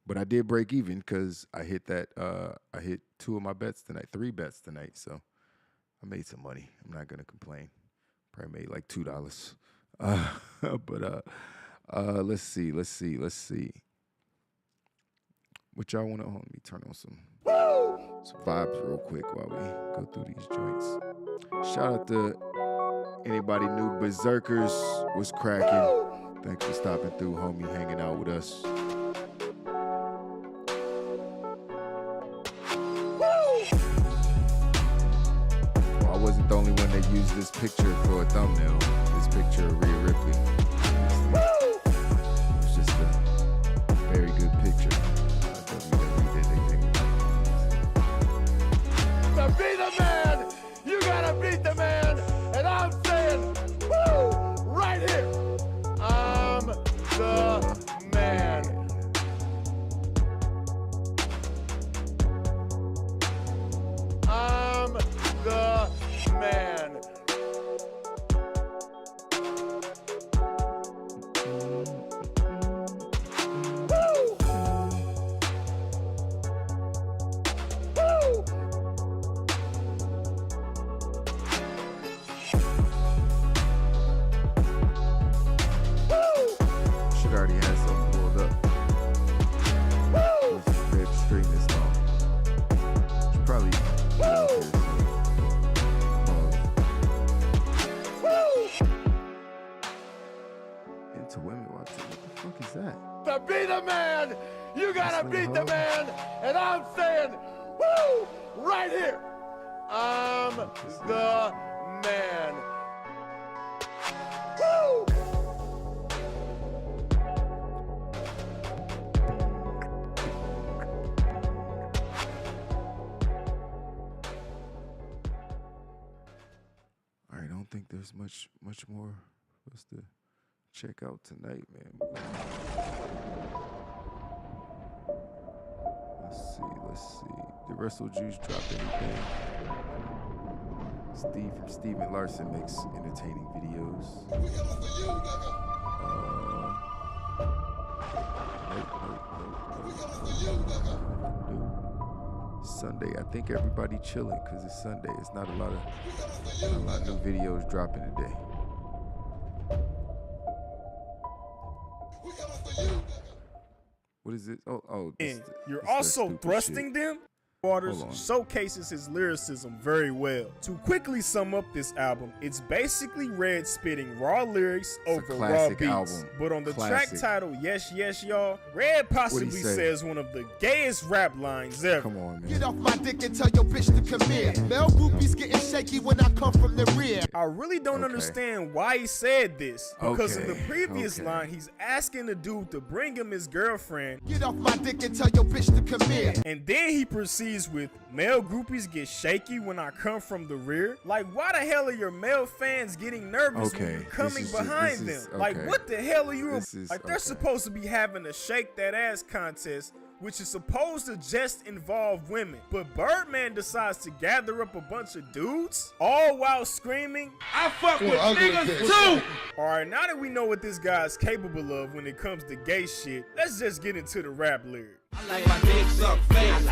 But I did break even because I hit that. I hit 2 of my bets tonight, 3 bets tonight. So I made some money. I'm not gonna complain. Probably made like $2. But let's see. What y'all want to? Let me turn on some vibes real quick while we go through these joints. Shout out to anybody new. Berserkers was cracking. Thanks for stopping through, homie, hanging out with us. Well, I wasn't the only one that used this picture for a thumbnail. This picture of Rhea Ripley. It's just a very good picture. To be the man, you gotta beat the man, and I'm saying, woo, right here, I'm the man. gotta beat the man, and I'm saying, woo, right here. I'm the man. Woo! All right, I don't think there's much more for us to check out tonight, man. Let's see. Did Wrestle Juice drop anything? Steve from Steven Larson makes entertaining videos. Sunday, I think everybody chilling because it's Sunday. It's not a lot of new videos dropping today. What is it? Oh, you're also thrusting them. Waters showcases his lyricism very well. To quickly sum up this album, it's basically Red spitting raw lyrics over raw beats. Album. But on the track title, Yes, Yes, Y'all, Red possibly says one of the gayest rap lines ever. Come on, man. Get off my dick and tell your bitch to come here. Male groupies getting shaky when I come from the rear. I really don't understand why he said this. Because in the previous line, he's asking the dude to bring him his girlfriend. Get off my dick and tell your bitch to come here. And then he proceeds with male groupies get shaky when I come from the rear. Like, why the hell are your male fans getting nervous when you're coming behind them? Like, what the hell are you? Like, they're supposed to be having a shake that ass contest, which is supposed to just involve women. But Birdman decides to gather up a bunch of dudes, all while screaming, I fuck with niggas too! Alright, now that we know what this guy's capable of when it comes to gay shit, let's just get into the rap lyric. I like my dick suck fast.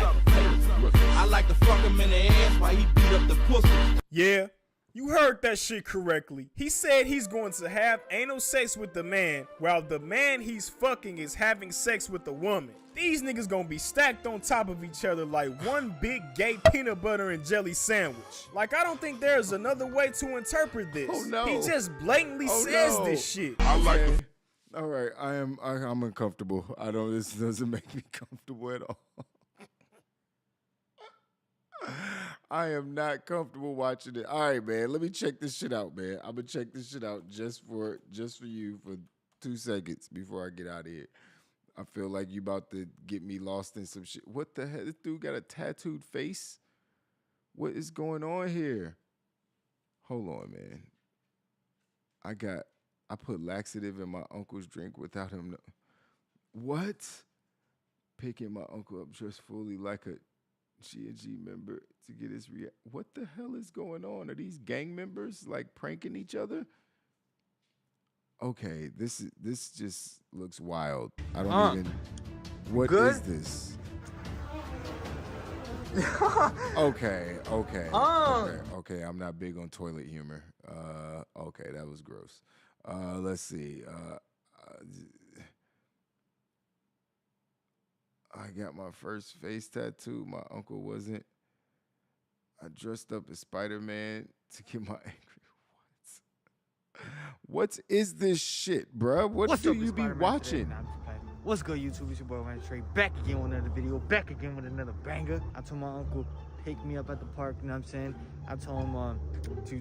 I like to fuck him in the ass while he beat up the pussy. Yeah, you heard that shit correctly. He said he's going to have anal sex with the man, while the man he's fucking is having sex with the woman. These niggas gonna be stacked on top of each other like one big gay peanut butter and jelly sandwich. Like, I don't think there's another way to interpret this. Oh, no. He just blatantly says this shit. I like it. All right, I'm uncomfortable. This doesn't make me comfortable at all. I am not comfortable watching it. All right, man, let me check this shit out, man. I'm gonna check this shit out just for you for 2 seconds before I get out of here. I feel like you about to get me lost in some shit. What the hell? This dude got a tattooed face? What is going on here? Hold on, man. I put laxative in my uncle's drink without him. What? Picking my uncle up just fully like a G&G member to get his react. What the hell is going on? Are these gang members like pranking each other? Okay, this just looks wild. I don't even. What is this? Okay. Okay. I'm not big on toilet humor. Okay, that was gross. Let's see. I got my first face tattoo. My uncle wasn't. I dressed up as Spider-Man to get my angry. What is this shit, bruh? What do you be watching? What's good, YouTube? It's your boy Ryan Trey, back again with another video, back again with another banger. I told my uncle pick me up at the park, you know what I'm saying? I told him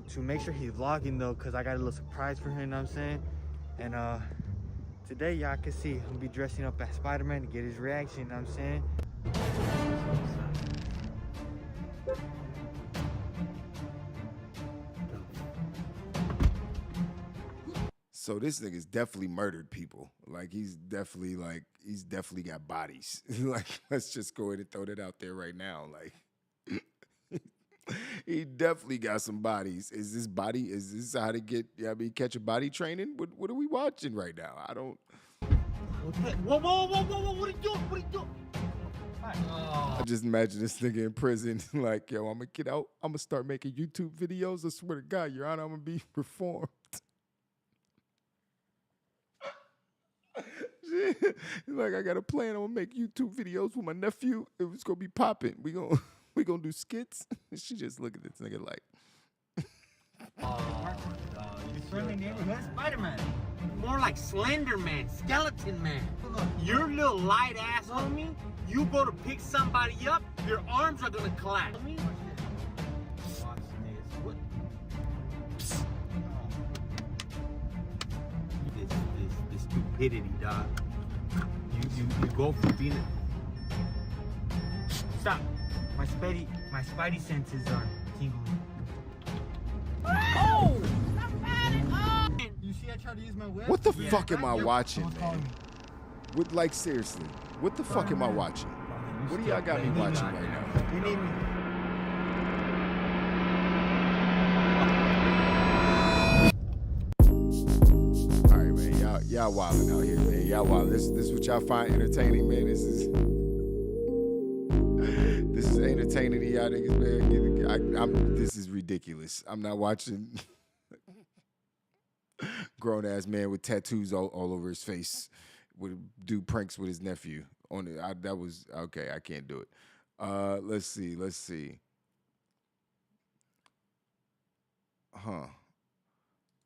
to make sure he's vlogging though, cause I got a little surprise for him, you know what I'm saying? And today y'all can see I'm gonna be dressing up as Spider-Man to get his reaction, you know what I'm saying? So this nigga's definitely murdered people. Like he's definitely got bodies. Like, let's just go ahead and throw that out there right now. Like he definitely got some bodies. Is this how to get catch a body training? What are we watching right now? I don't. Whoa, what are you doing? What are you doing? I just imagine this nigga in prison, like, yo, I'm gonna get out, I'm gonna start making YouTube videos. I swear to God, Your Honor, I'm gonna be reformed. Like, I got a plan. I'm gonna make YouTube videos with my nephew. It was gonna be popping. We gonna do skits. She just look at this nigga like. You friendly neighborhood Spider-Man. More like Slender Man, Skeleton Man. Your little light ass homie, you go to pick somebody up, your arms are gonna collapse. Watch this. What? This stupidity, dog. You go from being a... Stop. My spidey senses are tingling. Oh! You see I tried to use my whip? What the fuck am I watching, man? Like, seriously, what the fuck am I watching? What do y'all got me watching right now? You need me. All right, man, y'all wilding out here, man. Y'all wilding. This is what y'all find entertaining, man. This is entertaining to y'all niggas, man. This is ridiculous. I'm not watching grown ass man with tattoos all over his face would do pranks with his nephew on it. That was okay. I can't do it. Let's see.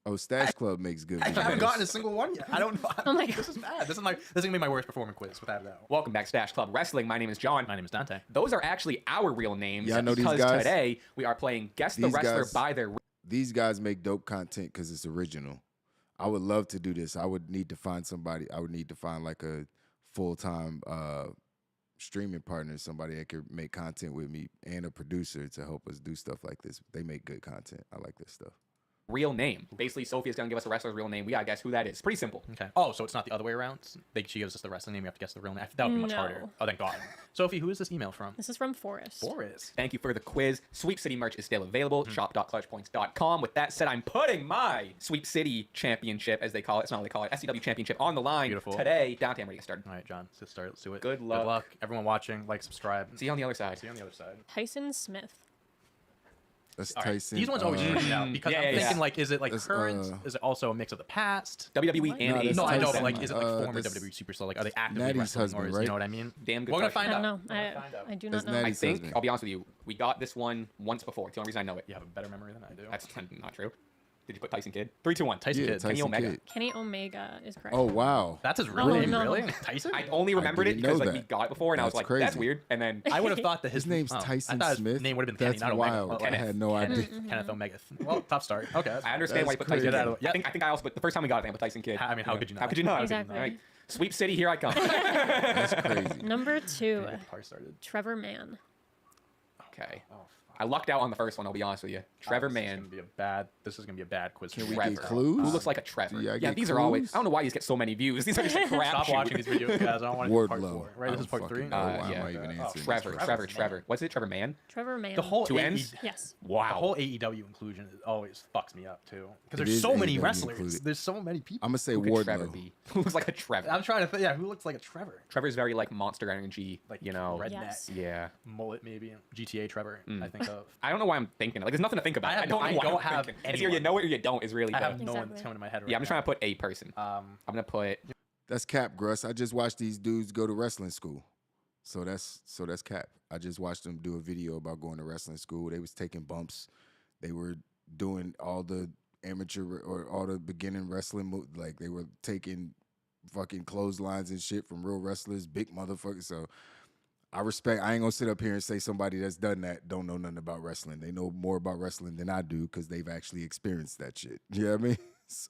Oh, Stash Club makes good. I videos. haven't gotten a single one yet. I don't know. Oh my This is bad. This is gonna be my worst performing quiz without a doubt. Welcome back to Stash Club Wrestling. My name is John. My name is Dante. Those are actually our real names. Yeah, I know these because guys. today we are playing Guess the These Wrestler guys- by their. These guys make dope content because it's original. I would love to do this. I would need to find somebody. I would need to find like a full-time streaming partner, somebody that could make content with me, and a producer to help us do stuff like this. They make good content. I like this stuff. Real name. Basically, Sophia's gonna give us a wrestler's real name. We gotta guess who that is. Pretty simple. Okay. Oh, so it's not the other way around? She gives us the wrestling name. We have to guess the real name. That would be much No. harder. Oh, thank God. Sophie, who is this email from? This is from Forrest. Forrest. Thank you for the quiz. Sweep City merch is still available. Shop.clutchpoints.com. With that said, I'm putting my Sweep City Championship, as they call it. It's not what they call it. SCW Championship on the line. Beautiful. Today. Dante, I'm ready to get started. All right, John. Let's start. Let's do it. Good luck. Good luck. Everyone watching, like, subscribe. See you on the other side. See you on the other side. Tyson Smith. That's All right. Tyson. These ones always freak me out because I'm thinking like, is it like That's, current? Is it also a mix of the past? WWE and that's No, I know, but Tyson. like, is it like former That's WWE superstar? Like, are they actively Natty's wrestling, husband, or is, right? you know what I mean? Damn good We're gonna question. find I out. don't know. I do That's not know. Natty's I think, husband. I'll be honest with you, we got this one once before. It's the only reason I know it. You have a better memory than I do. That's not true. Did you put Tyson Kidd? 3, 2, 1. Tyson Yeah, Kidd. Kenny Tyson Omega. Kidd. Kenny Omega is correct. Oh wow. That's his real Oh, name, no. really? Tyson? I only remembered it didn't because know like we that. got it before, and I was That's like, that's crazy. weird. And then I would have thought that His name's I Tyson thought his Smith. name would have been Kenny, That's not Omega. wild. Well, I had no idea. Kenneth Omega. Well, tough start. Okay. I understand why you put That's Tyson crazy. Kidd. I think I also, but the first time we got it, I put Tyson Kidd. I mean, how could you not? How could you not? Exactly. All right. Sweep City, here I come. That's crazy. Number 2, Car started. Trevor Mann. Okay. I lucked out on the first one, I'll be honest with you. Trevor Mann. This is gonna be a bad quiz. Can we Trevor. get clues? Who looks like a Trevor? Do y'all Yeah, get these are always. clues? I don't know why these get so many views. These are just a crap Stop shoot. watching these videos, guys. I don't want to do part Wardlow. 4. Right, this is part 3. Fucking know. Why am I even answering this Trevor. What's it? Trevor Mann? Trevor Mann. The whole Two N's? Yes. Wow. The whole AEW inclusion always fucks me up too, because It there's is so many AEW wrestlers. included. There's so many people. I'm gonna say Who could Trevor Wardlow. be? Who looks like a Trevor? I'm trying to think. Yeah, who looks like a Trevor? Trevor's very like Monster Energy, Like you know. redneck, Yes. Yeah. mullet maybe. GTA Trevor. I think of. I don't know why I'm thinking. Like, there's nothing to think about. I have know no- I why don't I'm have thinking. It's either you anyone. know it or you don't. Is really. I have the- no one Exactly. that's coming to my head right Yeah, I'm just trying now. to put a person. I'm gonna put. That's cap, Gruss. I just watched these dudes go to wrestling school. So that's cap. I just watched them do a video about going to wrestling school. They was taking bumps. They were doing all the amateur or all the beginning wrestling like they were taking fucking clotheslines and shit from real wrestlers, big motherfuckers. So I ain't gonna sit up here and say somebody that's done that don't know nothing about wrestling. They know more about wrestling than I do because they've actually experienced that shit. You know what I mean? So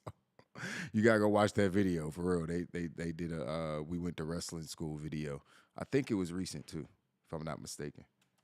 you gotta go watch that video for real. They did a we went to wrestling school video. I think it was recent too, if I'm not mistaken.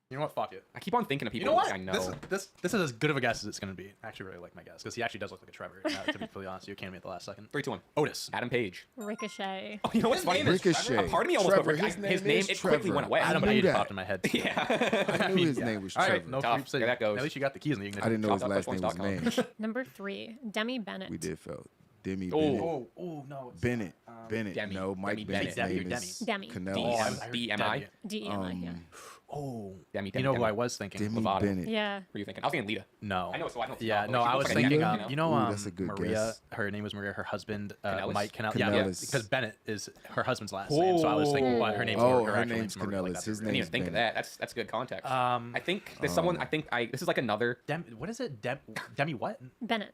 You know what? Fuck it. I keep on thinking of You people know what? I know. This is as good of a guess as it's gonna be. I actually really like my guess because he actually does look like a Trevor. To be completely honest, you came at the last second. 3, 2, 1. Otis. Adam Page. Ricochet. Oh, you know what's funny? Ricochet. A part of me almost Trevor. put His name is it quickly Trevor. went away. Adam knew Page that. popped in my head. Yeah. I knew his name was All Trevor. right, no Tough. creep city. There that goes. At least you got the keys in the ignition. I didn't know his last name was Shop.clutchpoints.com. Nash. Number 3, Demi Bennett. We did felt. Demi Oh. Bennett. Oh no. it's- Bennett. Bennett. Demi. No, Mike Demi Bennett's Bennett. name is Demi. Canelo. Oh, I heard DMI? DEMI, yeah. Oh, Demi, you know who Demi. I was thinking? Demi Lovato. Bennett. Yeah. What are you thinking? I was thinking Lita. No. I know, so I know. Yeah, but no, she I looks was like a thinking, Demi, you know, Ooh, that's a good Maria. guess. Her name was Maria. Her husband, Canellis? Mike Canellis. Canellis. Yeah, because Bennett is her husband's last name. So I was thinking, her name's Oh, her her actual name's name's Canellis. Like His I didn't name's even think of Bennett. that. That's good context. I I think there's someone. I think this is like another. What is it? Demi what? Bennett.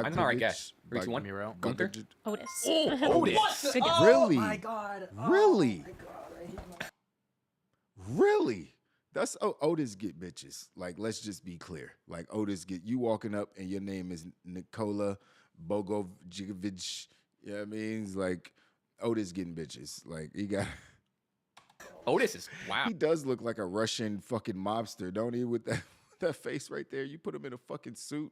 That's an alright guess. 3, 2, 1. Gunther. Otis. Oh, Otis. Good guess. Really? Oh my God. Really? Oh my God. I hate my- Really? That's Otis get bitches. Like, let's just be clear. Like, Otis get you walking up and your name is Nikola Bogovic. You know what I mean? It's like Otis getting bitches. Like, he got. Otis is wow. He does look like a Russian fucking mobster, don't he? With that face right there. You put him in a fucking suit.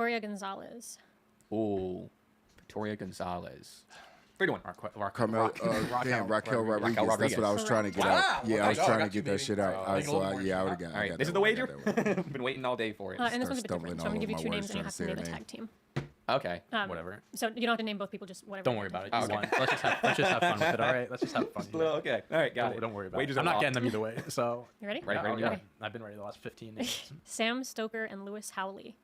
Victoria Gonzalez. Ooh, Victoria Gonzalez. 3-1. Raquel Rodriguez. That's what I was trying to get out. Yeah, I was trying to get that shit out. I would have got. All right, this is the wager. Been waiting all day for it. And this one's a bit different. So I'm going to give you 2 names and you have to name a tag team. Okay. Whatever. So you don't have to name both people, just whatever. Don't worry about it. Oh, You okay. won. Let's just have fun with it. All right. Let's just have fun. Just a little, okay. All right. Got it. Don't worry about Wages it. I'm not are getting locked. them either way. So. You ready? Ready, ready, Yeah, ready. I've been ready the last 15 minutes. Sam Stoker and Lewis Howley.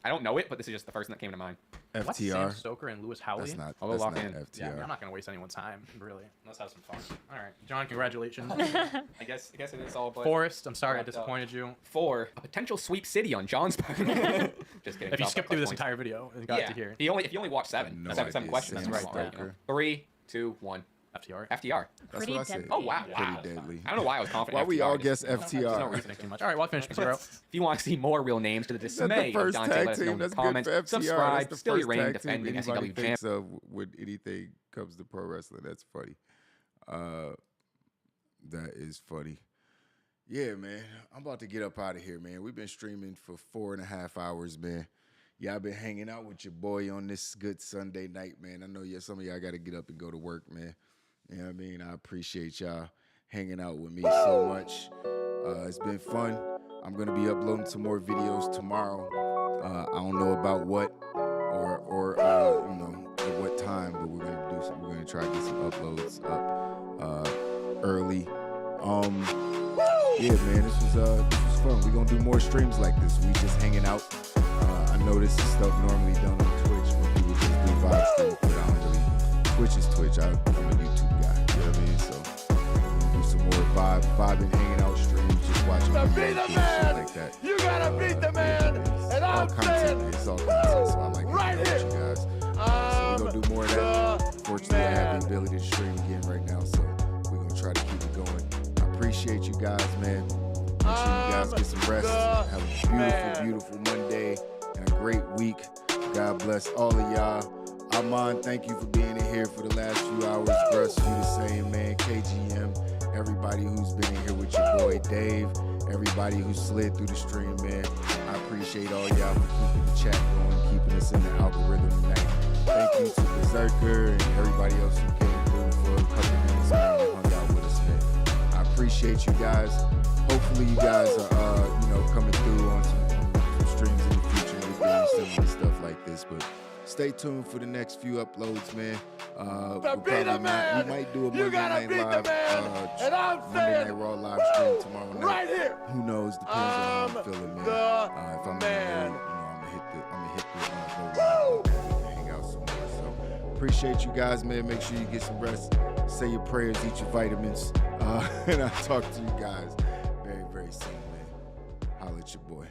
I don't know it, but this is just the first thing that came to mind. What's Sam Stoker and Lewis Howley? That's not. I'll That's lock not in. FTR. Yeah, I'm not gonna waste anyone's time, really. Let's have some fun. All right, John, congratulations. I guess it is all. But Forrest, I'm sorry I disappointed you. For a potential sweep city on John's part. Just kidding. If you Top skip through this entire video, you got to hear it. If you only watch 7, No that's 7 idea. questions. Sam That's right. Stoker. 3, 2, 1. FTR. FTR. That's what I said. Oh wow. Pretty deadly. I don't know why I was confident. Why we FTR, all just- guess FTR? There's no reasoning too much. All right, well, I'll finish bro. If you want to see more real names to the Is that dismay the of first Dante, tag let us know team? in the That's good comments. for FTR. Subscribe. That's the Still your first reigning tag team defending anybody SCW champ. thinks of when anything comes to pro wrestling. That's funny. That is funny. Yeah, man. I'm about to get up out of here, man. We've been streaming for 4.5 hours, man. Y'all been hanging out with your boy on this good Sunday night, man. I know some of y'all got to get up and go to work, man. You know what I mean? I appreciate y'all hanging out with me so much. It's been fun. I'm going to be uploading some more videos tomorrow. I don't know about what or you know, at what time, but we're going to do some. We're going to try to get some uploads up early. Yeah, man, this was fun. We're going to do more streams like this. We just hanging out. I know this is stuff normally done on Twitch when people just do vibe streams, but I don't really. Twitch is Twitch. I'm a YouTube guy. You know what I mean? So we're gonna do some more vibing, hanging out streams, just watching To videos be the and shit man, like that. you gotta beat the man, and All I'm content, saying, man. It's all content, so I like right hanging out with you guys. So we're gonna do more of that. Fortunately, I have the ability to stream again right now, so we're gonna try to keep it going. I appreciate you guys, man. Make sure you guys get some rest. Have a beautiful, beautiful Monday and a great week. God bless all of y'all. Armand, thank you for being in here for the last few hours. Russ, you the same, man. KGM, everybody who's been in here with your boy Dave, everybody who slid through the stream, man. I appreciate all y'all for keeping the chat going, keeping us in the algorithm tonight. Thank you to Berserker and everybody else who came through for a couple minutes, man, and hung out with us, man. I appreciate you guys. Hopefully you guys are, coming through on some streams in the future. We're doing similar stuff like this, but stay tuned for the next few uploads, man. We might do a Monday Night Live, and I'm Monday saying, Night Raw live stream tomorrow night. right here. Who knows? Depends on how I'm feeling, man. If I'm in the mood, I'm gonna hit the go and hang out some more. So appreciate you guys, man. Make sure you get some rest, say your prayers, eat your vitamins, and I'll talk to you guys very, very soon, man. Holla at your boy.